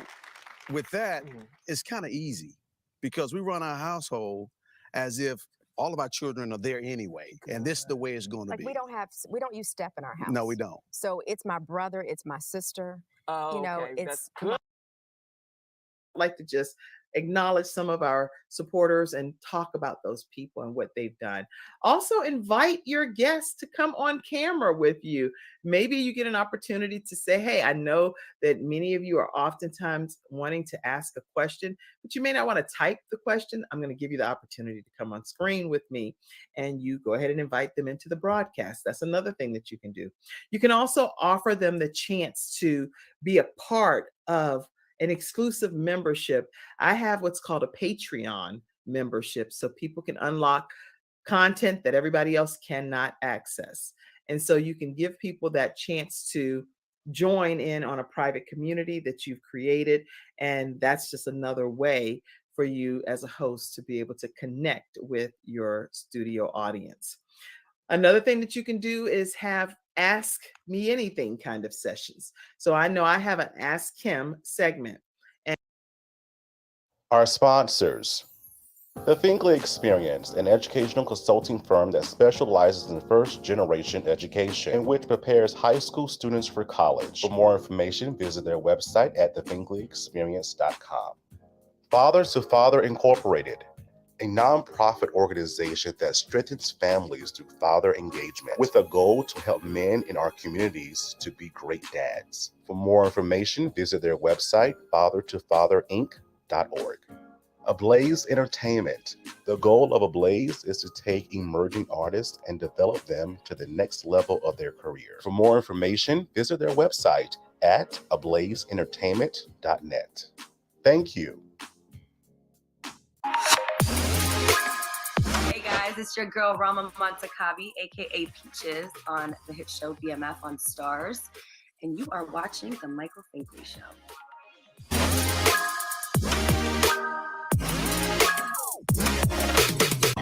with that, it's kind of easy because we run our household as if all of our children are there anyway, and this is the way it's going to be. We don't use step in our house. No, we don't. So it's my brother, it's my sister. You know, it's like to just acknowledge some of our supporters and talk about those people and what they've done. Also invite your guests to come on camera with you. Maybe you get an opportunity to say, hey, I know that many of you are oftentimes wanting to ask a question, but you may not want to type the question. I'm going to give you the opportunity to come on screen with me and you go ahead and invite them into the broadcast. That's another thing that you can do. You can also offer them the chance to be a part of an exclusive membership. I have what's called a Patreon membership, so people can unlock content that everybody else cannot access. And so you can give people that chance to join in on a private community that you've created. And that's just another way for you as a host to be able to connect with your studio audience. Another thing that you can do is have Ask Me Anything kind of sessions. So I know I have an Ask Kim segment. And our sponsors. The Finkley Experience, an educational consulting firm that specializes in first-generation education and which prepares high school students for college. For more information, visit their website at thethinkleyexperience.com. Father to Father Incorporated, a nonprofit organization that strengthens families through father engagement with a goal to help men in our communities to be great dads. For more information, visit their website, fathertofatherinc.org. Ablaze Entertainment. The goal of Ablaze is to take emerging artists and develop them to the next level of their career. For more information, visit their website at ablazeentertainment.net. Thank you. Hey guys, it's your girl Rama Montakabi, aka Peaches, on the hit show BMF on Stars, and you are watching the Michael Finkley Show.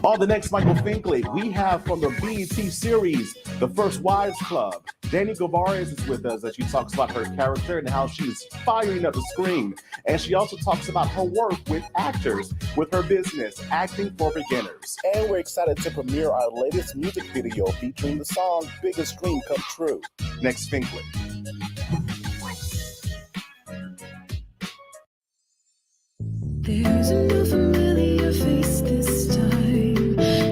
On the next Michael Finkley, we have from the BET series, The First Wives Club. Danny Guevara is with us as she talks about her character and how she's firing up the screen. And she also talks about her work with actors, with her business, Acting for Beginners. And we're excited to premiere our latest music video featuring the song Biggest Dream Come True. Next Finkley. There's a new familiar face this time.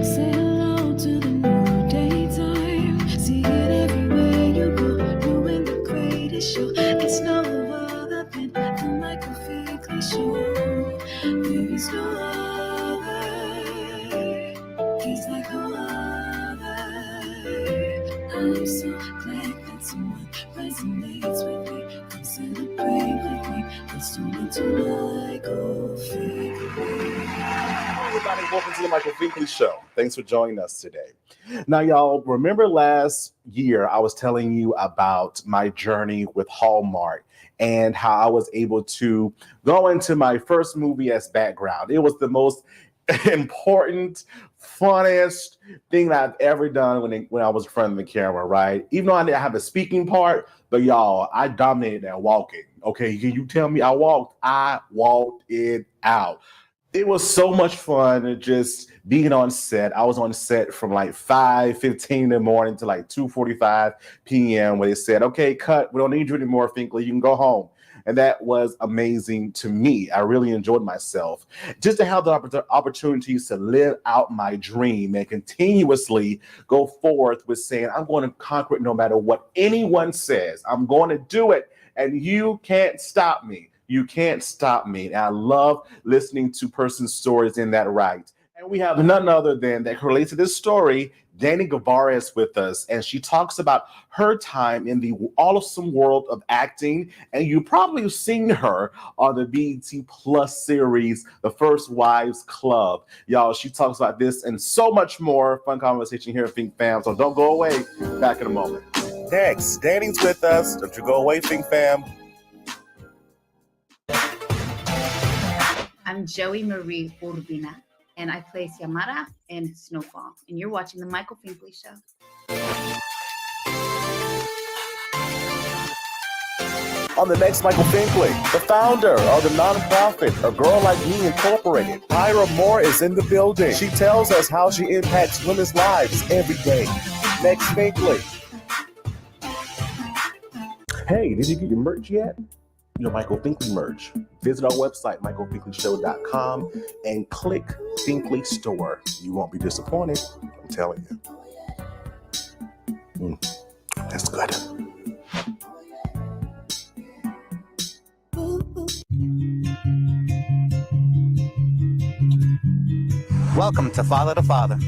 Say hello to the new daytime. See it everywhere you go, doing the greatest show. It's no other than the Michael Finkley Show. There is no other. He's like no other. I'm so glad that someone resonates with me. Come celebrate with me. Let's tune into Michael Finkley. Hello, everybody. Welcome to the Michael Finkley Show. Thanks for joining us today. Now, y'all, remember last year I was telling you about my journey with Hallmark and how I was able to go into my first movie as background. It was the most important, funnest thing that I've ever done when I was in front of the camera, right? Even though I didn't have a speaking part, but y'all, I dominated that walking. Okay, can you tell me I walked it out. It was so much fun just being on set. I was on set from like 5:15 in the morning to like 2:45 p.m. where they said, okay, cut. We don't need you anymore, Finkley. You can go home. And that was amazing to me. I really enjoyed myself. Just to have the opportunities to live out my dream and continuously go forth with saying, I'm going to conquer it no matter what anyone says. I'm going to do it. And you can't stop me. You can't stop me. And I love listening to person's stories in that right. And we have none other than that relates to this story, Danny Guevara is with us, and she talks about her time in the awesome world of acting. And you probably have seen her on the BET Plus series, The First Wives Club. Y'all, she talks about this and so much more. Fun conversation here at Think Fam, so don't go away. Back in a moment. Next, Danny's with us. Don't you go away, Think Fam. I'm Joey Marie Urbina, and I play Xiomara in Snowfall. And you're watching The Michael Finkley Show. On the next Michael Finkley, the founder of the nonprofit A Girl Like Me Incorporated, Ira Moore is in the building. She tells us how she impacts women's lives every day. Next Finkley. Hey, did you get your merch yet? Your Michael Finkley merch. Visit our website, michaelfinkleyshow.com, and click Finkley Store. You won't be disappointed, I'm telling you. That's good. Welcome to Father to Father.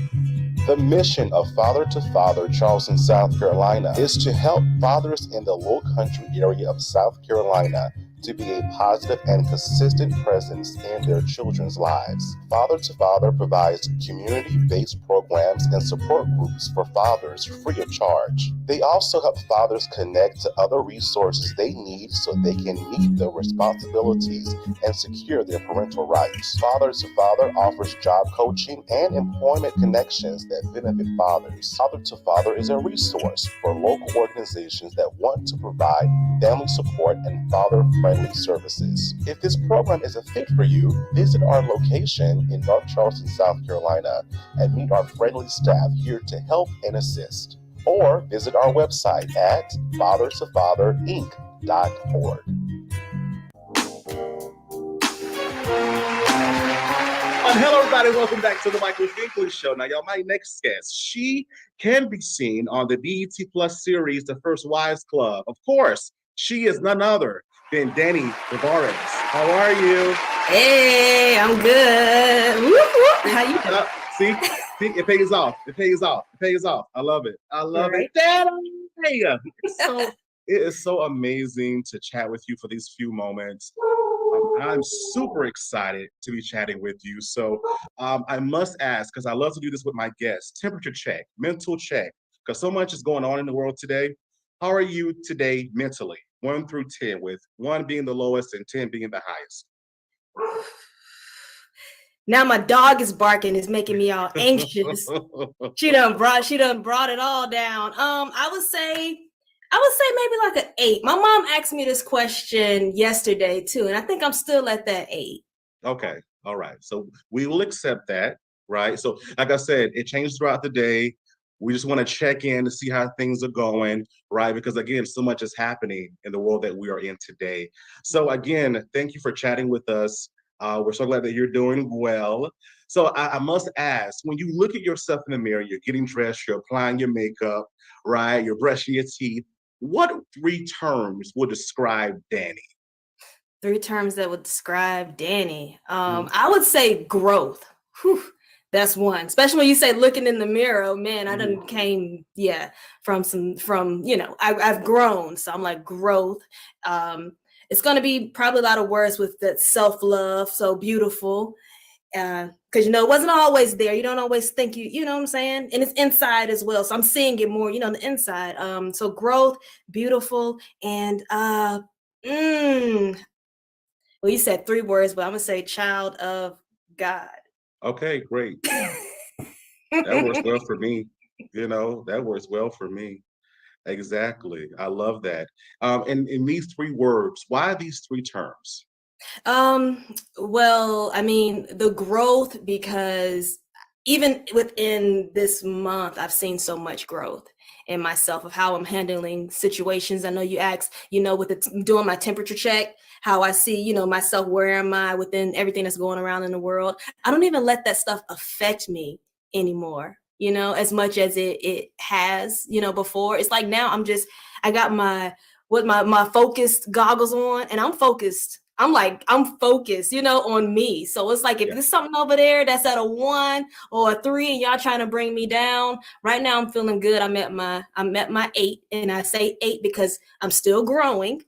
The mission of Father to Father, Charleston, South Carolina, is to help fathers in the Low Country area of South Carolina to be a positive and consistent presence in their children's lives. Father to Father provides community-based programs and support groups for fathers free of charge. They also help fathers connect to other resources they need so they can meet their responsibilities and secure their parental rights. Father to Father offers job coaching and employment connections that benefit fathers. Father to Father is a resource for local organizations that want to provide family support and father-friendly services. If this program is a fit for you, visit our location in North Charleston, South Carolina, and meet our friendly staff here to help and assist. Or visit our website at fathertofatherinc.org. Hello, everybody. Welcome back to the Michael Finkley Show. Now, y'all, my next guest, she can be seen on the BET Plus series, The First Wives Club. Of course, she is none other than Danny Guevara. How are you? Hey, I'm good. Whoop, whoop. How you doing? See, it pays off. It pays off. It pays off. I love it. I love it. Danny! It is so amazing to chat with you for these few moments. I'm super excited to be chatting with you. So I must ask, because I love to do this with my guests, temperature check, mental check, because so much is going on in the world today. How are you today mentally? 1 through 10, with 1 being the lowest and 10 being the highest. Now my dog is barking, is making me all anxious. She done brought it all down. I would say maybe like an 8. My mom asked me this question yesterday too, and I think I'm still at that 8. Okay, all right. So we will accept that, right? So like I said, it changes throughout the day. We just want to check in to see how things are going, right? Because again, so much is happening in the world that we are in today. So again, thank you for chatting with us. We're so glad that you're doing well. So I must ask, when you look at yourself in the mirror, you're getting dressed, you're applying your makeup, right? You're brushing your teeth. What 3 terms would describe Danny? 3 terms that would describe Danny. I would say growth. Whew. That's one, especially when you say looking in the mirror. Oh man, I done came, from I've grown. So I'm like growth. It's gonna be probably a lot of words with that self-love, so beautiful. Because it wasn't always there. You don't always think you know what I'm saying? And it's inside as well. So I'm seeing it more, on the inside. So growth, beautiful, and well, you said 3 words, but I'm gonna say child of God. Okay, great. That works well for me. That works well for me. Exactly. I love that. And in these 3 words, why these 3 terms? Well, I mean, the growth, because even within this month, I've seen so much growth in myself of how I'm handling situations. I know you asked, with doing my temperature check, how I see, myself, where am I within everything that's going around in the world. I don't even let that stuff affect me anymore, as much as it has, before. It's like now I got my focused goggles on, and I'm focused I'm focused, on me. So it's like if there's something over there that's at a 1 or a 3 and y'all trying to bring me down, right now I'm feeling good. I'm at my 8, and I say 8 because I'm still growing.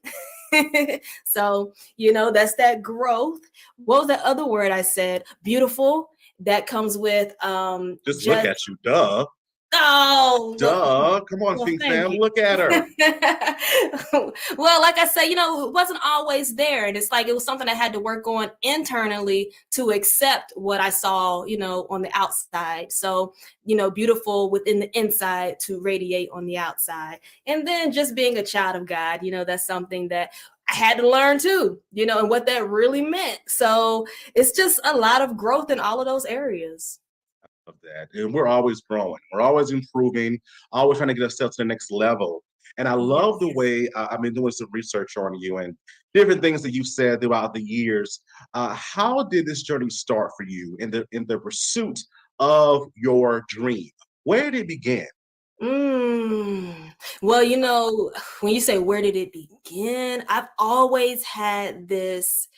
So, that's that growth. What was the other word I said? Beautiful. That comes with just look at you, duh. Oh, duh. Come on, well, Pink thank Fam, you. look at her. Well, like I said, it wasn't always there. And it's like it was something I had to work on internally to accept what I saw, on the outside. So, beautiful within the inside to radiate on the outside. And then just being a child of God, that's something that I had to learn too, and what that really meant. So it's just a lot of growth in all of those areas. Of that. And we're always growing. We're always improving, always trying to get ourselves to the next level. And I love the way I've been doing some research on you and different things that you've said throughout the years. How did this journey start for you in the pursuit of your dream? Where did it begin? Well, when you say where did it begin, I've always had this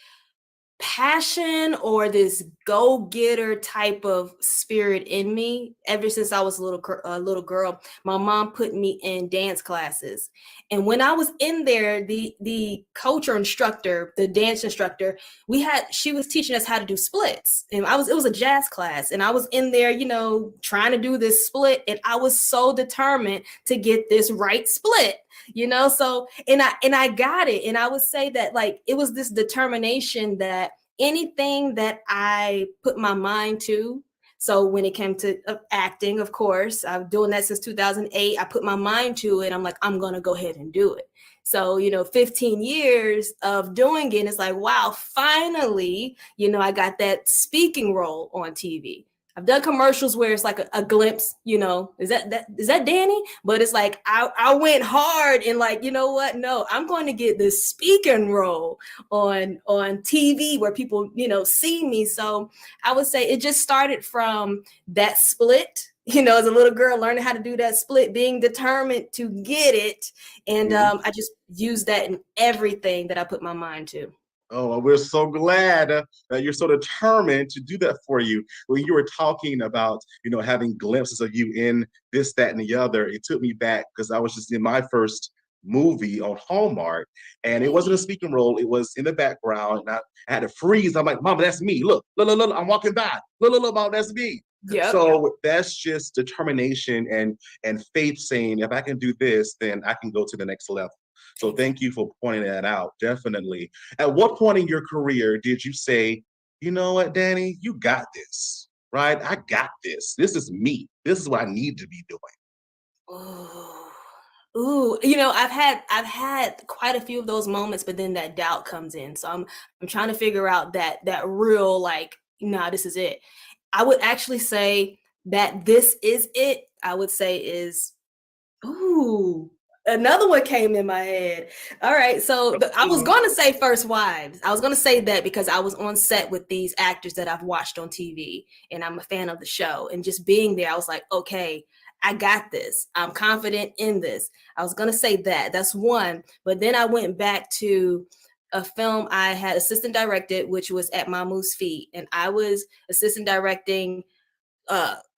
passion or this go-getter type of spirit in me ever since I was a little girl. My mom put me in dance classes, and when I was in there, the coach or instructor, the dance instructor, she was teaching us how to do splits, and it was a jazz class, and I was in there, trying to do this split, and I was so determined to get this right split. So and I got it. And I would say that it was this determination that anything that I put my mind to. So when it came to acting, of course, I've doing that since 2008. I put my mind to it. I'm like, I'm going to go ahead and do it. So, 15 years of doing it, it's like, wow, finally, I got that speaking role on TV. I've done commercials where it's like a glimpse, is that Danny? But it's like I went hard and you know what? No, I'm going to get this speaking role on TV where people, see me. So I would say it just started from that split, as a little girl learning how to do that split, being determined to get it. And I just used that in everything that I put my mind to. Oh, we're so glad that you're so determined to do that for you. When you were talking about, having glimpses of you in this, that, and the other, it took me back because I was just in my first movie on Hallmark, and it wasn't a speaking role. It was in the background, and I had to freeze. I'm like, Mama, that's me. Look, I'm walking by. Look, Mom, that's me. Yep. So that's just determination and faith saying, if I can do this, then I can go to the next level. So thank you for pointing that out, definitely. At what point in your career did you say, you know what, Danny, you got this, right? I got this. This is me. This is what I need to be doing. Ooh, I've had quite a few of those moments, but then that doubt comes in. So I'm trying to figure out that real, nah, this is it. I would actually say that this is it. I would say is, another one came in my head. All right. So I was going to say First Wives. I was going to say that because I was on set with these actors that I've watched on TV, and I'm a fan of the show. And just being there, I was like, okay, I got this. I'm confident in this. I was going to say that. That's one. But then I went back to a film I had assistant directed, which was At Mamu's Feet. And I was assistant directing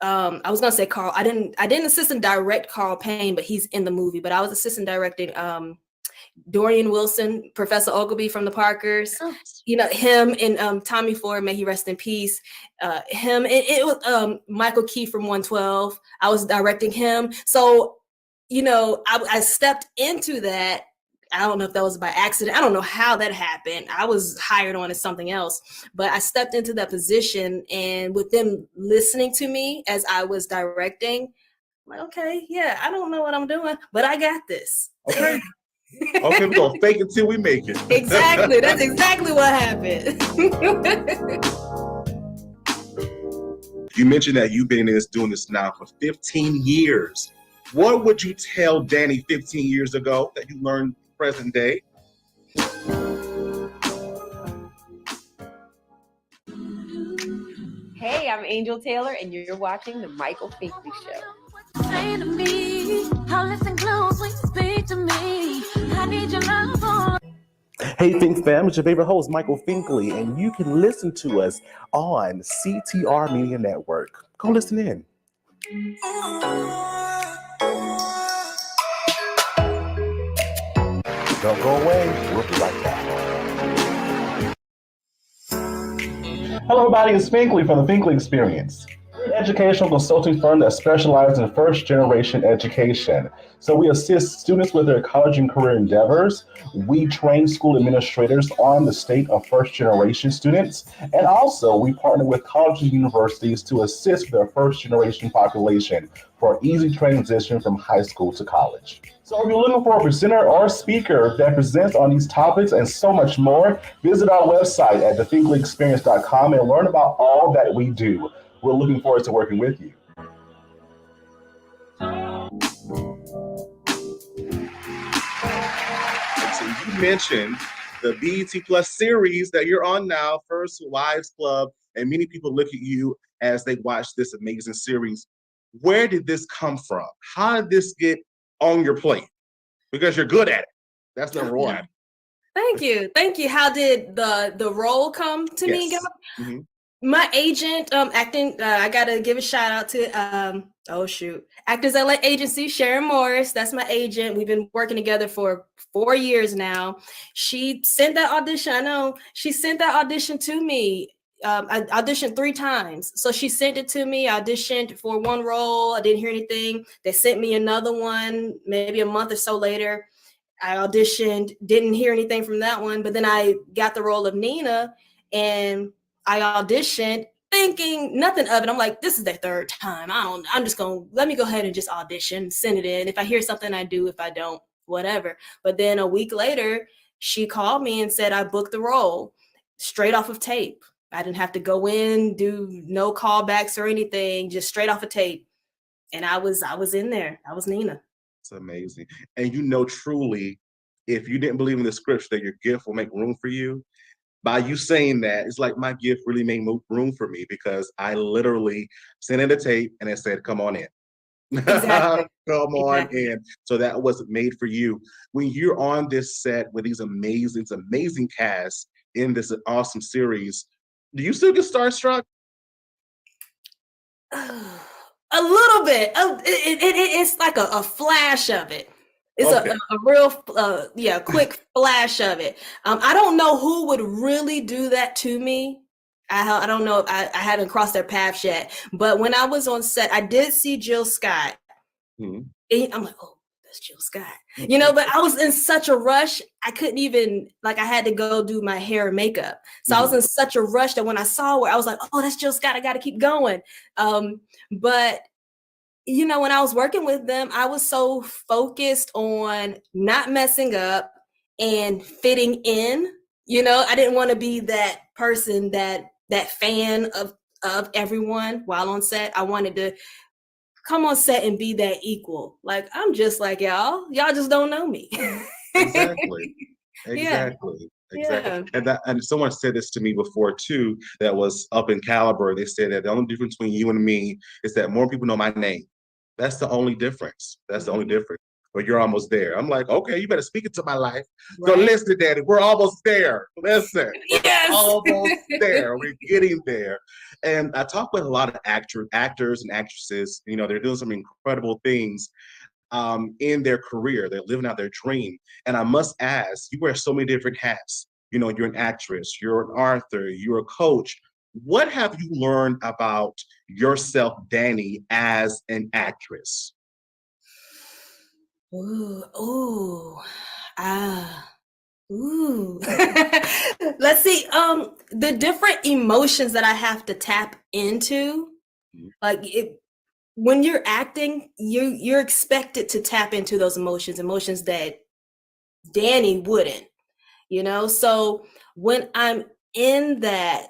I was gonna say Carl. I didn't assistant direct Carl Payne, but he's in the movie. But I was assistant directing Dorian Wilson, Professor Ogilvy from the Parkers. Him and Tommy Ford, may he rest in peace. Him and it was Michael Key from 112. I was directing him. So, I stepped into that. I don't know if that was by accident. I don't know how that happened. I was hired on as something else, but I stepped into that position, and with them listening to me as I was directing, I'm like, okay, yeah, I don't know what I'm doing, but I got this. Okay. Okay, we're going to fake it till we make it. Exactly. That's exactly what happened. You mentioned that you've been doing this now for 15 years. What would you tell Danny 15 years ago that you learned present day? Hey, I'm Angel Taylor, and you're watching The Michael Finkley Show. Say to me, I'll listen close when you speak to me. I need your love. Hey, Fink fam, it's your favorite host, Michael Finkley, and you can listen to us on CTR Media Network. Go listen in. Don't go away. We'll be right back. Hello, everybody. It's Finkley from the Finkley Experience. We're an educational consulting firm that specializes in first-generation education. So we assist students with their college and career endeavors. We train school administrators on the state of first-generation students. And also, we partner with colleges and universities to assist their first-generation population for easy transition from high school to college. So if you're looking for a presenter or speaker that presents on these topics and so much more, visit our website at thethinklyexperience.com and learn about all that we do. We're looking forward to working with you. So you mentioned the BET Plus series that you're on now, First Wives Club, and many people look at you as they watch this amazing series. Where did this come from? How did this get on your plate? Because you're good at it. That's number one. Thank you. How did the role come to me? Mm-hmm. My agent, acting, I gotta give a shout out to Actors LA Agency, Sharon Morris. That's my agent. We've been working together for 4 years now. She sent that audition. I know she sent that audition to me. I auditioned 3 times. So she sent it to me. I auditioned for one role. I didn't hear anything. They sent me another one, maybe a month or so later. I auditioned, didn't hear anything from that one. But then I got the role of Nina, and I auditioned thinking nothing of it. I'm like, this is their 3rd time. I'm just going to let me go ahead and just audition, send it in. If I hear something, I do. If I don't, whatever. But then a week later, she called me and said I booked the role straight off of tape. I didn't have to go in, do no callbacks or anything, just straight off of tape. And I was in there. I was Nina. It's amazing. And truly, if you didn't believe in the scripture that your gift will make room for you, by you saying that, it's like my gift really made room for me, because I literally sent in a tape and it said, come on in. Exactly. Come on in. So that was made for you. When you're on this set with these amazing cast in this awesome series, do you still get starstruck? A little bit. It's like a flash of it. It's a real, quick flash of it. I don't know who would really do that to me. I don't know. I haven't crossed their paths yet. But when I was on set, I did see Jill Scott. Mm-hmm. I'm like, oh, that's Jill Scott. But I was in such a rush. I couldn't even, I had to go do my hair and makeup. So I was in such a rush that when I saw her, I was like, oh, that's Jill Scott. I got to keep going. But when I was working with them, I was so focused on not messing up and fitting in. I didn't want to be that person, that fan of everyone while on set. I wanted to come on set and be that equal. Like, I'm just like y'all. Y'all just don't know me. Exactly. Yeah. And someone said this to me before too, that was up in Caliber. They said that the only difference between you and me is that more people know my name. That's the only difference. That's the only difference. But you're almost there. I'm like, okay, you better speak into my life. Right. So listen, Daddy, we're almost there. Listen, we're almost there. We're getting there. And I talk with a lot of actors and actresses. They're doing some incredible things in their career. They're living out their dream. And I must ask, you wear so many different hats. You're an actress, you're an author, you're a coach. What have you learned about yourself, Danny, as an actress? Let's see. The different emotions that I have to tap into, when you're acting, you're expected to tap into those emotions that Danny wouldn't, So when I'm in that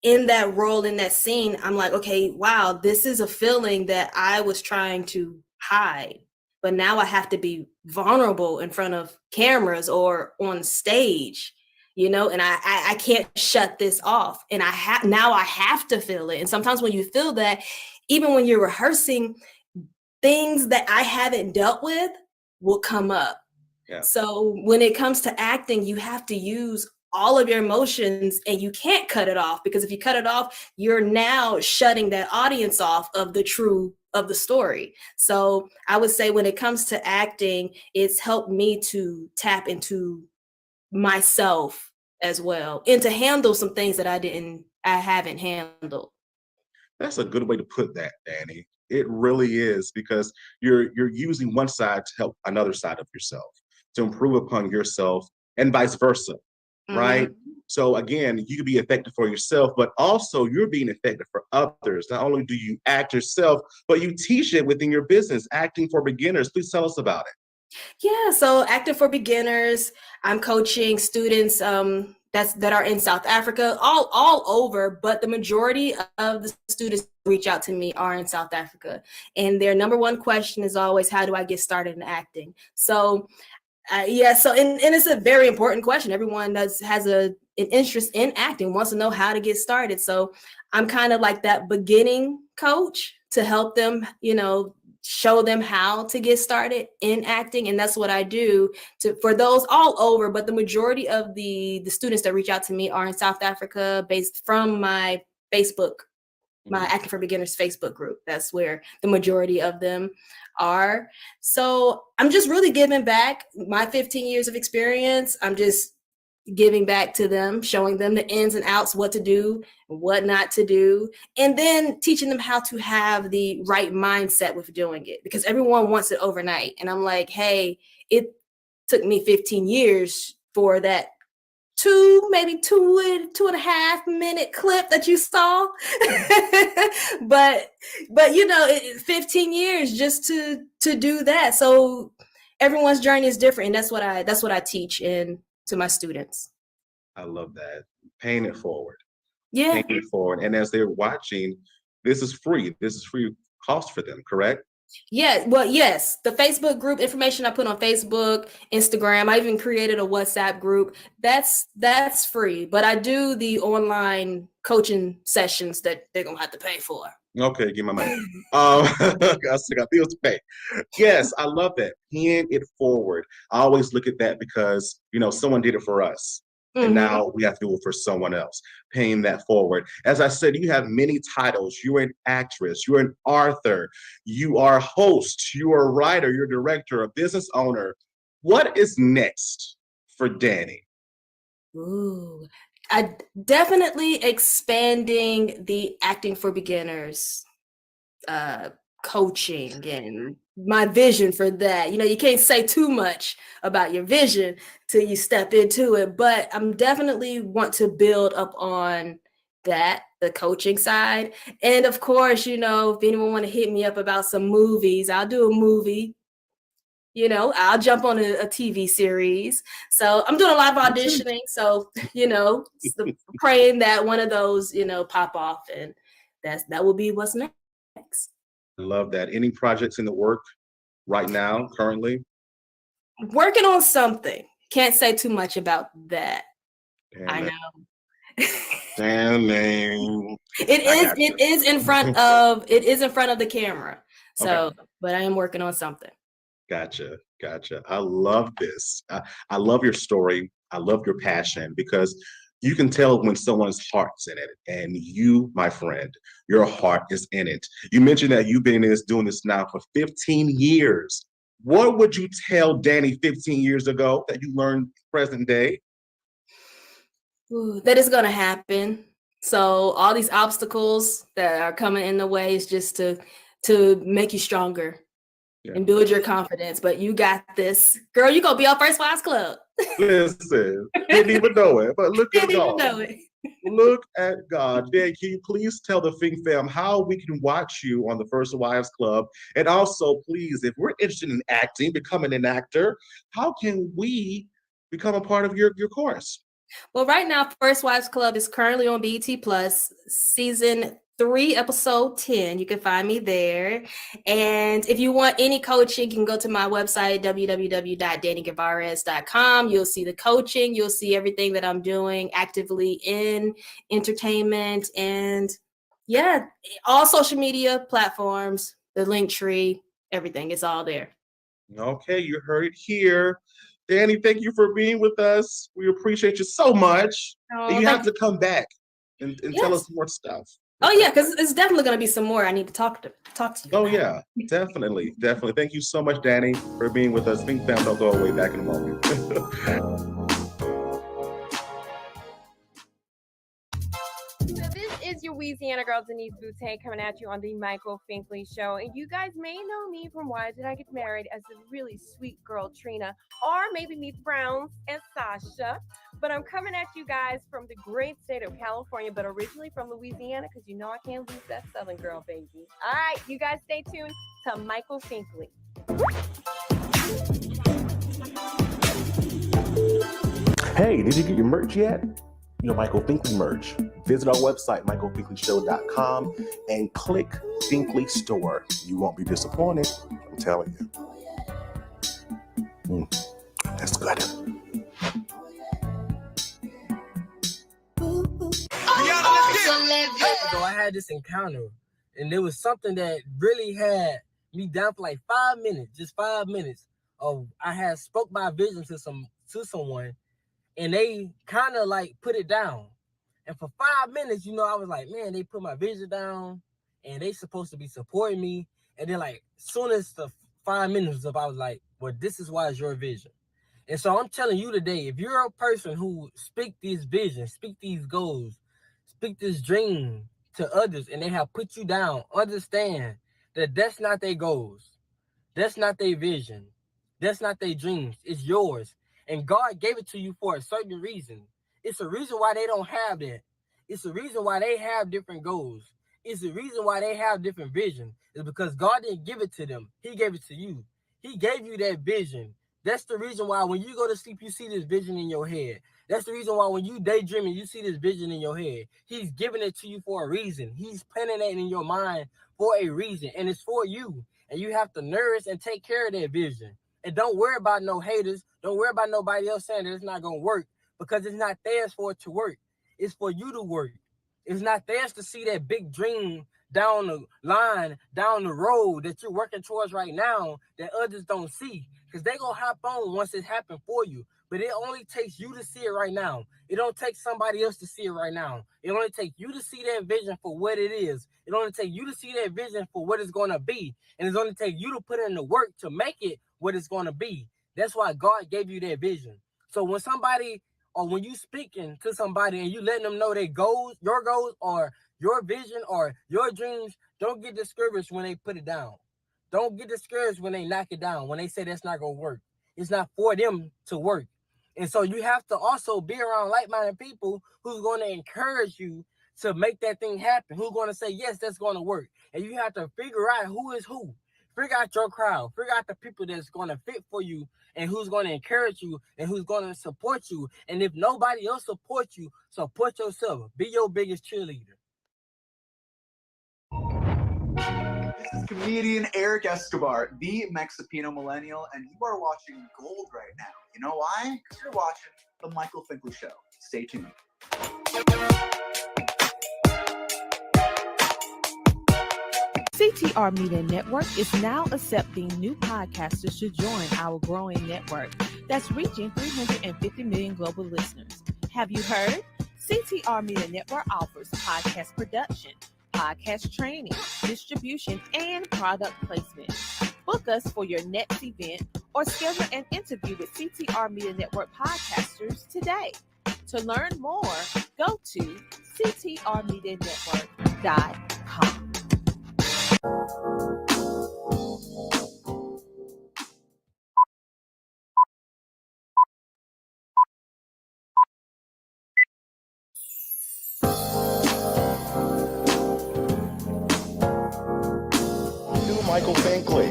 in that role, in that scene, I'm like, okay, wow, this is a feeling that I was trying to hide, but now I have to be vulnerable in front of cameras or on stage, and I can't shut this off. And now I have to feel it. And sometimes when you feel that, even when you're rehearsing, things that I haven't dealt with will come up. Yeah. So when it comes to acting, you have to use all of your emotions and you can't cut it off, because if you cut it off, you're now shutting that audience off of the story. So I would say when it comes to acting, it's helped me to tap into myself as well and to handle some things that I haven't handled. That's a good way to put that, Danny. It really is, because you're using one side to help another side of yourself, to improve upon yourself, and vice versa, right? So again, you can be effective for yourself, but also you're being effective for others. Not only do you act yourself, but you teach it within your business, acting for beginners. Please tell us about it. Yeah, so acting for beginners, I'm coaching students that are in South Africa, all over, but the majority of the students who reach out to me are in South Africa. And their number one question is always, how do I get started in acting? So and it's a very important question. Everyone has an interest in acting, wants to know how to get started. So I'm kind of like that beginning coach to help them, show them how to get started in acting. And that's what I do for those all over. But the majority of the students that reach out to me are in South Africa, based from my Facebook, my Acting for Beginners Facebook group. That's where the majority of them are. So I'm just really giving back my 15 years of experience. I'm just giving back to them, showing them the ins and outs, what to do, what not to do, and then teaching them how to have the right mindset with doing it, because everyone wants it overnight. And I'm like, hey, it took me 15 years for that maybe two and a half minute clip that you saw. but 15 years just to do that. So everyone's journey is different, and that's what I teach to my students. I love that. Paying it forward. Yeah. Paying it forward. And as they're watching, this is free. This is free cost for them, correct? Yeah, well, yes, the Facebook group information I put on Facebook, Instagram, I even created a WhatsApp group. That's free, but I do the online coaching sessions that they're gonna have to pay for. Okay, give my money. I still got bills to pay. Yes, I love that. Paying it forward. I always look at that because, someone did it for us. And now we have to do it for someone else, paying that forward. As I said, you have many titles. You're an actress, you're an author, you are a host, you are a writer, you're a director, a business owner. What is next for Danny? Ooh, I definitely expanding the Acting for Beginners coaching and my vision for that. You can't say too much about your vision till you step into it, but I'm definitely want to build up on that, the coaching side. And of course, if anyone want to hit me up about some movies, I'll do a movie. I'll jump on a TV series. So I'm doing a lot of auditioning. So, praying that one of those, pop off, and that will be what's next. I love that. Any projects in the work right now, currently? Working on something. Can't say too much about that. I know. Damn. It is in front of the camera. So, Okay. but I am working on something. Gotcha. I love this. I love your story. I love your passion, because you can tell when someone's heart's in it. And you, my friend, your heart is in it. You mentioned that you've been doing this now for 15 years. What would you tell Danny 15 years ago that you learned present day? Ooh, that is going to happen. So all these obstacles that are coming in the way is just to make you stronger. Yeah. And build your confidence. But you got this. Girl, you gonna be on First Wives Club. Listen, didn't even know it, but look at God. Didn't even know it. Look at God. Dan, can you please tell the Fing Fam how we can watch you on the First Wives Club? And also, please, if we're interested in acting, becoming an actor, how can we become a part of your course? Well, right now, First Wives Club is currently on BET Plus, season 3, episode 10. You can find me there. And if you want any coaching, you can go to my website, www.dannyguevarez.com. You'll see the coaching. You'll see everything that I'm doing actively in entertainment. And yeah, all social media platforms, the link tree, everything is all there. Okay, you heard it here. Danny, thank you for being with us. We appreciate you so much. Oh, And you have thank to come back and tell Yes. us more stuff. Oh yeah, because it's definitely going to be some more I need to talk to you. Oh yeah, definitely. Thank you so much, Danny, for being with us. Think Fam, don't go away. Back in a moment. So this is your Louisiana girl, Denise Boutte, coming at you on the Michael Finkley Show. And you guys may know me from Why Did I Get Married as the really sweet girl Trina, or maybe Meet the Browns as Sasha. But I'm coming at you guys from the great state of California, but originally from Louisiana, because you know I can't lose that Southern girl, baby. All right, you guys stay tuned to Michael Finkley. Hey, did you get your merch yet? Michael Finkley merch. Visit our website, michaelfinkleyshow.com, and click Finkley Store. You won't be disappointed. I'm telling you. That's good. So I had this encounter, and there was something that really had me down for like 5 minutes, just 5 minutes. Of I had spoke my vision to someone, and they kind of like put it down. And for 5 minutes, I was like, man, they put my vision down, and they supposed to be supporting me. And then like, soon as the 5 minutes was up, I was like, well, this is why it's your vision. And so I'm telling you today, if you're a person who speak these visions, speak these goals, speak this dream to others, and they have put you down, understand that that's not their goals. That's not their vision. That's not their dreams. It's yours. And God gave it to you for a certain reason. It's a reason why they don't have that. It's a reason why they have different goals. It's the reason why they have different vision. It's because God didn't give it to them. He gave it to you. He gave you that vision. That's the reason why when you go to sleep, you see this vision in your head. That's the reason why when you daydreaming, you see this vision in your head. He's giving it to you for a reason. He's planting that in your mind for a reason, and it's for you. And you have to nourish and take care of that vision. And don't worry about no haters. Don't worry about nobody else saying that it's not going to work, because it's not theirs for it to work. It's for you to work. It's not theirs to see that big dream down the line, down the road that you're working towards right now that others don't see, because they're going to hop on once it happened for you. But it only takes you to see it right now. It don't take somebody else to see it right now. It only takes you to see that vision for what it is. It only takes you to see that vision for what it's going to be. And it's only take you to put in the work to make it what it's going to be. That's why God gave you that vision. So when somebody, or when you speaking to somebody and you letting them know their goals, or your vision or your dreams, don't get discouraged when they put it down. Don't get discouraged when they knock it down, when they say that's not going to work. It's not for them to work. And so you have to also be around like-minded people who's going to encourage you to make that thing happen, who's going to say, yes, that's going to work. And you have to figure out who is who. Figure out your crowd. Figure out the people that's going to fit for you and who's going to encourage you and who's going to support you. And if nobody else supports you, support yourself. Be your biggest cheerleader. This is comedian Eric Escobar, the Mexipino millennial, and you are watching Gold right now. You know why? Because you're watching The Michael Finkley Show. Stay tuned. CTR Media Network is now accepting new podcasters to join our growing network that's reaching 350 million global listeners. Have you heard? CTR Media Network offers podcast production, podcast training, distribution, and product placement. Book us for your next event or schedule an interview with CTR Media Network podcasters today. To learn more, go to ctrmedianetwork.com. New Michael Finkley.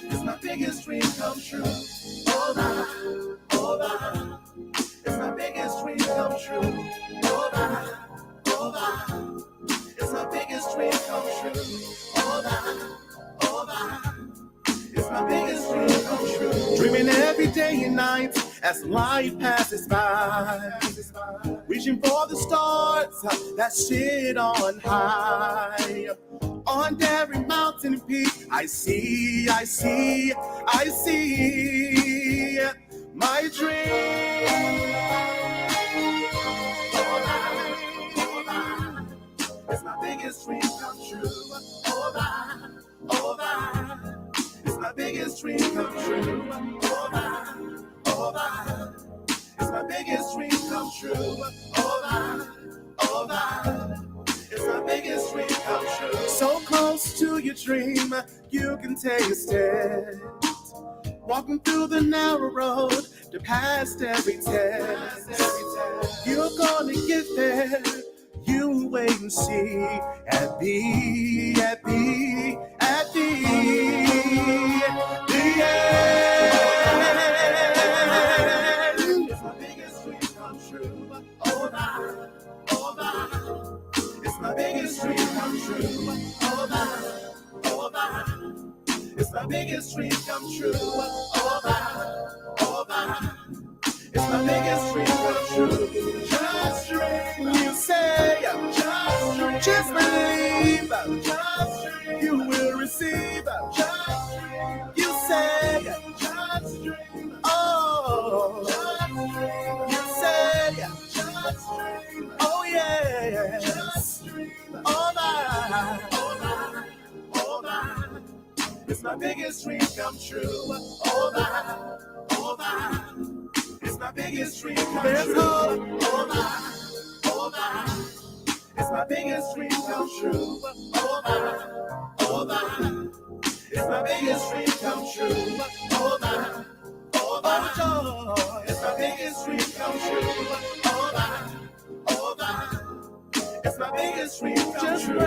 It's my biggest dream come true. Oh my, it's my biggest dream come true. Oh my, it's my biggest dream come true. Oh as life passes by. Reaching for the stars that sit on high. On every mountain peak, I see my dream. It's my biggest dream come true. It's my biggest dream come true. It's my biggest dream come true. It's my biggest dream come true. So close to your dream, you can taste it. Walking through the narrow road to past every test. You're gonna get there. You wait and see. At the end. It's my biggest dream come true. It's my biggest dream come true. It's my biggest dream come true. It's my biggest dream come true. Just dream, you say. Just believe. Just dream, you will receive. Just dream, you say. Just dream, oh. Just dream, you say. Just dream, oh yeah. Just dream, oh my. It's my biggest dream come true. It's my biggest dream come true. It's my biggest dream come true. It's my biggest dream come true. It's my biggest dream come true. It's my biggest dream come true.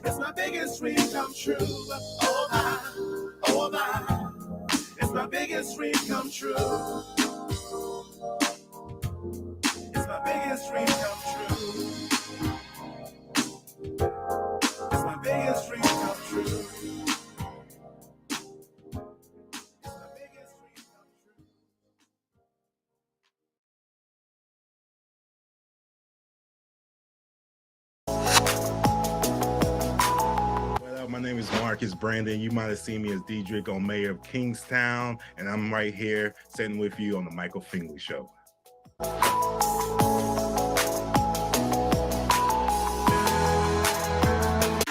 It's my biggest dream come true. It's my biggest dream come true. It's my biggest dream come true. It's my biggest dream come true. My name is Marcus Brandon. You might have seen me as Diedrich on Mayor of Kingstown, and I'm right here sitting with you on the Michael Finkley Show.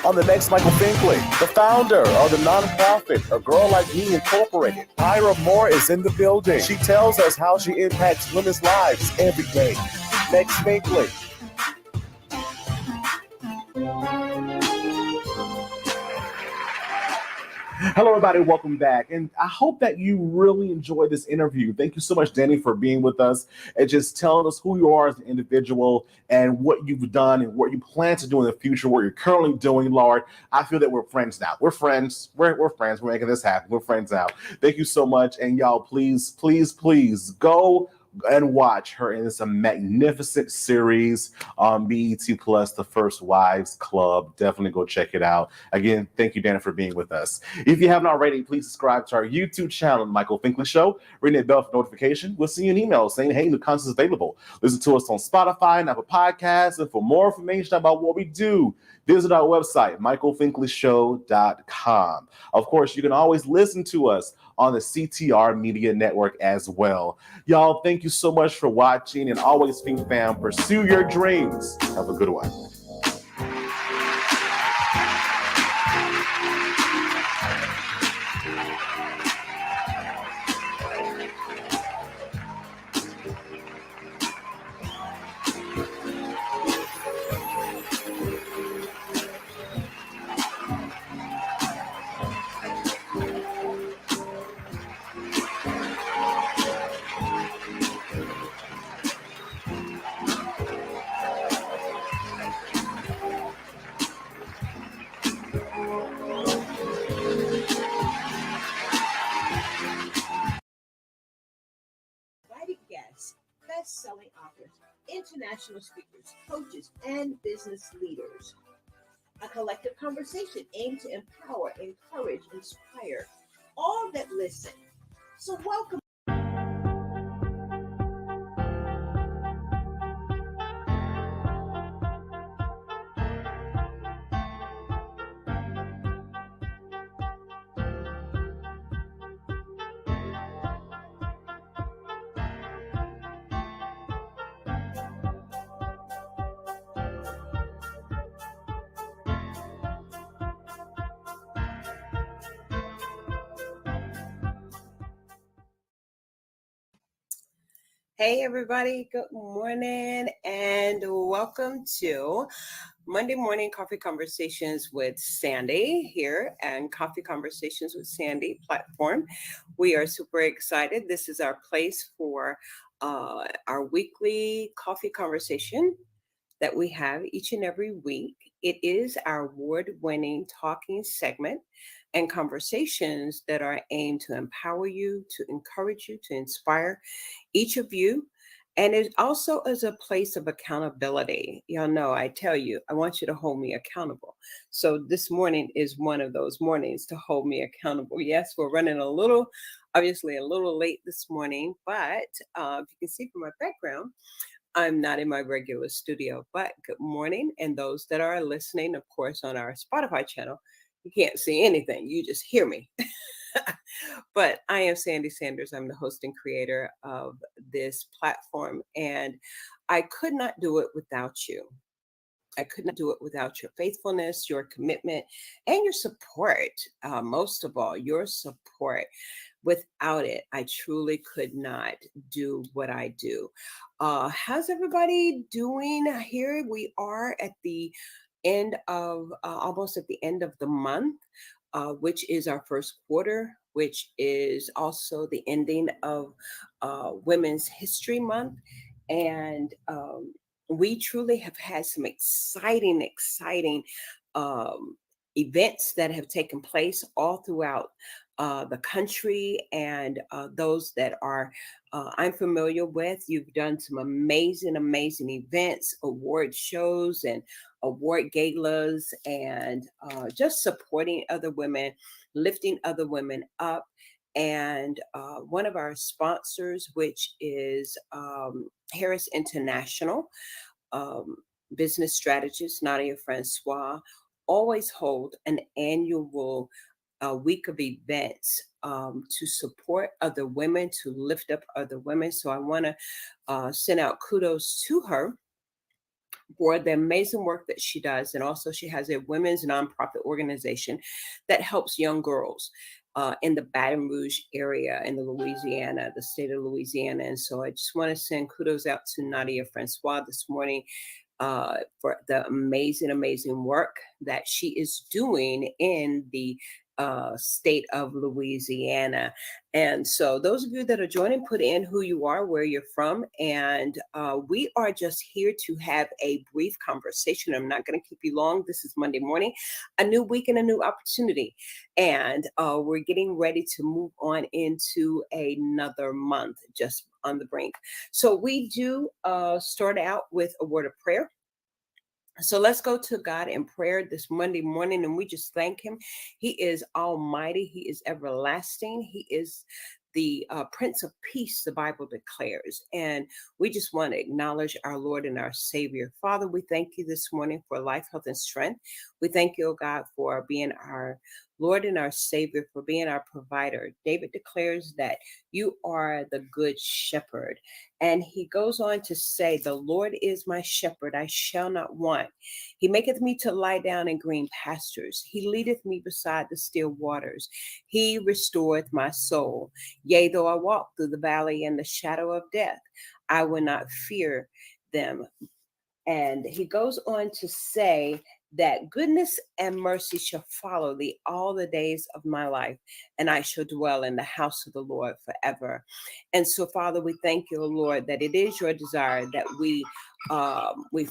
On the next Michael Finkley, the founder of the nonprofit A Girl Like Me Incorporated, Ira Moore is in the building. She tells us how she impacts women's lives every day. Next Finkley. Hello, everybody. Welcome back. And I hope that you really enjoyed this interview. Thank you so much, Danny, for being with us and just telling us who you are as an individual and what you've done and what you plan to do in the future, what you're currently doing, Lord. I feel that we're friends now. We're friends. We're friends. We're making this happen. We're friends now. Thank you so much. And y'all, please, please, please go and watch her in this magnificent series on BET Plus, The First Wives Club. Definitely go check it out. Again, thank you, Dana, for being with us. If you haven't already, please subscribe to our YouTube channel, The Michael Finkley Show. Ring that bell for notification. We'll see you an email saying, hey, new content is available. Listen to us on Spotify and Apple Podcasts. And for more information about what we do, visit our website, michaelfinkleyshow.com. Of course, you can always listen to us on the CTR Media Network as well. Y'all, thank you so much for watching, and always, Fink fam, pursue your dreams. Have a good one. Best-selling authors, international speakers, coaches, and business leaders. A collective conversation aimed to empower, encourage, inspire all that listen. So welcome. Hey everybody, good morning and welcome to Monday Morning Coffee Conversations with Sandy here and Coffee Conversations with Sandy platform. We are super excited. This is our place for our weekly coffee conversation that we have each and every week. It is our award-winning talking segment and conversations that are aimed to empower you, to encourage you, to inspire each of you. And it also is a place of accountability. Y'all know, I tell you, I want you to hold me accountable. So this morning is one of those mornings to hold me accountable. Yes, we're running obviously a little late this morning, but if you can see from my background, I'm not in my regular studio, but good morning. And those that are listening, of course, on our Spotify channel, you can't see anything. You just hear me. But I am Sandy Sanders. I'm the host and creator of this platform. And I could not do it without you. I could not do it without your faithfulness, your commitment, and your support. Most of all, your support. Without it, I truly could not do what I do. How's everybody doing? Here we are at the end of, almost at the end of the month, which is our first quarter, which is also the ending of Women's History Month. And we truly have had some exciting events that have taken place all throughout the country, and those that are I'm familiar with. You've done some amazing events, award shows, and award galas, and just supporting other women, lifting other women up. And one of our sponsors, which is Harris International, business strategist Nadia Francois, always hold an annual week of events to support other women, to lift up other women. So I want to send out kudos to her for the amazing work that she does. And also she has a women's nonprofit organization that helps young girls in the Baton Rouge area in the state of Louisiana. And so I just want to send kudos out to Nadia Francois this morning for the amazing work that she is doing in the state of Louisiana. And so those of you that are joining, put in who you are, where you're from, and we are just here to have a brief conversation. I'm not going to keep you long. This is Monday morning, a new week and a new opportunity, and we're getting ready to move on into another month, just on the brink. So we do start out with a word of prayer. So let's go to God in prayer this Monday morning, and we just thank him. He is almighty. He is everlasting. He is the Prince of Peace, the Bible declares. And we just want to acknowledge our Lord and our Savior. Father, we thank you this morning for life, health, and strength. We thank you, oh God, for being our Lord and our Savior, for being our provider. David declares that you are the good shepherd. And he goes on to say, the Lord is my shepherd, I shall not want. He maketh me to lie down in green pastures. He leadeth me beside the still waters. He restoreth my soul. Yea, though I walk through the valley and the shadow of death, I will not fear them. And he goes on to say that goodness and mercy shall follow thee all the days of my life, and I shall dwell in the house of the Lord forever. And so, Father, we thank you, Lord, that it is your desire that we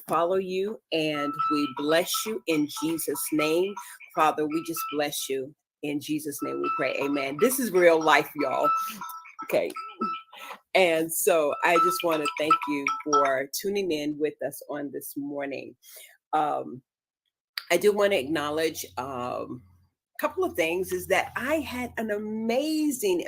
follow you, and we bless you in Jesus' name. Father, we just bless you. In Jesus' name we pray, amen. This is real life, y'all. Okay. And so I just want to thank you for tuning in with us on this morning. I do want to acknowledge couple of things is that I had an amazing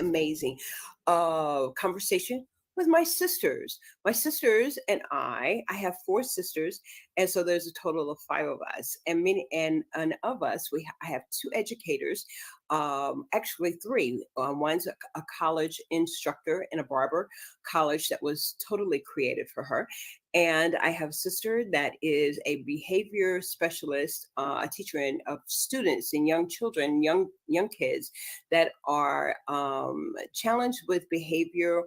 conversation with my sisters. My sisters and I have 4 sisters, and so there's a total of 5 of us. And of us, I have 2 educators, actually 3. One's a college instructor in a barber college that was totally created for her. And I have a sister that is a behavior specialist, a teacher of students and young children, young kids that are challenged with behavior,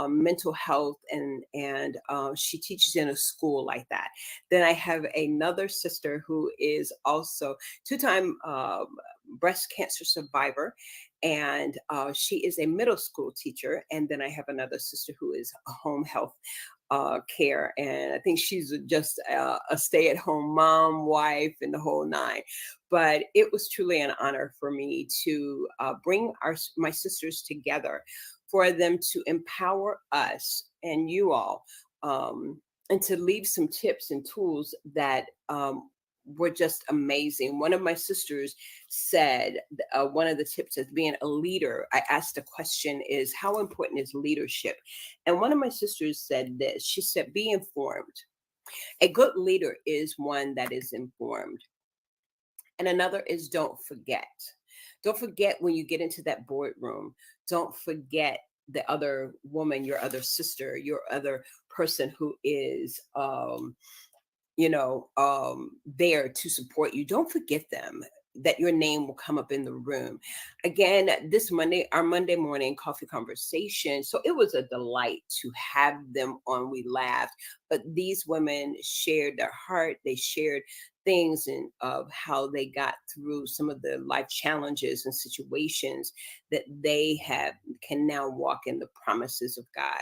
mental health, and she teaches in a school like that. Then I have another sister who is also 2-time breast cancer survivor, and she is a middle school teacher. And then I have another sister who is a home health care, and I think she's just a stay-at-home mom, wife, and the whole 9. But it was truly an honor for me to bring my sisters together, for them to empower us and you all, and to leave some tips and tools that were just amazing. One of my sisters said, one of the tips as being a leader, I asked the question is, how important is leadership? And one of my sisters said this. She said, be informed. A good leader is one that is informed. And another is, don't forget. Don't forget when you get into that boardroom. Don't forget the other woman, your other sister, your other person who is there to support you. Don't forget them, that your name will come up in the room. Again, this Monday, our Monday morning coffee conversation. So it was a delight to have them on. We laughed, but these women shared their heart. They shared things and of how they got through some of the life challenges and situations that they can now walk in the promises of God.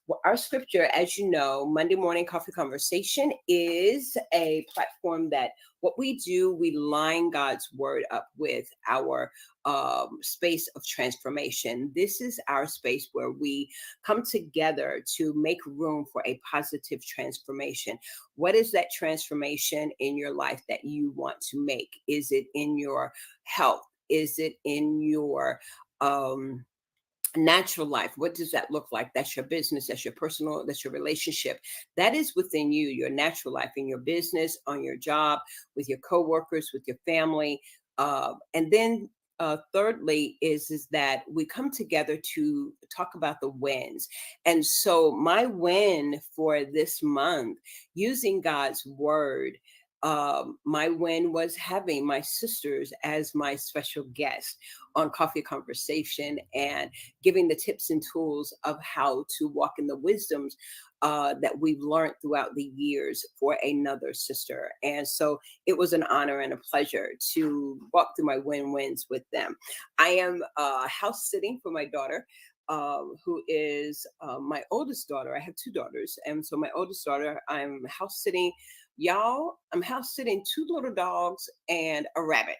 Well, our scripture, as you know, Monday Morning Coffee Conversation is a platform that what we do, we line God's word up with our space of transformation. This is our space where we come together to make room for a positive transformation. What is that transformation in your life that you want to make? Is it in your health? Is it in your natural life? What does that look like? That's your business, that's your personal, that's your relationship. That is within you, your natural life, in your business, on your job, with your coworkers, with your family. And then thirdly is that we come together to talk about the wins. And so my win for this month, using God's word, my win was having my sisters as my special guest on Coffee Conversation and giving the tips and tools of how to walk in the wisdoms that we've learned throughout the years for another sister. And so it was an honor and a pleasure to walk through my win-wins with them. I am house sitting for my daughter, who is my oldest daughter. I have 2 daughters. And so my oldest daughter, I'm house sitting. Y'all, I'm house sitting 2 little dogs and a rabbit.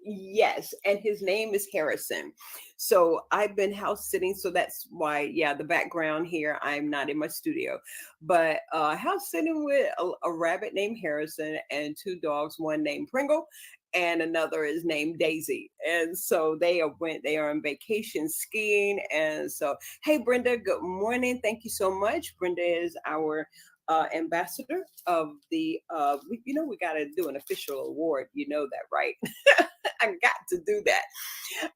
Yes, and his name is Harrison. So I've been house sitting, so that's why, the background here, I'm not in my studio, but house sitting with a rabbit named Harrison and 2 dogs, one named Pringle and another is named Daisy. And so they are on vacation skiing. And so, hey, Brenda, good morning. Thank you so much. Brenda is our ambassador of the, we got to do an official award. You know that, right? I got to do that.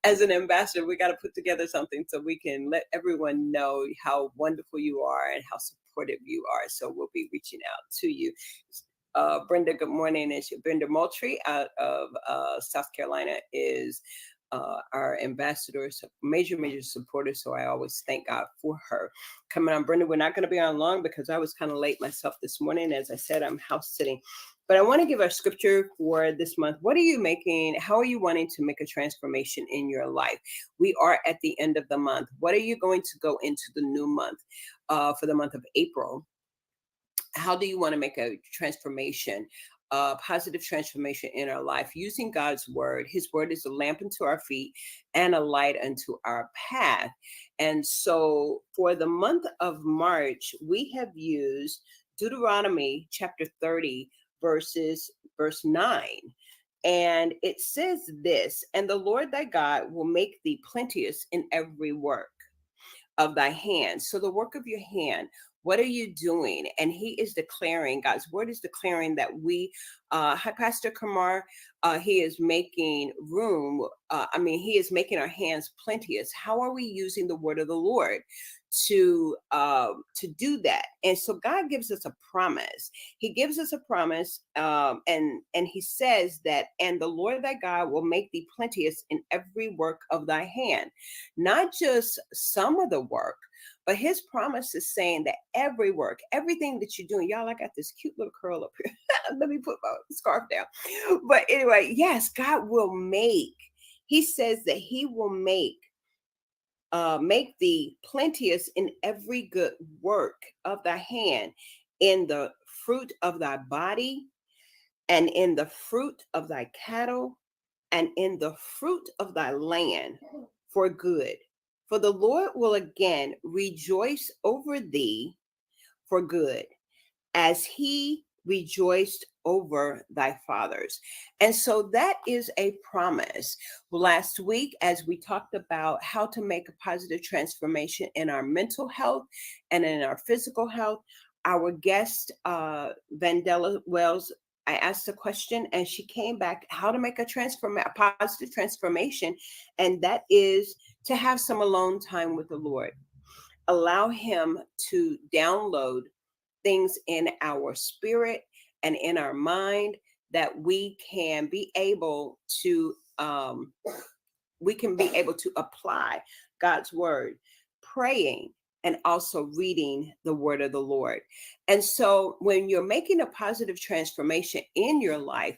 As an ambassador, we got to put together something so we can let everyone know how wonderful you are and how supportive you are. So we'll be reaching out to you. Brenda, good morning. It's Brenda Moultrie out of South Carolina is our ambassador, so major supporter. So I always thank God for her. Coming on, Brenda, we're not going to be on long because I was kind of late myself this morning. As I said, I'm house sitting. But I want to give our scripture for this month. What are you making? How are you wanting to make a transformation in your life? We are at the end of the month. What are you going to go into the new month for the month of April? How do you want to make a transformation, positive transformation in our life using God's word? His word is a lamp unto our feet and a light unto our path. And so for the month of March, we have used Deuteronomy chapter 30, verse 9. And it says this, and the Lord thy God will make thee plenteous in every work of thy hand. So the work of your hand, what are you doing? And he is declaring, God's word is declaring that we, hi, Pastor Kamar, he is making room. He is making our hands plenteous. How are we using the word of the Lord to do that? And so God gives us a promise. He gives us a promise, and he says that, and the Lord thy God will make thee plenteous in every work of thy hand, not just some of the work, but his promise is saying that every work, everything that you're doing, y'all, I got this cute little curl up here. Let me put my scarf down. But anyway, yes, God will make, he says that he will make thee plenteous in every good work of thy hand, in the fruit of thy body, and in the fruit of thy cattle, and in the fruit of thy land, for good. For the Lord will again rejoice over thee for good, as he rejoiced over thy fathers. And so that is a promise. Last week, as we talked about how to make a positive transformation in our mental health and in our physical health, our guest, Vandella Wells, I asked a question and she came back, how to make a positive transformation. And that is to have some alone time with the Lord. Allow him to download things in our spirit and in our mind that we can be able to apply God's word, praying, and also reading the word of the Lord. And so when you're making a positive transformation in your life,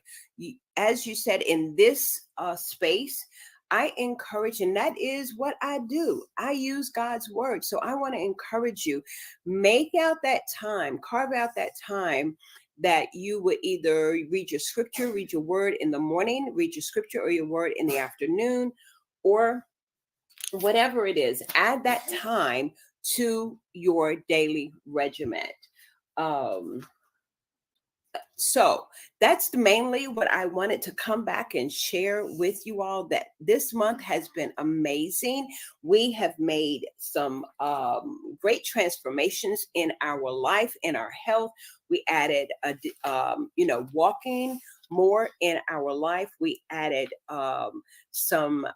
as you said, in this space, I encourage, and that is what I do. I use God's word. So I want to encourage you, make out that time, carve out that time that you would either read your scripture, read your word in the morning, read your scripture or your word in the afternoon, or whatever it is, add that time to your daily regiment. So that's mainly what I wanted to come back and share with you all, that this month has been amazing. We have made some great transformations in our life, in our health. We added, walking more in our life. We added some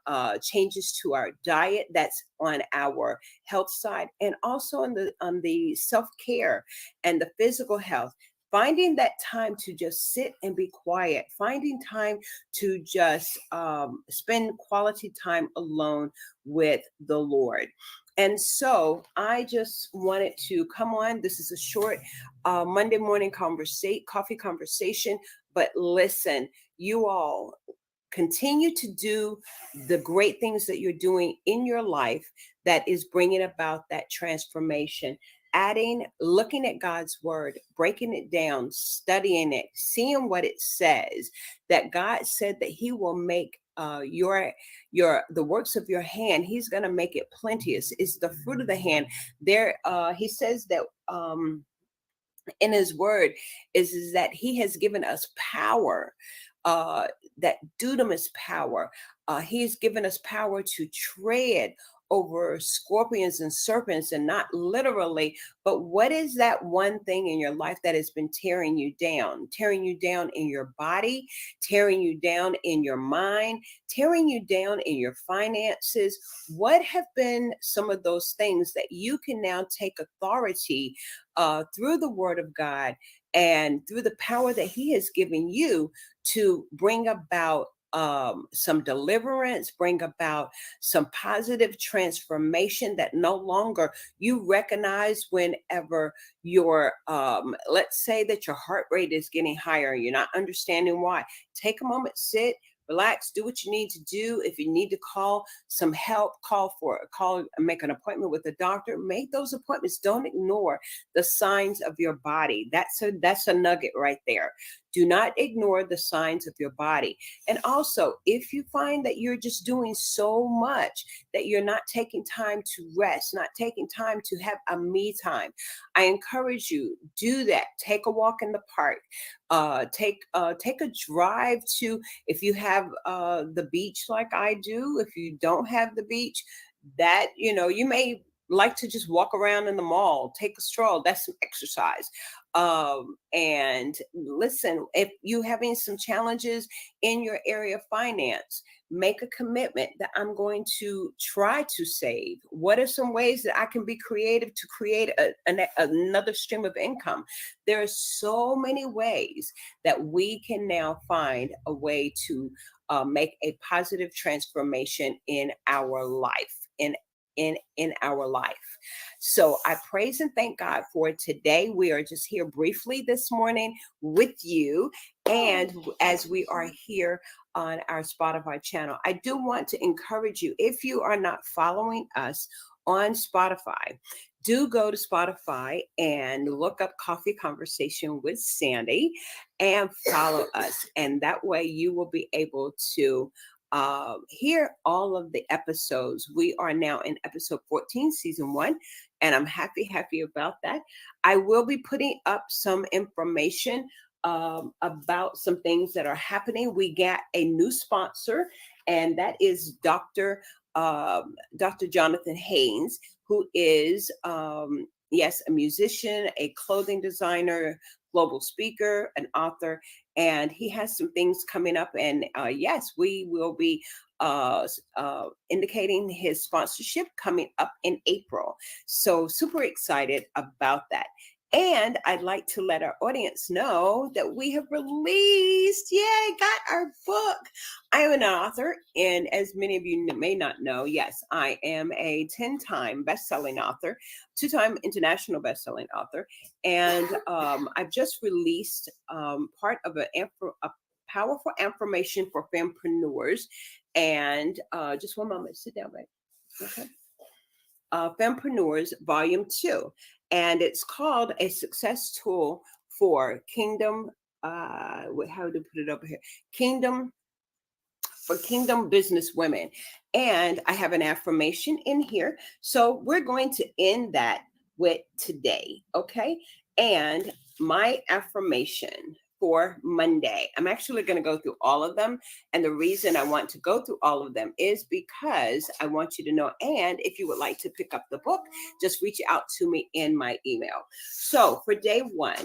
changes to our diet that's on our health side, and also on the self-care and the physical health. Finding that time to just sit and be quiet, finding time to just spend quality time alone with the Lord. And so I just wanted to come on. This is a short Monday morning coffee conversation, but listen, you all continue to do the great things that you're doing in your life that is bringing about that transformation. Looking at God's word, breaking it down, studying it, seeing what it says, that God said that he will make the works of your hand, he's going to make it plenteous. It's the fruit of the hand. He says that in his word is that he has given us power, that dunamis power. He's given us power to tread over scorpions and serpents, and not literally, but what is that one thing in your life that has been tearing you down in your body, tearing you down in your mind, tearing you down in your finances? What have been some of those things that you can now take authority through the word of God and through the power that he has given you to bring about some deliverance, bring about some positive transformation, that no longer you recognize whenever your, let's say that your heart rate is getting higher and you're not understanding why. Take a moment, sit, relax, do what you need to do. If you need to call some help, make an appointment with a doctor, make those appointments. Don't ignore the signs of your body. That's a nugget right there. Do not ignore the signs of your body. And also, if you find that you're just doing so much that you're not taking time to rest, not taking time to have a me time, I encourage you, do that. Take a walk in the park. Take a drive to, if you have the beach like I do. If you don't have the beach, that, you may like to just walk around in the mall, take a stroll. That's some exercise. And listen, if you're having some challenges in your area of finance, make a commitment that I'm going to try to save. What are some ways that I can be creative to create another stream of income? There are so many ways that we can now find a way to make a positive transformation in our life, in our life. So I praise and thank God for today. We are just here briefly this morning with you. And as we are here on our Spotify channel, I do want to encourage you, if you are not following us on Spotify, do go to Spotify and look up Coffee Conversation with Sandy and follow us. And that way you will be able to hear all of the episodes. We are now in episode 14, season 1, and I'm happy about that. I will be putting up some information about some things that are happening. We got a new sponsor, and that is Dr. Jonathan Haynes, who is, yes, a musician, a clothing designer, global speaker, an author, and he has some things coming up. And yes, we will be indicating his sponsorship coming up in April. So super excited about that. And I'd like to let our audience know that we have released, got our book. I am an author, and as many of you may not know, yes, I am a 10-time best-selling author, 2-time international best-selling author, and I've just released part of a powerful affirmation for fempreneurs. And just one moment, sit down, babe. Okay. Fempreneurs, Volume 2. And it's called A Success Tool for Kingdom, how to put it over here? Kingdom business women. And I have an affirmation in here. So we're going to end that with today, okay? And my affirmation for Monday, I'm actually going to go through all of them. And the reason I want to go through all of them is because I want you to know, and if you would like to pick up the book, just reach out to me in my email. So for day 1,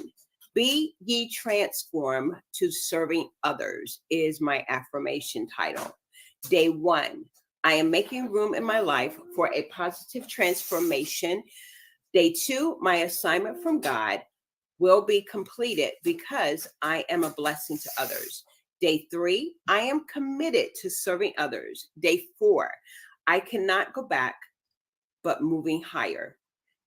be ye transformed to serving others is my affirmation title. Day 1, I am making room in my life for a positive transformation. Day 2, my assignment from God will be completed because I am a blessing to others. Day 3, I am committed to serving others. Day 4, I cannot go back, but moving higher.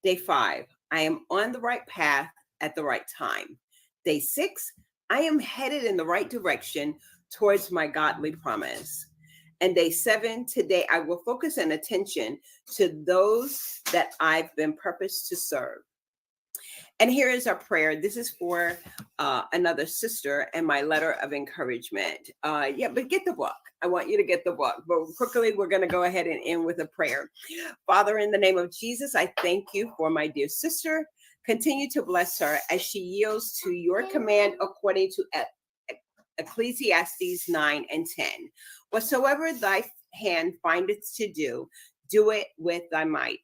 Day 5, I am on the right path at the right time. Day 6, I am headed in the right direction towards my godly promise. And day 7, today I will focus an attention to those that I've been purposed to serve. And here is our prayer. This is for another sister and my letter of encouragement. But get the book. I want you to get the book. But quickly, we're going to go ahead and end with a prayer. Father, in the name of Jesus, I thank you for my dear sister. Continue to bless her as she yields to your command according to Ecclesiastes 9 and 10. Whatsoever thy hand findeth to do, do it with thy might.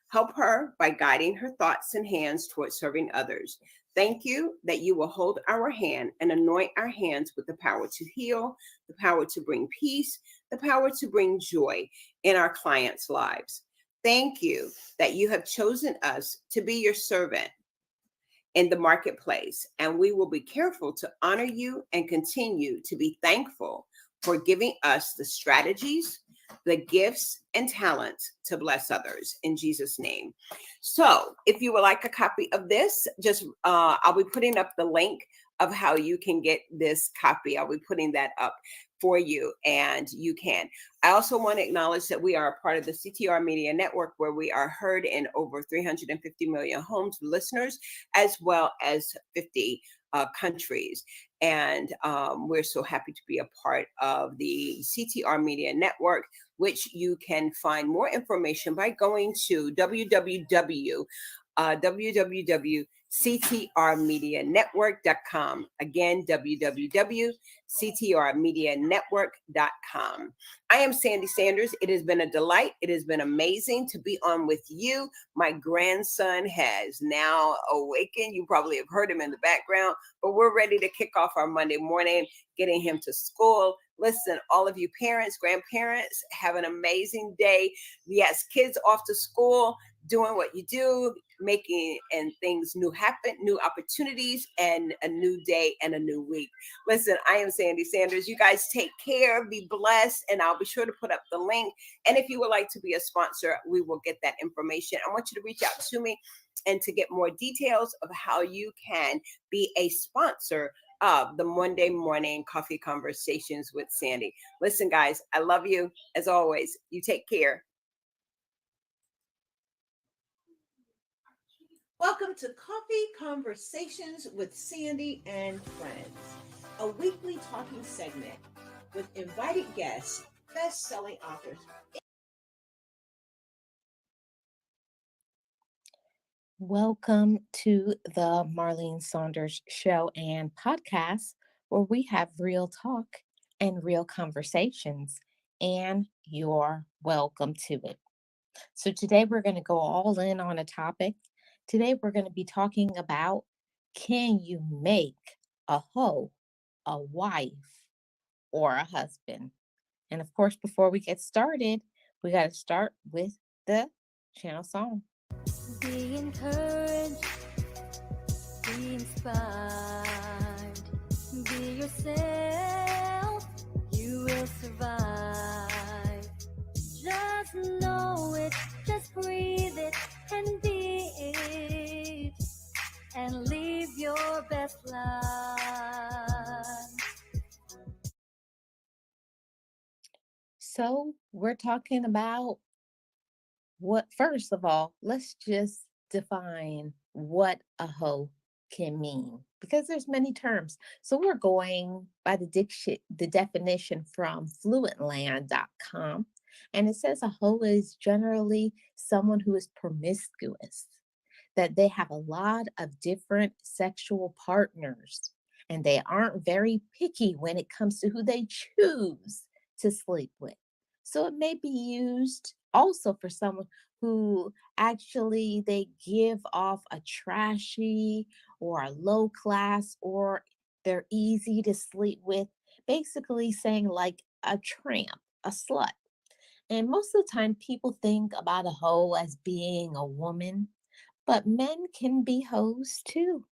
Help her by guiding her thoughts and hands towards serving others. Thank you that you will hold our hand and anoint our hands with the power to heal, the power to bring peace, the power to bring joy in our clients' lives. Thank you that you have chosen us to be your servant in the marketplace, and we will be careful to honor you and continue to be thankful for giving us the strategies, the gifts and talents to bless others in Jesus' name. So if you would like a copy of this, just I'll be putting up the link of how you can get this copy. I'll be putting that up. for you, and you can. I also want to acknowledge that we are a part of the CTR Media Network, where we are heard in over 350 million homes, listeners, as well as 50 countries. And we're so happy to be a part of the CTR Media Network, which you can find more information by going to www.ctrmedianetwork.com. Again, www.ctrmedianetwork.com. I am Sandy Sanders. It has been a delight. It has been amazing to be on with you. My grandson has now awakened. You probably have heard him in the background, but we're ready to kick off our Monday morning, getting him to school. Listen, all of you parents, grandparents, have an amazing day. Yes, kids off to school, doing what you do, making and things new happen, new opportunities, and a new day and a new week. Listen, I am Sandy Sanders. You guys take care, be blessed, and I'll be sure to put up the link. And if you would like to be a sponsor, we will get that information. I want you to reach out to me and to get more details of how you can be a sponsor of the Monday Morning Coffee Conversations with Sandy. Listen, guys, I love you. As always, you take care. Welcome to Coffee Conversations with Sandy and Friends, a weekly talking segment with invited guests, best-selling authors. Welcome to the Marlene Saunders Show and Podcast, where we have real talk and real conversations, and you're welcome to it. So today we're going to go all in on a topic. Today we're going to be talking about, can you make a hoe a wife or a husband? And of course, before we get started, we got to start with the channel song. Be encouraged, be inspired, be yourself, you will survive. Just know it, just breathe it, and be it, and live your best life. So we're talking about first of all, let's just define what a hoe can mean, because there's many terms. So we're going by the definition from fluentland.com, and it says a hoe is generally someone who is promiscuous, that they have a lot of different sexual partners, and they aren't very picky when it comes to who they choose to sleep with. So it may be used also for someone who actually they give off a trashy or a low class, or they're easy to sleep with, basically saying like a tramp, a slut. And most of the time people think about a hoe as being a woman, but men can be hoes too.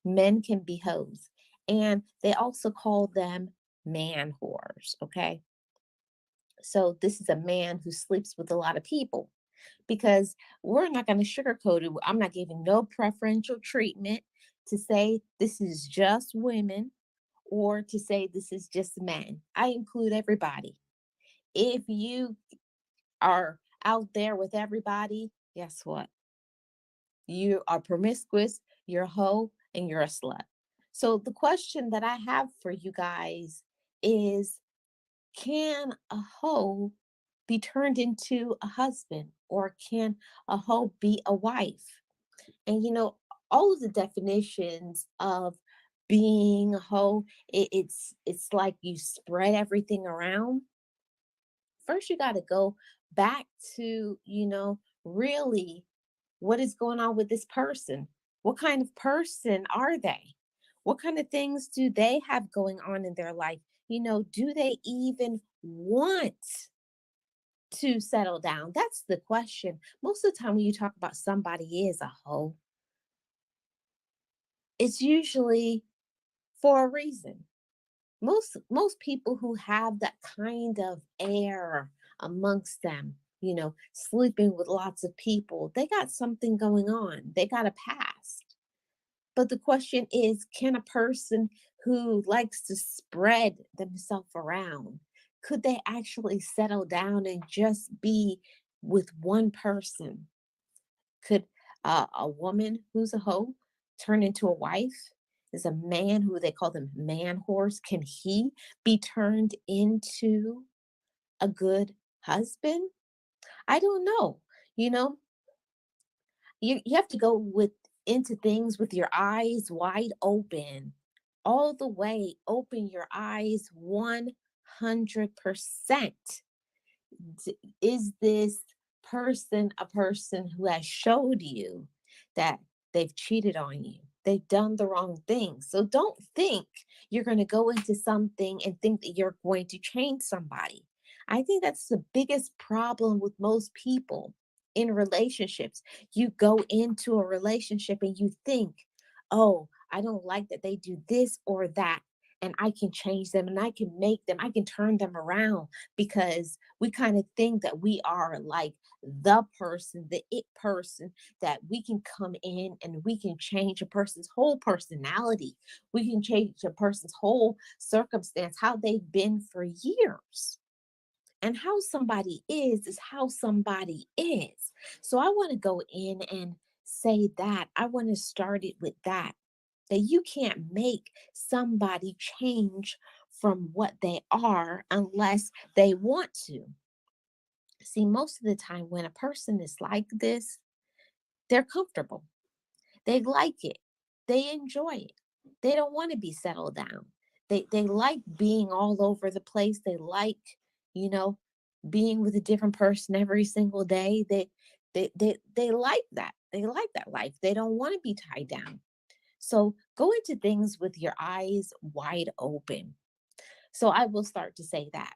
Men can be hoes. And they also call them man whores, okay? So this is a man who sleeps with a lot of people, because we're not going to sugarcoat it. I'm not giving no preferential treatment to say this is just women or to say this is just men. I include everybody. If you are out there with everybody, guess what? You are promiscuous, you're a hoe, and you're a slut. So the question that I have for you guys is, can a hoe be turned into a husband, or can a hoe be a wife? And all of the definitions of being a hoe, it's like you spread everything around. First, you got to go back to, really what is going on with this person? What kind of person are they? What kind of things do they have going on in their life? Do they even want to settle down? That's the question. Most of the time when you talk about somebody is a hoe, it's usually for a reason. Most people who have that kind of air amongst them, sleeping with lots of people, they got something going on. They got a past. But the question is, can a person who likes to spread themselves around, could they actually settle down and just be with one person? Could a woman who's a hoe turn into a wife? Is a man who they call them man horse, can he be turned into a good husband? I don't know. You know, you have to go with into things with your eyes wide open, all the way. Open your eyes 100%. Is this person a person who has showed you that they've cheated on you? They've done the wrong thing. So don't think you're going to go into something and think that you're going to change somebody. I think that's the biggest problem with most people in relationships. You go into a relationship and you think, oh, I don't like that they do this or that, and I can change them and I can make them, I can turn them around, because we kind of think that we are like the person, the it person, that we can come in and we can change a person's whole personality. We can change a person's whole circumstance, how they've been for years. And how somebody is how somebody is. So I want to go in and say that. I want to start it with that you can't make somebody change from what they are unless they want to. See, most of the time when a person is like this, they're comfortable. They like it. They enjoy it. They don't want to be settled down. They like being all over the place. They like, you know, being with a different person every single day. They like that. They like that life. They don't want to be tied down. So go into things with your eyes wide open. So I will start to say that.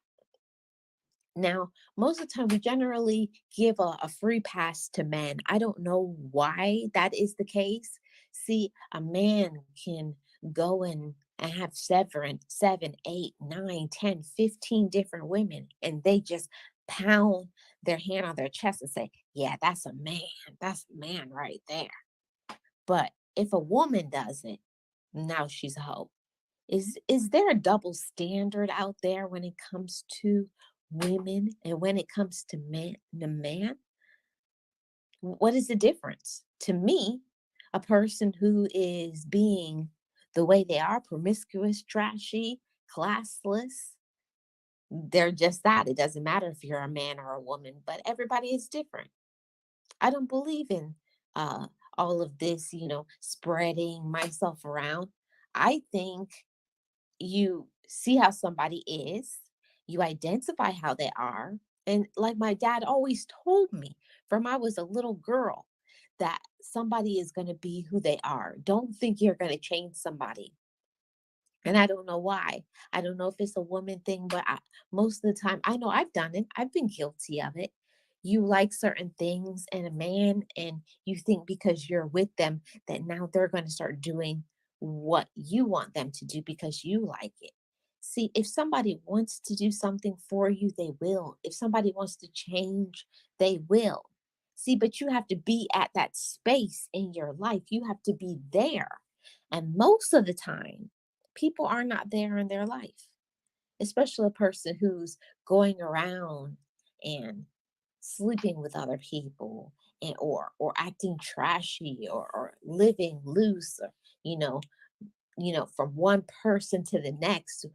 Now, most of the time, we generally give a free pass to men. I don't know why that is the case. See, a man can go and have 7, 8, 9, 10, 15 different women, and they just pound their hand on their chest and say, yeah, that's a man. That's a man right there. But if a woman does it, now she's a hoe. Is there a double standard out there when it comes to women and when it comes to man? What is the difference? To me, a person who is being the way they are, promiscuous, trashy, classless, they're just that. It doesn't matter if you're a man or a woman, but everybody is different. I don't believe in all of this, spreading myself around. I think you see how somebody is, you identify how they are. And like my dad always told me from I was a little girl, that somebody is going to be who they are. Don't think you're going to change somebody. And I don't know why. I don't know if it's a woman thing, but most of the time, I know I've done it. I've been guilty of it. You like certain things in a man, and you think because you're with them that now they're going to start doing what you want them to do because you like it. See, if somebody wants to do something for you, they will. If somebody wants to change, they will. See, but you have to be at that space in your life. You have to be there. And most of the time, people are not there in their life, especially a person who's going around and sleeping with other people, and or acting trashy, or living loose, or from one person to the next,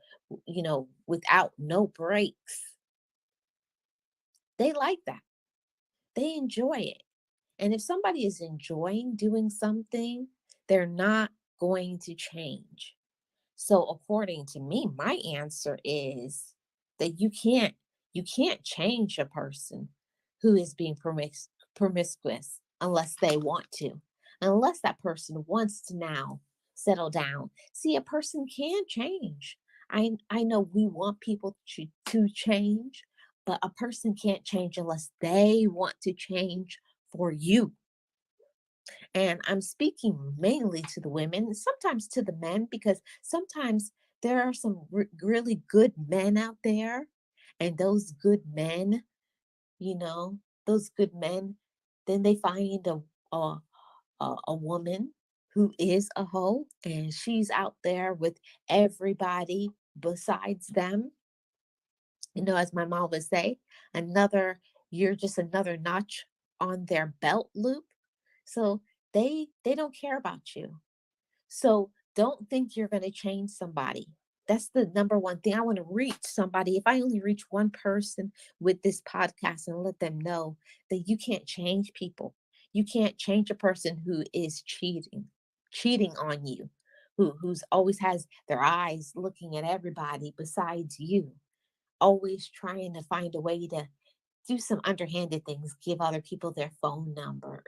without no breaks. They like that. They enjoy it. And if somebody is enjoying doing something, they're not going to change. So according to me, my answer is that you can't change a person who is being promiscuous unless they want to, unless that person wants to now settle down. See, a person can change. I know we want people to change, but a person can't change unless they want to change for you. And I'm speaking mainly to the women, sometimes to the men, because sometimes there are some really good men out there. And those good men, those good men, then they find a woman who is a hoe and she's out there with everybody besides them. As my mom would say, you're just another notch on their belt loop. So they don't care about you. So don't think you're going to change somebody. That's the number one thing. I want to reach somebody. If I only reach one person with this podcast and let them know that you can't change people. You can't change a person who is cheating on you, who's always has their eyes looking at everybody besides you, always trying to find a way to do some underhanded things, give other people their phone number,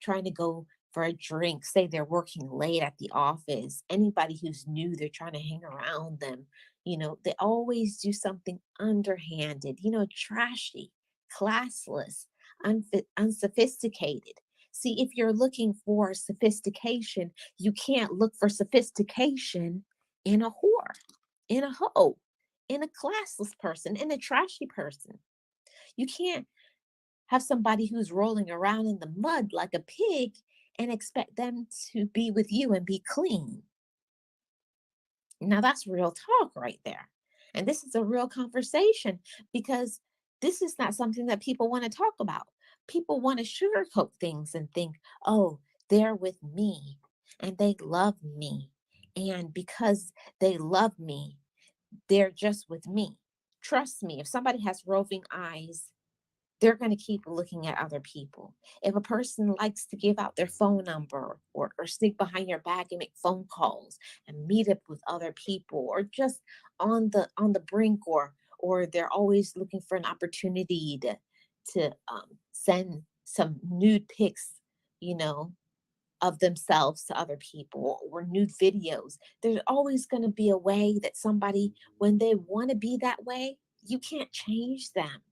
trying to go for a drink, say they're working late at the office. Anybody who's new, they're trying to hang around them. They always do something underhanded, trashy, classless, unsophisticated. See, if you're looking for sophistication, you can't look for sophistication in a whore, in a hoe, in a classless person, in a trashy person. You can't have somebody who's rolling around in the mud like a pig and expect them to be with you and be clean. Now that's real talk right there. And this is a real conversation because this is not something that people want to talk about. People want to sugarcoat things and think, oh, they're with me and they love me. And because they love me, they're just with me. Trust me, if somebody has roving eyes, they're going to keep looking at other people. If a person likes to give out their phone number or sneak behind your back and make phone calls and meet up with other people, or just on the brink, or they're always looking for an opportunity to send some nude pics, of themselves to other people, or nude videos. There's always going to be a way that somebody, when they want to be that way, you can't change them.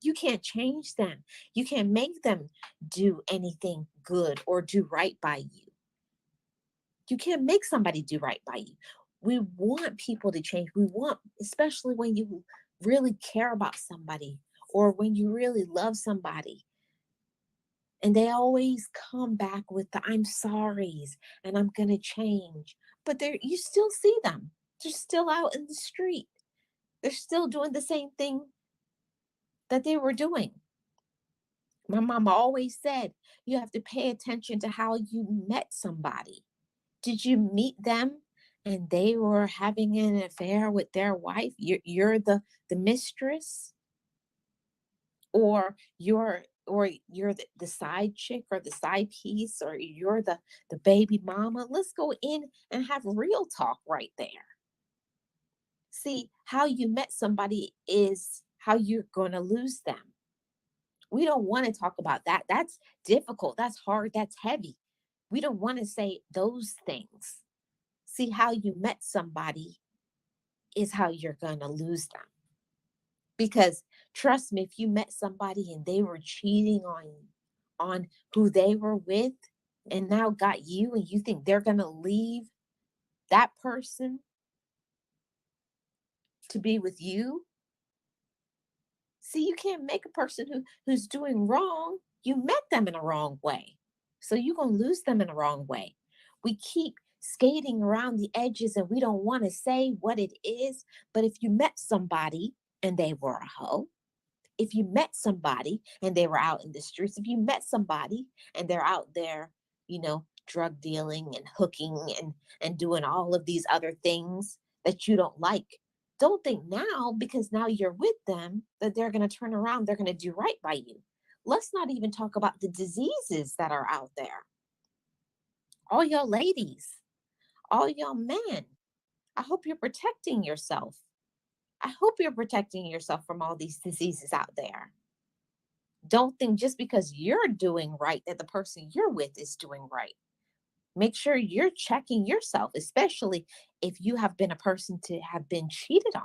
You can't change them. You can't make them do anything good or do right by you. You can't make somebody do right by you. We want people to change. We want, especially when you really care about somebody or when you really love somebody. And they always come back with the I'm sorry's and I'm going to change. But you still see them. They're still out in the street. They're still doing the same thing that they were doing. My mama always said, you have to pay attention to how you met somebody. Did you meet them and they were having an affair with their wife? You're the mistress? Or you're the side chick or the side piece, or you're the baby mama? Let's go in and have real talk right there. See, how you met somebody is how you're going to lose them. We don't want to talk about that. That's difficult. That's hard. That's heavy. We don't want to say those things. See, how you met somebody is how you're going to lose them. Because trust me, if you met somebody and they were cheating on who they were with and now got you, and you think they're going to leave that person to be with you. See, you can't make a person who's doing wrong. You met them in a wrong way. So you're going to lose them in a wrong way. We keep skating around the edges and we don't want to say what it is. But if you met somebody and they were a hoe, if you met somebody and they were out in the streets, if you met somebody and they're out there, drug dealing and hooking and doing all of these other things that you don't like, don't think now, because now you're with them, that they're going to turn around, they're going to do right by you. Let's not even talk about the diseases that are out there. All y'all ladies, all y'all men, I hope you're protecting yourself. I hope you're protecting yourself from all these diseases out there. Don't think just because you're doing right that the person you're with is doing right. Make sure you're checking yourself, especially if you have been a person to have been cheated on.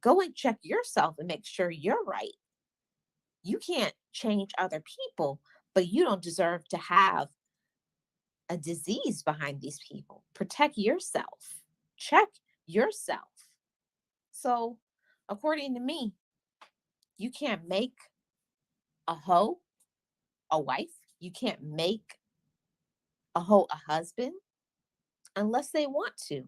Go and check yourself and make sure you're right. You can't change other people, but you don't deserve to have a disease behind these people. Protect yourself. Check yourself. So, according to me, you can't make a hoe a wife. You can't make a husband unless they want to.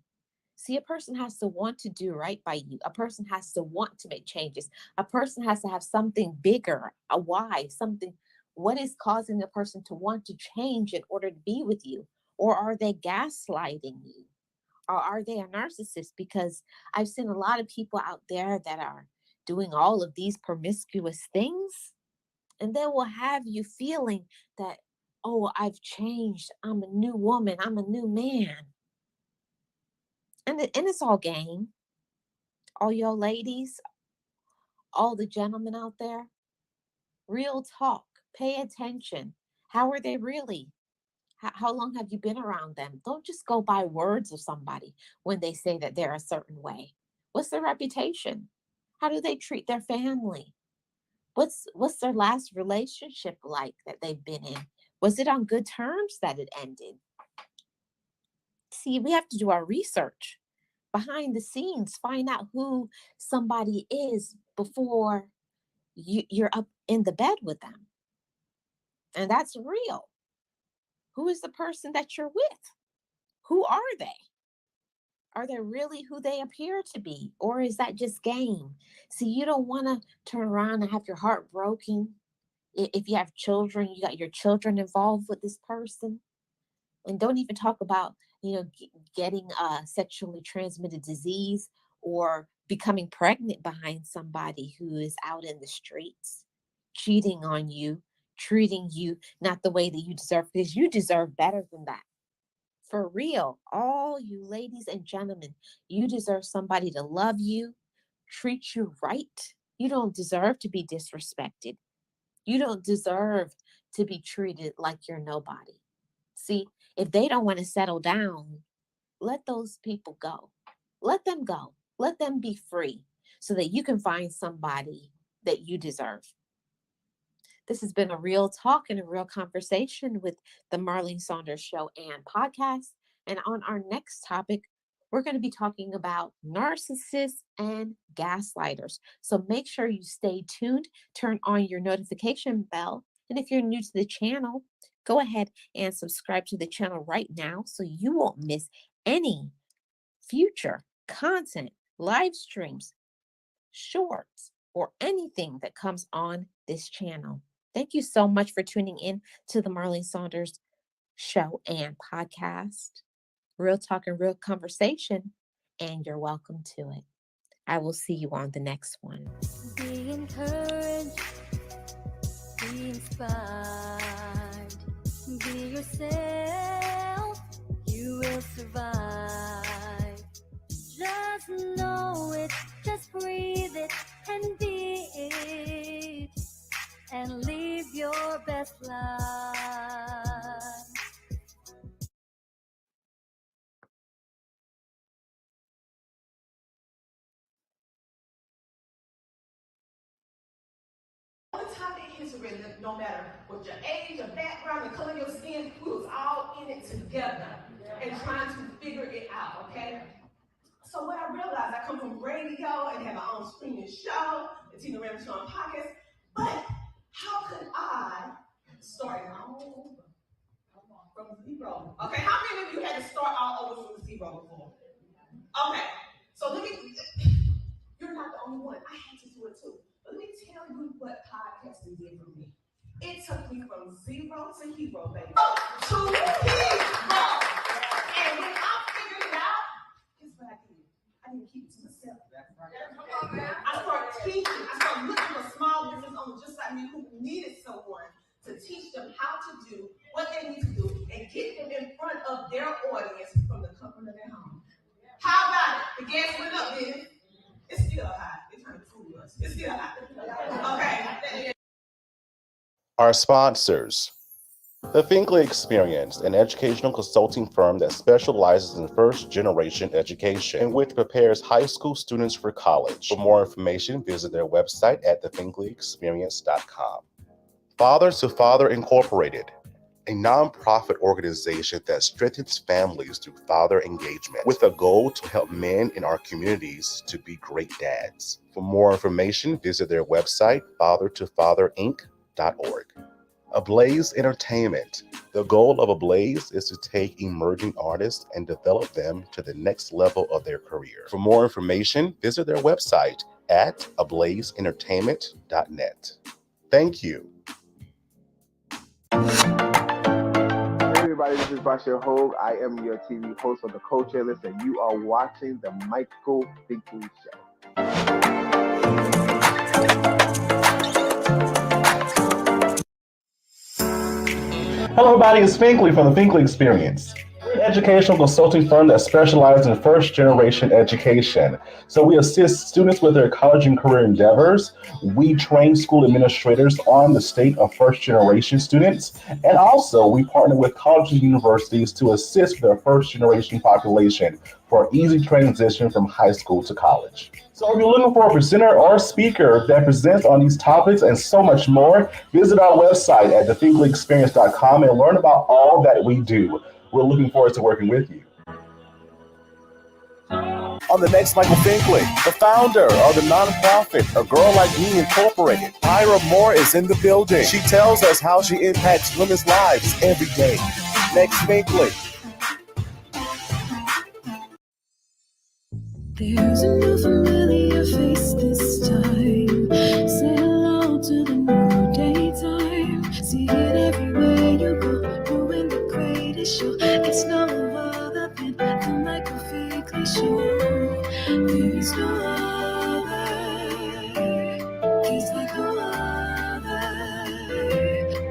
See, a person has to want to do right by you. A person has to want to make changes. A person has to have something bigger, a why, something. What is causing a person to want to change in order to be with you? Or are they gaslighting you? Or are they a narcissist? Because I've seen a lot of people out there that are doing all of these promiscuous things, and they will have you feeling that, oh, I've changed. I'm a new woman. I'm a new man. And it's all game. All your ladies, all the gentlemen out there, real talk. Pay attention. How are they really? How long have you been around them? Don't just go by words of somebody when they say that they're a certain way. What's their reputation? How do they treat their family? What's their last relationship like that they've been in? Was it on good terms that it ended? See, we have to do our research behind the scenes, find out who somebody is before you're up in the bed with them. And that's real. Who is the person that you're with? Who are they? Are they really who they appear to be? Or is that just game? See, you don't want to turn around and have your heart broken. If you have children, you got your children involved with this person. And don't even talk about, getting a sexually transmitted disease or becoming pregnant behind somebody who is out in the streets, cheating on you, treating you not the way that you deserve, because you deserve better than that. For real, all you ladies and gentlemen, you deserve somebody to love you, treat you right. You don't deserve to be disrespected. You don't deserve to be treated like you're nobody. See, if they don't want to settle down, let those people go. Let them go. Let them be free so that you can find somebody that you deserve. This has been a real talk and a real conversation with the Marlene Saunders Show and podcast. And on our next topic, we're going to be talking about narcissists and gaslighters. So make sure you stay tuned, turn on your notification bell. And if you're new to the channel, go ahead and subscribe to the channel right now so you won't miss any future content, live streams, shorts, or anything that comes on this channel. Thank you so much for tuning in to the Marlene Saunders Show and podcast. Real talk and real conversation, and you're welcome to it. I will see you on the next one. Be encouraged, be inspired, be yourself, you will survive. Just know it, just breathe it, and be it, and live your best life. All the time in history, no matter what your age, your background, the color of your skin, we was all in it together and trying to figure it out, okay? So what I realized, I come from radio and have my own streaming show, the Tina Ramsey Show on podcast, but how could I start all over from zero? Okay, how many of you had to start all over from zero before? Okay, so you're not the only one. I had to do it too. But let me tell you what podcasting did for me. It took me from zero to hero, baby. To hero. And when I figured it out, guess what I did? I didn't keep it to myself. I started teaching. I started looking for small business owners just like me who needed someone to teach them how to do what they need to do and get them in front of their audience from the comfort of their home. How about it? The gas went up, didn't it? It's still hot. They're trying to fool us. It's still hot. Okay. Our sponsors. The Finkley Experience, an educational consulting firm that specializes in first-generation education and which prepares high school students for college. For more information, visit their website at thefinkleyexperience.com. Father to Father Incorporated, a nonprofit organization that strengthens families through father engagement with a goal to help men in our communities to be great dads. For more information, visit their website, fathertofatherinc.org. Ablaze Entertainment. The goal of Ablaze is to take emerging artists and develop them to the next level of their career. For more information, visit their website at ablazeentertainment.net. Thank you. Hey everybody, this is Bashir Hogue. I am your TV host of the Culture List, and you are watching the Michael Finkley Show. Hello everybody, it's Finkley from the Finkley Experience. We're an educational consulting firm that specializes in first-generation education. So we assist students with their college and career endeavors. We train school administrators on the state of first-generation students. And also, we partner with colleges and universities to assist their first-generation population for easy transition from high school to college. So if you're looking for a presenter or speaker that presents on these topics and so much more, visit our website at thefinkleyexperience.com and learn about all that we do. We're looking forward to working with you. On the next Michael Finkley, the founder of the nonprofit A Girl Like Me Incorporated, Ira Moore, is in the building. She tells us how she impacts women's lives every day. Next Finkley. There's a new familiar face this time. Say hello to the new daytime. See it everywhere you go. Doing the greatest show. It's no other than the Michael Finkley Show. There is no other. He's like no other.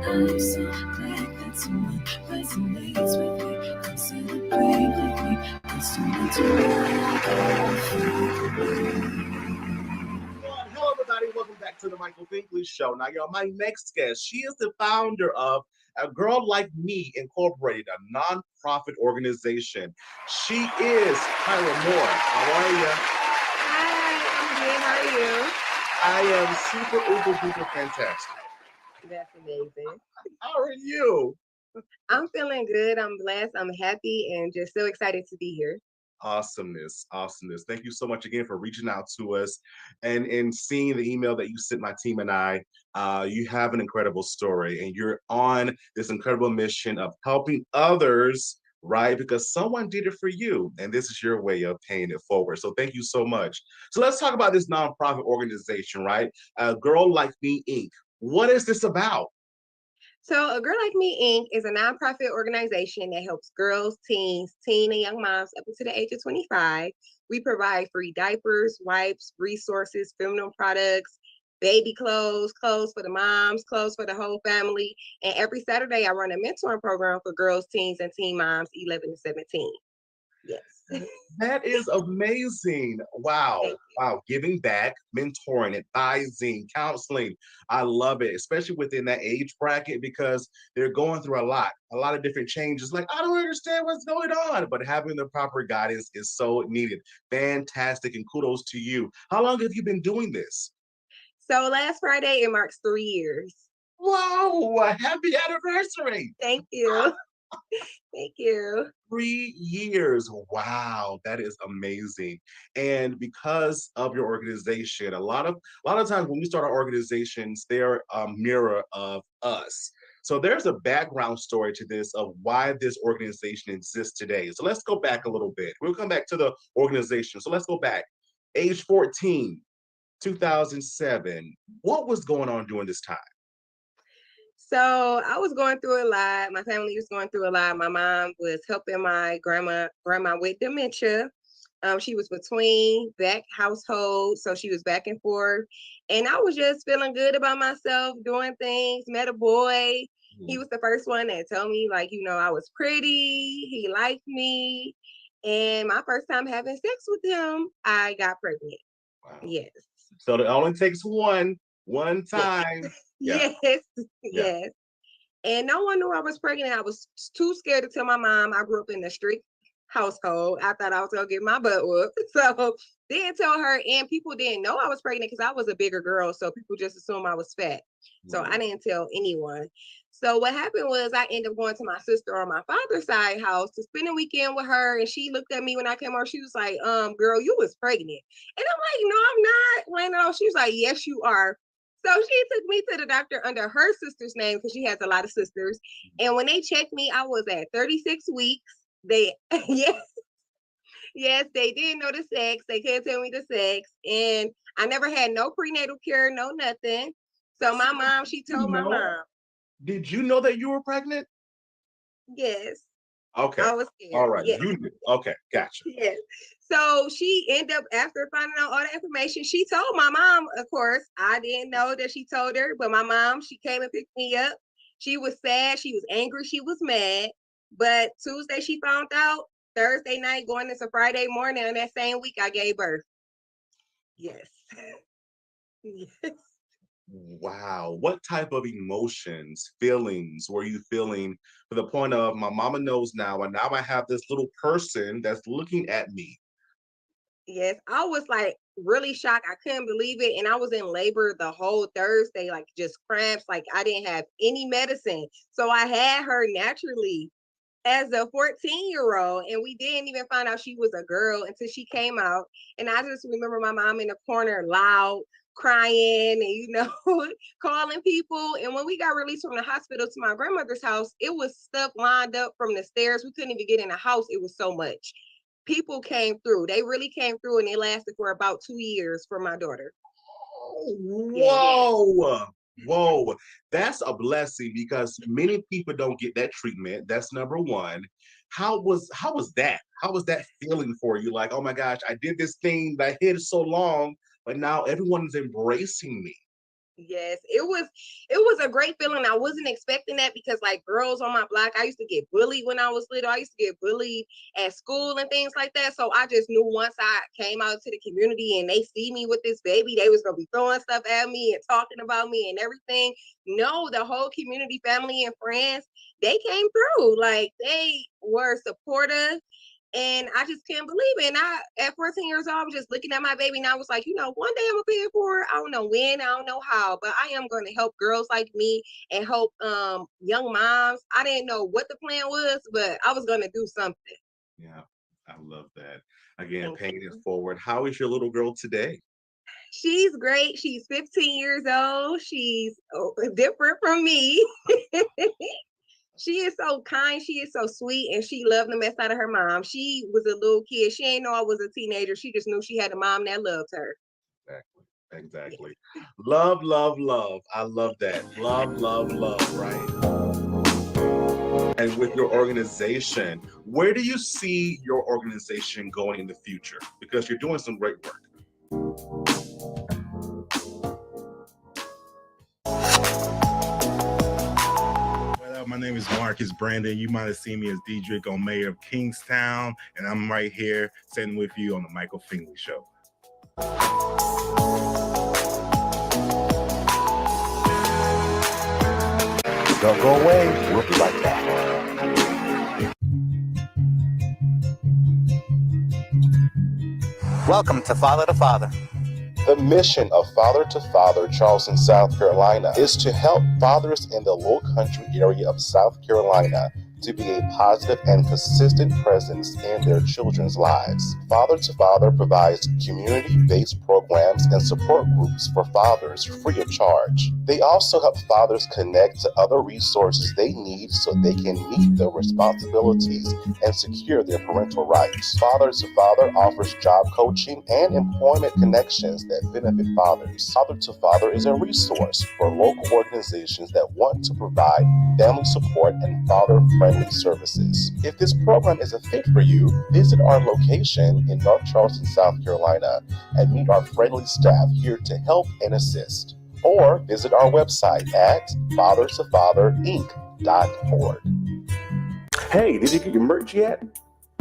I'm so glad that someone resonates with me. Come celebrate with me. Let's do it Hello, everybody. Welcome back to the Michael Finkley Show. Now, y'all, my next guest, she is the founder of A Girl Like Me Incorporated, a nonprofit organization. She is Ira Moore. How are you? Hi, I'm good. How are you? I am super, uber, duper fantastic. That's amazing. How are you? I'm feeling good. I'm blessed. I'm happy and just so excited to be here. Awesomeness. Thank you so much again for reaching out to us and seeing the email that you sent my team and I. You have an incredible story and you're on this incredible mission of helping others, right? Because someone did it for you and this is your way of paying it forward. So thank you so much. So let's talk about this nonprofit organization, right? A Girl Like Me, Inc. What is this about? So A Girl Like Me, Inc. is a nonprofit organization that helps girls, teens, teen and young moms up to the age of 25. We provide free diapers, wipes, resources, feminine products, baby clothes, clothes for the moms, clothes for the whole family. And every Saturday, I run a mentoring program for girls, teens, and teen moms 11 to 17. Yes. That is amazing. Wow. Wow. Giving back, mentoring, advising, counseling. I love it, especially within that age bracket because they're going through a lot of different changes. Like, I don't understand what's going on, but having the proper guidance is so needed. Fantastic. And kudos to you. How long have you been doing this? So last Friday, it marks 3 years. Whoa, happy anniversary. Thank you. Thank you. 3 years. Wow, that is amazing. And because of your organization, a lot of times when we start our organizations, they're a mirror of us. So there's a background story to this of why this organization exists today. So let's go back a little bit. We'll come back to the organization. So let's go back. Age 14, 2007. What was going on during this time? So I was going through a lot. My family was going through a lot. My mom was helping my grandma with dementia. She was between back household, so she was back and forth. And I was just feeling good about myself, doing things. Met a boy. He was the first one that told me, like, I was pretty. He liked me. And my first time having sex with him, I got pregnant. Wow. Yes. So it only takes one time. Yeah. Yes. And no one knew I was pregnant. I was too scared to tell my mom. I grew up in a strict household. I thought I was gonna get my butt whooped. So didn't tell her, and people didn't know I was pregnant because I was a bigger girl. So people just assumed I was fat. So I didn't tell anyone. So what happened was I ended up going to my sister on my father's side house to spend a weekend with her. And she looked at me when I came over. She was like, girl, you was pregnant. And I'm like, no, I'm not. Well, no. She was like, yes, you are. So she took me to the doctor under her sister's name because she has a lot of sisters. And when they checked me, I was at 36 weeks. They yes, they didn't know the sex. They couldn't tell me the sex. And I never had no prenatal care, no nothing. So my mom, she told my mom. Did you know that you were pregnant? Yes. Okay. I was scared. All right. Yes. You knew. Okay. Gotcha. Yes. So she ended up, after finding out all the information, she told my mom, of course. I didn't know that she told her, but my mom, she came and picked me up. She was sad. She was angry. She was mad. But Tuesday, she found out. Thursday night, going into Friday morning, and that same week, I gave birth. Yes. Yes. Wow. What type of emotions, feelings were you feeling to the point of my mama knows now, and now I have this little person that's looking at me? Yes, I was like really shocked. I couldn't believe it. And I was in labor the whole Thursday, like just cramps, like I didn't have any medicine. So I had her naturally as a 14-year-old, and we didn't even find out she was a girl until she came out. And I just remember my mom in the corner loud crying and calling people. And when we got released from the hospital to my grandmother's house, it was stuff lined up from the stairs. We couldn't even get in the house. It was so much. People came through. They really came through, and it lasted for about 2 years for my daughter. Whoa. Whoa. That's a blessing because many people don't get that treatment. That's number one. How was that? How was that feeling for you? Like, oh my gosh, I did this thing that I hid so long, but now everyone's embracing me. Yes, it was a great feeling. I wasn't expecting that because like girls on my block, I used to get bullied when I was little. I used to get bullied at school and things like that. So I just knew once I came out to the community and they see me with this baby, they was gonna be throwing stuff at me and talking about me and everything. No, the whole community, family and friends, they came through. Like they were supportive. And I just can't believe it. And I, at 14 years old, I was just looking at my baby and I was like, one day I'm gonna pay it for her. I don't know when, I don't know how, but I am going to help girls like me and help young moms. I didn't know what the plan was, but I was going to do something. Yeah, I love that. Again, paying it forward. How is your little girl today? She's great. She's 15 years old. She's different from me. She is so kind. She is so sweet, and she loved the mess out of her mom. She was a little kid. She ain't know I was a teenager. She just knew she had a mom that loved her. Exactly. Love, love, love. I love that. Love, love, love, right? And with your organization, where do you see your organization going in the future? Because you're doing some great work. My name is Marcus Brandon. You might have seen me as Diedrich on Mayor of Kingstown, and I'm right here sitting with you on the Michael Finkley Show. Don't go away. We'll be right back. Welcome to Father to Father. The mission of Father to Father Charleston, South Carolina is to help fathers in the Low Country area of South Carolina to be a positive and consistent presence in their children's lives. Father to Father provides community-based programs and support groups for fathers free of charge. They also help fathers connect to other resources they need so they can meet their responsibilities and secure their parental rights. Father to Father offers job coaching and employment connections that benefit fathers. Father to Father is a resource for local organizations that want to provide family support and father-friendly services. If this program is a fit for you, visit our location in North Charleston, South Carolina, and meet our friendly staff here to help and assist. Or visit our website at fathertofatherinc.org. Hey, did you get your merch yet?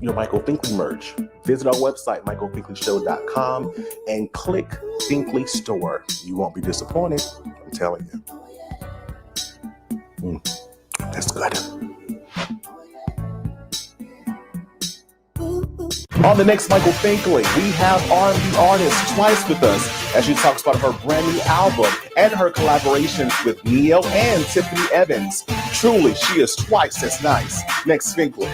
Your Michael Finkley merch. Visit our website, michaelfinkleyshow.com, and click Finkley Store. You won't be disappointed, I'm telling you. That's good. On the next Michael Finkley, we have R&B artist Twice with us as she talks about her brand new album and her collaborations with Neo and Tiffany Evans. Truly, she is twice as nice. Next Finkley.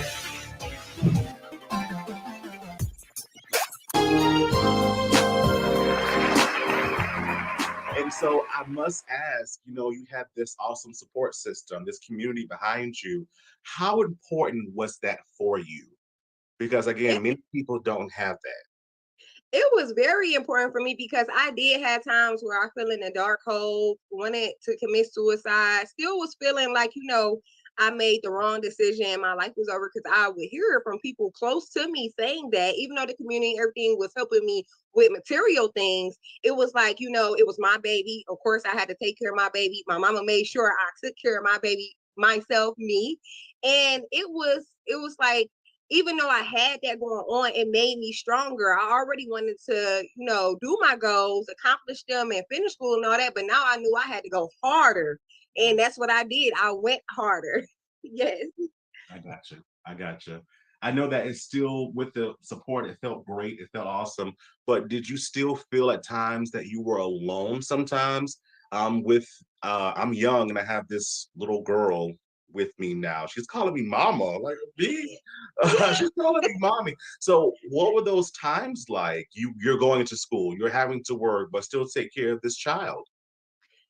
And So I must ask, you have this awesome support system, this community behind you. How important was that for you? Because again, many people don't have that. It was very important for me because I did have times where I feel in a dark hole, wanted to commit suicide, still was feeling like, I made the wrong decision and my life was over, because I would hear it from people close to me saying that, even though the community, everything was helping me with material things, it was like, it was my baby. Of course, I had to take care of my baby. My mama made sure I took care of my baby, myself, me. And it was like, even though I had that going on, it made me stronger. I already wanted to, do my goals, accomplish them, and finish school and all that. But now I knew I had to go harder. And that's what I did. I went harder. Yes. I got you. I know that it's still, with the support, it felt great. It felt awesome. But did you still feel at times that you were alone sometimes? I'm young and I have this little girl with me now. She's calling me mama, like me. She's calling me mommy. So what were those times like? You're going into school, you're having to work, but still take care of this child.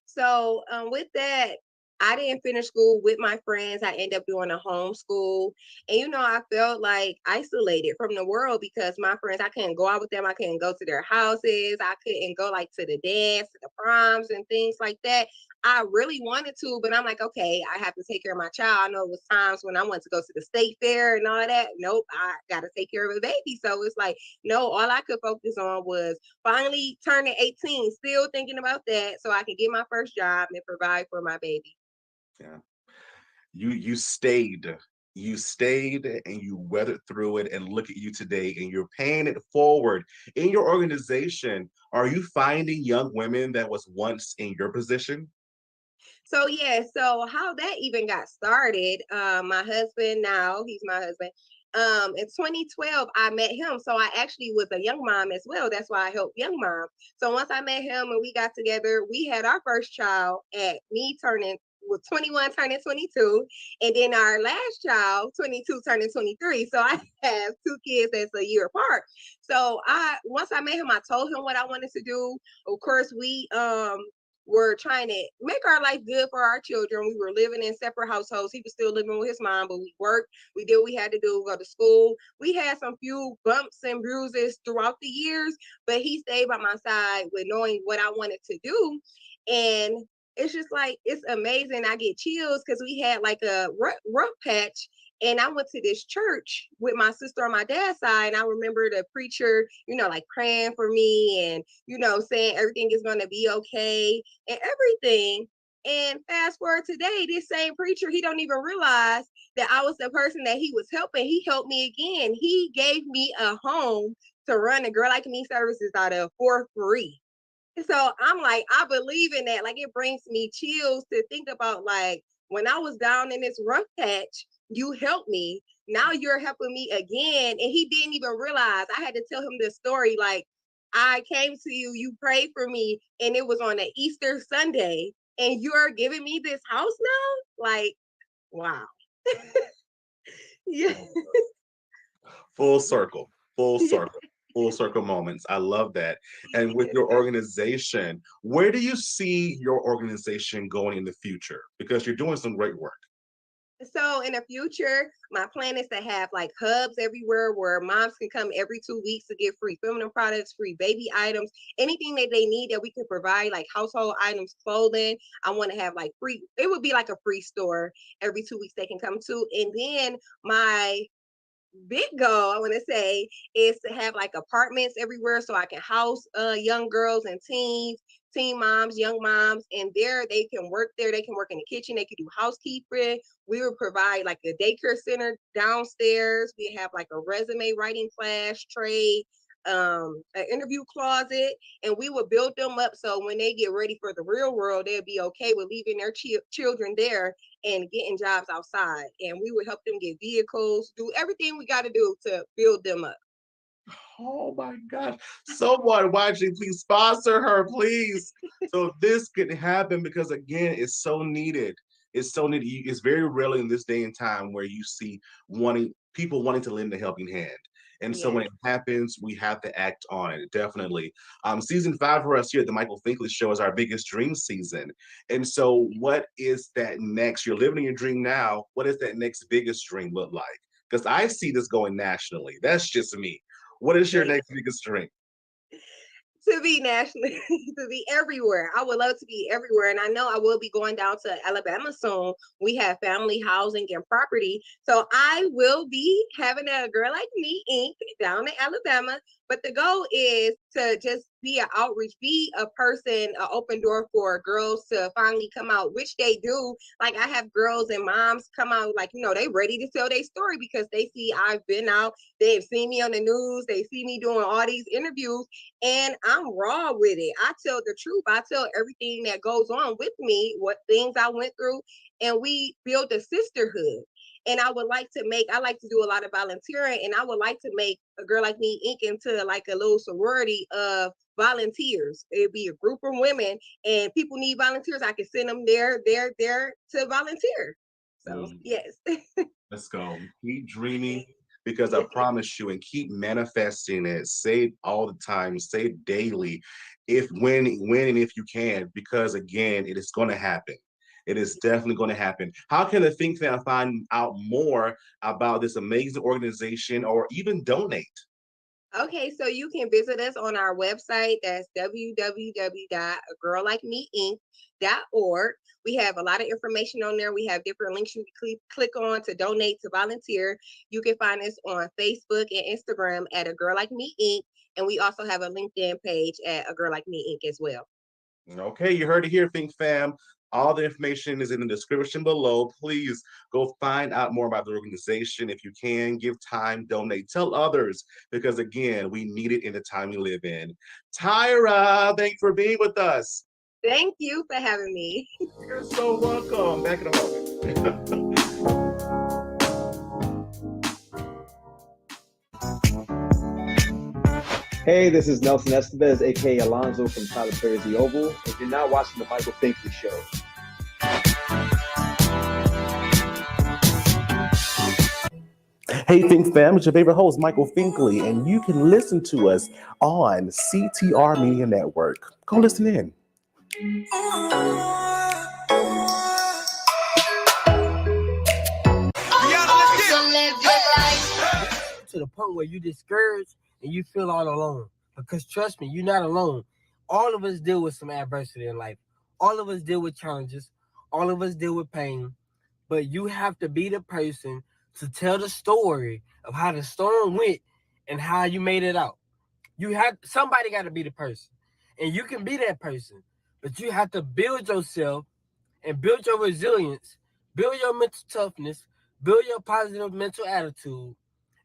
So with that, I didn't finish school with my friends. I ended up doing a homeschool. And, I felt like isolated from the world because my friends, I couldn't go out with them. I couldn't go to their houses. I couldn't go like to the dance, to the proms and things like that. I really wanted to, but I'm like, okay, I have to take care of my child. I know it was times when I wanted to go to the state fair and all that. Nope, I got to take care of a baby. So it's like, no, all I could focus on was finally turning 18, still thinking about that so I can get my first job and provide for my baby. Yeah. You stayed. You stayed and you weathered through it, and look at you today, and you're paying it forward. In your organization, are you finding young women that was once in your position? So yeah, so how that even got started, my husband, now he's my husband. In 2012, I met him. So I actually was a young mom as well. That's why I helped young mom. So once I met him and we got together, we had our first child at me turning with 21 turning 22, and then our last child 22 turning 23. So I have two kids that's a year apart. So once I met him, I told him what I wanted to do. Of course, we were trying to make our life good for our children. We were living in separate households. He was still living with his mom, but we worked. We did what we had to do, go to school. We had some few bumps and bruises throughout the years, but he stayed by my side with knowing what I wanted to do. And it's just like, it's amazing. I get chills because we had like a rough patch. And I went to this church with my sister on my dad's side. And I remember the preacher, like praying for me and, saying everything is going to be okay and everything. And fast forward today, this same preacher, he don't even realize that I was the person that he was helping. He helped me again. He gave me a home to run a Girl Like Me services out of for free. So I'm like, I believe in that. Like, it brings me chills to think about, like, when I was down in this rough patch, you helped me. Now you're helping me again. And he didn't even realize. I had to tell him this story. Like, I came to you, you prayed for me, and it was on an Easter Sunday, and you're giving me this house now? Like, wow. Yeah. Full circle, full circle. Full circle moments. I love that. And with your organization, where do you see your organization going in the future? Because you're doing some great work. So in the future, my plan is to have like hubs everywhere where moms can come every 2 weeks to get free feminine products, free baby items, anything that they need that we can provide, like household items, clothing. I want to have like free, it would be like a free store every 2 weeks they can come to. And then my big goal, I want to say, is to have like apartments everywhere so I can house young girls and teens, teen moms, young moms, and there they can work there. They can work in the kitchen. They can do housekeeping. We will provide like a daycare center downstairs. We have like a resume writing class, trade, an interview closet, and we will build them up so when they get ready for the real world, they'll be okay with leaving their children there and getting jobs outside. And we would help them get vehicles, do everything we got to do to build them up. Oh my gosh. Someone watching, please sponsor her, please. So this could happen, because again, it's so needed. It's so needed. It's very rare in this day and time where you see people wanting to lend a helping hand. And so when it happens, we have to act on it, definitely. Season 5 for us here at the Michael Finkley Show is our biggest dream season. And so what is that next? You're living your dream now. What does that next biggest dream look like? Because I see this going nationally. That's just me. What is your next biggest dream? To be nationally, to be everywhere. I would love to be everywhere. And I know I will be going down to Alabama soon. We have family housing and property. So I will be having a Girl Like Me Inc. down in Alabama. But the goal is to just be an outreach, be a person, an open door for girls to finally come out, which they do. Like I have girls and moms come out, like, they ready to tell their story because they see I've been out. They've seen me on the news. They see me doing all these interviews and I'm raw with it. I tell the truth. I tell everything that goes on with me, what things I went through, and we build a sisterhood. And I like to do a lot of volunteering, and I would like to make a Girl Like Me Inc. into like a little sorority of volunteers. It'd be a group of women, and people need volunteers. I can send them there to volunteer. So yes. Let's go. Keep dreaming, because I promise you, and keep manifesting it. Say it all the time. Say it daily. When and if you can, because again, it is going to happen. It is definitely going to happen. How can the Think Fan find out more about this amazing organization or even donate? Okay, so you can visit us on our website. That's www.agirllikemeinc.org. We have a lot of information on there. We have different links you can click on to donate, to volunteer. You can find us on Facebook and Instagram at A Girl Like Me Inc. And we also have a LinkedIn page at A Girl Like Me Inc. as well. Okay, you heard it here, Think Fam. All the information is in the description below. Please go find out more about the organization. If you can, give time, donate, tell others, because again, we need it in the time we live in. Tyra, thanks for being with us. Thank you for having me. You're so welcome. Back in a moment. Hey, this is Nelson Estevez, aka Alonzo from Tyler Perry's The Oval, and you're now watching the Michael Finkley Show. Hey, Think Fam, it's your favorite host, Michael Finkley, and you can listen to us on CTR Media Network. Go listen in. To the point where you discouraged and you feel all alone. Because trust me, you're not alone. All of us deal with some adversity in life. All of us deal with challenges. All of us deal with pain. But you have to be the person to tell the story of how the storm went and how you made it out. Somebody got to be the person. And you can be that person. But you have to build yourself and build your resilience, build your mental toughness, build your positive mental attitude,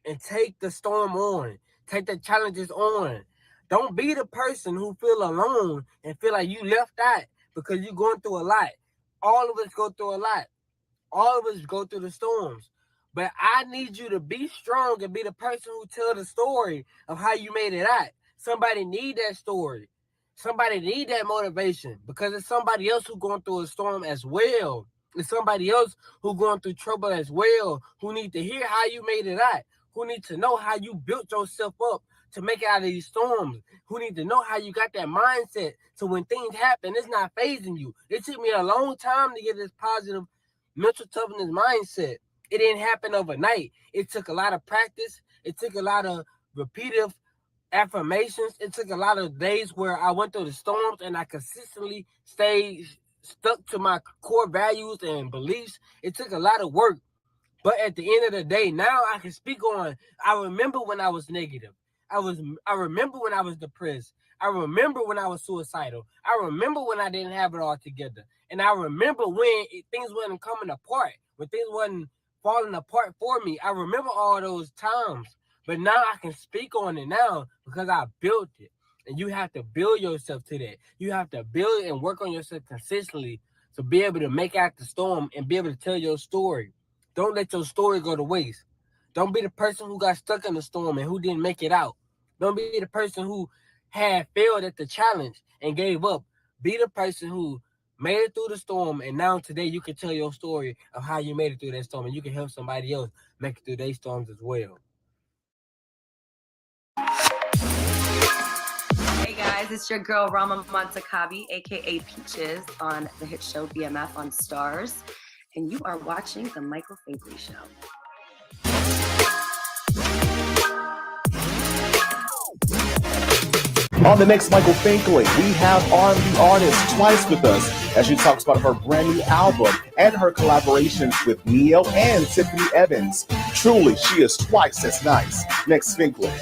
and take the storm on. Take the challenges on. Don't be the person who feel alone and feel like you left out because you're going through a lot. All of us go through a lot. All of us go through the storms. But I need you to be strong and be the person who tell the story of how you made it out. Somebody need that story. Somebody need that motivation because it's somebody else who going through a storm as well. It's somebody else who going through trouble as well, who need to hear how you made it out, who need to know how you built yourself up to make it out of these storms, who need to know how you got that mindset so when things happen, it's not phasing you. It took me a long time to get this positive mental toughness mindset. It didn't happen overnight. It took a lot of practice. It took a lot of repetitive affirmations. It took a lot of days where I went through the storms and I consistently stayed stuck to my core values and beliefs. It took a lot of work. But at the end of the day, now I can speak on, I remember when I was negative. I remember when I was depressed. I remember when I was suicidal. I remember when I didn't have it all together. And I remember when things wasn't coming apart, when things wasn't falling apart for me. I remember all those times. But now I can speak on it now because I built it. And you have to build yourself to that. You have to build and work on yourself consistently to be able to make out the storm and be able to tell your story. Don't let your story go to waste. Don't be the person who got stuck in the storm and who didn't make it out. Don't be the person who had failed at the challenge and gave up. Be the person who made it through the storm, and now today you can tell your story of how you made it through that storm, and you can help somebody else make it through their storms as well. it's your girl Rama Montakabi, aka Peaches, on the hit show BMF on Stars, and you are watching The Michael Finkley Show. On the next Michael Finkley, we have R&B artist Twice with us as she talks about her brand new album and her collaborations with Neo and Tiffany Evans. Truly, she is twice as nice. Next Finkley.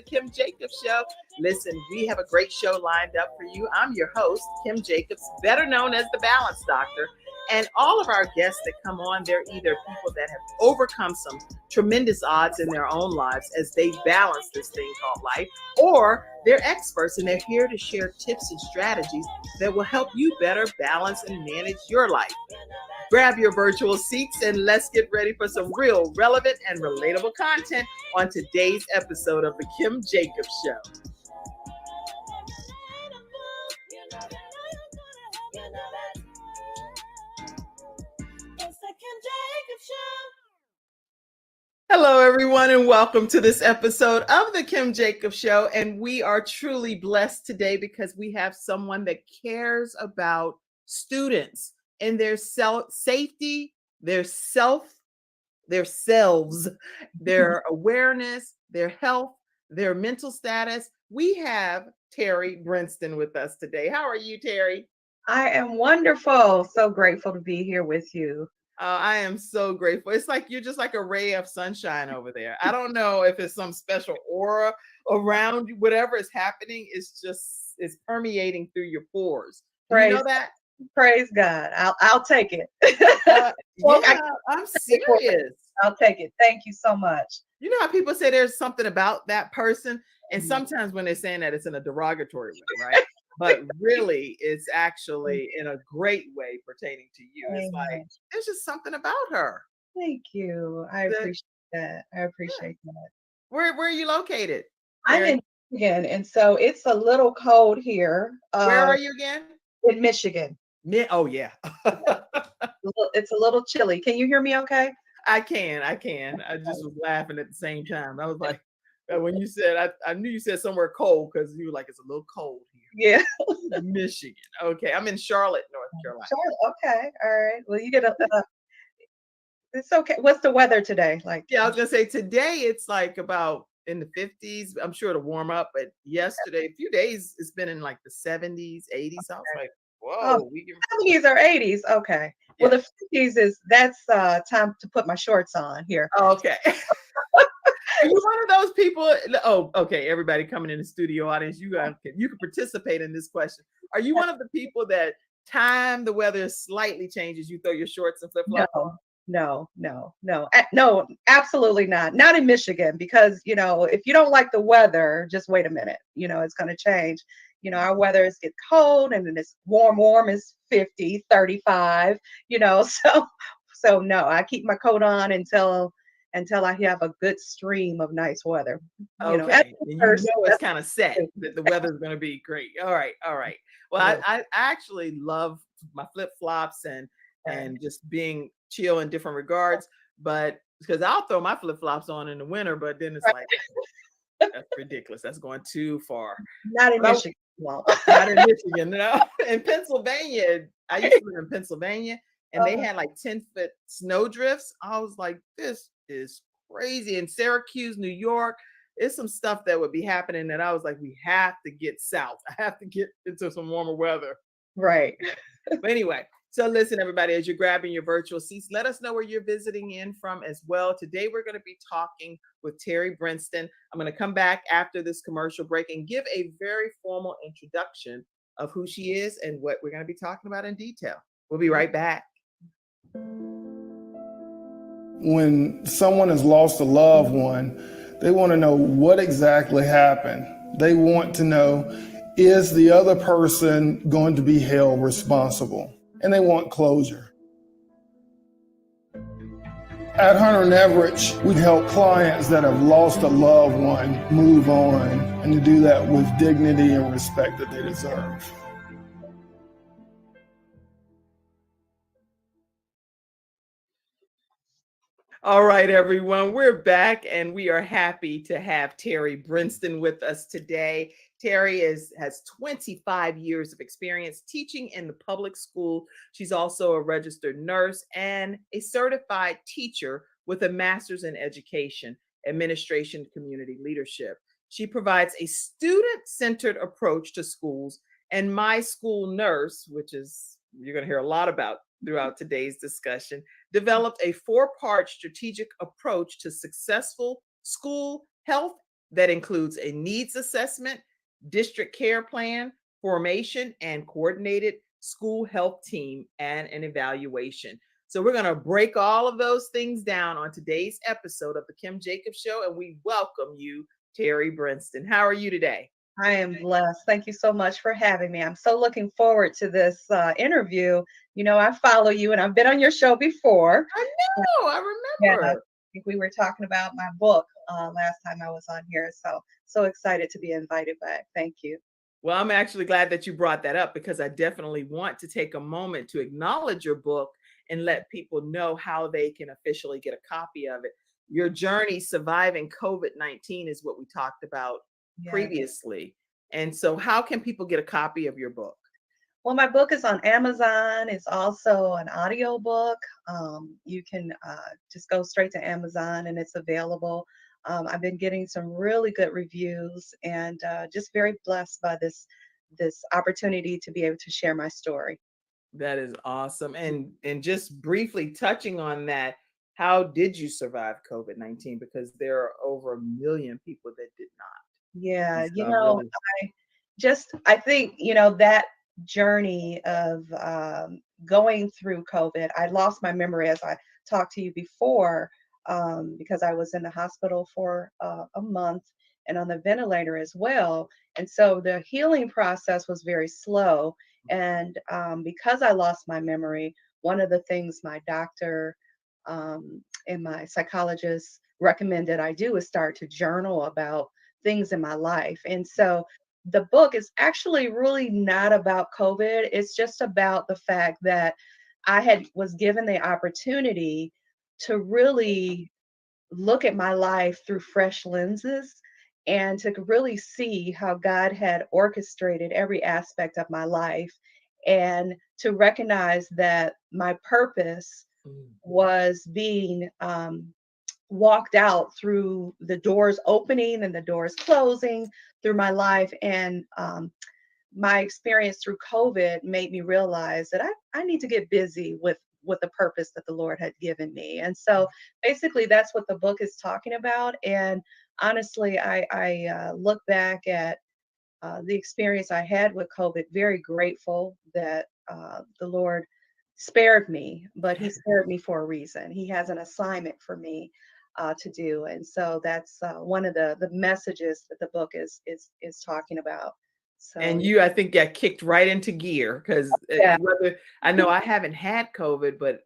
Kim Jacobs Show. Listen, we have a great show lined up for you. I'm your host, Kim Jacobs, better known as the Balance Doctor. And all of our guests that come on, they're either people that have overcome some tremendous odds in their own lives as they balance this thing called life, or they're experts and they're here to share tips and strategies that will help you better balance and manage your life. Grab your virtual seats and let's get ready for some real relevant and relatable content on today's episode of the Kim Jacobs Show. Hello, everyone, and welcome to this episode of the Kim Jacobs Show. And we are truly blessed today because we have someone that cares about students and their safety, their selves, their awareness, their health, their mental status. We have Terry Brinston with us today. How are you, Terry? I am wonderful. So grateful to be here with you. I am so grateful. It's like you're just like a ray of sunshine over there. I don't know if it's some special aura around you. Whatever is happening is permeating through your pores. Do you know that? Praise God. I'll take it. I'm serious. I'll take it. Thank you so much. You know how people say there's something about that person, and sometimes when they're saying that, it's in a derogatory way, right? But really, it's actually in a great way pertaining to you. It's like there's just something about her. Thank you. I appreciate that. I appreciate that. Where are you located? I'm in Michigan, and so it's a little cold here. Where are you again? In Michigan. Oh yeah. It's a little chilly. Can you hear me okay? I can. I just was laughing at the same time. I was like, when you said, I knew you said somewhere cold because you were like, it's a little cold here. Yeah. Michigan. Okay. I'm in Charlotte, North Carolina. Charlotte. Okay. All right. Well, you get it's okay. What's the weather today like? Yeah, I was gonna say today it's like about in the 50s. I'm sure it'll warm up, but yesterday, a few days, it's been in like the 70s, 80s. I was like, whoa. 70s or 80s. Okay. Well, the 50s that's time to put my shorts on here. Okay. Are you one of those people? Oh, okay. Everybody coming in the studio audience, you can participate in this question. Are you one of the people that time the weather slightly changes, you throw your shorts and flip flops on? No, absolutely not. Not in Michigan, because if you don't like the weather, just wait a minute. It's going to change. Our weather is get cold and then it's warm is 50, 35. So no, I keep my coat on until I have a good stream of nice weather. Okay. It's kind of set that the weather's going to be great. All right. Well, I actually love my flip flops and just being chill in different regards, but because I'll throw my flip flops on in the winter, but then it's like that's ridiculous. That's going too far. Not in Michigan. Well, not in Michigan. No, in Pennsylvania. I used to live in Pennsylvania, and they had like 10-foot snow drifts. I was like, this is crazy. In Syracuse, New York, it's some stuff that would be happening that I was like, we have to get south. I have to get into some warmer weather. Right. But anyway, so listen, everybody, as you're grabbing your virtual seats, let us know where you're visiting in from as well. Today, we're going to be talking with Terry Brinston. I'm going to come back after this commercial break and give a very formal introduction of who she is and what we're going to be talking about in detail. We'll be right back. When someone has lost a loved one, they want to know what exactly happened. They want to know, is the other person going to be held responsible? And they want closure. At Hunter and Everett, we help clients that have lost a loved one move on, and to do that with dignity and respect that they deserve. All right, everyone, we're back and we are happy to have Terry Brinston with us today. Terry has 25 years of experience teaching in the public school. She's also a registered nurse and a certified teacher with a master's in education, administration, community leadership. She provides a student-centered approach to schools, and My School Nurse, which is you're going to hear a lot about throughout today's discussion, developed a 4-part strategic approach to successful school health that includes a needs assessment, district care plan, formation, and coordinated school health team, and an evaluation. So we're going to break all of those things down on today's episode of the Kim Jacobs Show, and we welcome you, Terry Brinston. How are you today? I am blessed. Thank you so much for having me. I'm so looking forward to this interview. You know, I follow you and I've been on your show before. I know, I remember. Yeah, I think we were talking about my book last time I was on here. So excited to be invited back. Thank you. Well, I'm actually glad that you brought that up because I definitely want to take a moment to acknowledge your book and let people know how they can officially get a copy of it. Your journey surviving COVID-19 is what we talked about previously. And so how can people get a copy of your book? Well, my book is on Amazon. It's also an audio book. You can just go straight to Amazon and it's available. I've been getting some really good reviews and just very blessed by this opportunity to be able to share my story. That is awesome. And just briefly touching on that, how did you survive COVID-19? Because there are over 1 million people that did not. Yeah, you know, I think, you know, that journey of going through COVID, I lost my memory as I talked to you before because I was in the hospital for a month and on the ventilator as well. And so the healing process was very slow. And because I lost my memory, one of the things my doctor and my psychologist recommended I do is start to journal about things in my life. And so the book is actually really not about COVID. It's just about the fact that I was given the opportunity to really look at my life through fresh lenses and to really see how God had orchestrated every aspect of my life and to recognize that my purpose was being walked out through the doors opening and the doors closing through my life. And my experience through COVID made me realize that I need to get busy with the purpose that the Lord had given me. And so basically that's what the book is talking about. And honestly, I look back at the experience I had with COVID, very grateful that the Lord spared me, but he spared me for a reason. He has an assignment for me to do. And so that's one of the messages that the book is talking about. So, and you, I think, got kicked right into gear because whether I know I haven't had COVID, but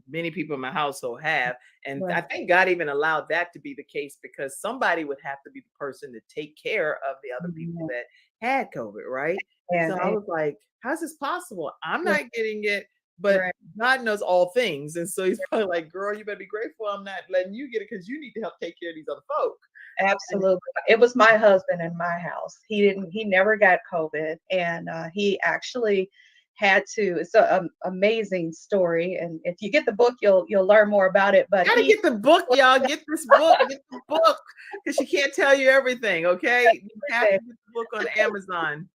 many people in my household have. And I think God even allowed that to be the case because somebody would have to be the person to take care of the other people that had COVID, right? Yeah, so I was like, how's this possible? I'm not getting it, but God knows all things. And so he's probably like, girl, you better be grateful I'm not letting you get it because you need to help take care of these other folk. Absolutely. It was my husband in my house. He never got COVID. And he actually had to, it's an amazing story. And if you get the book, you'll learn more about it. But gotta get the book, y'all. Get this book, get the book. Because she can't tell you everything, okay? You have to get the book on Amazon.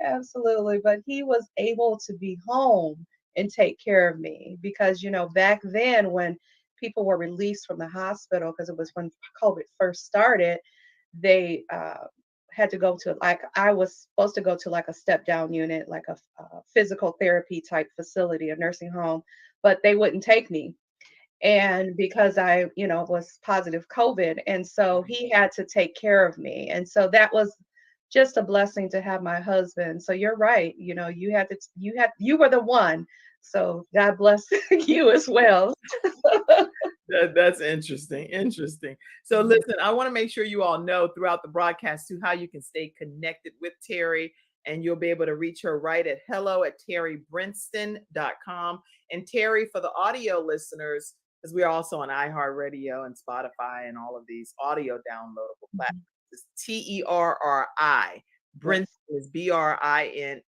Absolutely. But he was able to be home and take care of me because, you know, back then when people were released from the hospital, because it was when COVID first started, they had to go to, like, I was supposed to go to like a step down unit, like a physical therapy type facility, a nursing home. but they wouldn't take me. And because I, was positive COVID. And so he had to take care of me. And so that was just a blessing to have my husband. So you're right. You were the one. So God bless you as well. That's interesting. Interesting. So listen, I want to make sure you all know throughout the broadcast too how you can stay connected with Terry, and you'll be able to reach her right at hello@terrybrinston.com. And Terry, for the audio listeners, because we're also on iHeartRadio and Spotify and all of these audio downloadable platforms, it's Terri. Brinston is Brinston.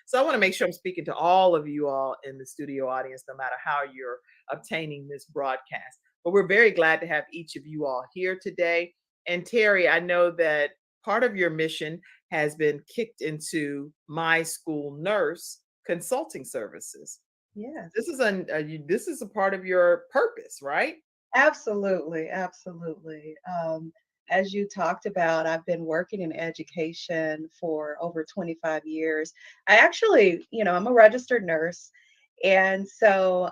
So I want to make sure I'm speaking to all of you all in the studio audience, no matter how you're obtaining this broadcast. But we're very glad to have each of you all here today. And Terry, I know that part of your mission has been kicked into My School Nurse consulting services. Yes. This is a part of your purpose, right? Absolutely, absolutely. As you talked about, I've been working in education for over 25 years. I actually, I'm a registered nurse. And so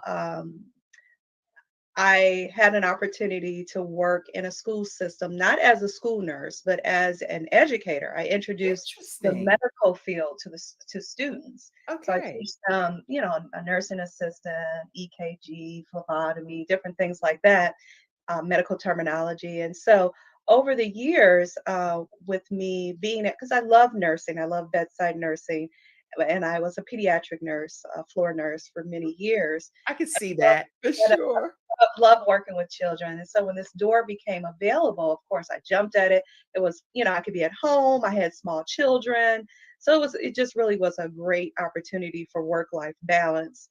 I had an opportunity to work in a school system, not as a school nurse, but as an educator. I introduced the medical field to students. So I Okay. teach them, a nursing assistant, EKG, phlebotomy, different things like that, medical terminology. And so over the years, with me being because I love nursing, I love bedside nursing, and I was a pediatric nurse, a floor nurse for many years. I could see that for sure. I love working with children. And so when this door became available, of course, I jumped at it. It was, I could be at home. I had small children. So it just really was a great opportunity for work-life balance.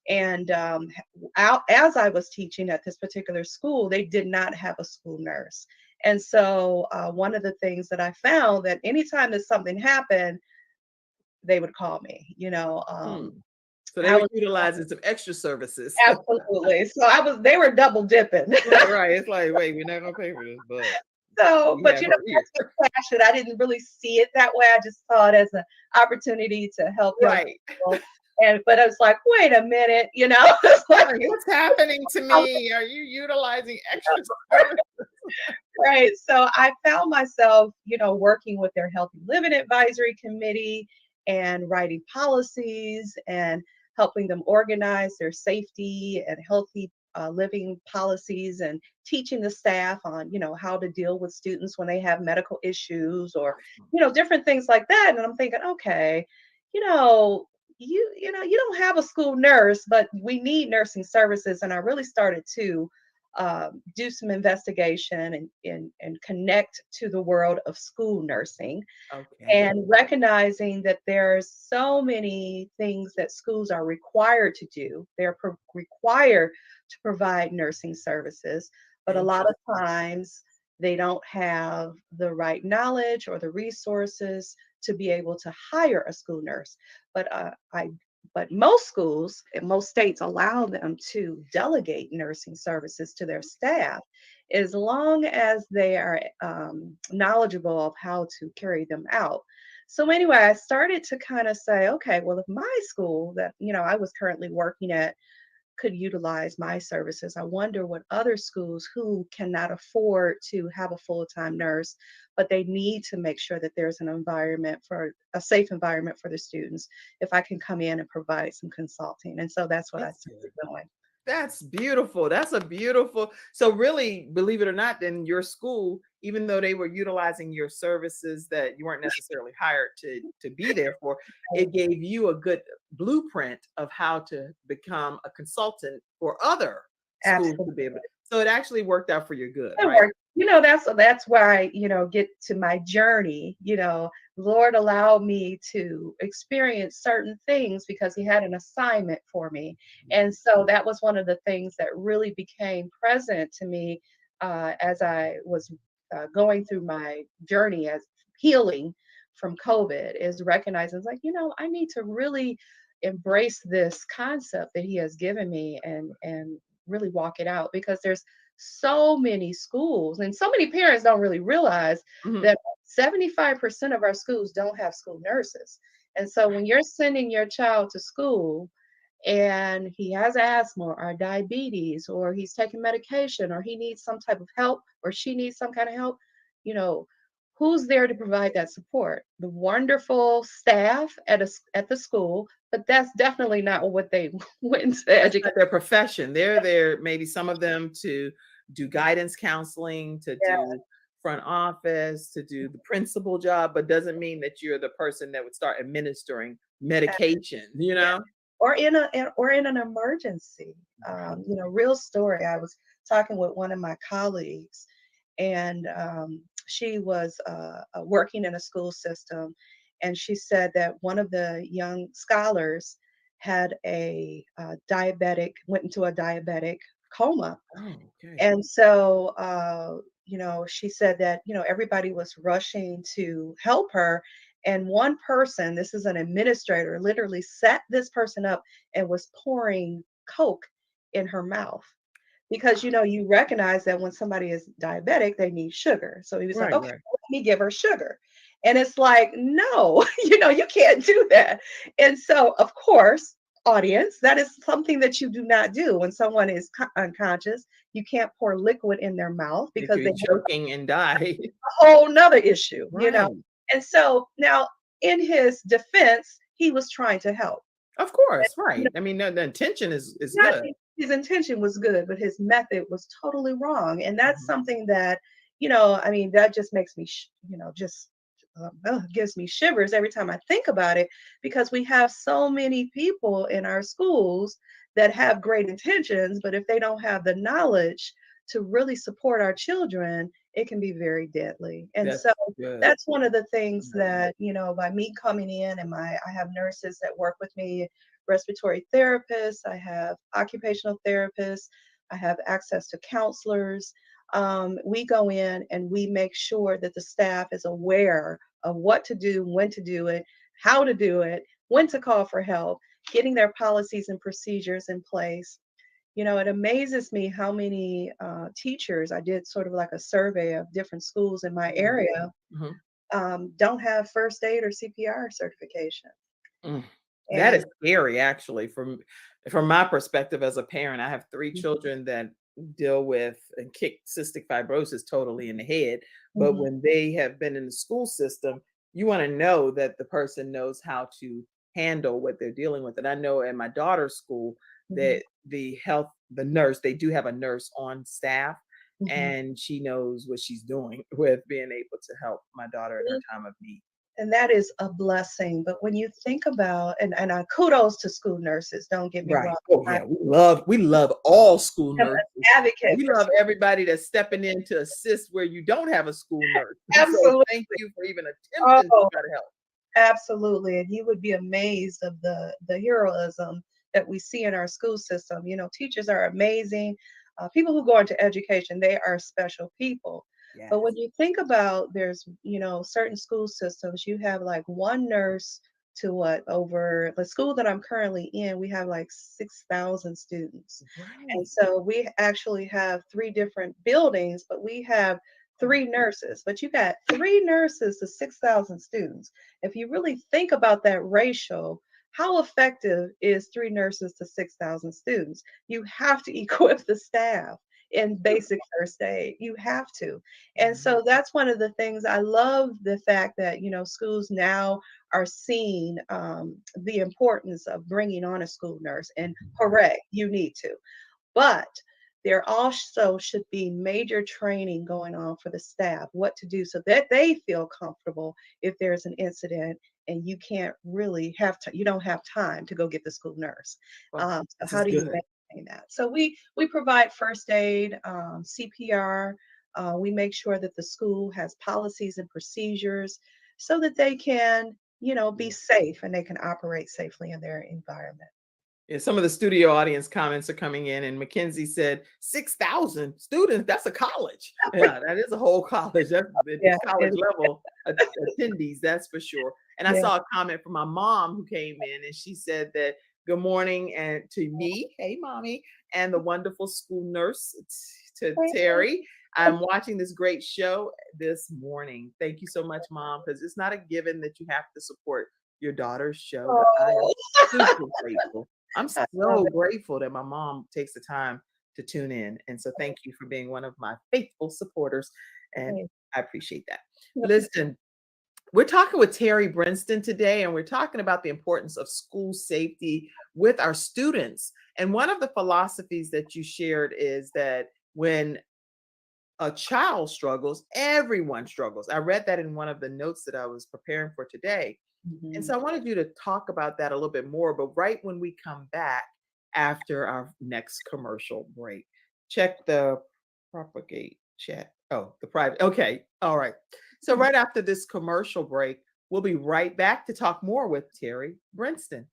And as I was teaching at this particular school, they did not have a school nurse. And so one of the things that I found that anytime that something happened, they would call me, So they were utilizing some extra services. Absolutely. So they were double dipping. Right. It's like, wait, we're not gonna pay for this, but But have that's her here. the passion. I didn't really see it that way. I just saw it as an opportunity to help young people. But I was like, wait a minute, it's like, what's happening to me? Are you utilizing extra services? Right. So I found myself, working with their Healthy Living Advisory Committee and writing policies and helping them organize their safety and healthy living policies and teaching the staff on, how to deal with students when they have medical issues or, different things like that. And I'm thinking, okay, you don't have a school nurse, but we need nursing services. And I really started to do some investigation and connect to the world of school nursing. And recognizing that there's so many things that schools are required to do. They're required to provide nursing services, but a lot of times they don't have the right knowledge or the resources to be able to hire a school nurse. But most schools in most states allow them to delegate nursing services to their staff as long as they are knowledgeable of how to carry them out. So anyway, I started to kind of say, okay, well, if my school that, I was currently working at could utilize my services, I wonder what other schools who cannot afford to have a full-time nurse, but they need to make sure that there's a safe environment for the students, if I can come in and provide some consulting. And so that's what I started doing. That's beautiful. So really, believe it or not, then your school, even though they were utilizing your services that you weren't necessarily hired to be there for, it gave you a good blueprint of how to become a consultant for other schools to be able to. So it actually worked out for your good, right? That's why I, get to my journey. Lord allowed me to experience certain things because he had an assignment for me. And so that was one of the things that really became present to me as I was going through my journey as healing from COVID, is recognizing I need to really embrace this concept that he has given me and really walk it out, because there's so many schools and so many parents don't really realize that 75% of our schools don't have school nurses. And so when you're sending your child to school and he has asthma or diabetes, or he's taking medication, or he needs some type of help, or she needs some kind of help, you know, who's there to provide that support? The wonderful staff at the school, but that's definitely not what they went to That's educate. not their profession. They're there, maybe some of them to do guidance counseling, to Yeah. do front office, to do the principal job, but doesn't mean that you're the person that would start administering medication, you Yeah. know? Or in an emergency. You know, real story. I was talking with one of my colleagues, and she was working in a school system, and she said that one of the young scholars had a diabetic, went into a diabetic coma. Oh, okay. And so, you know, she said that, you know, everybody was rushing to help her. And one person, this is an administrator, literally sat this person up and was pouring Coke in her mouth. Because, you know, you recognize that when somebody is diabetic, they need sugar. So he was like, Right, okay, right. let me give her sugar. And it's like, no, you know, you can't do that. And so, of course, audience, that is something that you do not do when someone is unconscious. You can't pour liquid in their mouth They because could they be choking and die. a whole nother issue, you know. Right. And so now, in his defense, he was trying to help. Of course, right. I mean, the intention is Not good. his intention was good, but his method was totally wrong. And that's Mhm. something that, you know, I mean, that just makes me, you know, just gives me shivers every time I think about it, because we have so many people in our schools that have great intentions, but if they don't have the knowledge to really support our children, it can be very deadly. And That's so good. that's one of the things that, you know, by me coming in, and I have nurses that work with me, respiratory therapists, I have occupational therapists, I have access to counselors. We go in and we make sure that the staff is aware of what to do, when to do it, how to do it, when to call for help, getting their policies and procedures in place. You know, it amazes me how many teachers, I did sort of like a survey of different schools in my area, don't have first aid or CPR certification. Mm. That And is scary, actually, from my perspective as a parent. I have 3 children that deal with and kick cystic fibrosis totally in the head. But Mhm. when they have been in the school system, you want to know that the person knows how to handle what they're dealing with. And I know at my daughter's school Mhm. that the nurse, they do have a nurse on staff, Mhm. and she knows what she's doing with being able to help my daughter in her time of need. And that is a blessing. But when you think about, and I kudos to school nurses, don't get me Right. wrong. Oh, I yeah. We love all school am nurses. an advocate We for love everybody that's stepping in to assist where you don't have a school nurse. So absolutely. thank you for even attempting to Oh, try to help. absolutely. And you would be amazed of the heroism that we see in our school system. You know, teachers are amazing. People who go into education, they are special people. But when Yes. you think about, there's, you know, certain school systems, you have like one nurse to what, over the school that I'm currently in, we have like 6,000 students. And Right. so we actually have 3 different buildings, but we have 3 nurses. But you got 3 nurses to 6,000 students. If you really think about that ratio, how effective is 3 nurses to 6,000 students? You have to equip the staff in basic first aid. You have to. And so that's one of the things I love, the fact that, you know, schools now are seeing the importance of bringing on a school nurse. And hooray, you need to. But there also should be major training going on for the staff, what to do so that they feel comfortable if there's an incident and you can't really you don't have time to go get the school nurse. Well, So this how is do you good. maintain that? So we provide first aid, CPR. We make sure that the school has policies and procedures so that they can, you know, be safe and they can operate safely in their environment. Yeah, some of the studio audience comments are coming in, and Mackenzie said 6,000 students. That's a college. Yeah, that is a whole college. That's the Yeah, college level attendees, that's for sure. And I yeah. saw a comment from my mom who came in, and she said that good morning and to me, hey mommy, and the wonderful school nurse to Terry. I'm watching this great show this morning. Thank you so much, Mom, because it's not a given that you have to support your daughter's show, but I am Oh. super grateful I'm I love so it. grateful that my mom takes the time to tune in. And so thank you for being one of my faithful supporters. And Thank I appreciate that. you. Listen, we're talking with Terry Brinston today, and we're talking about the importance of school safety with our students. And one of the philosophies that you shared is that when a child struggles, everyone struggles. I read that in one of the notes that I was preparing for today. And so I wanted you to talk about that a little bit more, but right when we come back after our next commercial break. Check the propagate chat. Oh, the private. Okay. All right. So right after this commercial break, we'll be right back to talk more with Terry Brinston.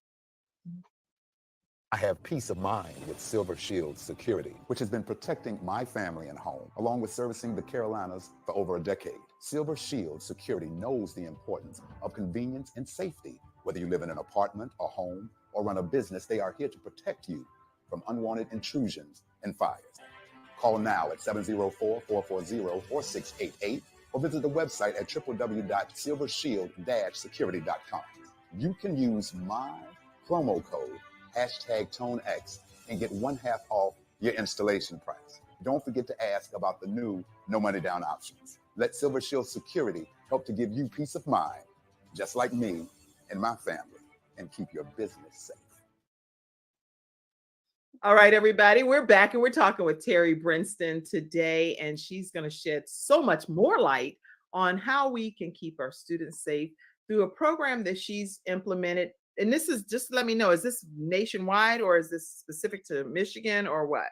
I have peace of mind with Silver Shield Security, which has been protecting my family and home, along with servicing the Carolinas for over a decade. Silver Shield Security knows the importance of convenience and safety. Whether you live in an apartment, a home, or run a business, they are here to protect you from unwanted intrusions and fires. Call now at 704-440-4688 or visit the website at www.silvershield-security.com. You can use my promo code #ToneX and get 1/2 off your installation price. Don't forget to ask about the new no money down options. Let Silver Shield Security help to give you peace of mind, just like me and my family, and keep your business safe. All right, everybody, we're back and we're talking with Terry Brinston today, and she's going to shed so much more light on how we can keep our students safe through a program that she's implemented. And this is, just let me know, is this nationwide or is this specific to Michigan or what?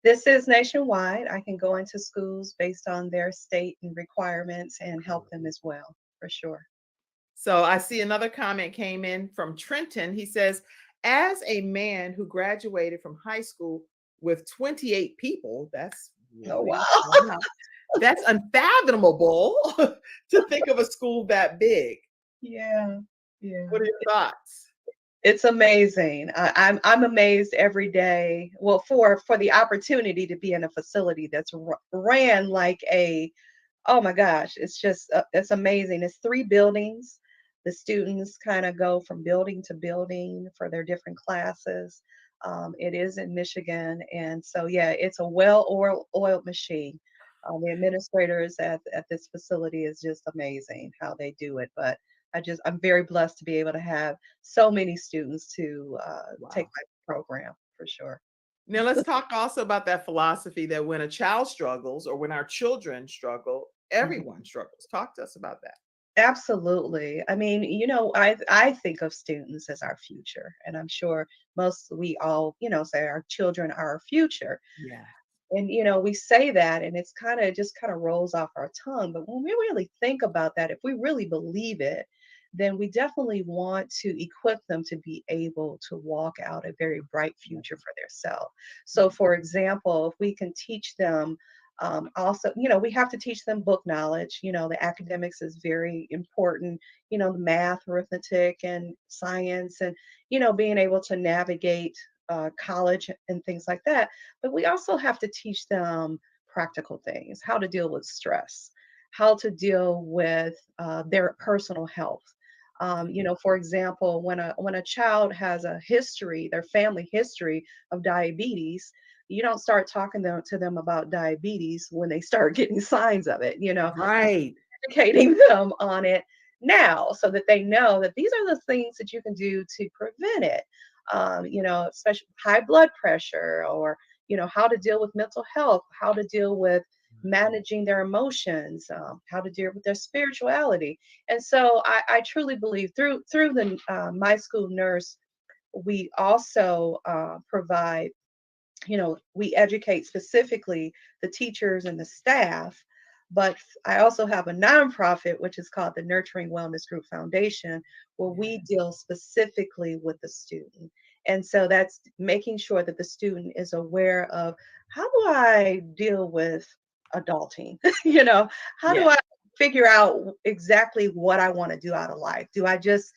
This is nationwide. I can go into schools based on their state and requirements and help them as well, for sure. So I see another comment came in from Trenton. He says, as a man who graduated from high school with 28 people, that's Oh, really, wow. that's unfathomable to think of a school that big. Yeah, yeah. What are your thoughts? It's amazing. I'm amazed every day. Well, for the opportunity to be in a facility that's ran like a, oh my gosh, it's just it's amazing. It's 3 buildings. The students kind of go from building to building for their different classes. It is in Michigan, and so yeah, it's a well-oiled machine. The administrators at this facility is just amazing how they do it. But I'm very blessed to be able to have so many students to take my program for sure. Now let's talk also about that philosophy that when a child struggles or when our children struggle, everyone struggles. Talk to us about that. Absolutely. I mean, I think of students as our future, and I'm sure we all, say our children are our future. Yeah. And we say that and it's just kind of rolls off our tongue, but when we really think about that, if we really believe it, then we definitely want to equip them to be able to walk out a very bright future for themselves. So for example, if we can teach them also, we have to teach them book knowledge. The academics is very important, the math, arithmetic, and science, and being able to navigate college and things like that. But we also have to teach them practical things, how to deal with stress, how to deal with their personal health. For example, when a child has a history, their family history of diabetes, you don't start talking to them about diabetes when they start getting signs of it. Right. Educating them on it now so that they know that these are the things that you can do to prevent it. Especially high blood pressure, or how to deal with mental health, how to deal with managing their emotions, how to deal with their spirituality. And so I truly believe through the My School Nurse, we also provide, we educate specifically the teachers and the staff. But I also have a nonprofit, which is called the Nurturing Wellness Group Foundation, where we deal specifically with the student. And so that's making sure that the student is aware of, how do I deal with adulting? How do I figure out exactly what I want to do out of life? Do I just,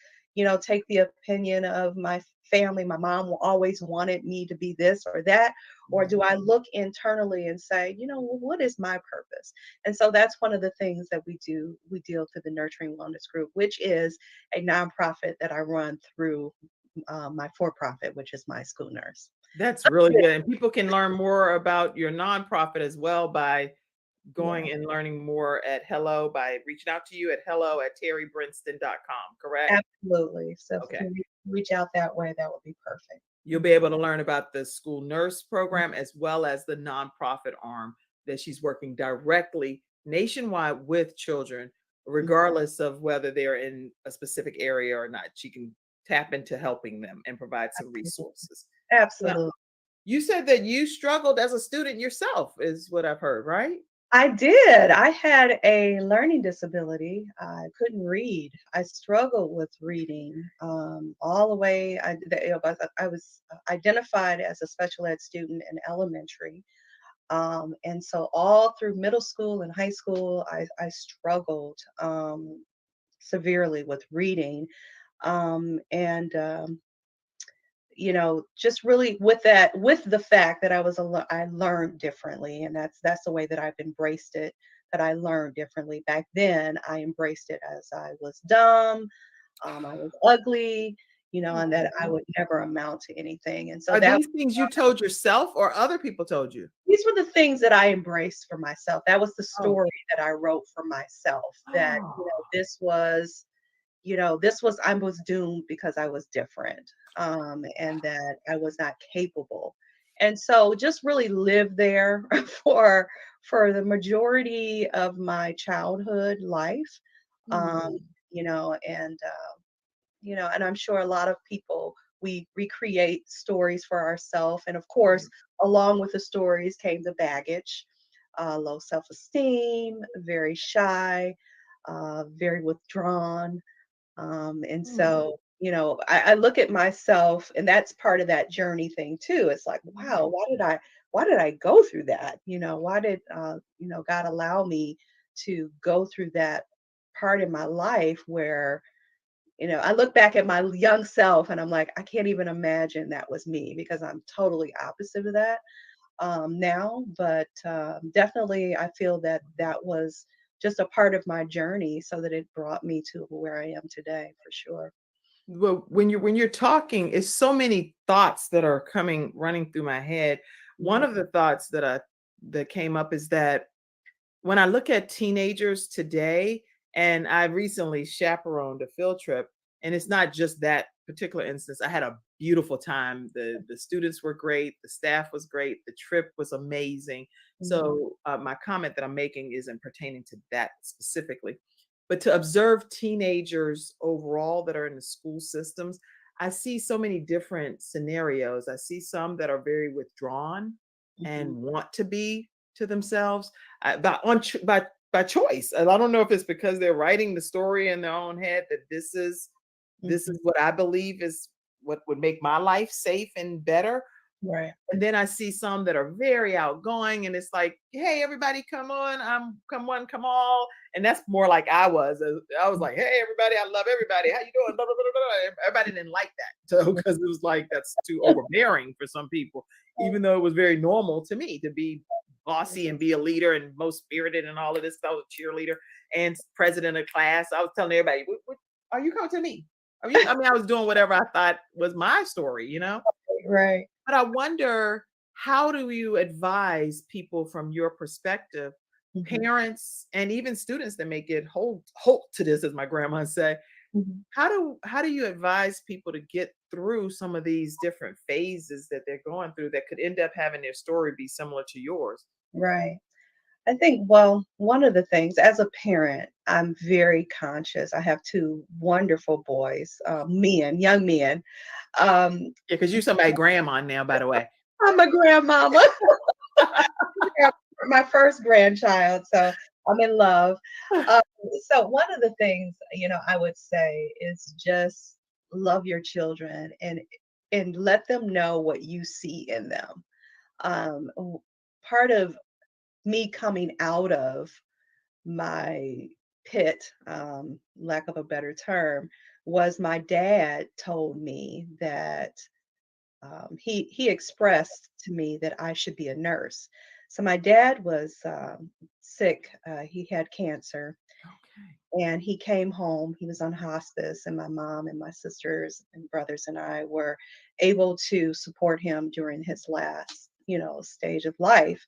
take the opinion of my family? My mom always wanted me to be this or that. Or do I look internally and say, what is my purpose? And so that's one of the things that we do. We deal through the Nurturing Wellness Group, which is a nonprofit that I run through my for-profit, which is my school nurse. That's really good. And people can learn more about your nonprofit as well by going and learning more at Hello, by reaching out to you at hello@terrybrinston.com, correct? Absolutely. So if you Okay. can reach out that way, that would be perfect. You'll be able to learn about the school nurse program as well as the nonprofit arm that she's working directly nationwide with children, regardless of whether they're in a specific area or not. She can tap into helping them and provide some resources. Now, Absolutely. you said that you struggled as a student yourself, is what I've heard, right? I did. I had a learning disability. I couldn't read. I struggled with reading all the way. I was identified as a special ed student in elementary. And so all through middle school and high school, I struggled severely with reading. And just really with that, with the fact that I learned differently, and that's the way that I've embraced it. That I learned differently. Back then, I embraced it as I was dumb, I was ugly, and that I would never amount to anything. And so Are that these things you told yourself or other people told you? these were the things that I embraced for myself. That was the Oh. story that I wrote for myself. That Oh. this was I was doomed because I was different, and that I was not capable. And so just really lived there for the majority of my childhood life. Um, you know, and and I'm sure a lot of people, we recreate stories for ourselves. And of course, along with the stories came the baggage, low self-esteem, very shy, very withdrawn. And so, I look at myself, and that's part of that journey thing too. It's like, wow, why did I go through that? Why did, God allow me to go through that part in my life where, I look back at my young self and I'm like, I can't even imagine that was me, because I'm totally opposite of that now. But definitely, I feel that that was just a part of my journey, so that it brought me to where I am today, for sure. Well, when you're talking, it's so many thoughts that are running through my head. One of the thoughts that came up is that when I look at teenagers today, and I recently chaperoned a field trip, and it's not just that particular instance. I had a beautiful time. The students were great, the staff was great, the trip was amazing. So my comment that I'm making isn't pertaining to that specifically, but to observe teenagers overall that are in the school systems, I see so many different scenarios. I see some that are very withdrawn and want to be to themselves by choice. And I don't know if it's because they're writing the story in their own head that this is what I believe is what would make my life safe and better. Right. And then I see some that are very outgoing, and it's like, hey, everybody, come on, come one, come all. And that's more like I was. I was like, hey, everybody, I love everybody. How you doing? Blah, blah, blah, blah, blah. Everybody didn't like that. So because it was like that's too overbearing for some people, even though it was very normal to me to be bossy and be a leader and most spirited and all of this. I was a cheerleader and president of class. I was telling everybody, what are you coming to me? I mean, I was doing whatever I thought was my story, Right. But I wonder, how do you advise people from your perspective, parents and even students that may get hold to this, as my grandma would say? How do you advise people to get through some of these different phases that they're going through that could end up having their story be similar to yours? Right. I think, well, one of the things as a parent, I'm very conscious. I have two wonderful boys, young men. Yeah, because you're somebody grandma now, by the way. I'm a grandmama. Yeah, my first grandchild, so I'm in love. So one of the things, I would say is just love your children, and let them know what you see in them. Part of me coming out of my pit, lack of a better term, was my dad told me that he expressed to me that I should be a nurse. So my dad was sick. He had cancer, And he came home. He was on hospice, and my mom and my sisters and brothers and I were able to support him during his last, stage of life.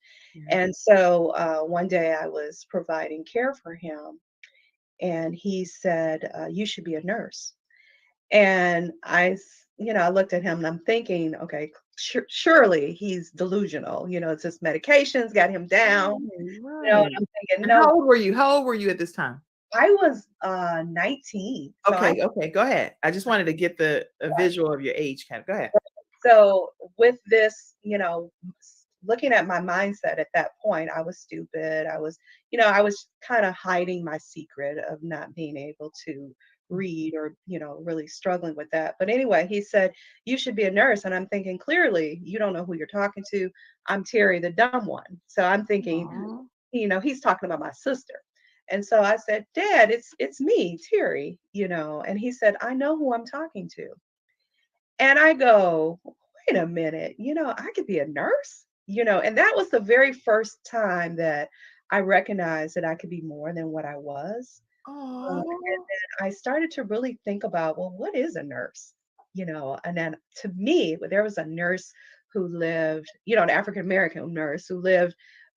And so one day I was providing care for him, and he said, "You should be a nurse." And I looked at him and I'm thinking, okay, surely he's delusional. It's his medications got him down. Right. And I'm thinking, And how no. old were you? How old were you at this time? I was 19. Okay, okay, go ahead. I just wanted to get a visual of your age kind of. Go ahead. So with this, looking at my mindset at that point, I was stupid. I was kind of hiding my secret of not being able to read or, really struggling with that. But anyway, he said, "You should be a nurse." And I'm thinking, clearly, you don't know who you're talking to. I'm Terry, the dumb one. So I'm thinking, he's talking about my sister. And so I said, "Dad, it's me, Terry," and he said, "I know who I'm talking to." And I go, "Wait a minute, I could be a nurse?" And that was the very first time that I recognized that I could be more than what I was. And then I started to really think about, well, what is a nurse? And then to me, there was a nurse who lived, an African American nurse who lived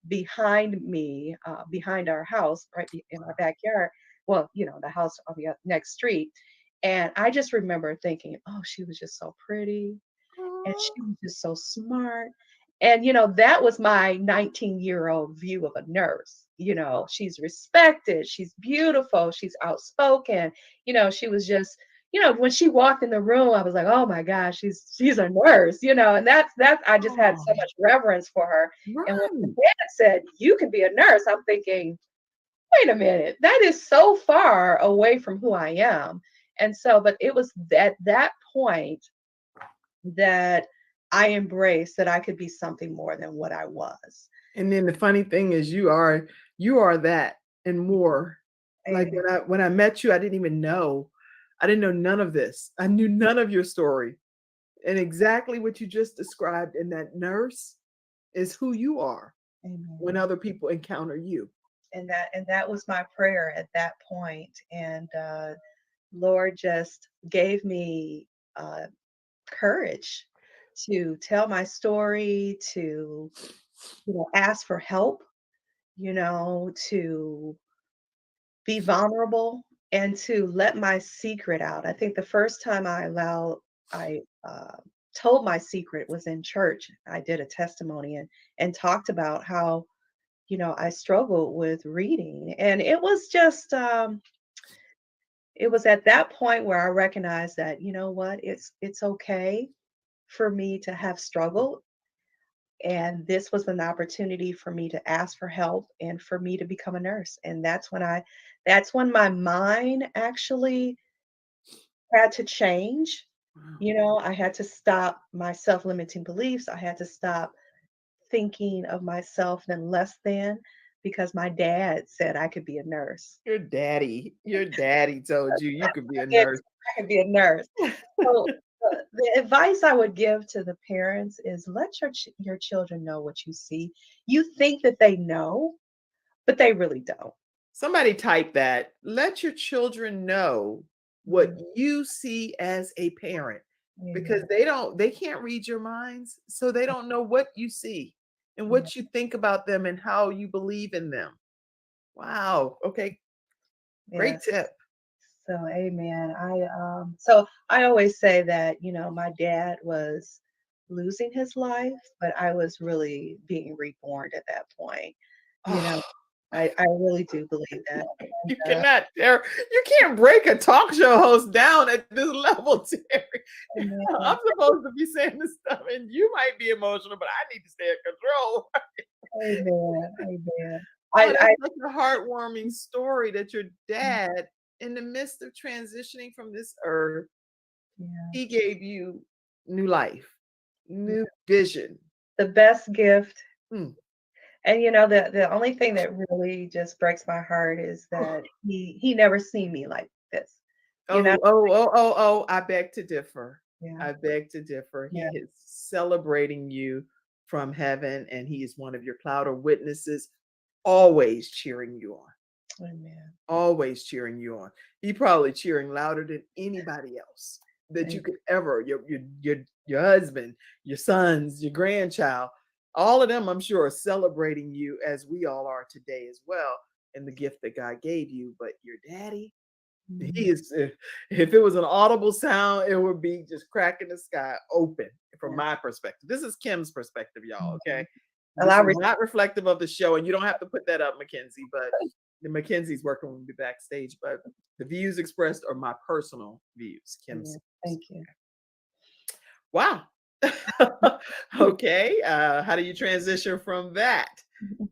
behind me, behind our house, right in our backyard. Well, the house on the next street. And I just remember thinking, oh, she was just so pretty and she was just so smart. And, that was my 19-year-old view of a nurse. She's respected, she's beautiful, she's outspoken. She was just, when she walked in the room, I was like, oh my gosh, she's a nurse, and that's I just had so much reverence for her. And when my dad said, "You can be a nurse," I'm thinking, wait a minute, that is so far away from who I am. And so, but it was at that point that I embraced that I could be something more than what I was. And then the funny thing is you are that and more. Like when I met you, I didn't even know. I didn't know none of this. I knew none of your story. And exactly what you just described in that nurse is who you are when other people encounter you. And that was my prayer at that point. And Lord just gave me courage to tell my story, to ask for help, to be vulnerable and to let my secret out. I think the first time I told my secret was in church. I did a testimony and talked about how I struggled with reading, and it was just it was at that point where I recognized that what, it's okay for me to have struggled. And this was an opportunity for me to ask for help and for me to become a nurse. And that's when my mind actually had to change. I had to stop my self-limiting beliefs. I had to stop thinking of myself than less than, because my dad said I could be a nurse. Your daddy told you could be a Yes, nurse. I could be a nurse. So the advice I would give to the parents is let your children know what you see. You think that they know, but they really don't. Somebody type that. Let your children know what you see as a parent, because they can't read your minds, so they don't know what you see and what you think about them and how you believe in them. Wow. Okay. Great tip. So amen. I always say that, my dad was losing his life, but I was really being reborn at that point. I really do believe that. You cannot, you can't break a talk show host down at this level, Terry. I'm supposed to be saying this stuff, and you might be emotional, but I need to stay in control. Amen. Amen. That's such a heartwarming story that your dad, in the midst of transitioning from this earth, he gave you new life, new vision. The best gift. And the only thing that really just breaks my heart is that he never seen me like this. I beg to differ. Yeah. I beg to differ. Yeah. He is celebrating you from heaven, and he is one of your cloud of witnesses, always cheering you on. Amen. Always cheering you on. He probably cheering louder than anybody else that you could ever. Your husband, your sons, your grandchild, all of them, I'm sure, are celebrating you as we all are today as well, and the gift that God gave you. But your daddy, he is. If it was an audible sound, it would be just cracking the sky open. From my perspective, this is Kim's perspective, y'all. Okay, this is not reflective of the show, and you don't have to put that up, Mackenzie. But the Mackenzie's working with me backstage. But the views expressed are my personal views. Kim's. Thank you. Wow. Okay. How do you transition from that?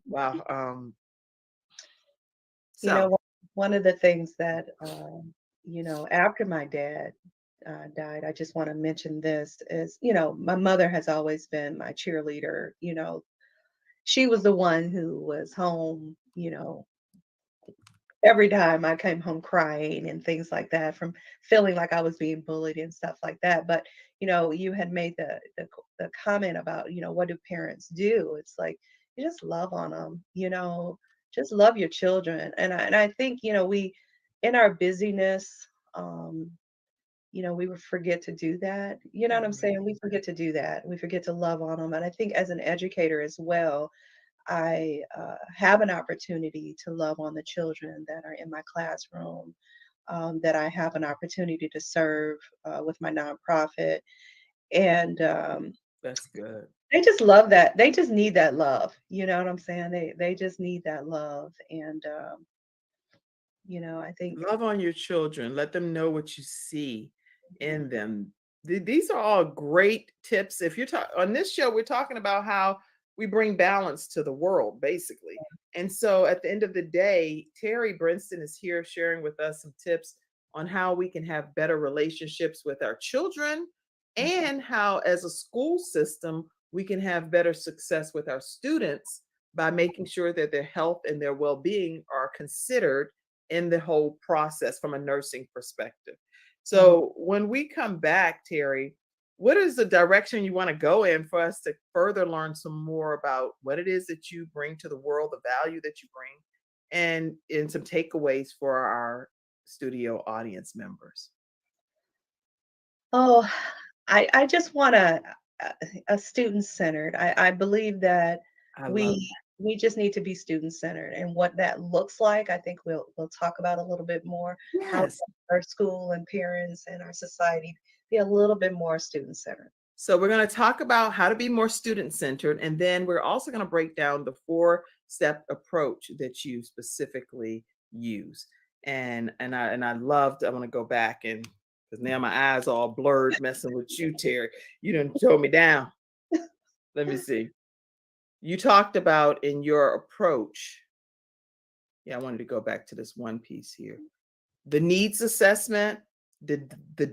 Wow. You know, one of the things that, after my dad died, I just want to mention this is, my mother has always been my cheerleader. She was the one who was home, every time I came home crying and things like that, from feeling like I was being bullied and stuff like that. But, you had made the comment about, what do parents do? It's like, you just love on them, just love your children. And I think, we, in our busyness, we would forget to do that. You know what I'm saying? We forget to do that. We forget to love on them. And I think as an educator as well, I have an opportunity to love on the children that are in my classroom, that I have an opportunity to serve with my nonprofit. And that's good. They just love that. They just need that love. You know what I'm saying? They just need that love. And, I think love on your children. Let them know what you see in them. These are all great tips. If you're on this show, we're talking about how we bring balance to the world, basically. And so at the end of the day, Terry Brinston is here sharing with us some tips on how we can have better relationships with our children, and how, as a school system, we can have better success with our students by making sure that their health and their well-being are considered in the whole process from a nursing perspective. So when we come back, Terry, what is the direction you want to go in for us to further learn some more about what it is that you bring to the world, the value that you bring, and in some takeaways for our studio audience members? Oh, I just want a student-centered. I believe that I love we just need to be student-centered, and what that looks like, I think we'll talk about a little bit more. How Yes. our school and parents and our society be a little bit more student-centered. So we're going to talk about how to be more student-centered, and then we're also going to break down the 4-step approach that you specifically use. And I loved. I want to go back, and because now my eyes all blurred messing with you, Terry. You done told me down. Let me see. You talked about in your approach. Yeah, I wanted to go back to this one piece here. The needs assessment, the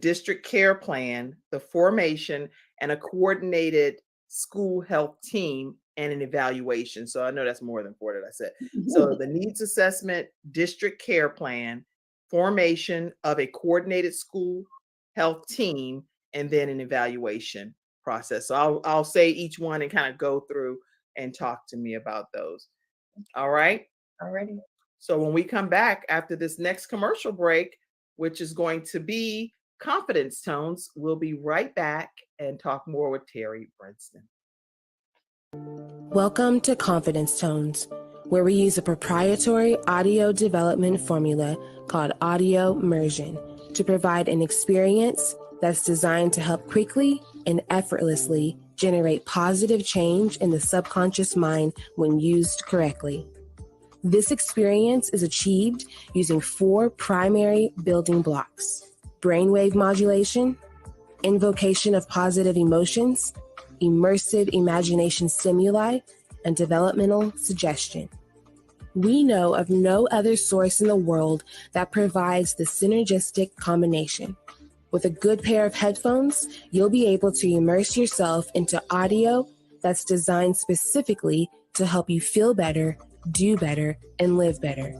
district care plan, the formation, and a coordinated school health team, and an evaluation. So I know that's more than 4 that I said. So the needs assessment, district care plan, formation of a coordinated school health team, and then an evaluation process. So I'll say each one and kind of go through and talk to me about those. All right. Alrighty. So when we come back after this next commercial break, which is going to be Confidence Tones, we'll be right back and talk more with Terry Brinston. Welcome to Confidence Tones, where we use a proprietary audio development formula called audio immersion to provide an experience that's designed to help quickly and effortlessly generate positive change in the subconscious mind when used correctly. This experience is achieved using 4 primary building blocks: brainwave modulation, invocation of positive emotions, immersive imagination stimuli, and developmental suggestion. We know of no other source in the world that provides the synergistic combination. With a good pair of headphones, you'll be able to immerse yourself into audio that's designed specifically to help you feel better, do better, and live better.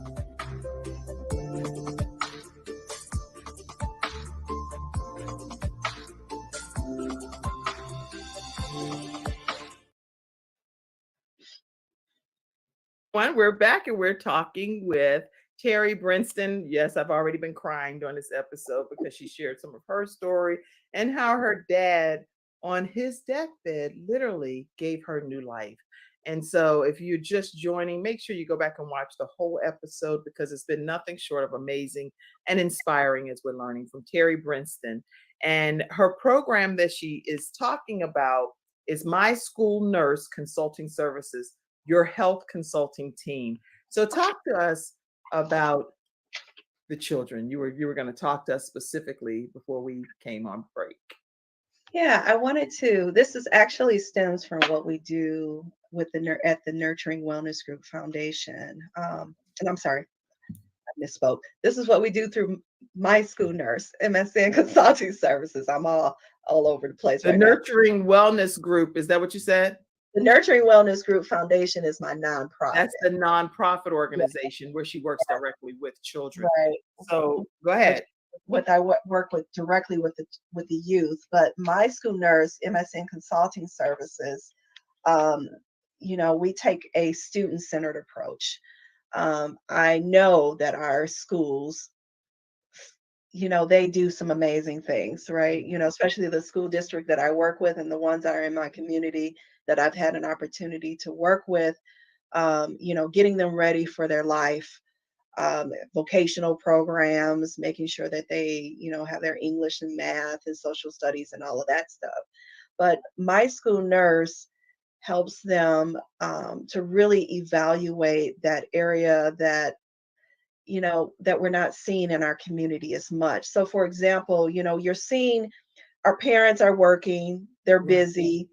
We're back and we're talking with Terry Brinston. Yes, I've already been crying during this episode because she shared some of her story and how her dad on his deathbed literally gave her new life. And so if you're just joining, make sure you go back and watch the whole episode because it's been nothing short of amazing and inspiring as we're learning from Terry Brinston. And her program that she is talking about is My School Nurse Consulting Services, your health consulting team. So talk to us about the children. You were going to talk to us specifically before we came on break. Yeah, I wanted to. This is actually stems from what we do with at the Nurturing Wellness Group Foundation. And I'm sorry, I misspoke. This is what we do through My School Nurse, MSN Consulting Services. I'm all over the place The right now. Nurturing Wellness Group, is that what you said? The Nurturing Wellness Group Foundation is my nonprofit. That's the nonprofit organization where she works directly with children. Right. So go ahead. What I work with directly with the youth, but My School Nurse, MSN Consulting Services, we take a student-centered approach. I know that our schools, they do some amazing things, right? Especially the school district that I work with and the ones that are in my community that I've had an opportunity to work with, getting them ready for their life, vocational programs, making sure that they, have their English and math and social studies and all of that stuff. But My School Nurse helps them to really evaluate that area that that we're not seeing in our community as much. So for example, you're seeing our parents are working, they're busy.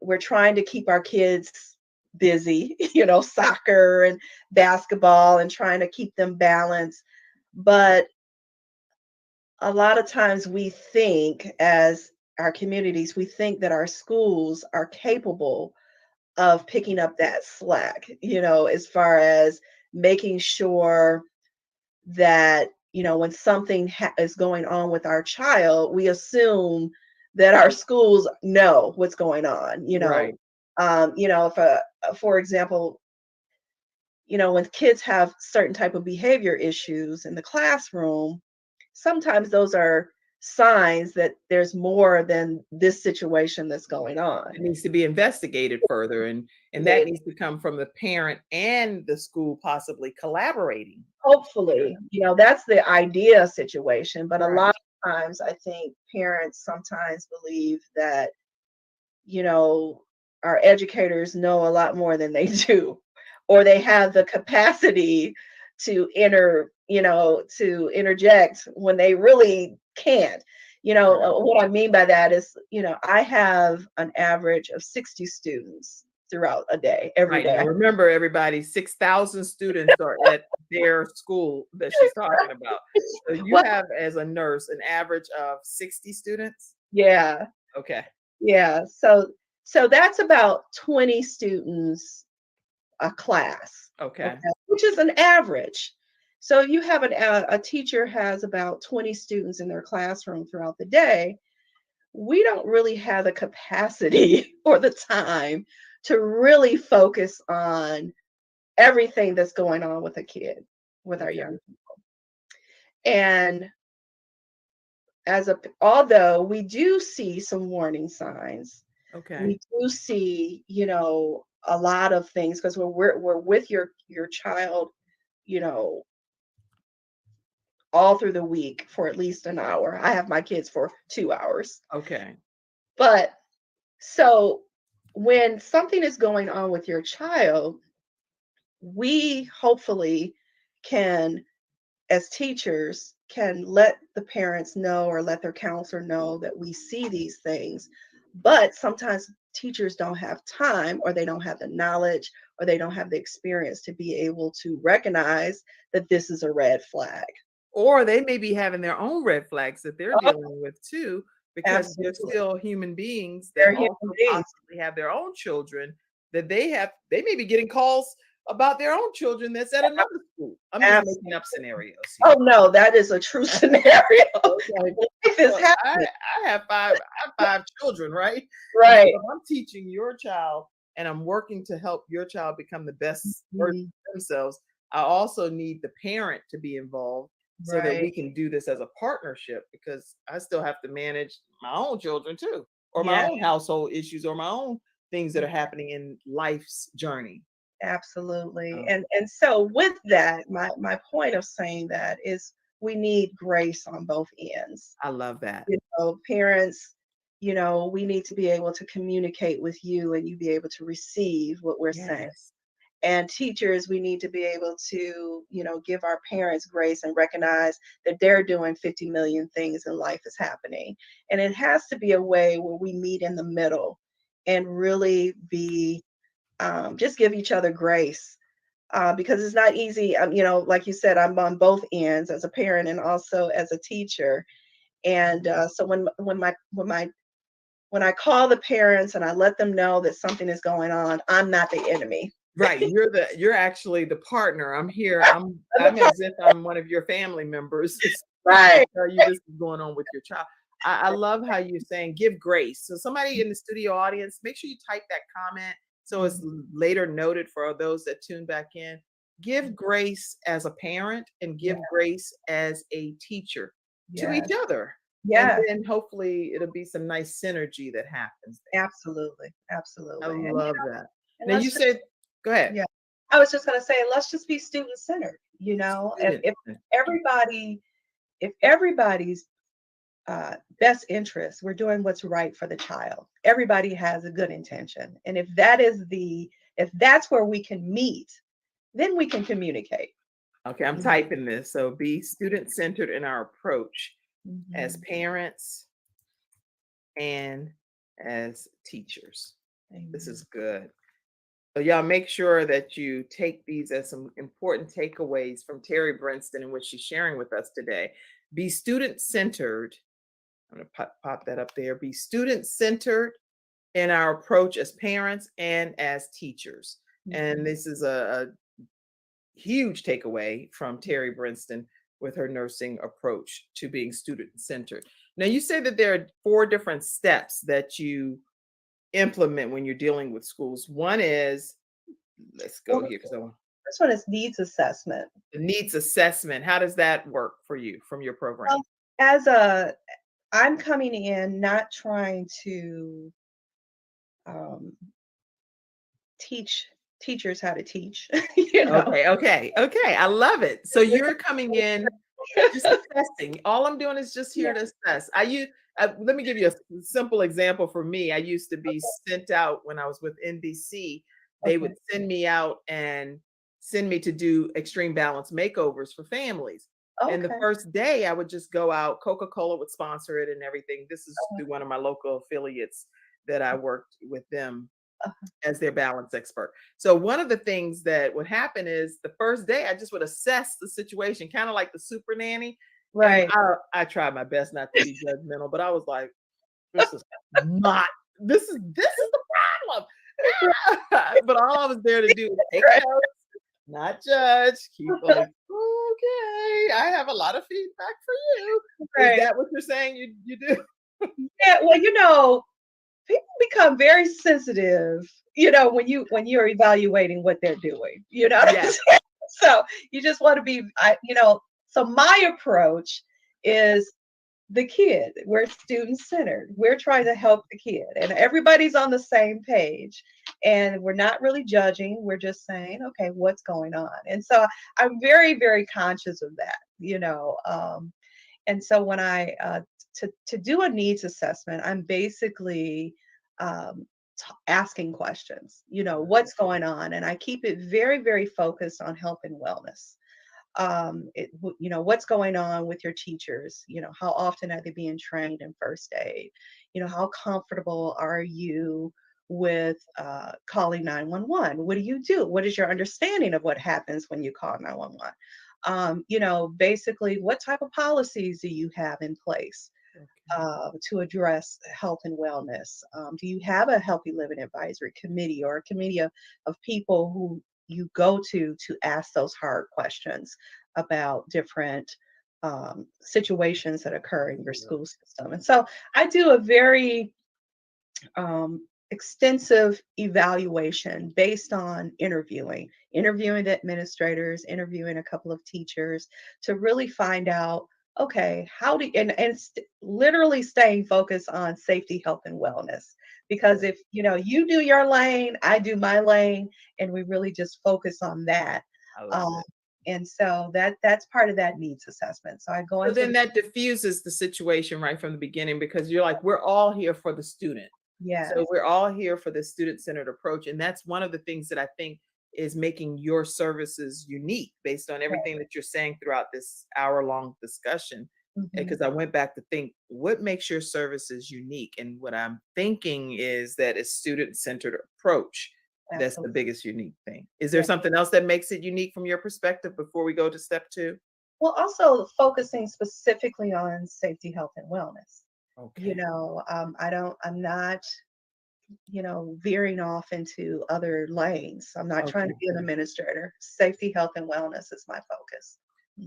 We're trying to keep our kids busy, soccer and basketball and trying to keep them balanced. But a lot of times we think as our communities, we think that our schools are capable of picking up that slack, as far as making sure that, when something is going on with our child, we assume that our schools know what's going on, Right. If, for example, when kids have certain type of behavior issues in the classroom, sometimes those are signs that there's more than this situation that's going on. It needs to be investigated further, and that needs to come from the parent and the school possibly collaborating. Hopefully, that's the idea situation. But a Right. lot of times I think parents sometimes believe that, our educators know a lot more than they do, or they have the capacity to to interject when they really can't. What I mean by that is, I have an average of 60 students throughout a day, every Right. day. Now remember, everybody, 6,000 students are at their school that she's talking about. So you have, as a nurse, an average of 60 students? Yeah. Okay. Yeah. So that's about 20 students a class. Okay. Which is an average. So you have a teacher has about 20 students in their classroom throughout the day. We don't really have the capacity or the time to really focus on everything that's going on with a kid, with our young people. And although we do see some warning signs, Okay. we do see, a lot of things, because we're with your child, all through the week for at least an hour. I have my kids for 2 hours. Okay. But so when something is going on with your child, we hopefully can, as teachers, can let the parents know or let their counselor know that we see these things. But sometimes teachers don't have time, or they don't have the knowledge, or they don't have the experience to be able to recognize that this is a red flag. Or they may be having their own red flags that they're dealing with too, because they're still human beings that also possibly have their own children that they may be getting calls about their on children that's at another school. I'm just making up scenarios here. Oh no, that is a true scenario. Life is happening. I have five children, right? Right. So if I'm teaching your child and I'm working to help your child become the best version of themselves, I also need the parent to be involved so that we Right. can do this as a partnership, because I still have to manage my own children too, or my Yeah. own household issues, or my own things that Yeah. are happening in life's journey. Absolutely. Oh, And so with that, my point of saying that is we need grace on both ends. I love that. You know, parents, you know, we need to be able to communicate with you and you be able to receive what we're saying. Yes. And teachers, we need to be able to, you know, give our parents grace and recognize that they're doing 50 million things and life is happening. And it has to be a way where we meet in the middle and really be just give each other grace, because it's not easy. You know, like you said, I'm on both ends as a parent and also as a teacher. And so when I call the parents and I let them know that something is going on, I'm not the enemy. Right. You're actually the partner. I'm here. I'm as if I'm one of your family members. Right. Tell you this is going on with your child. I love how you're saying give grace. So somebody in the studio audience, make sure you type that comment so it's later noted for those that tune back in. Give grace as a parent and give Yeah. grace as a teacher to each Yes. other. And Yes. then hopefully it'll be some nice synergy that happens there. Absolutely. I Absolutely. And, you love know, that. and Now you let's just, said, go ahead. yeah. I was just going to say, let's just be student centered, you know, and if everybody's best interest, we're doing what's right for the child. Everybody has a good intention. And if that's where we can meet, then we can communicate. Okay, I'm Mhm. typing this. So be student-centered in our approach as Mhm. parents and as teachers. This is good. So y'all make sure that you take these as some important takeaways from Terry Brinston and what she's sharing with us today. Be student-centered. I'm going to pop that up there. Be student-centered in our approach as parents and as teachers. And Mhm. this is a huge takeaway from Terry Brinston with her nursing approach to being student-centered. Now, you say that there are 4 different steps that you implement when you're dealing with schools. One is, let's go Well, here because I want this one is needs assessment. the needs assessment. How does that work for you from your program? Well, I'm coming in not trying to um, teach teachers how to teach, you know. Okay. I love it. So you're coming in just assessing. All I'm doing is just here Yeah. to assess. Let me give you a simple example for me. I used to be sent out when I was with NBC. They would Okay. send me out and send me to do extreme balance makeovers for families. And the Okay. first day I would just go out, Coca-Cola would sponsor it and everything. This is Uh-huh. through one of my local affiliates that I worked with them as their balance expert. So one of the things that would happen is the first day I just would assess the situation, kind of like the super nanny. And Right. I tried my best not to be judgmental, but I was like, this is not, this is the problem. But all I was there to do was take Right. notes, not judge, keep like, okay, I have a lot of feedback for you. Is Right. that what you're saying you do? Yeah. Well, you know, people become very sensitive, you know, when you're evaluating what they're doing. You know what I'm Yes. saying? So you just want to be, you know. So my approach is the kid. We're student centered. We're trying to help the kid, and everybody's on the same page. And we're not really judging. We're just saying, okay, what's going on? And so I'm very, very conscious of that, you know. And so when I to do a needs assessment, I'm basically asking questions. You know, what's going on, and I keep it very, very focused on health and wellness. You know, what's going on with your teachers? You know, how often are they being trained in first aid? You know, how comfortable are you with calling 911? What do you do? What is your understanding of what happens when you call 911? You know, basically, what type of policies do you have in place to address health and wellness? Do you have a healthy living advisory committee or a committee of people who you go to ask those hard questions about different situations that occur in your school system? And so I do a very extensive evaluation based on interviewing the administrators, interviewing a couple of teachers to really find out, okay, how do literally staying focused on safety, health, and wellness. Because if you do your lane, I do my lane, and we really just focus on that. I love it. And so that's part of that needs assessment. So I go So into then that diffuses the situation right from the beginning, because you're like, we're all here for the student. Yes. So we're all here for the student-centered approach. And that's one of the things that I think is making your services unique based on everything that you're saying throughout this hour-long discussion. Because I went back to think, what makes your services unique? And what I'm thinking is that a student-centered approach. That's the biggest unique thing. Is there something else that makes it unique from your perspective before we go to step 2? Well, also focusing specifically on safety, health, and wellness. Okay. I'm not, veering off into other lanes. I'm not trying to be an administrator. Safety, health, and wellness is my focus.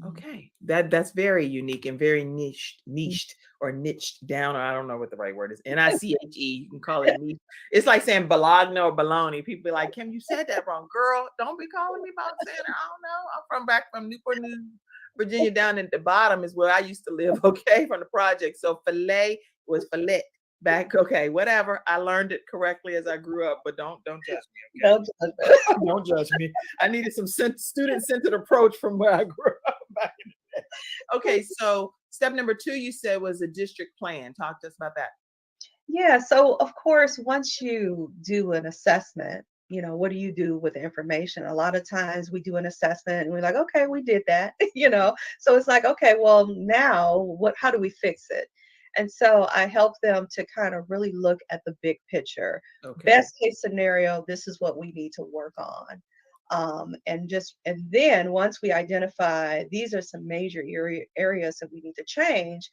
Okay, that's very unique and very niched or niched down, or I don't know what the right word is. Niche. You can call it niche. It's like saying Bologna or bologna. People be like, Kim, you said that wrong, girl. Don't be calling me about saying it. I don't know. I'm back from Newport News, Virginia. Down at the bottom is where I used to live. Okay, from the project. So filet was fillet. Back, okay, whatever. I learned it correctly as I grew up, but don't judge me. Okay? Don't judge me. Don't judge me. I needed some student-centered approach from where I grew up back in the day. Okay, so step number 2 you said was a district plan. Talk to us about that. Yeah, so of course, once you do an assessment, what do you do with the information? A lot of times we do an assessment and we're like, okay, we did that, So it's like, okay, well, now how do we fix it? And so I help them to kind of really look at the big picture. Okay. Best case scenario, this is what we need to work on. And then once we identify these are some major areas that we need to change,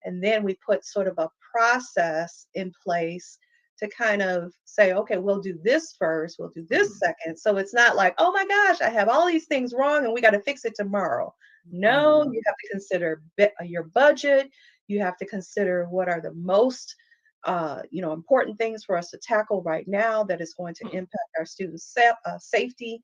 and then we put sort of a process in place to kind of say, okay, we'll do this first, we'll do this second. So it's not like, oh my gosh, I have all these things wrong and we got to fix it tomorrow. No, you have to consider your budget. You have to consider what are the most important things for us to tackle right now that is going to impact our students' safety.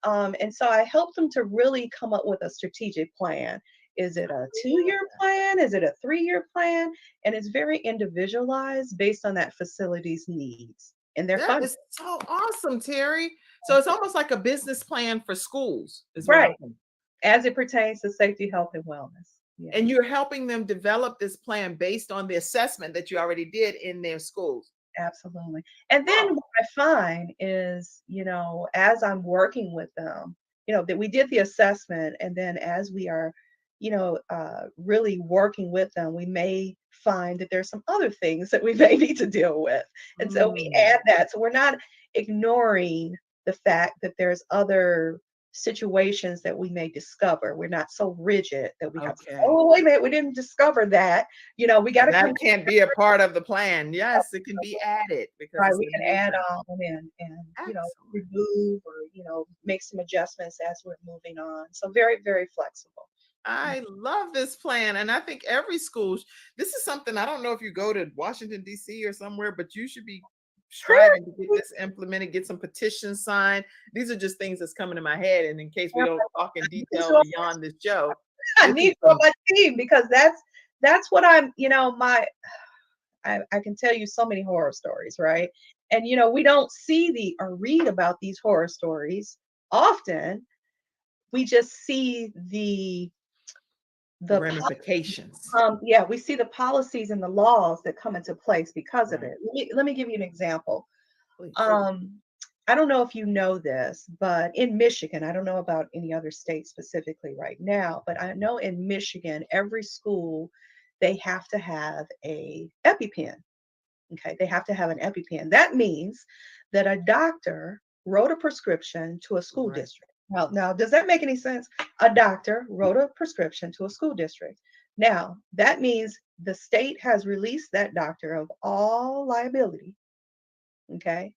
And so I help them to really come up with a strategic plan. Is it a 2-year plan? Is it a 3-year plan? And it's very individualized based on that facility's needs and their That funding. is so awesome, Terry. So it's almost like a business plan for schools, is what Right. I'm thinking. As it pertains to safety, health, and wellness. Yeah. And you're helping them develop this plan based on the assessment that you already did in their schools. Absolutely. And then what I find is, as I'm working with them, that we did the assessment, and then as we are, really working with them, we may find that there's some other things that we may need to deal with. And so we add that. So we're not ignoring the fact that there's other situations that we may discover. We're not so rigid that we have to say, oh, wait a minute, we didn't discover that. We got to That can't be a part of the plan. Yes, it can be added because right, it's we a can new add plan. on and remove or make some adjustments as we're moving on. So very, very flexible. I love this plan. And I think every school, this is something, I don't know if you go to Washington, D.C. or somewhere, but you should be striving to get this implemented, get some petitions signed. These are just things that's coming to my head. And in case we don't talk in detail beyond this show. I need you on my team because that's what I'm, I can tell you so many horror stories, right? And, we don't see or read about these horror stories often. We just see the ramifications. We see the policies and the laws that come into place because of it. Let me give you an example. I don't know if you know this, but in Michigan, I don't know about any other state specifically right now, but I know in Michigan, every school, they have to have a EpiPen. Okay, they have to have an EpiPen. That means that a doctor wrote a prescription to a school district. Now, does that make any sense? A doctor wrote a prescription to a school district. Now, that means the state has released that doctor of all liability. Okay,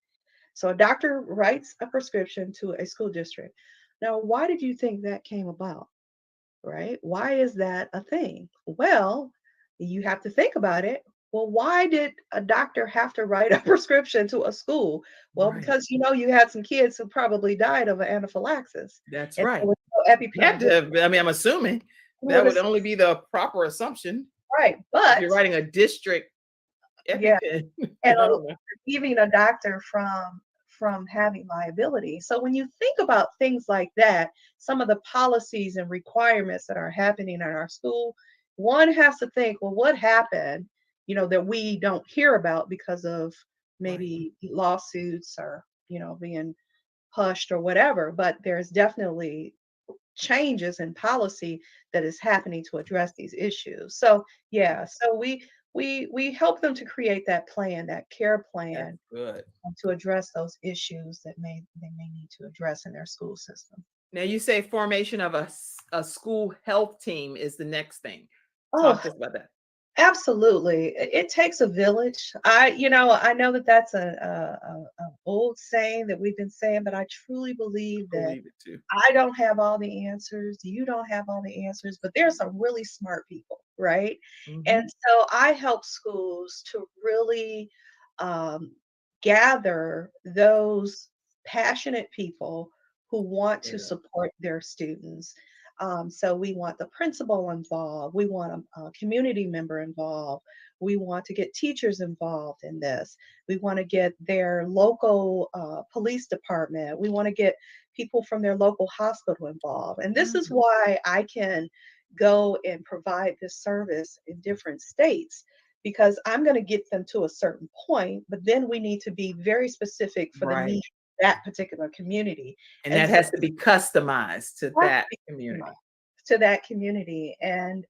so a doctor writes a prescription to a school district. Now, why did you think that came about? Right? Why is that a thing? Well, you have to think about it. Well, why did a doctor have to write a prescription to a school? Well, Right. because you had some kids who probably died of an anaphylaxis. That's And right. so with no Had EpiPen, to have, I mean, I'm assuming that would would only be the proper assumption right. if But you're writing a district yeah, EpiPen. I and don't know. relieving a doctor from having liability. So when you think about things like that, some of the policies and requirements that are happening in our school, one has to think, well, what happened, that we don't hear about because of maybe lawsuits or, being hushed or whatever. But there's definitely changes in policy that is happening to address these issues. So yeah, so we help them to create that plan, that care That's plan, good. to address those issues that they may need to address in their school system. Now you say formation of a school health team is the next thing. Talk Oh, to us about that. absolutely. It takes a village. I know that that's a old saying that we've been saying, but I truly believe I that believe it too. I don't have all the answers. You don't have all the answers, but there's some really smart people, right? And Mhm. so I help schools to really um, gather those passionate people who want to Yeah. support their students. So we want the principal involved. We want a community member involved. We want to get teachers involved in this. We want to get their local police department. We want to get people from their local hospital involved. And this is why I can go and provide this service in different states because I'm going to get them to a certain point, but then we need to be very specific for the Right. need of that particular community. And that So has to be customized to has that to be community. customized to that community, and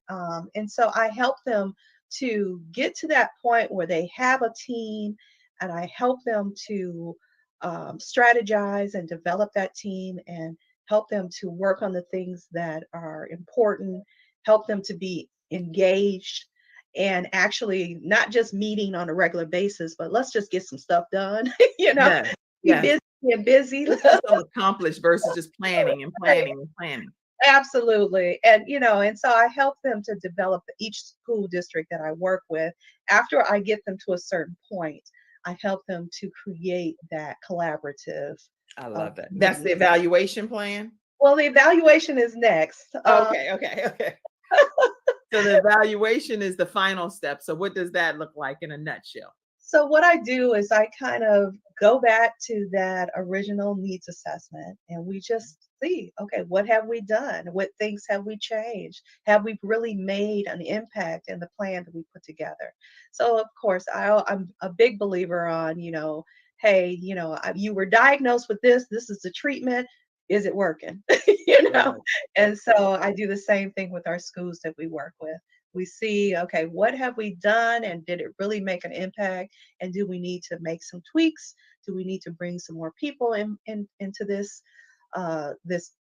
so I help them to get to that point where they have a team, and I help them to strategize and develop that team, and help them to work on the things that are important, help them to be engaged, and actually not just meeting on a regular basis, but let's just get some stuff done. Yes. Be Yes. busy and busy. Let's get something accomplished versus just planning and Right. planning and planning. Absolutely. And so I help them to develop each school district that I work with. After I get them to a certain point, I help them to create that collaborative. I love that. That's Community. the evaluation plan. Well, the evaluation is next. Okay. So the evaluation is the final step. So what does that look like in a nutshell? So what I do is I kind of go back to that original needs assessment and we just see, okay, what have we done? What things have we changed? Have we really made an impact in the plan that we put together? So of course, I'm a big believer on, hey, you were diagnosed with this. This is the treatment. Is it working? Right. And so I do the same thing with our schools that we work with. We see, okay, what have we done and did it really make an impact? And do we need to make some tweaks? Do we need to bring some more people into this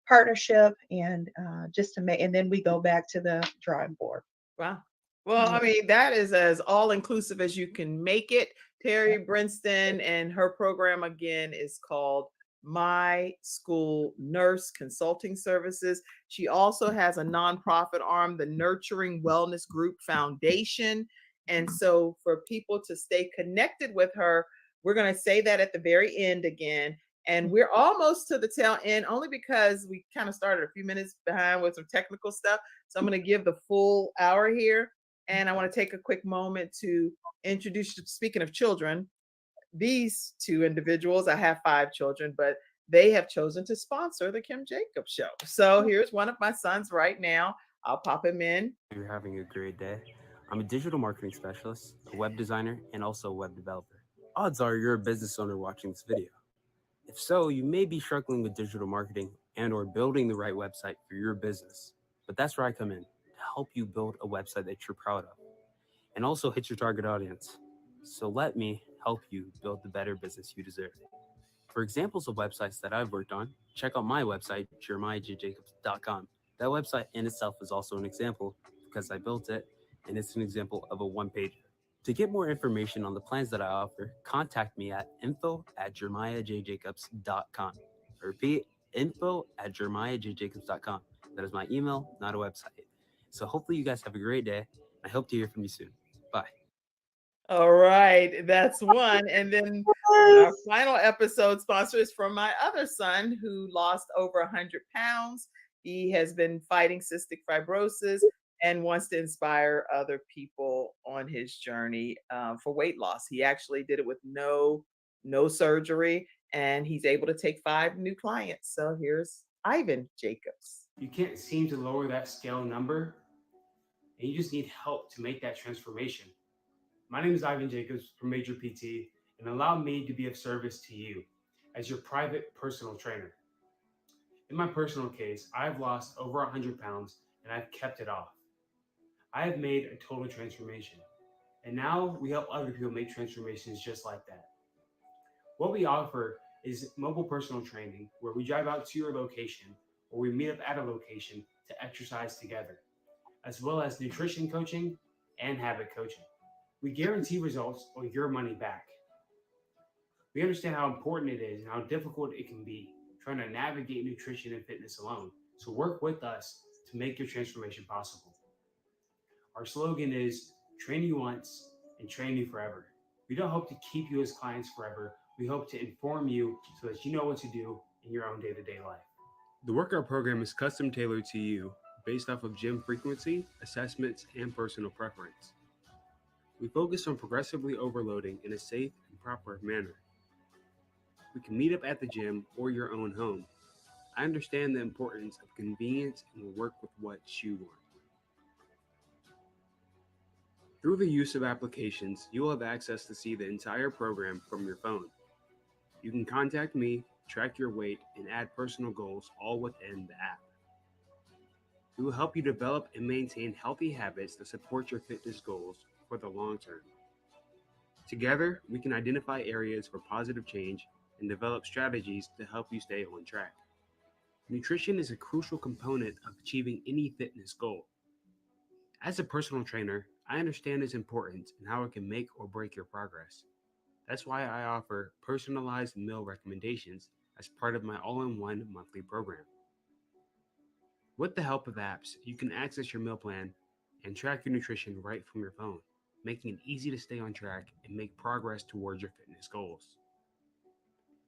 partnership and just to make, and then we go back to the drawing board. Wow. Well, I mean, that is as all inclusive as you can make it. Terry Brinston and her program again is called My School Nurse Consulting Services. She also has a nonprofit arm, the Nurturing Wellness Group Foundation. And so for people to stay connected with her, we're going to say that at the very end again. And we're almost to the tail end only because we kind of started a few minutes behind with some technical stuff. So I'm going to give the full hour here. And I want to take a quick moment to introduce, speaking of children, these two individuals. I have 5 children, but they have chosen to sponsor the Kim Jacobs Show. So here's one of my sons right now. I'll pop him in. You're having a great day. I'm a digital marketing specialist, a web designer, and also a web developer. Odds are you're a business owner watching this video. If so, you may be struggling with digital marketing and or building the right website for your business. But that's where I come in to help you build a website that you're proud of and also hit your target audience. So let me help you build the better business you deserve. For examples of websites that I've worked on, check out my website, JeremiahJJacobs.com. That website in itself is also an example because I built it, and it's an example of a one-pager. To get more information on the plans that I offer, contact me at info@JeremiahJJacobs.com. I repeat, info@JeremiahJJacobs.com. That is my email, not a website. So hopefully you guys have a great day. I hope to hear from you soon. Bye. All right, that's one. And then our final episode sponsor is from my other son who lost over 100 pounds. He has been fighting cystic fibrosis and wants to inspire other people on his journey for weight loss. He actually did it with no surgery, and he's able to take 5 new clients. So here's Ivan Jacobs. You can't seem to lower that scale number, and you just need help to make that transformation. My name is Ivan Jacobs from Major PT, and allow me to be of service to you as your private personal trainer. In my personal case, I've lost over 100 pounds and I've kept it off. I have made a total transformation, and now we help other people make transformations just like that. What we offer is mobile personal training where we drive out to your location or we meet up at a location to exercise together, as well as nutrition coaching and habit coaching. We guarantee results or your money back. We understand how important it is and how difficult it can be trying to navigate nutrition and fitness alone. So work with us to make your transformation possible. Our slogan is train you once and train you forever. We don't hope to keep you as clients forever. We hope to inform you so that you know what to do in your own day-to-day life. The workout program is custom tailored to you based off of gym frequency, assessments, and personal preference. We focus on progressively overloading in a safe and proper manner. We can meet up at the gym or your own home. I understand the importance of convenience and will work with what you want. Through the use of applications, you will have access to see the entire program from your phone. You can contact me, track your weight, and add personal goals all within the app. We will help you develop and maintain healthy habits that support your fitness goals for the long term. Together, we can identify areas for positive change and develop strategies to help you stay on track. Nutrition is a crucial component of achieving any fitness goal. As a personal trainer, I understand its importance and how it can make or break your progress. That's why I offer personalized meal recommendations as part of my all-in-one monthly program. With the help of apps, you can access your meal plan and track your nutrition right from your phone, making it easy to stay on track and make progress towards your fitness goals.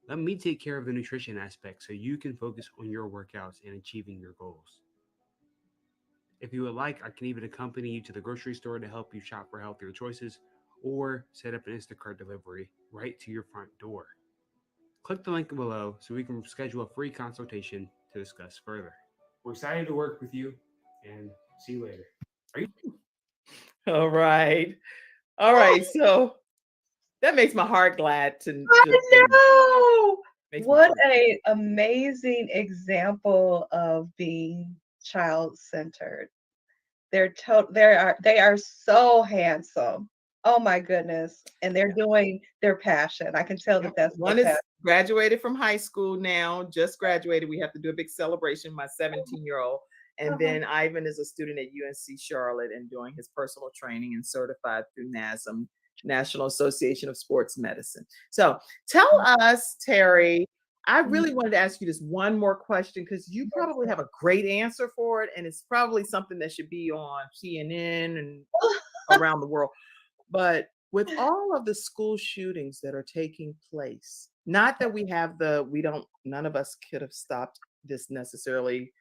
Let me take care of the nutrition aspect so you can focus on your workouts and achieving your goals. If you would like, I can even accompany you to the grocery store to help you shop for healthier choices or set up an Instacart delivery right to your front door. Click the link below so we can schedule a free consultation to discuss further. We're excited to work with you and see you later. All right. All right. So that makes my heart glad to I know. makes my What heart a amazing example of being child-centered. They are so handsome. Oh my goodness. And they're doing their passion. I can tell that that's their One is passion. graduated from high school now, just graduated. We have to do a big celebration, my 17-year-old. And then Ivan is a student at UNC Charlotte and doing his personal training and certified through NASM, National Association of Sports Medicine. So tell us, Terry, I really wanted to ask you this one more question because you probably have a great answer for it. And it's probably something that should be on CNN and around the world. But with all of the school shootings that are taking place, not that none of us could have stopped this necessarily.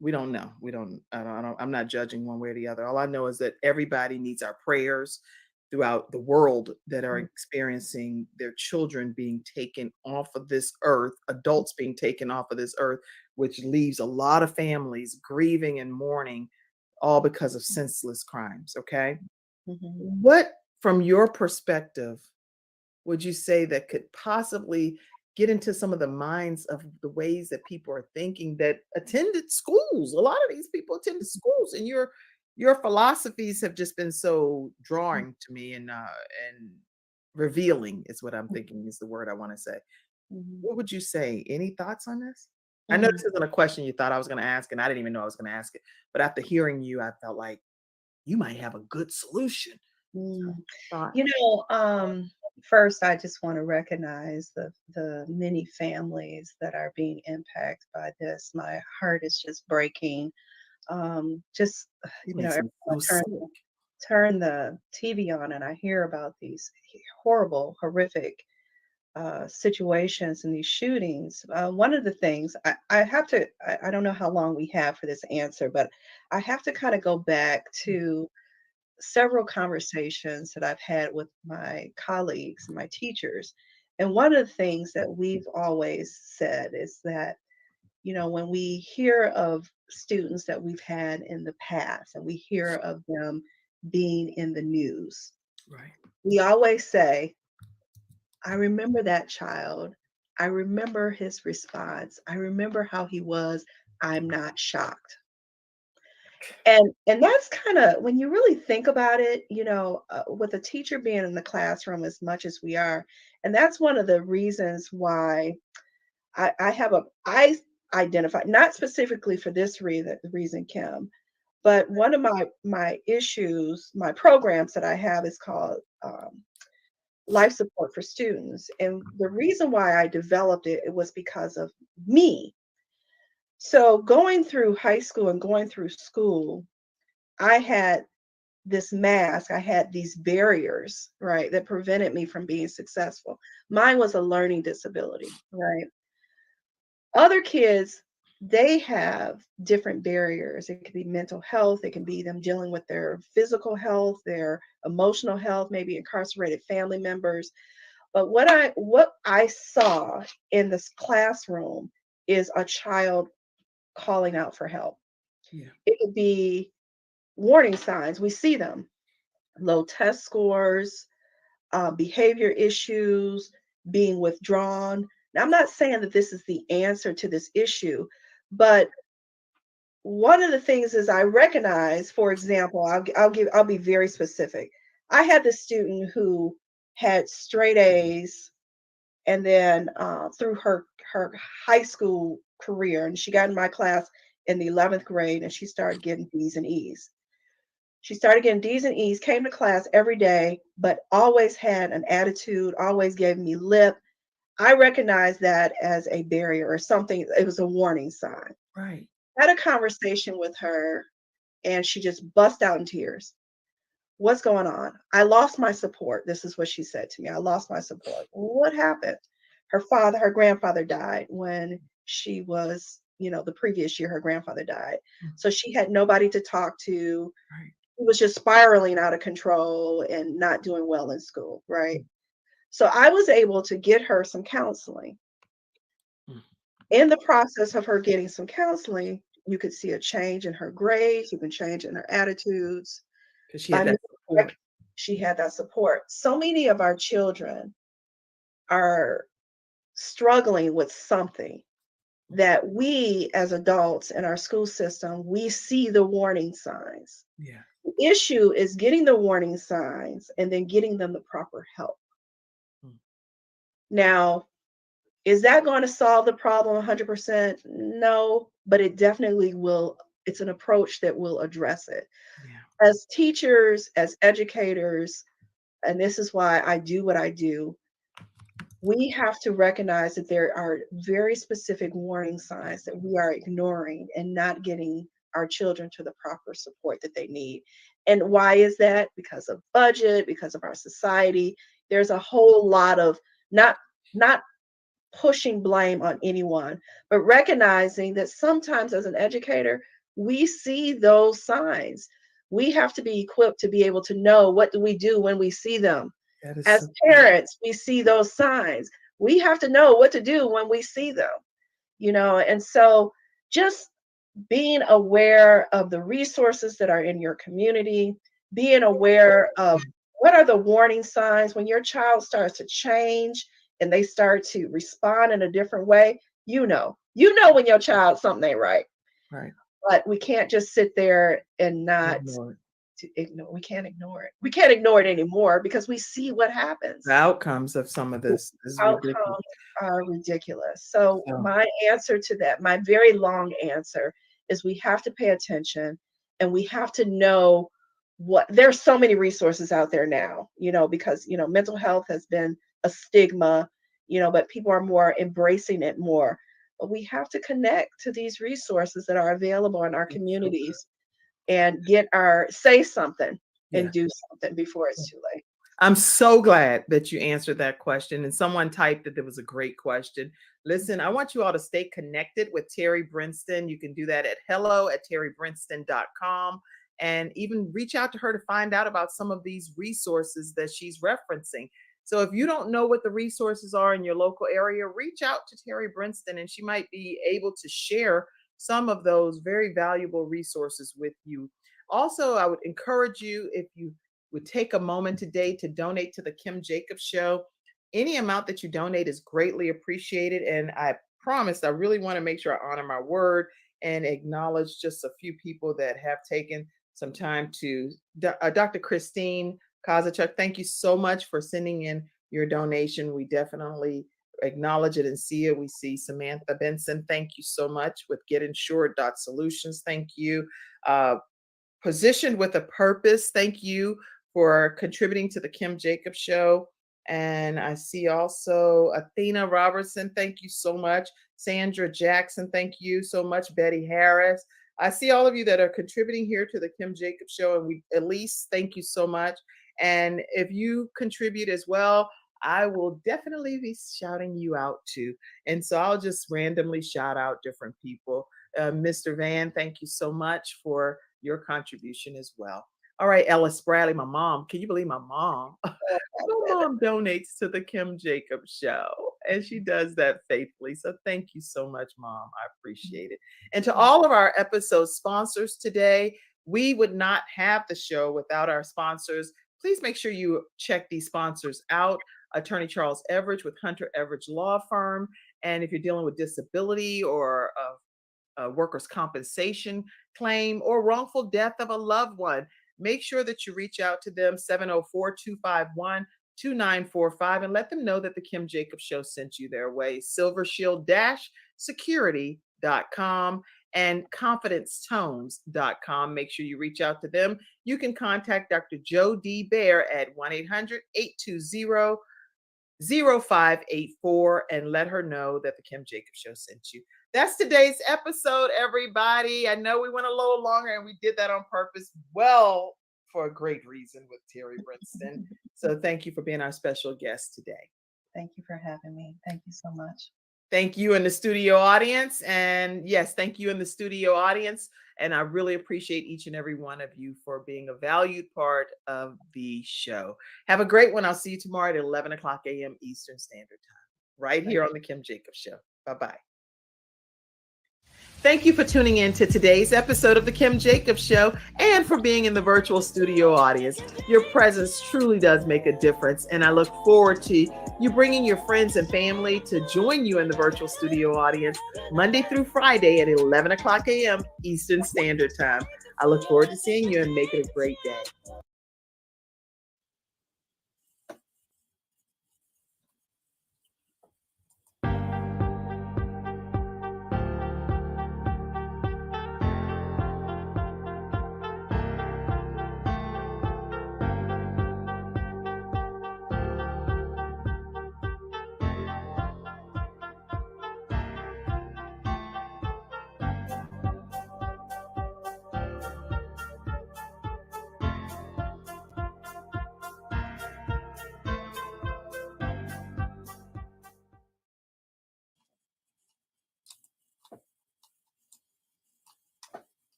We don't know. I'm not judging one way or the other. All I know is that everybody needs our prayers throughout the world that are experiencing their children being taken off of this earth, adults being taken off of this earth, which leaves a lot of families grieving and mourning, all because of senseless crimes. Okay. What, from your perspective, would you say that could possibly get into some of the minds of the ways that people are thinking that attended schools? A lot of these people attended schools, and your philosophies have just been so drawing to me and revealing is what I'm thinking is the word I want to say. What would you say? Any thoughts on this? I know this isn't a question you thought I was going to ask, and I didn't even know I was going to ask it. But after hearing you, I felt like you might have a good solution. First, I just want to recognize the many families that are being impacted by this. My heart is just breaking. It makes me so sick. turn the TV on and I hear about these horrible, horrific situations and these shootings, one of the things I have to, I don't know how long we have for this answer, but I have to kind of go back to several conversations that I've had with my colleagues and my teachers. And one of the things that we've always said is that, when we hear of students that we've had in the past and we hear of them being in the news, Right. we always say, I remember that child. I remember his response. I remember how he was. I'm not shocked. And that's kind of when you really think about it, with a teacher being in the classroom as much as we are, and that's one of the reasons why I identify not specifically for this reason, Kim, but one of my issues, my programs that I have is called life support for students. And the reason why I developed it, it was because of me. So going through high school and going through school, I had this mask, I had these barriers, right, that prevented me from being successful. Mine was a learning disability, right? Other kids, they have different barriers. It could be mental health, it can be them dealing with their physical health, their emotional health, maybe incarcerated family members. But what I saw in this classroom is a child calling out for help. Yeah. It could be warning signs. We see them. Low test scores, behavior issues, being withdrawn. Now, I'm not saying that this is the answer to this issue, but one of the things is I recognize, for example, I'll be very specific. I had this student who had straight A's, and then through her high school career, and she got in my class in the 11th grade, and she started getting D's and E's. She started getting D's and E's, came to class every day, but always had an attitude, always gave me lip. I recognized that as a barrier or something. It was a warning sign. Right. I had a conversation with her and she just bust out in tears. What's going on? I lost my support. This is what she said to me. I lost my support. What happened? Her grandfather died when she was, the previous year, her grandfather died. So she had nobody to talk to. Right. She was just spiraling out of control and not doing well in school. Right. So I was able to get her some counseling. In the process of her getting some counseling, you could see a change in her grades, you can change in her attitudes. Because she had that support. She had that support. So many of our children are struggling with something that we as adults in our school system, we see the warning signs. Yeah. The issue is getting the warning signs and then getting them the proper help. Now, is that going to solve the problem 100%? No, but it definitely will. It's an approach that will address it. Yeah. As teachers, as educators, and this is why I do what I do, we have to recognize that there are very specific warning signs that we are ignoring and not getting our children to the proper support that they need. And why is that? Because of budget, because of our society. There's a whole lot of not pushing blame on anyone, but recognizing that sometimes as an educator, we see those signs. We have to be equipped to be able to know what do we do when we see them. As parents, we see those signs. We have to know what to do when we see them, and so just being aware of the resources that are in your community, being aware of what are the warning signs when your child starts to change and they start to respond in a different way, when your child something ain't right. Right. But we can't just sit there and not ignore. We can't ignore it. We can't ignore it anymore because we see what happens. The outcomes of some of this are ridiculous. So my answer to that, my very long answer, is we have to pay attention and we have to know there's so many resources out there now, because mental health has been a stigma, but people are more embracing it more. But we have to connect to these resources that are available in our communities and say something. Yeah. do something before it's too late. I'm so glad that you answered that question. And someone typed that there was a great question. Listen, I want you all to stay connected with Terry Brinston. You can do that at hello@terrybrinston.com and even reach out to her to find out about some of these resources that she's referencing. So if you don't know what the resources are in your local area, reach out to Terry Brinston and she might be able to share some of those very valuable resources with you. Also, I would encourage you, if you would take a moment today to donate to the Kim Jacobs Show. Any amount that you donate is greatly appreciated. And I promised, I really want to make sure I honor my word and acknowledge just a few people that have taken some time to. Dr. Christine Kozachuk, thank you so much for sending in your donation. We definitely acknowledge it and see it. We see Samantha Benson, thank you so much, with GetInsured.Solutions. Thank you. Positioned with a Purpose, thank you for contributing to the Kim Jacobs Show. And I see also Athena Robertson, thank you so much. Sandra Jackson, thank you so much. Betty Harris. I see all of you that are contributing here to the Kim Jacobs Show, and Elise, thank you so much. And if you contribute as well, I will definitely be shouting you out too. And so I'll just randomly shout out different people. Mr. Van, thank you so much for your contribution as well. All right, Ellis Bradley, my mom. Can you believe my mom? My mom donates to the Kim Jacobs Show, and she does that faithfully. So thank you so much, Mom. I appreciate it. And to all of our episode sponsors today, we would not have the show without our sponsors. Please make sure you check these sponsors out. Attorney Charles Everidge with Hunter Everidge Law Firm. And if you're dealing with disability or a workers' compensation claim or wrongful death of a loved one, make sure that you reach out to them, 704-251-2945, and let them know that the Kim Jacobs Show sent you their way. SilverShield-Security.com and ConfidenceTones.com. Make sure you reach out to them. You can contact Dr. Joe D. Bear at 1-800-820-0584 and let her know that the Kim Jacobs Show sent you. That's today's episode, everybody. I know we went a little longer and we did that on purpose, well, for a great reason with Terry Brinston. So thank you for being our special guest today. Thank you for having me. Thank you so much. Thank you in the studio audience. And yes, thank you in the studio audience. And I really appreciate each and every one of you for being a valued part of the show. Have a great one. I'll see you tomorrow at 11 o'clock a.m. Eastern Standard Time, right here on the Kim Jacobs Show. Bye-bye. Thank you for tuning in to today's episode of the Kim Jacobs Show and for being in the virtual studio audience. Your presence truly does make a difference, and I look forward to you bringing your friends and family to join you in the virtual studio audience Monday through Friday at 11 o'clock a.m. Eastern Standard Time. I look forward to seeing you and make it a great day.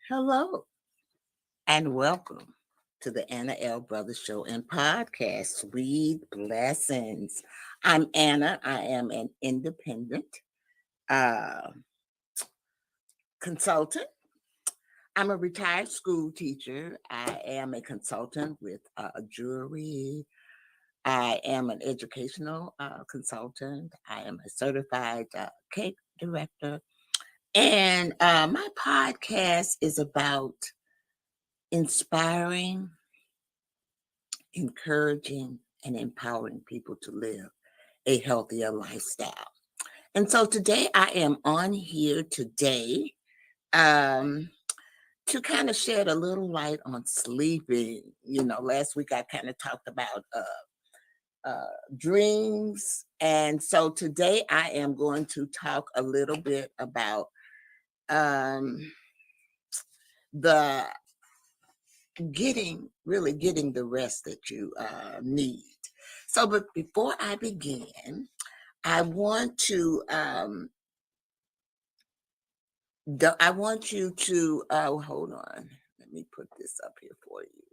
Hello and welcome to the Anna L. Brothers Show and Podcast, Sweet Blessings. I'm Anna. I am an independent consultant. I'm a retired school teacher. I am a consultant with jewelry. I am an educational consultant. I am a certified cake director. And my podcast is about inspiring, encouraging, and empowering people to live a healthier lifestyle. And so today I am on here today to kind of shed a little light on sleeping. You know, last week I kind of talked about dreams. And so today I am going to talk a little bit about the getting the rest that you need. So, but before I begin, I want you to hold on. Let me put this up here for you.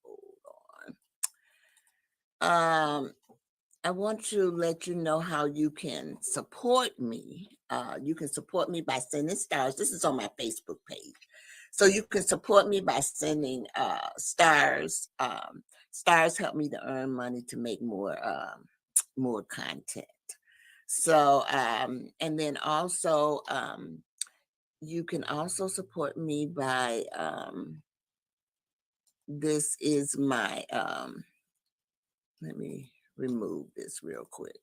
Hold on. I want to let you know how you can support me. You can support me by sending stars. This is on my Facebook page. So you can support me by sending stars. Stars help me to earn money to make more content. So, and then also, you can also support me by, this is my, let me remove this real quick.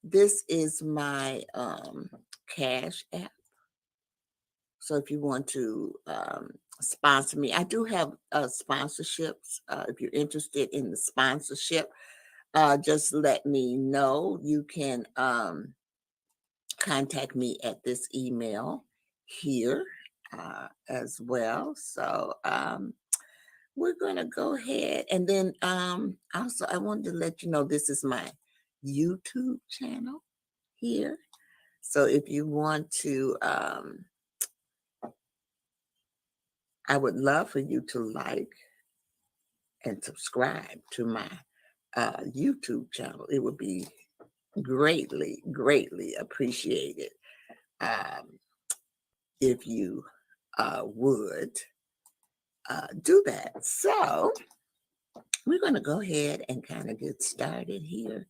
This is my Cash app. So if you want to sponsor me, I do have sponsorships. If you're interested in the sponsorship, just let me know. You can contact me at this email here as well. So we're going to go ahead. And then also I wanted to let you know this is my YouTube channel here. So if you want to, I would love for you to like and subscribe to my YouTube channel. It would be greatly, greatly appreciated if you would do that. So we're going to go ahead and kind of get started here.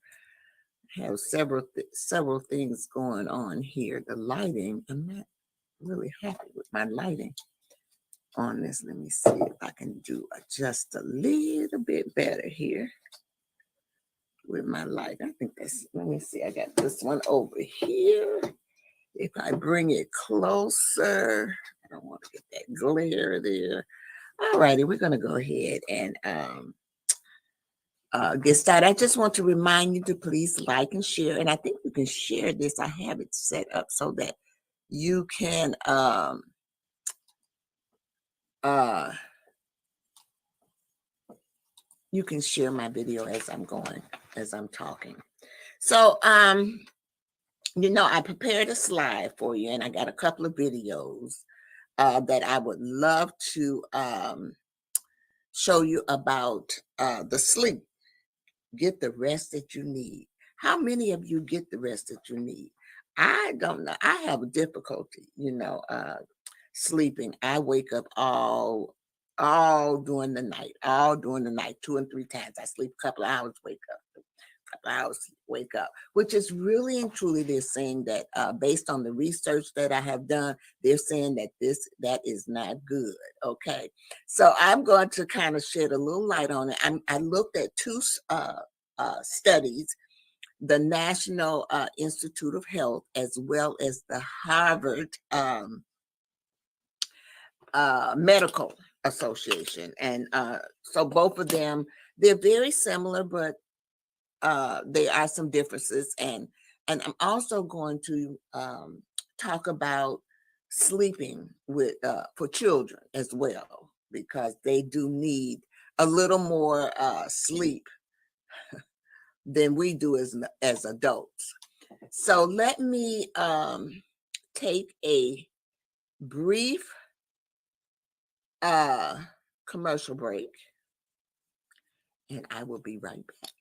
I have several things going on here. The lighting, I'm not really happy with my lighting on this. Let me see if I can do just a little bit better here with my light. I think that's, let me see, I got this one over here. If I bring it closer, I don't want to get that glare there. All righty, we're going to go ahead and get started. I just want to remind you to please like and share. And I think you can share this. I have it set up so that you can share my video as I'm talking. So, you know, I prepared a slide for you, and I got a couple of videos that I would love to show you about the sleep. Get the rest that you need. How many of you get the rest that you need? I don't know. I have difficulty, you know, sleeping. I wake up all during the night, 2 and 3 times. I sleep a couple of hours, wake up. Wake up, which is really and truly, they're saying that based on the research that I have done, they're saying that that is not good. Okay, so I'm going to kind of shed a little light on it. I looked at 2 studies, the National Institute of Health as well as the Harvard Medical Association, and so both of them, they're very similar, but there are some differences, and I'm also going to talk about sleeping with for children as well, because they do need a little more sleep than we do as adults. So let me take a brief commercial break, and I will be right back.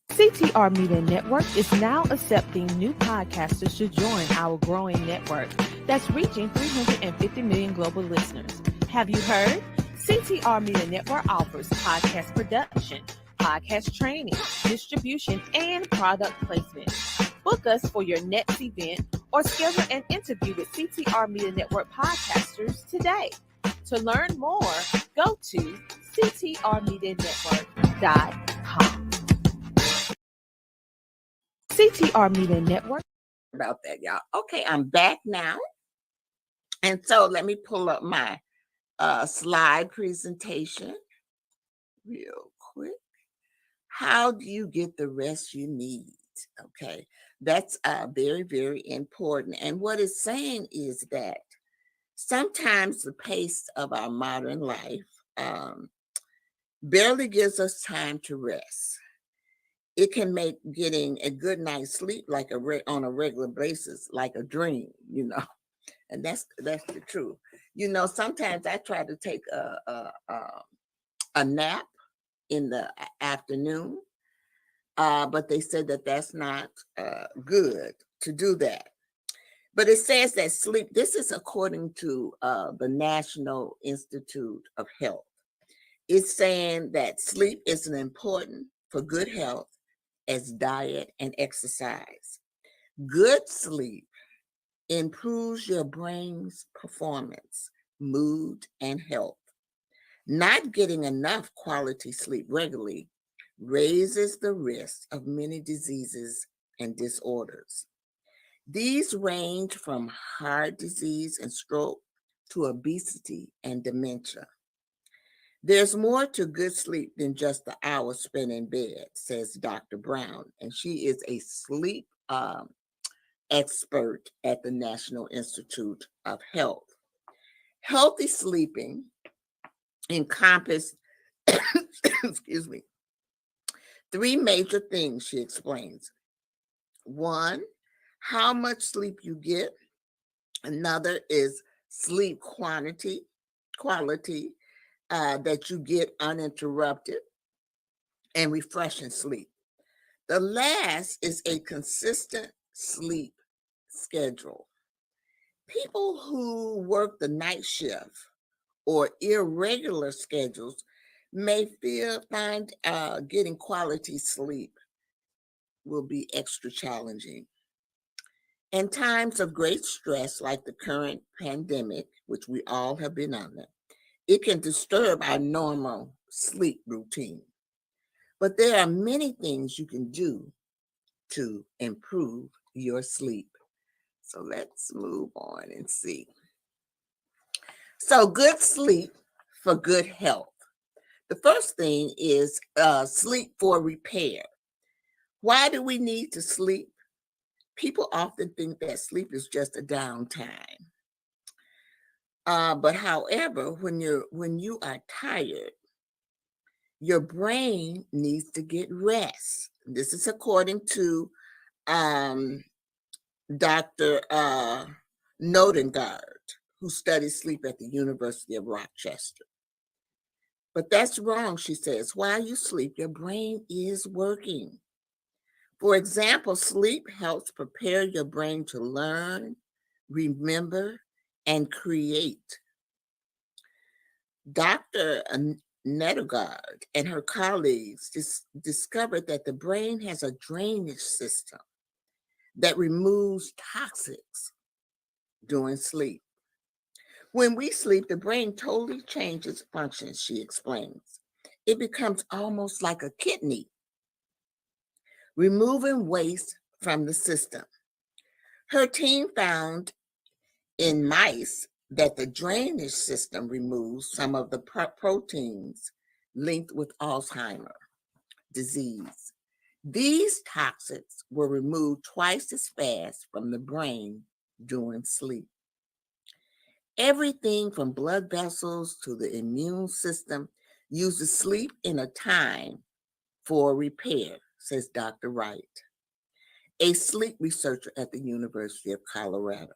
CTR Media Network is now accepting new podcasters to join our growing network that's reaching 350 million global listeners. Have you heard? CTR Media Network offers podcast production, podcast training, distribution, and product placement. Book us for your next event or schedule an interview with CTR Media Network podcasters today. To learn more, go to ctrmedianetwork.com. CTR Media Network. About that, y'all. Okay, I'm back now. And so let me pull up my slide presentation real quick. How do you get the rest you need? Okay, that's very, very important. And what it's saying is that sometimes the pace of our modern life barely gives us time to rest. It can make getting a good night's sleep like on a regular basis, like a dream, and that's the truth. Sometimes I try to take a nap in the afternoon, but they said that that's not good to do that. But it says that sleep, this is according to the National Institute of Health. It's saying that sleep is important for good health as diet and exercise. Good sleep improves your brain's performance, mood, and health. Not getting enough quality sleep regularly raises the risk of many diseases and disorders. These range from heart disease and stroke to obesity and dementia. There's more to good sleep than just the hours spent in bed, says Dr. Brown, and she is a sleep expert at the National Institute of Health. Healthy sleeping encompasses, excuse me, three major things, she explains. One, how much sleep you get. Another is sleep quality that you get uninterrupted and refreshing sleep. The last is a consistent sleep schedule. People who work the night shift or irregular schedules may find getting quality sleep will be extra challenging. In times of great stress like the current pandemic, which we all have been under, it can disturb our normal sleep routine. But there are many things you can do to improve your sleep. So let's move on and see. So good sleep for good health. The first thing is sleep for repair. Why do we need to sleep? People often think that sleep is just a downtime. But however, when you are tired, your brain needs to get rest. This is according to Dr. Nodengard, who studies sleep at the University of Rochester. But that's wrong, she says. While you sleep, your brain is working. For example, sleep helps prepare your brain to learn, remember, and create. Dr. Nedergaard and her colleagues discovered that the brain has a drainage system that removes toxics during sleep. When we sleep, the brain totally changes functions, she explains. It becomes almost like a kidney, removing waste from the system. Her team found in mice that the drainage system removes some of the proteins linked with Alzheimer's disease. These toxins were removed twice as fast from the brain during sleep. Everything from blood vessels to the immune system uses sleep in a time for repair, says Dr. Wright, a sleep researcher at the University of Colorado.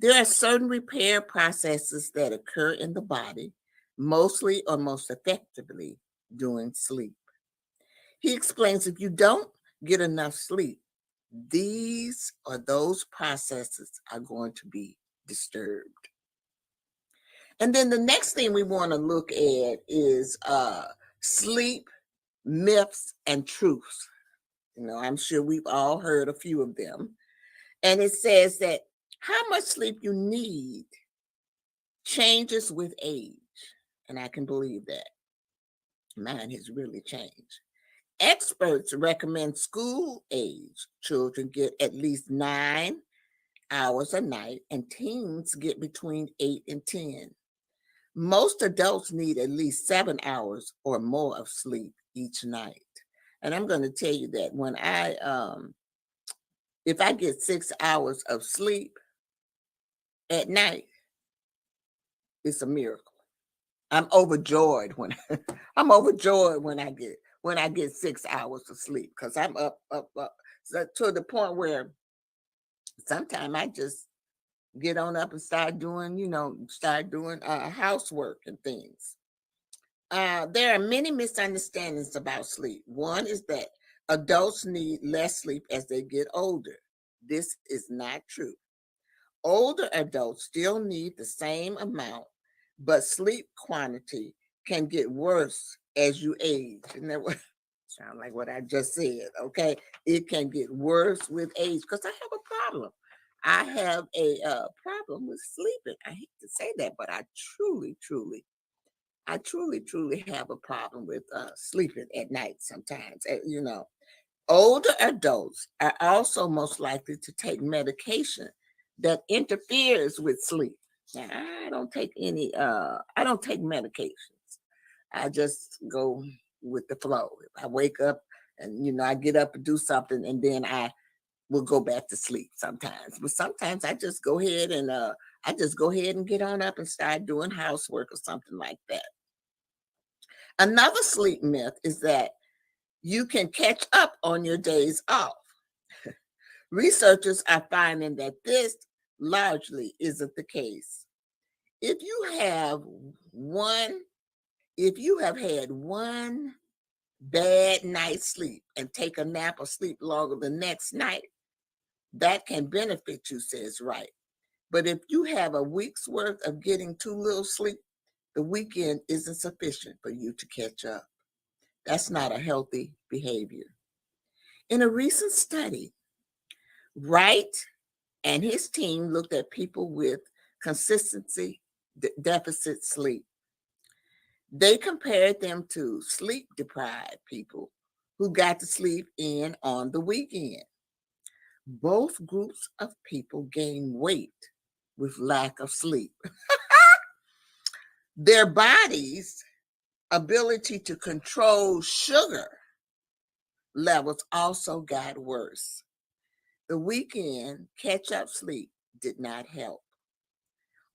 There are certain repair processes that occur in the body, mostly or most effectively during sleep. He explains if you don't get enough sleep, these or those processes are going to be disturbed. And then the next thing we want to look at is sleep myths and truths. I'm sure we've all heard a few of them. And it says that how much sleep you need changes with age. And I can believe that. Mine has really changed. Experts recommend school age children get at least 9 hours a night, and teens get between 8 and 10. Most adults need at least 7 hours or more of sleep each night. And I'm going to tell you that when if I get 6 hours of sleep at night, it's a miracle. I'm overjoyed when I get 6 hours of sleep, because I'm up. So to the point where sometimes I just get on up and start doing housework and things. There are many misunderstandings about sleep. One is that adults need less sleep as they get older. This is not true. Older adults still need the same amount, but sleep quantity can get worse as you age. And that sound like what I just said, okay? It can get worse with age, because I have a problem. I have a problem with sleeping. I hate to say that, but I truly have a problem with sleeping at night sometimes. Older adults are also most likely to take medication that interferes with sleep. Now, I don't take medications. I just go with the flow. If I wake up and, I get up and do something, and then I will go back to sleep sometimes. But sometimes I just go ahead and get on up and start doing housework or something like that. Another sleep myth is that you can catch up on your days off. Researchers are finding that this largely isn't the case. If you have had one bad night's sleep and take a nap or sleep longer the next night, that can benefit you, says Wright. But if you have a week's worth of getting too little sleep, the weekend isn't sufficient for you to catch up. That's not a healthy behavior. In a recent study, Wright and his team looked at people with consistency deficit sleep. They compared them to sleep-deprived people who got to sleep in on the weekend. Both groups of people gained weight with lack of sleep. Their bodies' ability to control sugar levels also got worse. The weekend catch-up sleep did not help.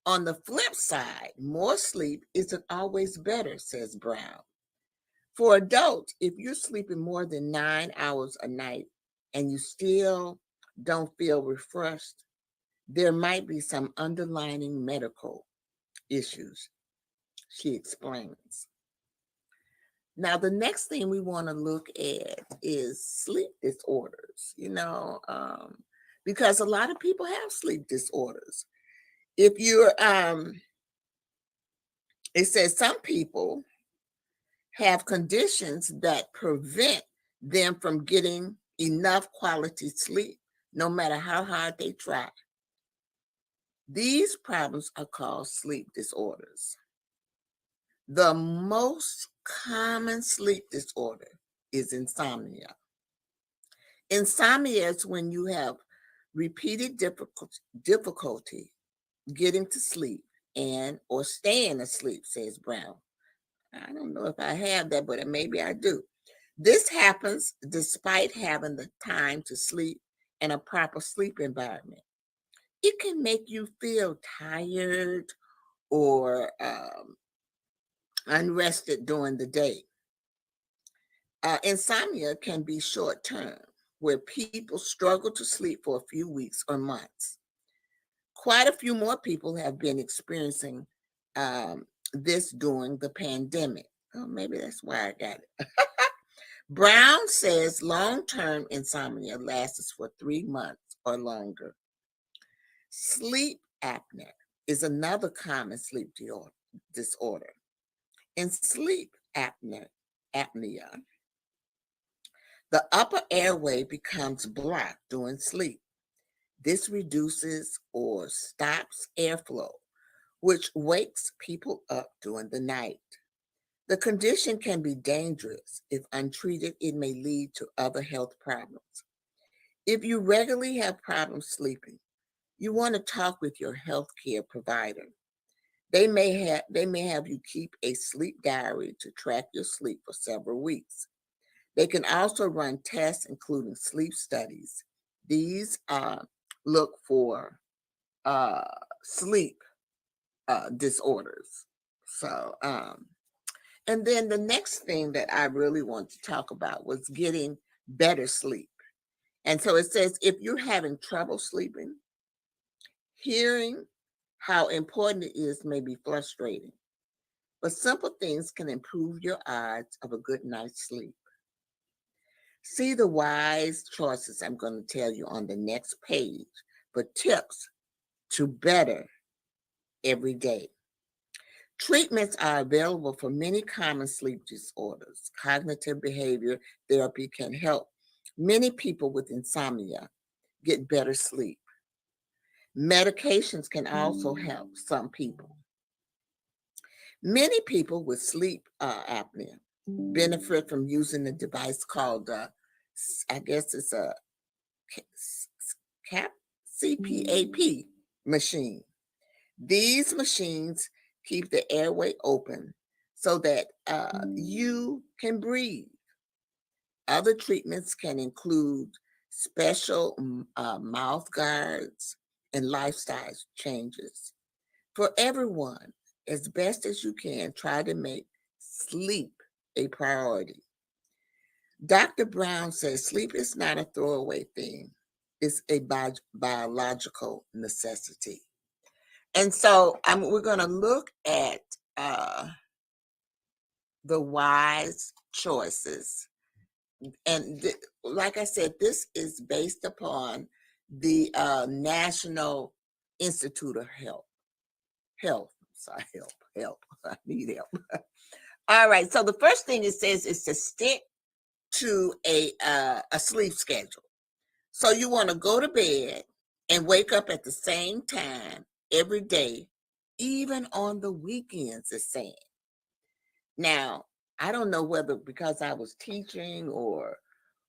On the flip side, more sleep isn't always better, says Brown. For adults, if you're sleeping more than 9 hours a night and you still don't feel refreshed, there might be some underlying medical issues, she explains. Now, the next thing we want to look at is sleep disorders, because a lot of people have sleep disorders. If you're, it says some people have conditions that prevent them from getting enough quality sleep, no matter how hard they try. These problems are called sleep disorders. The most common sleep disorder is insomnia. Insomnia is when you have repeated difficulty getting to sleep and or staying asleep, says Brown. I don't know if I have that, but maybe I do. This happens despite having the time to sleep in a proper sleep environment. It can make you feel tired or unrested during the day. Insomnia can be short-term, where people struggle to sleep for a few weeks or months. Quite a few more people have been experiencing this during the pandemic. Oh, maybe that's why I got it. Brown says long-term insomnia lasts for 3 months or longer. Sleep apnea is another common sleep disorder. In sleep apnea, the upper airway becomes blocked during sleep. This reduces or stops airflow, which wakes people up during the night. The condition can be dangerous. If untreated, it may lead to other health problems. If you regularly have problems sleeping, you want to talk with your healthcare provider. They may have you keep a sleep diary to track your sleep for several weeks. They can also run tests, including sleep studies. These look for sleep disorders. So, and then the next thing that I really want to talk about was getting better sleep. And so it says, if you're having trouble sleeping, hearing how important it is may be frustrating, but simple things can improve your odds of a good night's sleep. See the wise choices I'm going to tell you on the next page for tips to better every day. Treatments are available for many common sleep disorders. Cognitive behavior therapy can help many people with insomnia get better sleep. Medications can also help some people. Many people with sleep apnea benefit from using a device called, I guess it's a CPAP machine. These machines keep the airway open so that you can breathe. Other treatments can include special mouth guards and lifestyle changes. For everyone, as best as you can, try to make sleep a priority. Dr. Brown says sleep is not a throwaway thing. It's a biological necessity. And so we're going to look at the wise choices. And like I said, this is based upon the National Institute of Health. Help. I need help. All right. So the first thing it says is to stick to a sleep schedule. So you want to go to bed and wake up at the same time every day, even on the weekends, it's saying. Now, I don't know whether because I was teaching or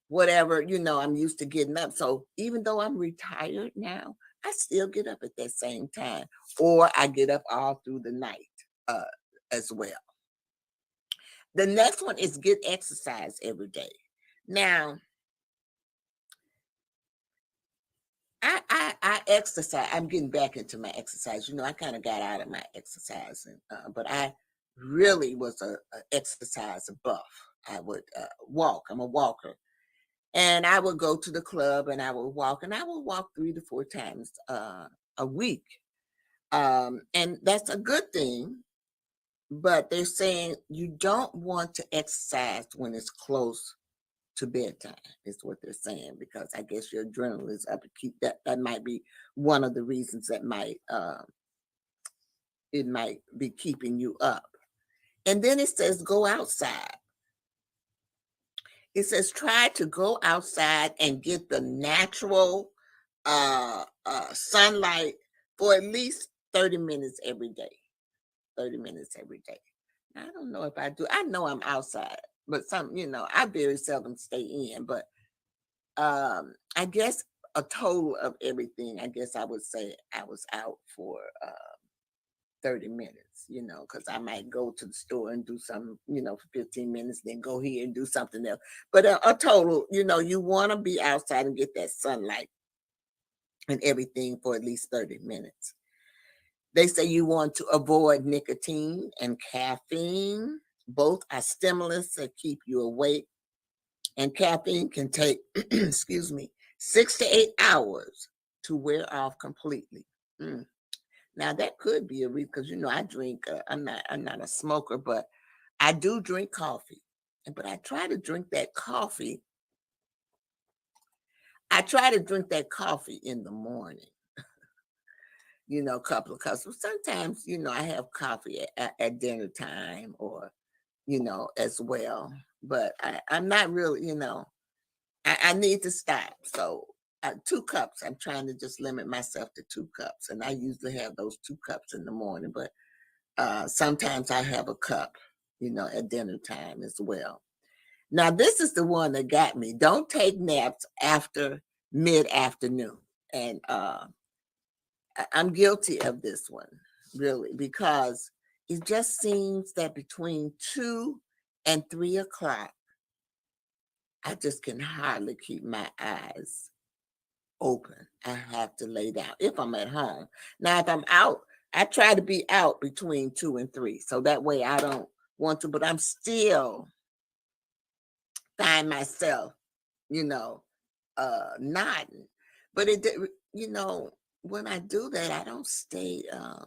whatever, I'm used to getting up. So even though I'm retired now, I still get up at that same time, or I get up all through the night as well. The next one is get exercise every day. Now, I exercise. I'm getting back into my exercise. I kind of got out of my exercising, but I really was a exercise buff. I would walk. I'm a walker. And I would go to the club and I would walk 3 to 4 times a week. And that's a good thing. But they're saying you don't want to exercise when it's close to bedtime, is what they're saying, because I guess your adrenaline is up to keep that. That might be one of the reasons that it might be keeping you up. And then it says go outside. It says try to go outside and get the natural sunlight for at least 30 minutes every day. 30 minutes every day. I don't know if I do. I know I'm outside, but I very seldom stay in. But I guess a total of everything, I guess I would say I was out for 30 minutes, because I might go to the store and do something, for 15 minutes, then go here and do something else. But a total, you want to be outside and get that sunlight and everything for at least 30 minutes. They say you want to avoid nicotine and caffeine. Both are stimulants that keep you awake. And caffeine can take, 6 to 8 hours to wear off completely. Now that could be a reason because I drink. I'm not a smoker, but I do drink coffee. But I try to drink that coffee. I try to drink that coffee in the morning. A couple of cups. Sometimes, I have coffee at dinner time or, as well. But I'm not really, I need to stop. So 2 cups. I'm trying to just limit myself to 2 cups. And I usually have those 2 cups in the morning. But sometimes I have a cup, at dinner time as well. Now, this is the one that got me. Don't take naps after mid-afternoon. And I'm guilty of this one, really, because it just seems that between 2 and 3 o'clock, I just can hardly keep my eyes open. I have to lay down if I'm at home. Now, if I'm out, I try to be out between 2 and 3. So that way I don't want to, but I'm still find myself, nodding. But when I do that, I don't stay, I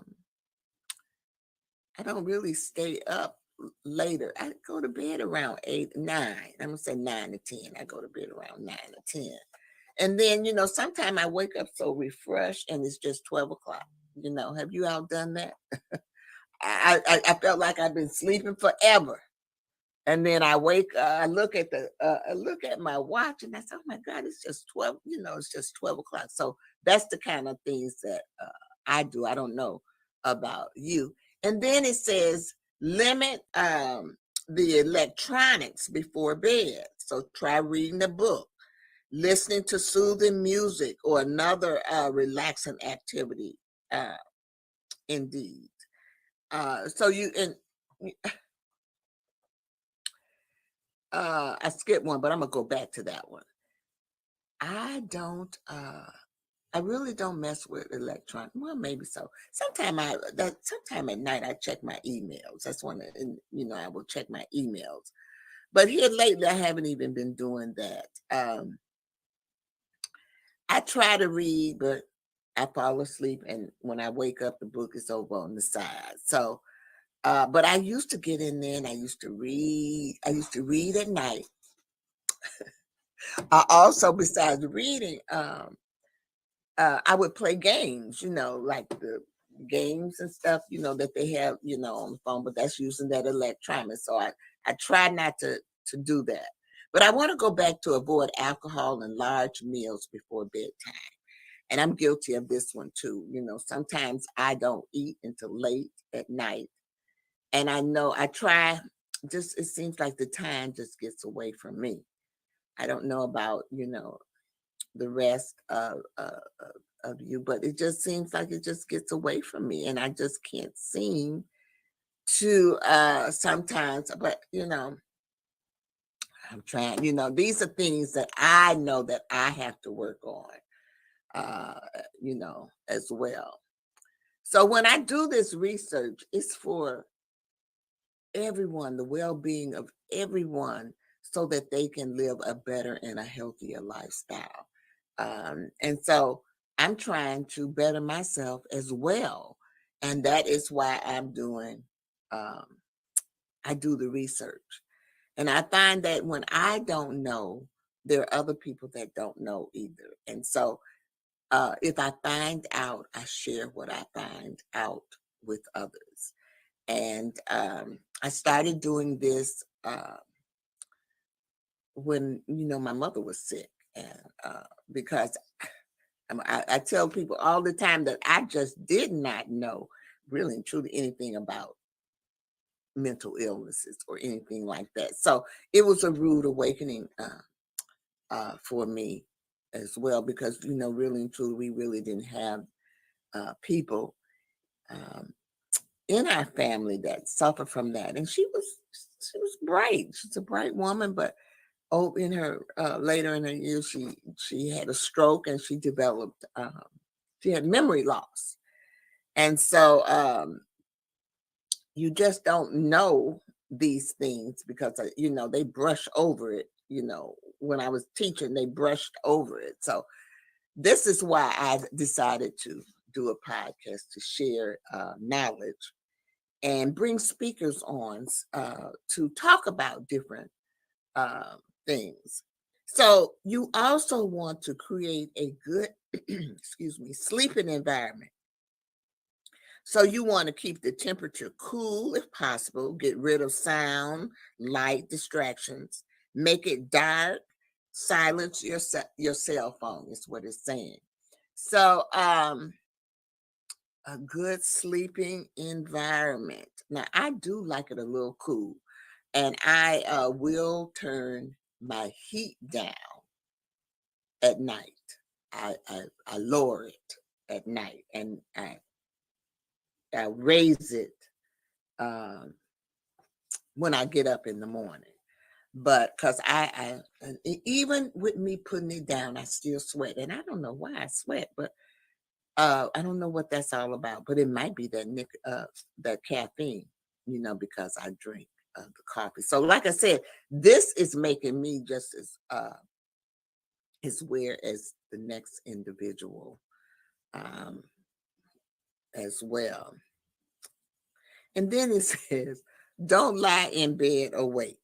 don't really stay up later. I go to bed around 8, 9. I'm gonna say 9 to 10. I go to bed around 9 to 10. And then, sometimes I wake up so refreshed and it's just 12 o'clock. Have you all done that? I felt like I've been sleeping forever. And then I wake I look at my watch and I say, oh my God, it's just 12, it's just 12 o'clock. So that's the kind of things that I do. I don't know about you. And then it says limit the electronics before bed. So try reading a book, listening to soothing music or another relaxing activity. Indeed. I skipped one, but I'm gonna go back to that one. I really don't mess with electronic. Well, maybe so. Sometime at night I check my emails. That's when I will check my emails. But here lately I haven't even been doing that. I try to read, but I fall asleep, and when I wake up, the book is over on the side. So, but I used to get in there and I used to read. I used to read at night. I also, besides reading, I would play games, like the games and stuff, that they have, on the phone, but that's using that electronic. So I try not to do that. But I want to go back to avoid alcohol and large meals before bedtime. And I'm guilty of this one too. Sometimes I don't eat until late at night. And I know I try, it seems like the time just gets away from me. I don't know about, the rest of you, but it just seems like it just gets away from me. And I just can't seem to sometimes, but, I'm trying, these are things that I know that I have to work on, as well. So when I do this research, it's for everyone, the well-being of everyone, so that they can live a better and a healthier lifestyle. And so I'm trying to better myself as well. And that is why I'm doing, I do the research. And I find that when I don't know, there are other people that don't know either. And so if I find out, I share what I find out with others. And I started doing this when, my mother was sick. And because I tell people all the time that I just did not know really and truly anything about mental illnesses or anything like that. So it was a rude awakening for me as well, because, really and truly, we really didn't have people in our family that suffer from that. And she was bright. She's a bright woman, but in her later in her years, she had a stroke and she developed she had memory loss. And so you just don't know these things because they brush over it. When I was teaching, they brushed over it. So this is why I decided to do a podcast to share knowledge and bring speakers on to talk about different things. So you also want to create a good, sleeping environment. So you want to keep the temperature cool if possible, get rid of sound, light distractions, make it dark, silence your cell phone is what it's saying. So a good sleeping environment. Now I do like it a little cool, and I will turn my heat down at night. I lower it at night, and I raise it when I get up in the morning. But because even with me putting it down, I still sweat, and I don't know why I sweat, but I don't know what that's all about. But it might be that caffeine, because I drink the coffee. So, like I said, this is making me just as weird as the next individual as well. And then it says, don't lie in bed awake.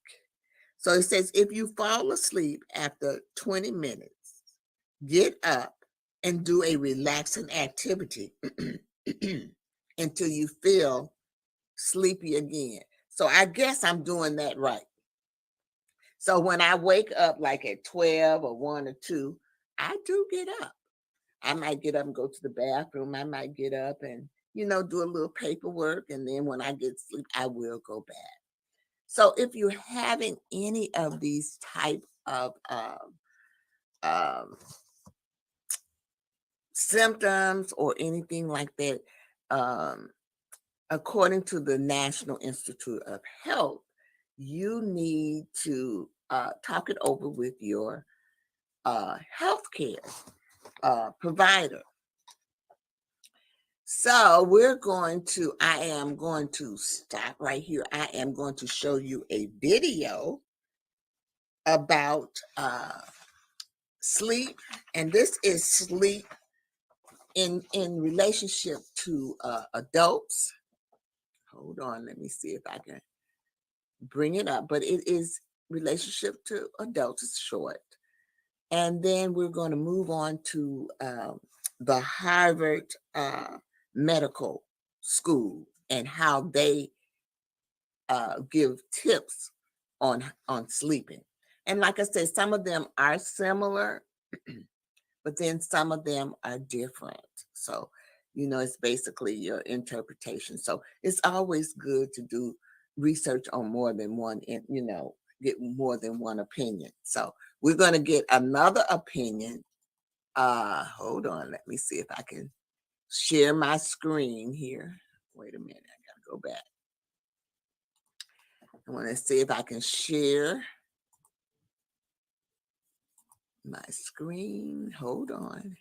So it says, if you fall asleep after 20 minutes, get up and do a relaxing activity until you feel sleepy again. So I guess I'm doing that right. So when I wake up like at 12 or 1 or 2, I do get up. I might get up and go to the bathroom. I might get up and, do a little paperwork. And then when I get sleep, I will go back. So if you're having any of these type of symptoms or anything like that, according to the National Institute of Health, you need to talk it over with your healthcare provider. So I am going to stop right here. I am going to show you a video about sleep, and this is sleep in relationship to adults. Hold on, let me see if I can bring it up, but it is relationship to adults. It's short. And then we're going to move on to the Harvard Medical School and how they give tips on sleeping. And like I said, some of them are similar, but then some of them are different. So, it's basically your interpretation. So it's always good to do research on more than one, get more than one opinion. So we're going to get another opinion. Hold on. Let me see if I can share my screen here. Wait a minute. I got to go back. I want to see if I can share my screen. Hold on.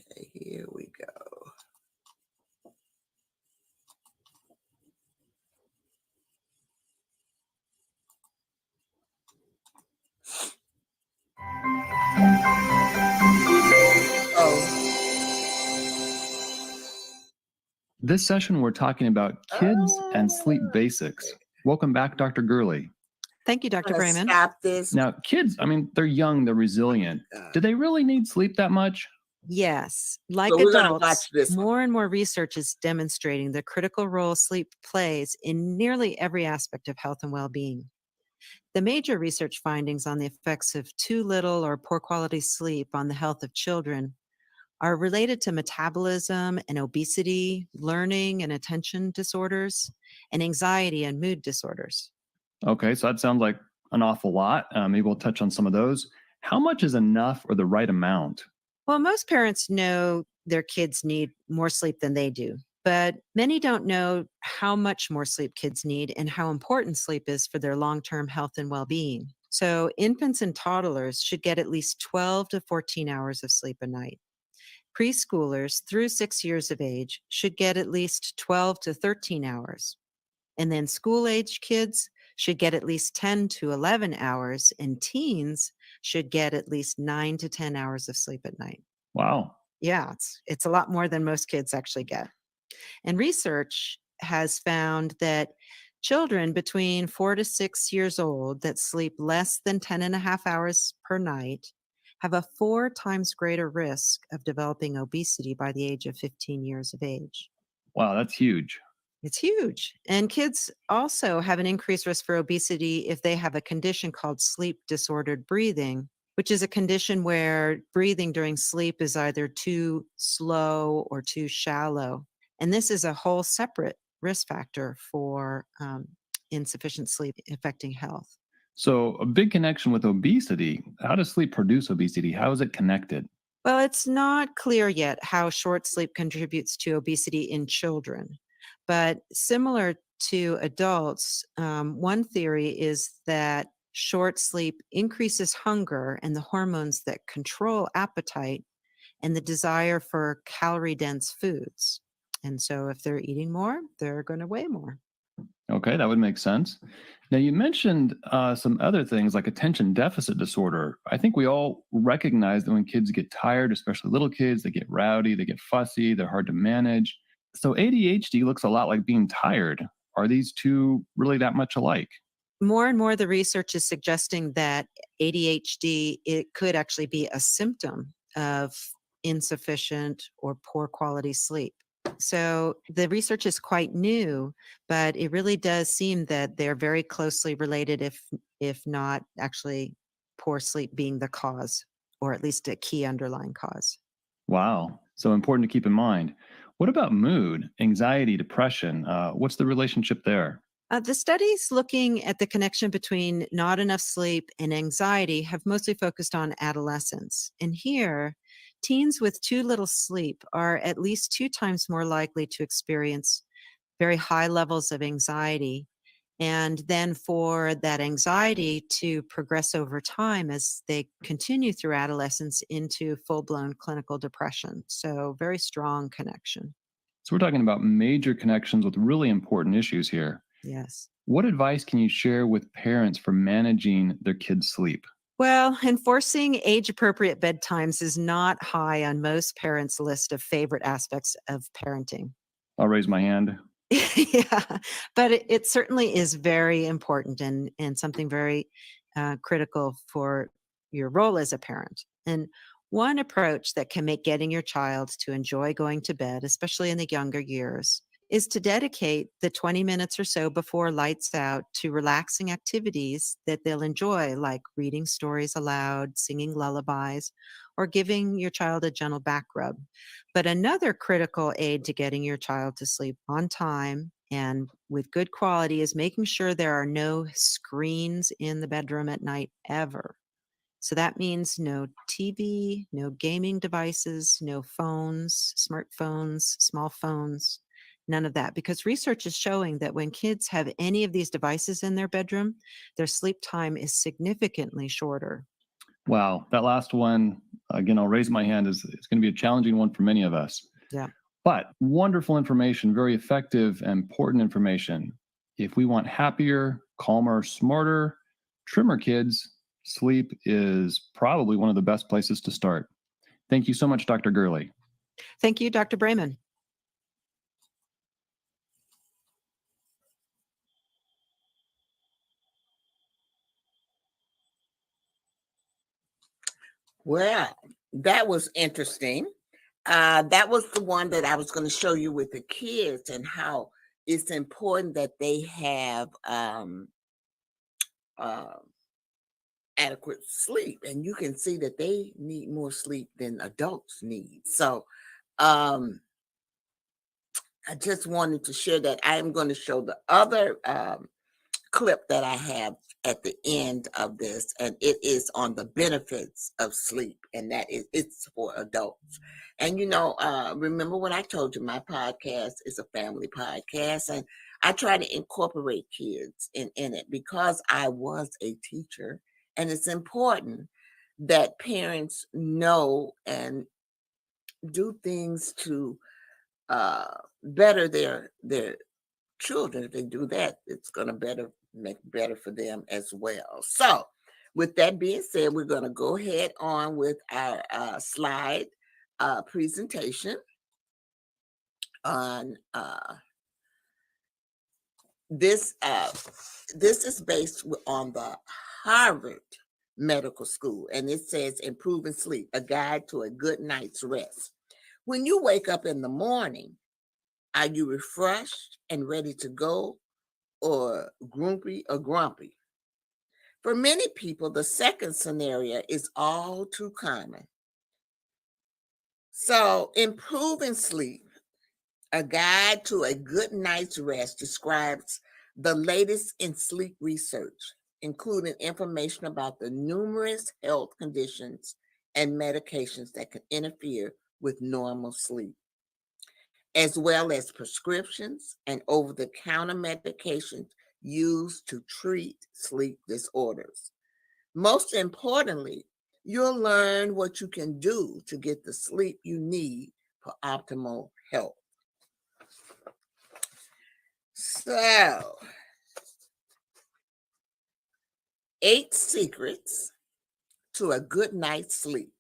Okay, here we go. This session, we're talking about kids and sleep basics. Welcome back, Dr. Gurley. Thank you, Dr. Brayman. Stop this. Now, kids, they're young, they're resilient. Do they really need sleep that much? Yes, like So we're gonna watch adults, this one. more and more research is demonstrating the critical role sleep plays in nearly every aspect of health and well-being. The major research findings on the effects of too little or poor quality sleep on the health of children are related to metabolism and obesity, learning and attention disorders, and anxiety and mood disorders. Okay, so that sounds like an awful lot. Maybe we'll touch on some of those. How much is enough or the right amount? Well, most parents know their kids need more sleep than they do, but many don't know how much more sleep kids need and how important sleep is for their long-term health and well-being. So infants and toddlers should get at least 12 to 14 hours of sleep a night. Preschoolers through 6 years of age should get at least 12 to 13 hours. And then school-age kids should get at least 10 to 11 hours, and teens should get at least 9 to 10 hours of sleep at night. Wow. Yeah, it's a lot more than most kids actually get. And research has found that children between 4 to 6 years old that sleep less than 10 and a half hours per night have a 4 times greater risk of developing obesity by the age of 15 years of age. Wow, that's huge. It's huge. And kids also have an increased risk for obesity if they have a condition called sleep disordered breathing, which is a condition where breathing during sleep is either too slow or too shallow. And this is a whole separate risk factor for insufficient sleep affecting health. So, a big connection with obesity. How does sleep produce obesity? How is it connected? Well, it's not clear yet how short sleep contributes to obesity in children. But similar to adults, one theory is that short sleep increases hunger and the hormones that control appetite and the desire for calorie-dense foods. And so if they're eating more, they're going to weigh more. Okay, that would make sense. Now, you mentioned some other things like attention deficit disorder. I think we all recognize that when kids get tired, especially little kids, they get rowdy, they get fussy, they're hard to manage. So ADHD looks a lot like being tired. Are these two really that much alike? More and more, the research is suggesting that ADHD, it could actually be a symptom of insufficient or poor quality sleep. So the research is quite new, but it really does seem that they're very closely related, if not actually poor sleep being the cause, or at least a key underlying cause. Wow. So important to keep in mind. What about mood, anxiety, depression? What's the relationship there? The studies looking at the connection between not enough sleep and anxiety have mostly focused on adolescents. And here, teens with too little sleep are at least 2 times more likely to experience very high levels of anxiety. And then for that anxiety to progress over time as they continue through adolescence into full-blown clinical depression. So very strong connection. So we're talking about major connections with really important issues here. Yes. What advice can you share with parents for managing their kids' sleep? Well, enforcing age-appropriate bedtimes is not high on most parents' list of favorite aspects of parenting. I'll raise my hand. Yeah, but it certainly is very important and something very critical for your role as a parent. And one approach that can make getting your child to enjoy going to bed, especially in the younger years, is to dedicate the 20 minutes or so before lights out to relaxing activities that they'll enjoy, like reading stories aloud, singing lullabies, or giving your child a gentle back rub. But another critical aid to getting your child to sleep on time and with good quality is making sure there are no screens in the bedroom at night ever. So that means no TV, no gaming devices, no phones, smartphones, small phones. None of that, because research is showing that when kids have any of these devices in their bedroom, their sleep time is significantly shorter. Wow, that last one, again, I'll raise my hand, it's going to be a challenging one for many of us. Yeah. But wonderful information, very effective and important information. If we want happier, calmer, smarter, trimmer kids, sleep is probably one of the best places to start. Thank you so much, Dr. Gurley. Thank you, Dr. Brayman. Well, that was interesting. That was the one that I was going to show you with the kids and how it's important that they have adequate sleep. And you can see that they need more sleep than adults need. So I just wanted to share that. I am going to show the other clip that I have at the end of this, and it is on the benefits of sleep, and that is it's for adults. And remember when I told you my podcast is a family podcast, and I try to incorporate kids in it because I was a teacher, and it's important that parents know and do things to better their children. If they do that, it's going to better make it better for them as well. So with that being said, we're going to go ahead on with our slide presentation on this. This is based on the Harvard Medical School, and it says Improving Sleep, a guide to a good night's rest. When you wake up in the morning, are you refreshed and ready to go, or grumpy? For many people, the second scenario is all too common. So, Improving Sleep, a guide to a good night's rest, describes the latest in sleep research, including information about the numerous health conditions and medications that can interfere with normal sleep, as well as prescriptions and over-the-counter medications used to treat sleep disorders. Most importantly, you'll learn what you can do to get the sleep you need for optimal health. So, 8 secrets to a good night's sleep.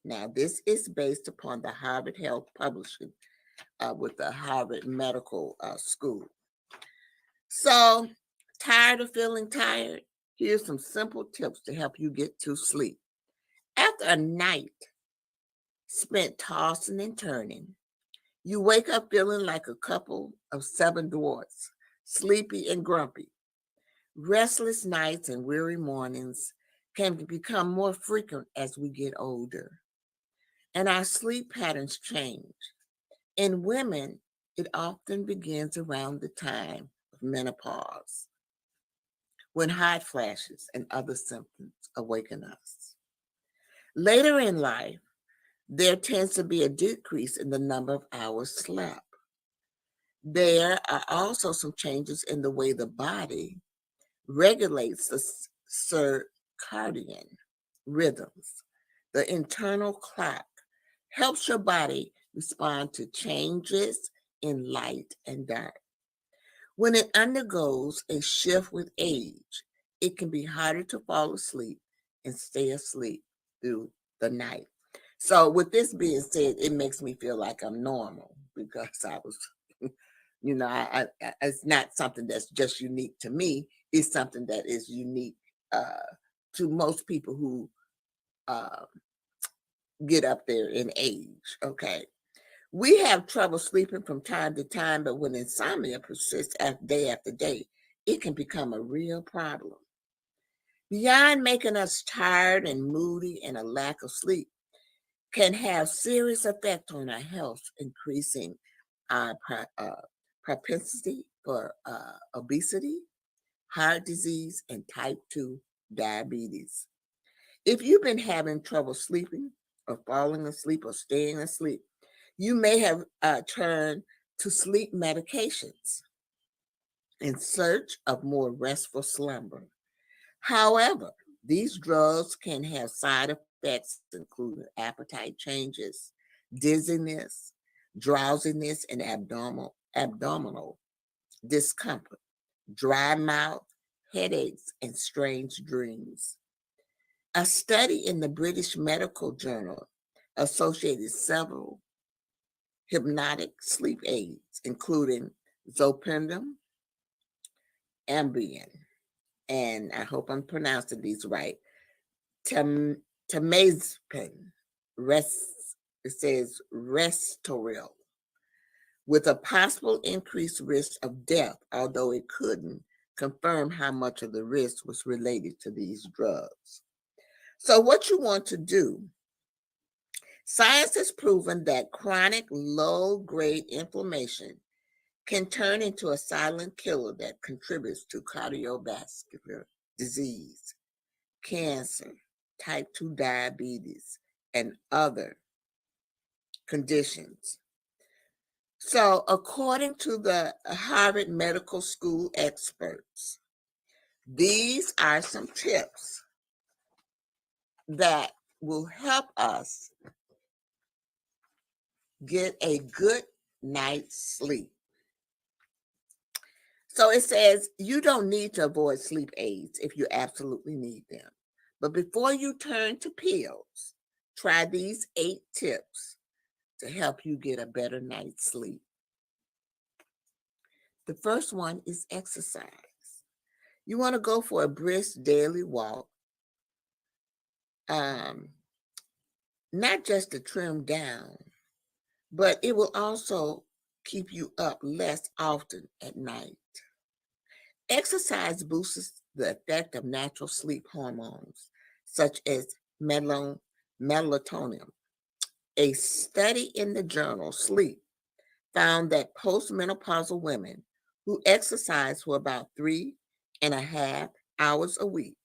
Now, this is based upon the Harvard Health Publishing with the Harvard Medical School. So, tired of feeling tired? Here's some simple tips to help you get to sleep. After a night spent tossing and turning, you wake up feeling like a couple of 7 dwarfs, sleepy and grumpy. Restless nights and weary mornings can become more frequent as we get older, and our sleep patterns change. In women, it often begins around the time of menopause, when hot flashes and other symptoms awaken us. Later in life, there tends to be a decrease in the number of hours slept. There are also some changes in the way the body regulates the circadian rhythms. The internal clock helps your body respond to changes in light and dark. When it undergoes a shift with age, it can be harder to fall asleep and stay asleep through the night. So with this being said, it makes me feel like I'm normal because I was, it's not something that's just unique to me. It's something that is unique to most people who get up there in age, okay? We have trouble sleeping from time to time, but when insomnia persists day after day, it can become a real problem. Beyond making us tired and moody, and a lack of sleep can have serious effect on our health, increasing our propensity for obesity, heart disease, and type 2 diabetes. If you've been having trouble sleeping or falling asleep or staying asleep, you may have turned to sleep medications in search of more restful slumber. However, these drugs can have side effects, including appetite changes, dizziness, drowsiness, and abdominal discomfort, dry mouth, headaches, and strange dreams. A study in the British Medical Journal associated several hypnotic sleep aids, including zolpidem, Ambien, and I hope I'm pronouncing these right, temazepam, it says Restoril, with a possible increased risk of death, although it couldn't confirm how much of the risk was related to these drugs. So what you want to do, science has proven that chronic low-grade inflammation can turn into a silent killer that contributes to cardiovascular disease, cancer, type 2 diabetes, and other conditions. So, according to the Harvard Medical School experts, these are some tips that will help us get a good night's sleep. So it says you don't need to avoid sleep aids if you absolutely need them. But before you turn to pills, try these 8 tips to help you get a better night's sleep. The first one is exercise. You want to go for a brisk daily walk, not just to trim down, but it will also keep you up less often at night. Exercise boosts the effect of natural sleep hormones, such as melatonin. A study in the journal Sleep found that postmenopausal women who exercise for about 3.5 hours a week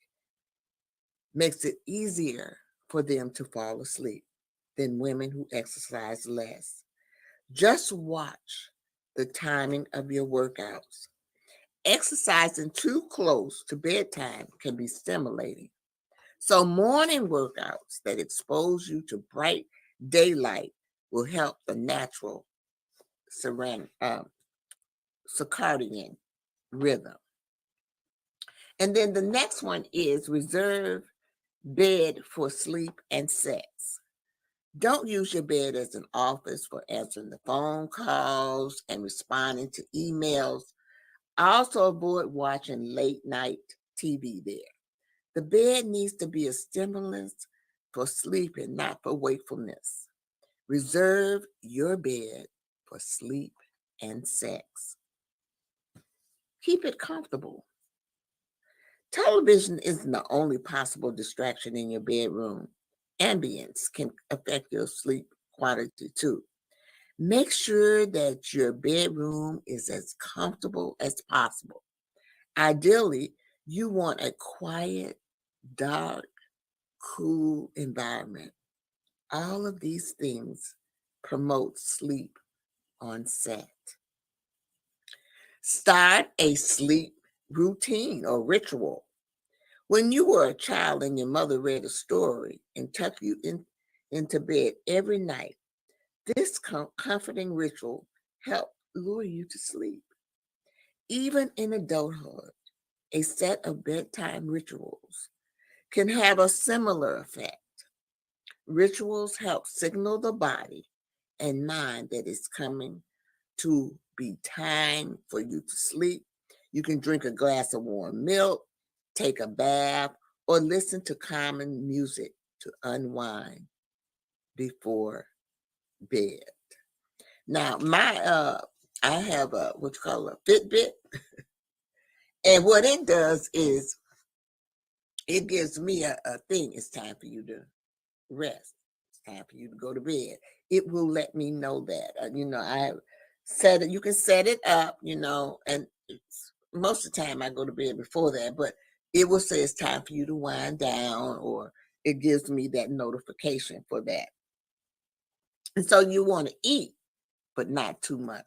makes it easier for them to fall asleep than women who exercise less. Just watch the timing of your workouts. Exercising too close to bedtime can be stimulating. So morning workouts that expose you to bright daylight will help the natural circadian rhythm. And then the next one is reserve bed for sleep and sex. Don't use your bed as an office for answering the phone calls and responding to emails. Also avoid watching late night TV there. The bed needs to be a stimulus for sleeping, not for wakefulness. Reserve your bed for sleep and sex. Keep it comfortable. Television isn't the only possible distraction in your bedroom. Ambience can affect your sleep quality too. Make sure that your bedroom is as comfortable as possible. Ideally, you want a quiet, dark, cool environment. All of these things promote sleep on set. Start a sleep routine or ritual. When you were a child and your mother read a story and tucked you into bed every night, this comforting ritual helped lure you to sleep. Even in adulthood, a set of bedtime rituals can have a similar effect. Rituals help signal the body and mind that it's coming to be time for you to sleep. You can drink a glass of warm milk, take a bath, or listen to calming music to unwind before bed. Now, I have a what you call a Fitbit, and what it does is it gives me a thing. It's time for you to rest. It's time for you to go to bed. It will let me know that. I set it. You can set it up. And most of the time I go to bed before that, but it will say it's time for you to wind down, or it gives me that notification for that. And so you want to eat, but not too much.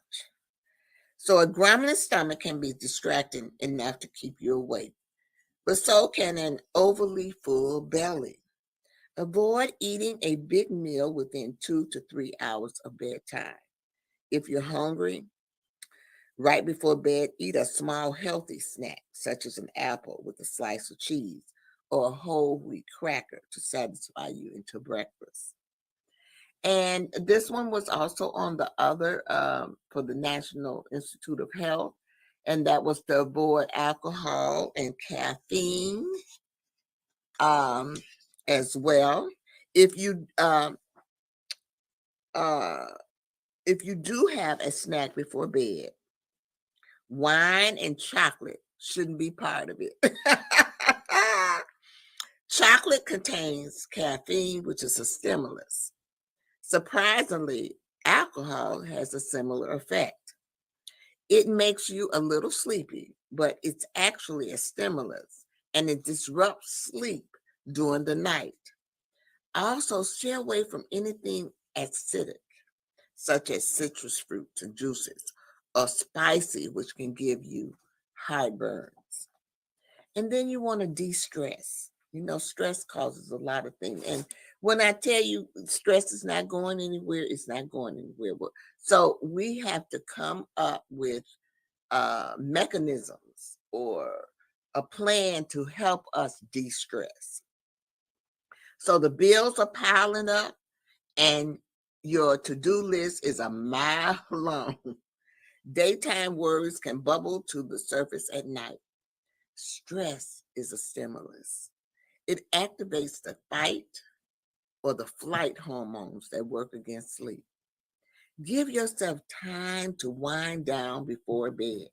So a grumbling stomach can be distracting enough to keep you awake, but so can an overly full belly. Avoid eating a big meal within 2 to 3 hours of bedtime. If you're hungry, right before bed, eat a small healthy snack, such as an apple with a slice of cheese or a whole wheat cracker to satisfy you into breakfast. And this one was also on the other for the National Institute of Health, and that was to avoid alcohol and caffeine as well. If you do have a snack before bed, wine and chocolate shouldn't be part of it. Chocolate contains caffeine, which is a stimulus. Surprisingly, alcohol has a similar effect. It makes you a little sleepy, but it's actually a stimulus, and it disrupts sleep during the night. Also, stay away from anything acidic, such as citrus fruits and juices, or spicy, which can give you heartburns. And then you want to de-stress. Stress causes a lot of things. And when I tell you stress is not going anywhere, it's not going anywhere. So we have to come up with mechanisms or a plan to help us de-stress. So the bills are piling up and your to-do list is a mile long. Daytime worries can bubble to the surface at night. Stress is a stimulus. It activates the fight or the flight hormones that work against sleep. Give yourself time to wind down before bed.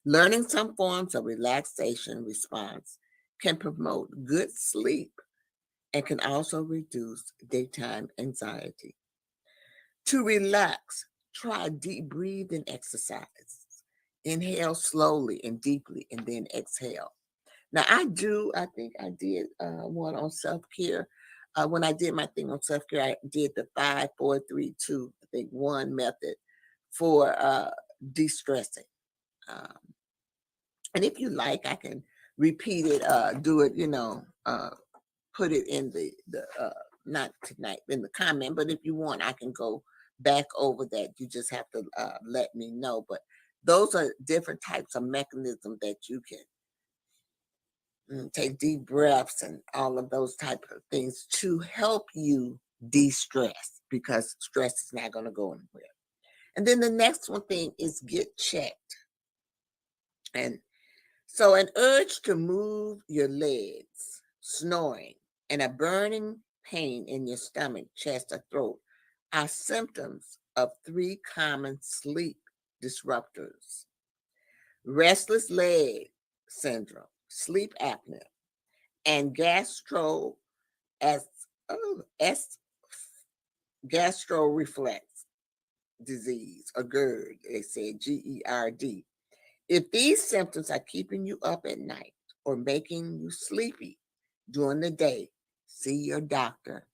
Learning some forms of relaxation response can promote good sleep and can also reduce daytime anxiety. To relax, try deep breathing exercises. Inhale slowly and deeply and then exhale. Now I think I did one on self-care. When I did my thing on self-care, I did the 5, 4, 3, 2, I think 1 method for de-stressing. And if you like, I can repeat it, do it, put it in the not tonight, in the comment, but if you want, I can go back over that. You just have to let me know. But those are different types of mechanisms that you can take deep breaths and all of those type of things to help you de-stress, because stress is not going to go anywhere. And then the next one thing is get checked. And so an urge to move your legs, snoring, and a burning pain in your stomach, chest, or throat are symptoms of 3 common sleep disruptors: restless leg syndrome, sleep apnea, and gastro reflex disease, or GERD, they said GERD. If these symptoms are keeping you up at night or making you sleepy during the day, see your doctor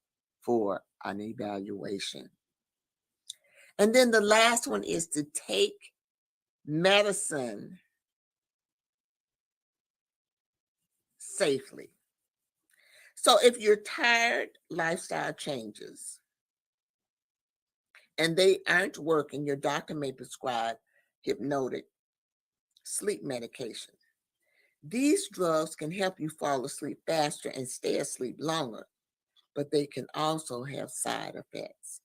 for an evaluation. And then the last one is to take medicine safely. So if you're tired, lifestyle changes, and they aren't working, your doctor may prescribe hypnotic sleep medication. These drugs can help you fall asleep faster and stay asleep longer, but they can also have side effects.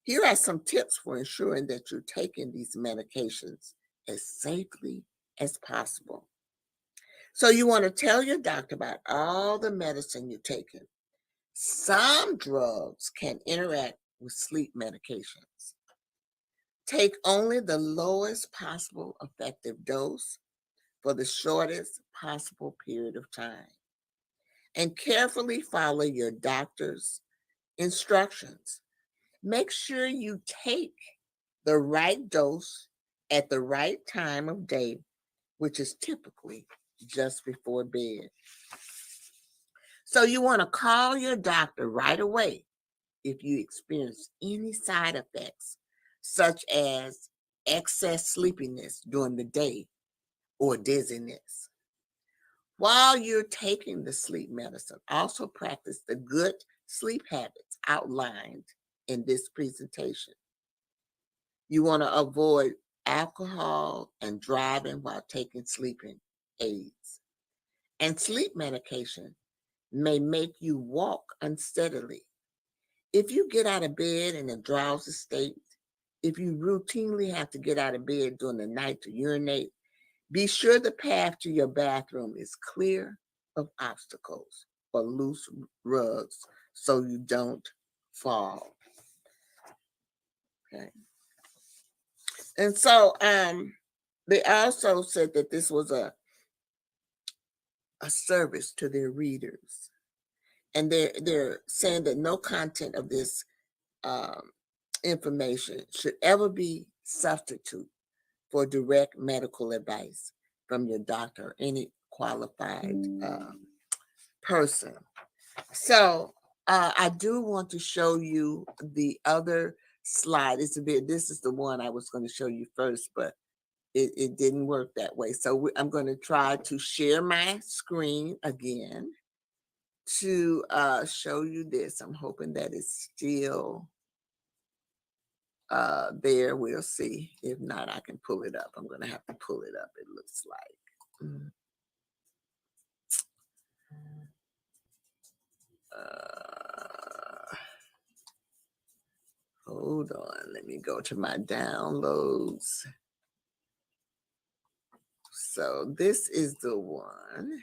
Here are some tips for ensuring that you're taking these medications as safely as possible. So you want to tell your doctor about all the medicine you're taking. Some drugs can interact with sleep medications. Take only the lowest possible effective dose for the shortest possible period of time. And carefully follow your doctor's instructions. Make sure you take the right dose at the right time of day, which is typically just before bed. So you want to call your doctor right away if you experience any side effects, such as excess sleepiness during the day or dizziness. While you're taking the sleep medicine, also practice the good sleep habits outlined in this presentation. You want to avoid alcohol and driving while taking sleeping aids. And sleep medication may make you walk unsteadily. If you get out of bed in a drowsy state, if you routinely have to get out of bed during the night to urinate, be sure the path to your bathroom is clear of obstacles or loose rugs so you don't fall. Okay. And so they also said that this was a service to their readers. And they're saying that no content of this information should ever be substitute for direct medical advice from your doctor or any qualified person. So I do want to show you the other slide. This is the one I was going to show you first, but it didn't work that way. So I'm going to try to share my screen again to show you this. I'm hoping that it's still there. We'll see. If not, I can pull it up. I'm going to have to pull it up, it looks like. Hold on. Let me go to my downloads. So this is the one.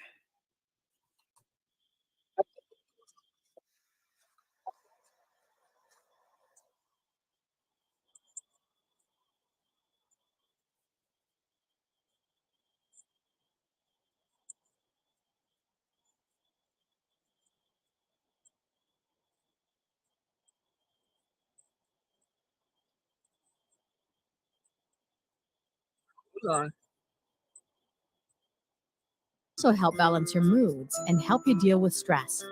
Also help balance your moods and help you deal with stress.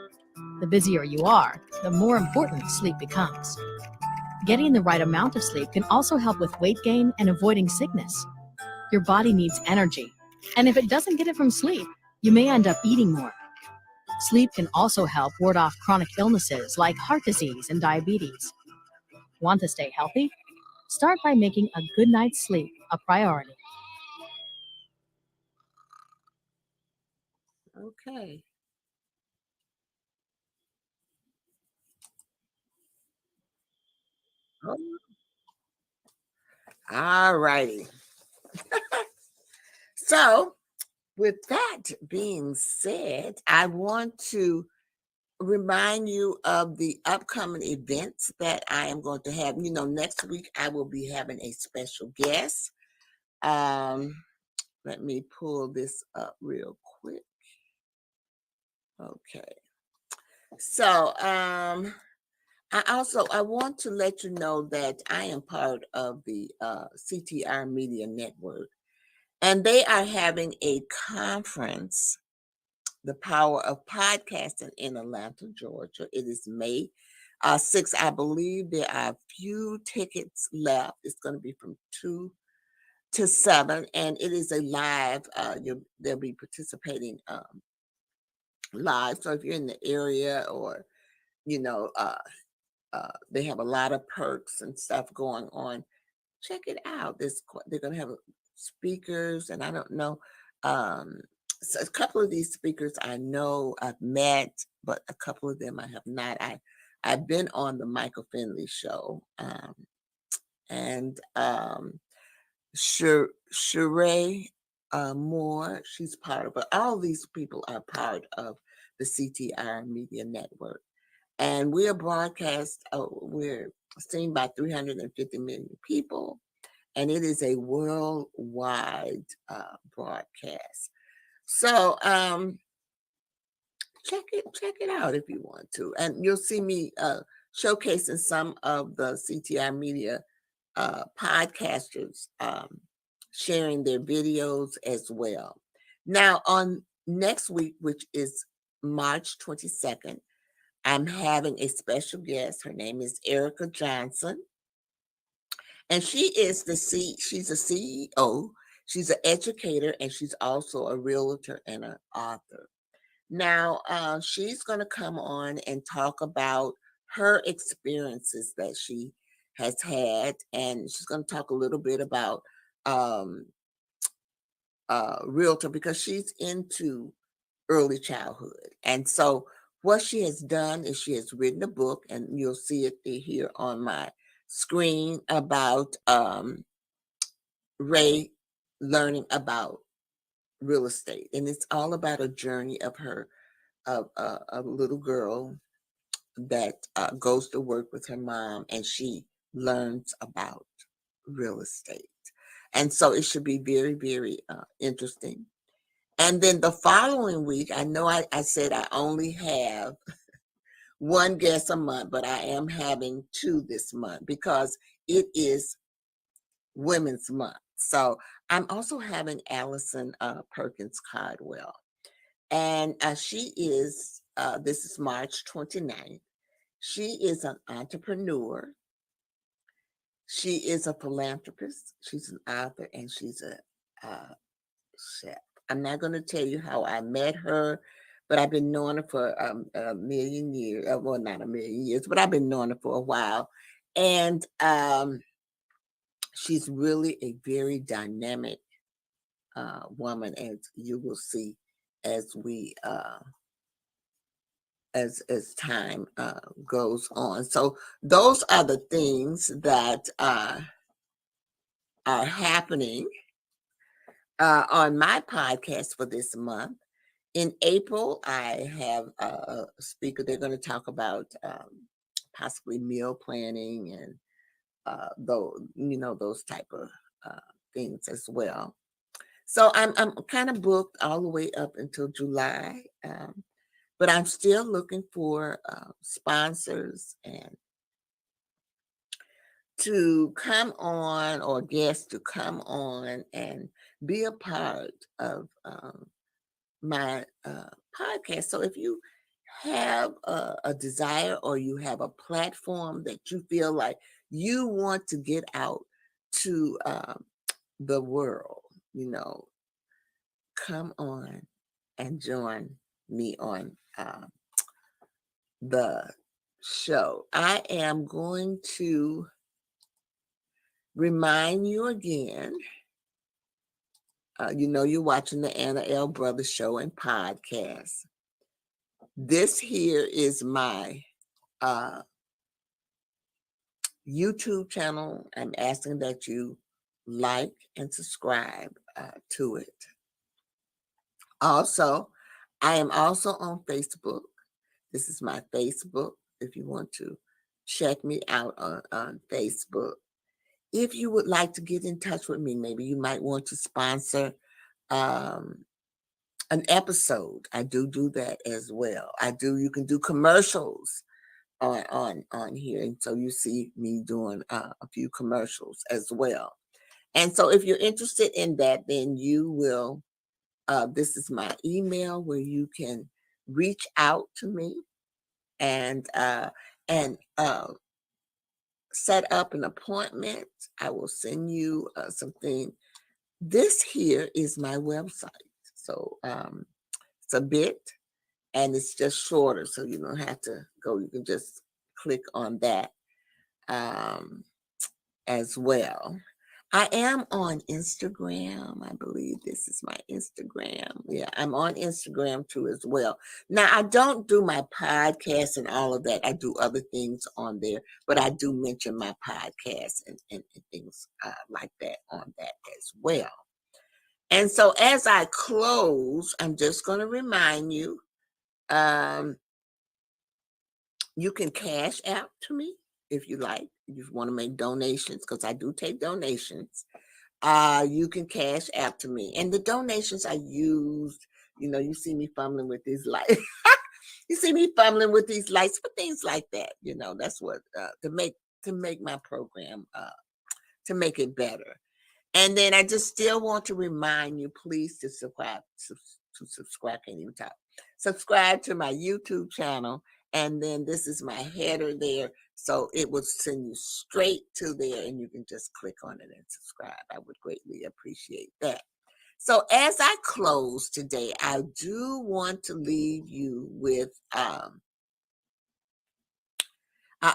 The busier you are, the more important sleep becomes. Getting the right amount of sleep can also help with weight gain and avoiding sickness. Your body needs energy, and if it doesn't get it from sleep, you may end up eating more. Sleep can also help ward off chronic illnesses like heart disease and diabetes. Want to stay healthy? Start by making a good night's sleep a priority. Okay. All righty. So, with that being said, I want to remind you of the upcoming events that I am going to have. You know, next week I will be having a special guest. Let me pull this up real quick. Okay. So, I want to let you know that I am part of the CTR Media Network, and they are having a conference, The Power of Podcasting, in Atlanta, Georgia. It is May 6th. I believe there are a few tickets left. It's going to be from 2 to 7, and it is a live. They'll be participating live. So if you're in the area, or you know, they have a lot of perks and stuff going on. Check it out. They're going to have speakers, and I don't know. So a couple of these speakers I know I've met, but a couple of them I have not. I've been on the Michael Finley show, and Sheree Moore, she's part of it. All these people are part of the CTR Media Network. And we are broadcast, we're seen by 350 million people, and it is a worldwide broadcast. So check it out if you want to. And you'll see me showcasing some of the CTR Media podcasters sharing their videos as well. Now, on next week, which is March 22nd, I'm having a special guest. Her name is Erica Johnson, and she's a CEO. She's an educator, and she's also a realtor and an author. Now, she's going to come on and talk about her experiences that she has had, and she's going to talk a little bit about realtor, because she's into early childhood. And so what she has done is she has written a book, and you'll see it here on my screen, about Ray learning about real estate. And it's all about a journey of her, of a little girl that goes to work with her mom, and she learns about real estate. And so it should be very, very interesting. And then the following week, I know I said I only have one guest a month, but I am having 2 this month because it is Women's Month. So I'm also having Allison Perkins Cardwell. And she is, this is March 29th. She is an entrepreneur. She is a philanthropist. She's an author, and she's a chef. I'm not going to tell you how I met her, but I've been knowing her for a million years. Well, not a million years, but I've been knowing her for a while. And she's really a very dynamic woman, as you will see as we as time goes on. So those are the things that are happening on my podcast for this month. In April, I have a speaker. They're going to talk about possibly meal planning and those type of things as well. So I'm kind of booked all the way up until July, but I'm still looking for sponsors and to come on, or guests to come on and be a part of my podcast. So if you have a desire, or you have a platform that you feel like you want to get out to the world, come on and join me on the show. I am going to remind you again, you're watching the Anna L. Brothers Show and Podcast. This here is my YouTube channel. I'm asking that you like and subscribe to it. Also, I am also on Facebook. This is my Facebook, if you want to check me out on Facebook. If you would like to get in touch with me, maybe you might want to sponsor an episode. I do that as well. You can do commercials on here, and so you see me doing a few commercials as well. And so if you're interested in that, then you will, this is my email where you can reach out to me and set up an appointment. I will send you something. This here is my website. So it's a bit, and it's just shorter, so you don't have to go. You can just click on that as well. I am on Instagram. I believe this is my Instagram. Yeah, I'm on Instagram too as well. Now, I don't do my podcast and all of that. I do other things on there, but I do mention my podcast and things like that on that as well. And so as I close, I'm just going to remind you, you can cash out to me if you like. If you want to make donations, because I do take donations. You can cash out to me. And the donations I used, you see me fumbling with these lights. You see me fumbling with these lights for things like that. That's what, to make my program, to make it better. And then I just still want to remind you, please, to subscribe, can't even talk. Subscribe to my YouTube channel. And then this is my header there. So it will send you straight to there, and you can just click on it and subscribe. I would greatly appreciate that. So as I close today, I do want to leave you with, I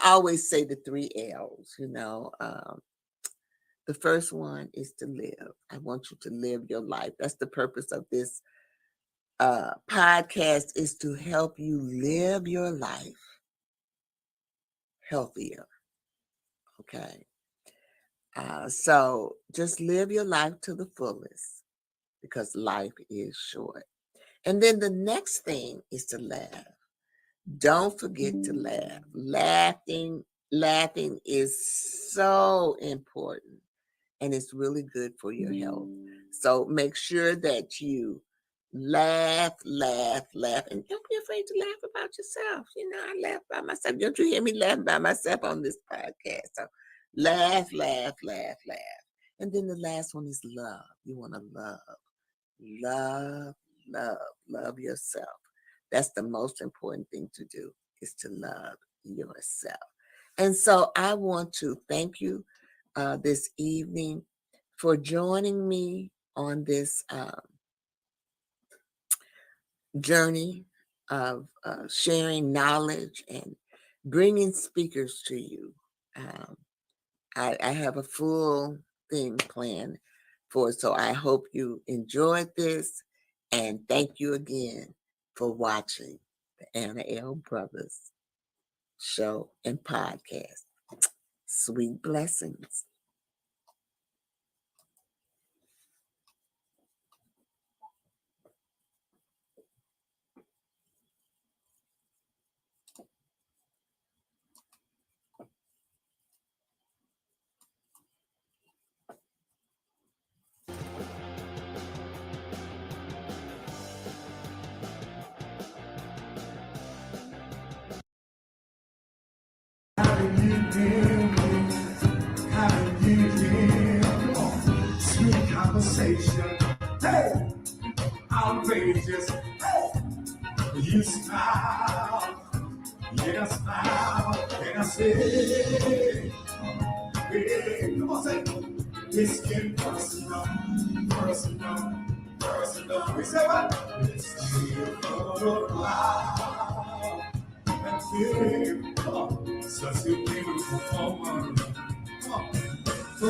always say the 3 L's, the first one is to live. I want you to live your life. That's the purpose of this podcast, is to help you live your life healthier. Okay. So just live your life to the fullest, because life is short. And then the next thing is to laugh. Don't forget to laugh. Laughing is so important, and it's really good for your health. So make sure that you laugh, and don't be afraid to laugh about yourself. I laugh by myself. Don't you hear me laughing by myself on this podcast? So laugh. And then the last one is love. You want to love yourself. That's the most important thing to do, is to love yourself. And so I want to thank you this evening for joining me on this journey of sharing knowledge and bringing speakers to you. I have a full thing planned for it. So I hope you enjoyed this, and thank you again for watching the Anna L. Brothers show and podcast. Sweet blessings. Sweet conversation, hey, outrageous, hey, you smile, yeah, smile, and I say, hey, come on, say, it's getting personal, personal, personal. We say what? It's real, wow, that's it, come on, such a beautiful woman, come on. Oh,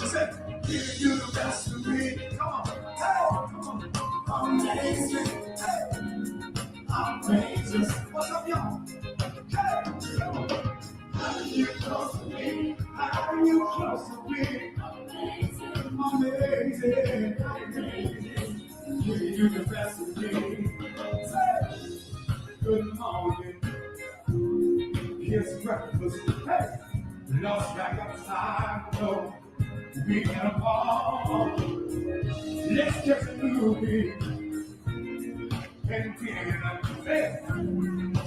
say, give you the best of me. Come on, hey, come on, amazing, hey, amazing. What's up, y'all? Hey, come on. How are you close to me? How are you close to me? Amazing, amazing, amazing. Give you the best of me. Say, good morning. Here's breakfast. Hey. Lost track of time, no, we can fall. Let's just do it and get it up. Hey,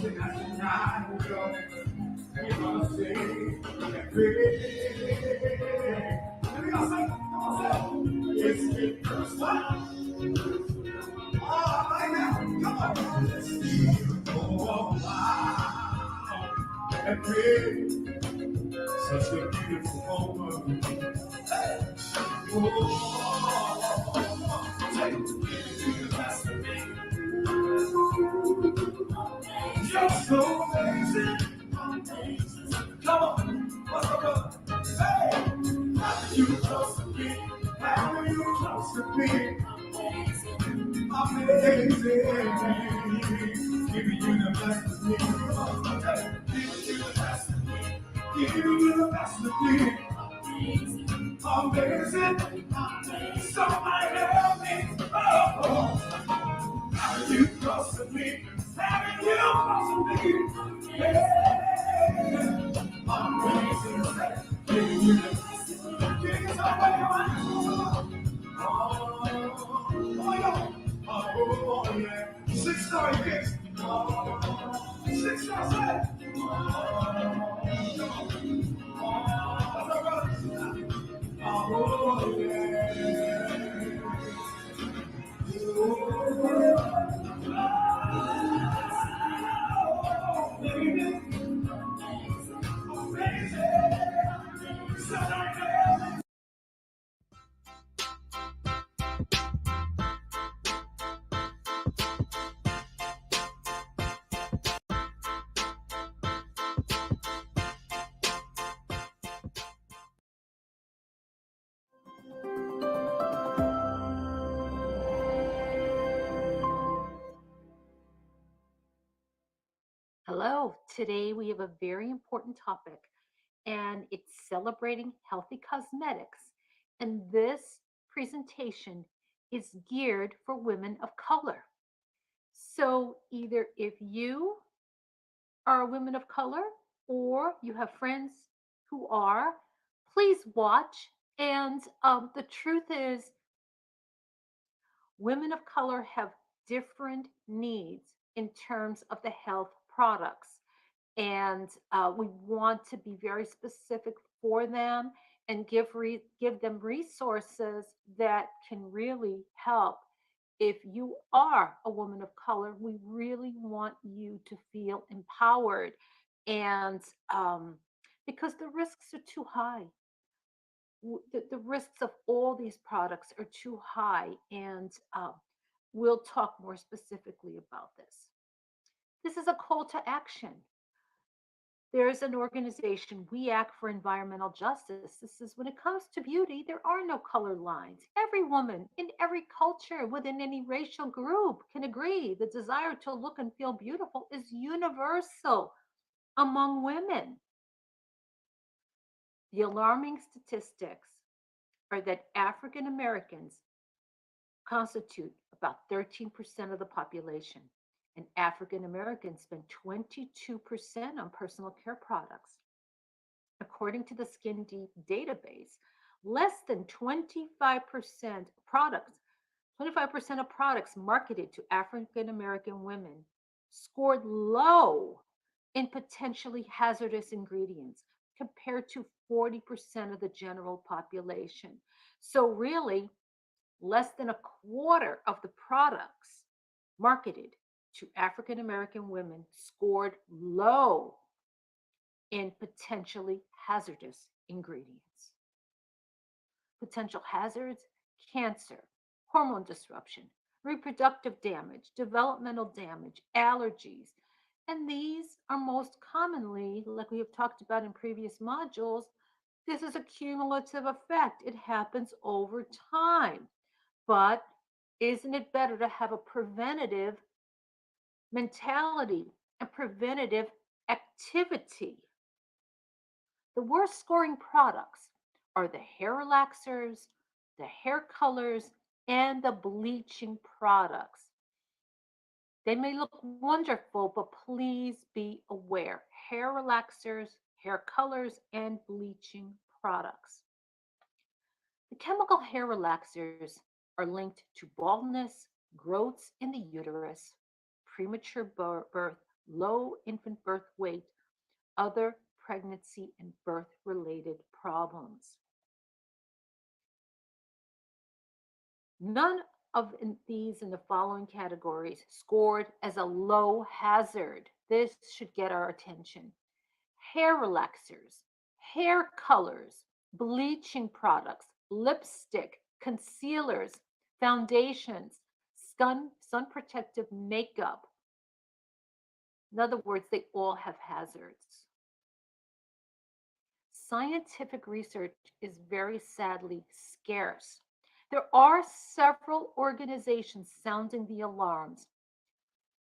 tonight, girl, we're gonna say that great. Let me go say, come on, say, it's the first time. Oh, right now, come on. Let's do it. Oh, wow, that great. Such a beautiful woman. Hey. Oh, take the best of me. You're so amazing. Come on, what's up? Hey, how are you close to me? How are you close to me? Amazing. Giving you the best of me. Giving you the best of me. Giving you the best of me. Amazing. Somebody help me. Oh, how are you close to me? How are you close to me? Yeah. Amazing. Giving you the best of me. Giving somebody else. Oh, yeah. 6-star hits. 6-star set. Oh, yeah. Hello, today we have a very important topic and it's celebrating healthy cosmetics. And this presentation is geared for women of color. So either if you are a woman of color or you have friends who are, please watch. And the truth is, women of color have different needs in terms of the health products. And we want to be very specific for them and give them resources that can really help. If you are a woman of color, we really want you to feel empowered, and because the risks are too high. The risks of all these products are too high, and we'll talk more specifically about this. This is a call to action. There's an organization, We Act for Environmental Justice. This is when it comes to beauty, there are no color lines. Every woman in every culture within any racial group can agree the desire to look and feel beautiful is universal among women. The alarming statistics are that African Americans constitute about 13% of the population, and African Americans spend 22% on personal care products. According to the Skin Deep database, less than 25% of products marketed to African American women scored low in potentially hazardous ingredients compared to 40% of the general population. So really, less than a quarter of the products marketed to African American women scored low in potentially hazardous ingredients. Potential hazards: cancer, hormone disruption, reproductive damage, developmental damage, allergies. And these are most commonly, like we have talked about in previous modules, this is a cumulative effect. It happens over time. But isn't it better to have a preventative mentality and preventative activity? The worst scoring products are the hair relaxers, the hair colors, and the bleaching products. They may look wonderful, but please be aware. Hair relaxers, hair colors, and bleaching products. The chemical hair relaxers are linked to baldness, growths in the uterus, premature birth, low infant birth weight, other pregnancy and birth related problems. None of these in the following categories scored as a low hazard. This should get our attention. Hair relaxers, hair colors, bleaching products, lipstick, concealers, foundations, sun protective makeup. In other words, they all have hazards. Scientific research is very sadly scarce. There are several organizations sounding the alarms.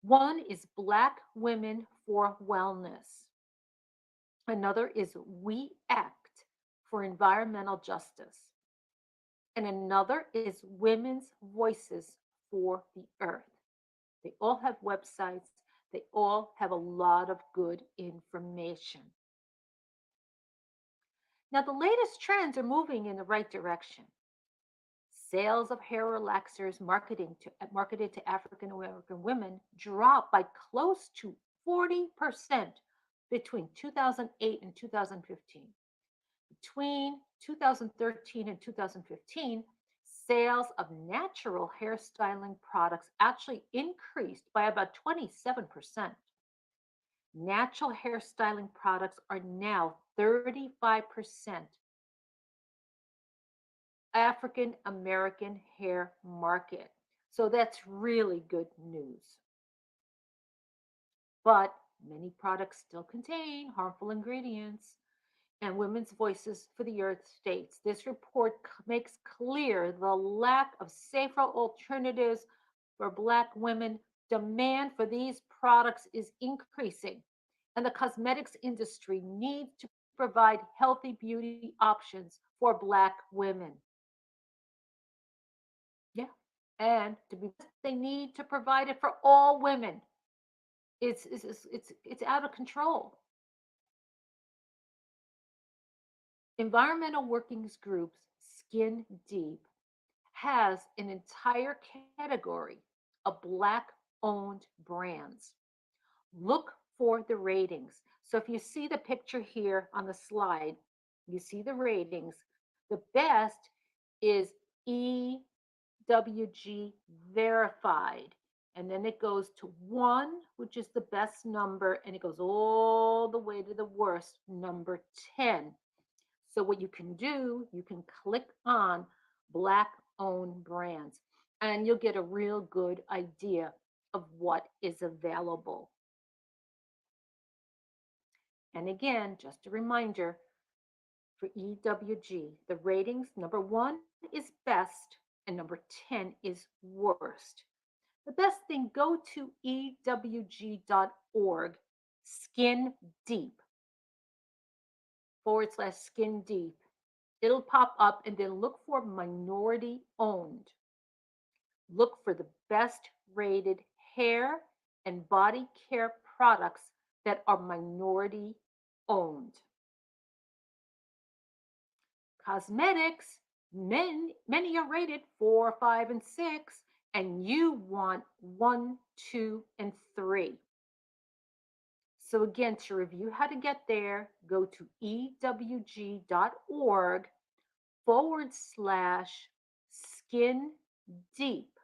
One is Black Women for Wellness. Another is We Act for Environmental Justice. And another is Women's Voices for the Earth. They all have websites. They all have a lot of good information. Now, the latest trends are moving in the right direction. Sales of hair relaxers marketed to African American women dropped by close to 40% between 2008 and 2015. Between 2013 and 2015, sales of natural hairstyling products actually increased by about 27%. Natural hairstyling products are now 35% African American hair market. So that's really good news. But many products still contain harmful ingredients, and Women's Voices for the Earth states this report makes clear the lack of safer alternatives for Black women. Demand for these products is increasing, and the cosmetics industry needs to provide healthy beauty options for Black women. Yeah. And to be, they need to provide it for all women. It's out of control. Environmental Workings Group's Skin Deep has an entire category of Black owned brands. Look for the ratings. So if you see the picture here on the slide, you see the ratings. The best is EWG verified. And then it goes to 1, which is the best number, and it goes all the way to the worst, number 10. So what you can do, you can click on Black owned brands, and you'll get a real good idea of what is available. And again, just a reminder for EWG, the ratings, number 1 is best and number 10 is worst. The best thing, go to ewg.org, skin deep, / skin deep. It'll pop up, and then look for minority owned. Look for the best rated hair and body care products that are minority owned. Cosmetics, many are rated 4, 5, and 6, and you want 1, 2, and 3. So again, to review how to get there, go to ewg.org / skin deep.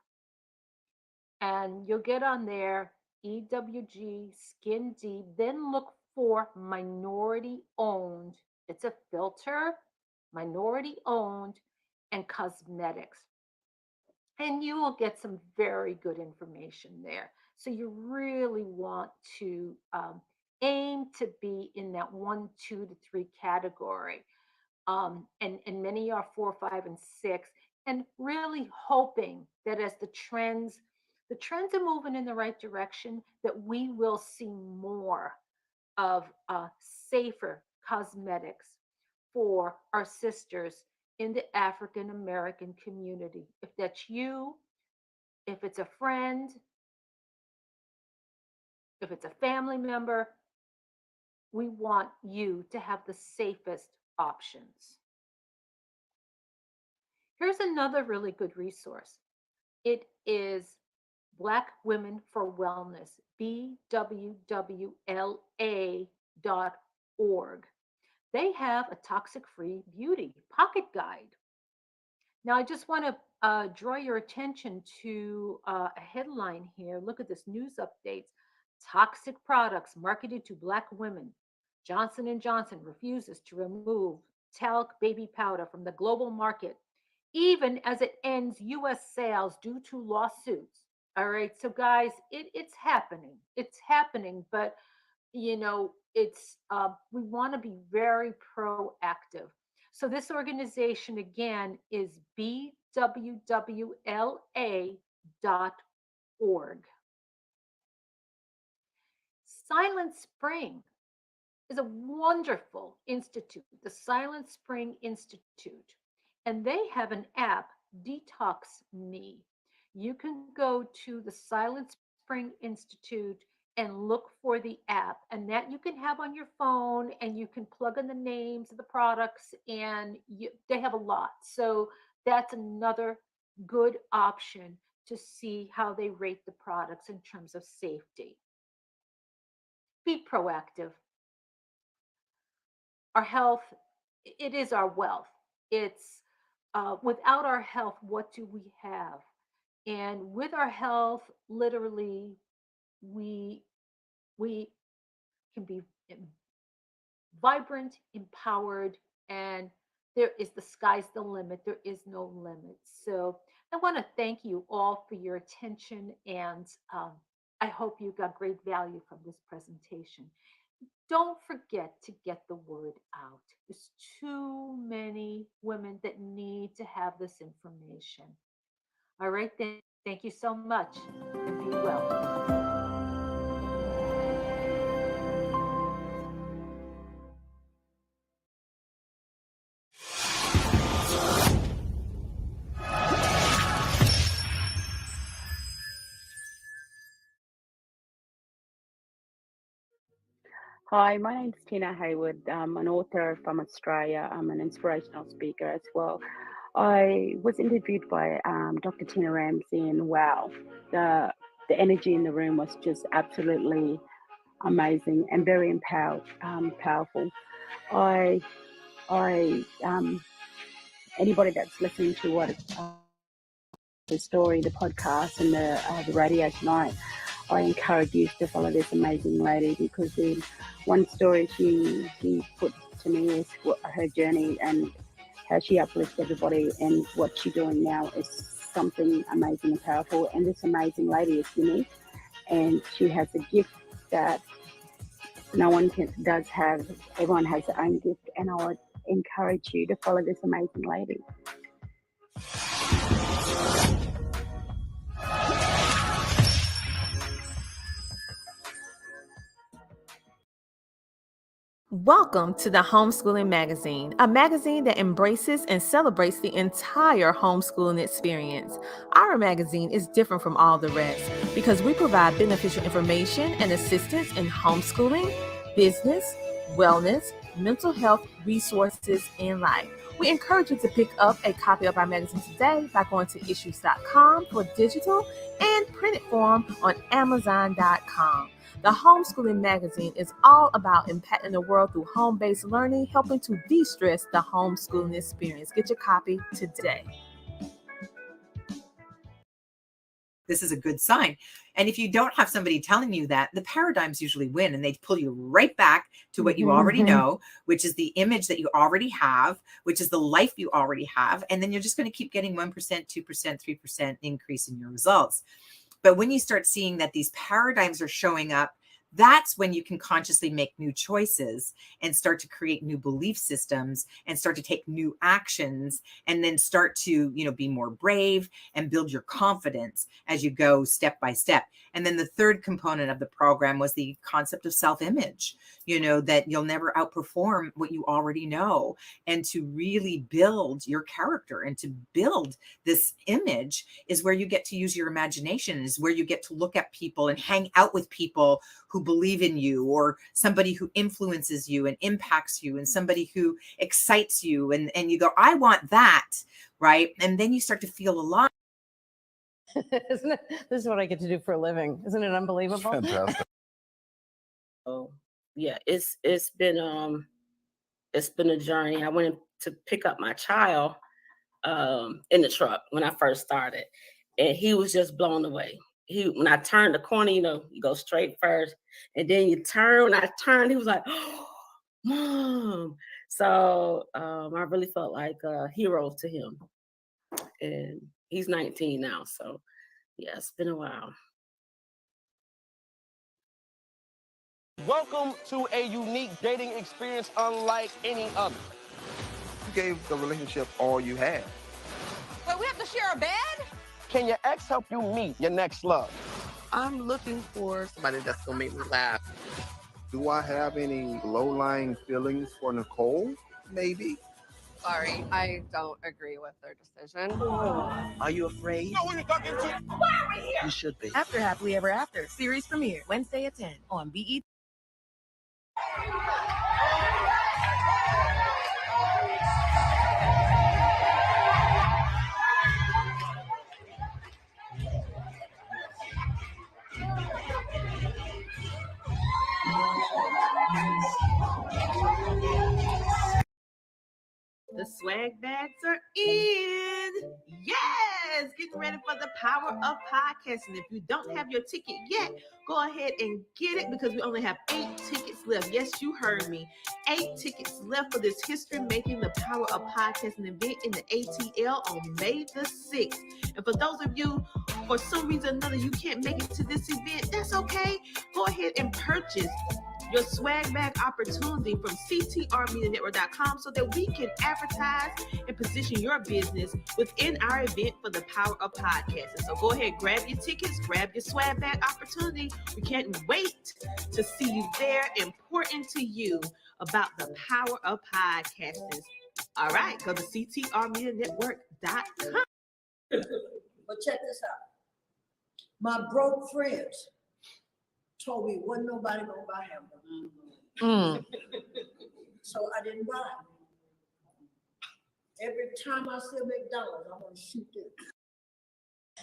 And you'll get on there, EWG skin deep, then look for minority owned. It's a filter, minority owned, and cosmetics. And you will get some very good information there. So you really want to aim to be in that 1, 2 to 3 category. And many are 4, 5, and 6. And really hoping that as the trends are moving in the right direction, that we will see more of safer cosmetics for our sisters in the African American community. If that's you, if it's a friend, if it's a family member, we want you to have the safest options. Here's another really good resource. It is Black Women for Wellness, BWWLA.org. They have a toxic-free beauty pocket guide. Now, I just want to draw your attention to a headline here. Look at this news updates. Toxic products marketed to Black women. Johnson & Johnson refuses to remove talc baby powder from the global market, even as it ends U.S. sales due to lawsuits. All right, so guys, it's happening. It's happening, but it's we want to be very proactive. So this organization again is BWWLA.org. Silent Spring is a wonderful institute, the Silent Spring Institute, and they have an app, Detox Me. You can go to the Silent Spring Institute and look for the app, and that you can have on your phone, and you can plug in the names of the products, and they have a lot. So that's another good option to see how they rate the products in terms of safety. Be proactive. Our health, it is our wealth. It's without our health, what do we have? And with our health, literally, we can be vibrant, empowered, and the sky's the limit. There is no limit. So I want to thank you all for your attention, and I hope you got great value from this presentation. Don't forget to get the word out. There's too many women that need to have this information. All right, thank you so much, and be well. Hi, my name's Tina Hayward. I'm an author from Australia. I'm an inspirational speaker as well. I was interviewed by Dr. Tina Ramsey, and wow, the energy in the room was just absolutely amazing and very powerful. Anybody that's listening to what the story, the podcast, and the radio tonight, I encourage you to follow this amazing lady, because the one story she put to me is her journey and how she uplifts everybody, and what she's doing now is something amazing and powerful. And this amazing lady is unique, and she has a gift that Everyone has their own gift, and I would encourage you to follow this amazing lady. Welcome to the Homeschooling Magazine, a magazine that embraces and celebrates the entire homeschooling experience. Our magazine is different from all the rest because we provide beneficial information and assistance in homeschooling, business, wellness, mental health, resources, and life. We encourage you to pick up a copy of our magazine today by going to issues.com for digital and printed form on amazon.com. The Homeschooling Magazine is all about impacting the world through home-based learning, helping to de-stress the homeschooling experience. Get your copy today. This is a good sign. And if you don't have somebody telling you that, the paradigms usually win and they pull you right back to what you already know, which is the image that you already have, which is the life you already have. And then you're just going to keep getting 1%, 2%, 3% increase in your results. But when you start seeing that these paradigms are showing up, that's when you can consciously make new choices and start to create new belief systems and start to take new actions and then start to, be more brave and build your confidence as you go step by step. And then the third component of the program was the concept of self-image, that you'll never outperform what you already know, and to really build your character and to build this image is where you get to use your imagination, is where you get to look at people and hang out with people who believe in you, or somebody who influences you and impacts you, and somebody who excites you. And you go, I want that, right? And then you start to feel alive. Isn't it? This is what I get to do for a living. Isn't it unbelievable? Fantastic. Oh, yeah, it's been a journey. I went to pick up my child in the truck when I first started, and he was just blown away. When I turned the corner, you go straight first, and then you turn. When I turned, he was like, "Oh, Mom!" So I really felt like a hero to him, and he's 19 now. So yeah, it's been a while. Welcome to a unique dating experience unlike any other. You gave the relationship all you had. Wait, we have to share a bed? Can your ex help you meet your next love? I'm looking for somebody that's gonna make me laugh. Do I have any low-lying feelings for Nicole? Maybe. Sorry, I don't agree with their decision. Are you afraid? No, we're talking to. Why are we here? You should be. After Happily Ever After, series premiere Wednesday at 10 on BET. The swag bags are in. Yes! Get ready for the power of podcasting. If you don't have your ticket yet, go ahead and get it because we only have 8 tickets left. Yes, you heard me. 8 tickets left for this history-making the power of podcasting event in the ATL on May the 6th. And for those of you, for some reason or another, you can't make it to this event, that's okay. Go ahead and purchase your swag bag opportunity from CTRMediaNetwork.com so that we can advertise and position your business within our event for the power of podcasting. So go ahead, grab your tickets, grab your swag bag opportunity. We can't wait to see you there and pour into you about the power of podcasting. All right, go to CTRMediaNetwork.com. But check this out. My broke friends told me wasn't nobody gonna buy hamburgers. So I didn't buy them. Every time I see McDonald's, I want to shoot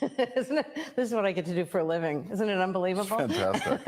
them. Isn't it? This is what I get to do for a living. Isn't it unbelievable? Fantastic.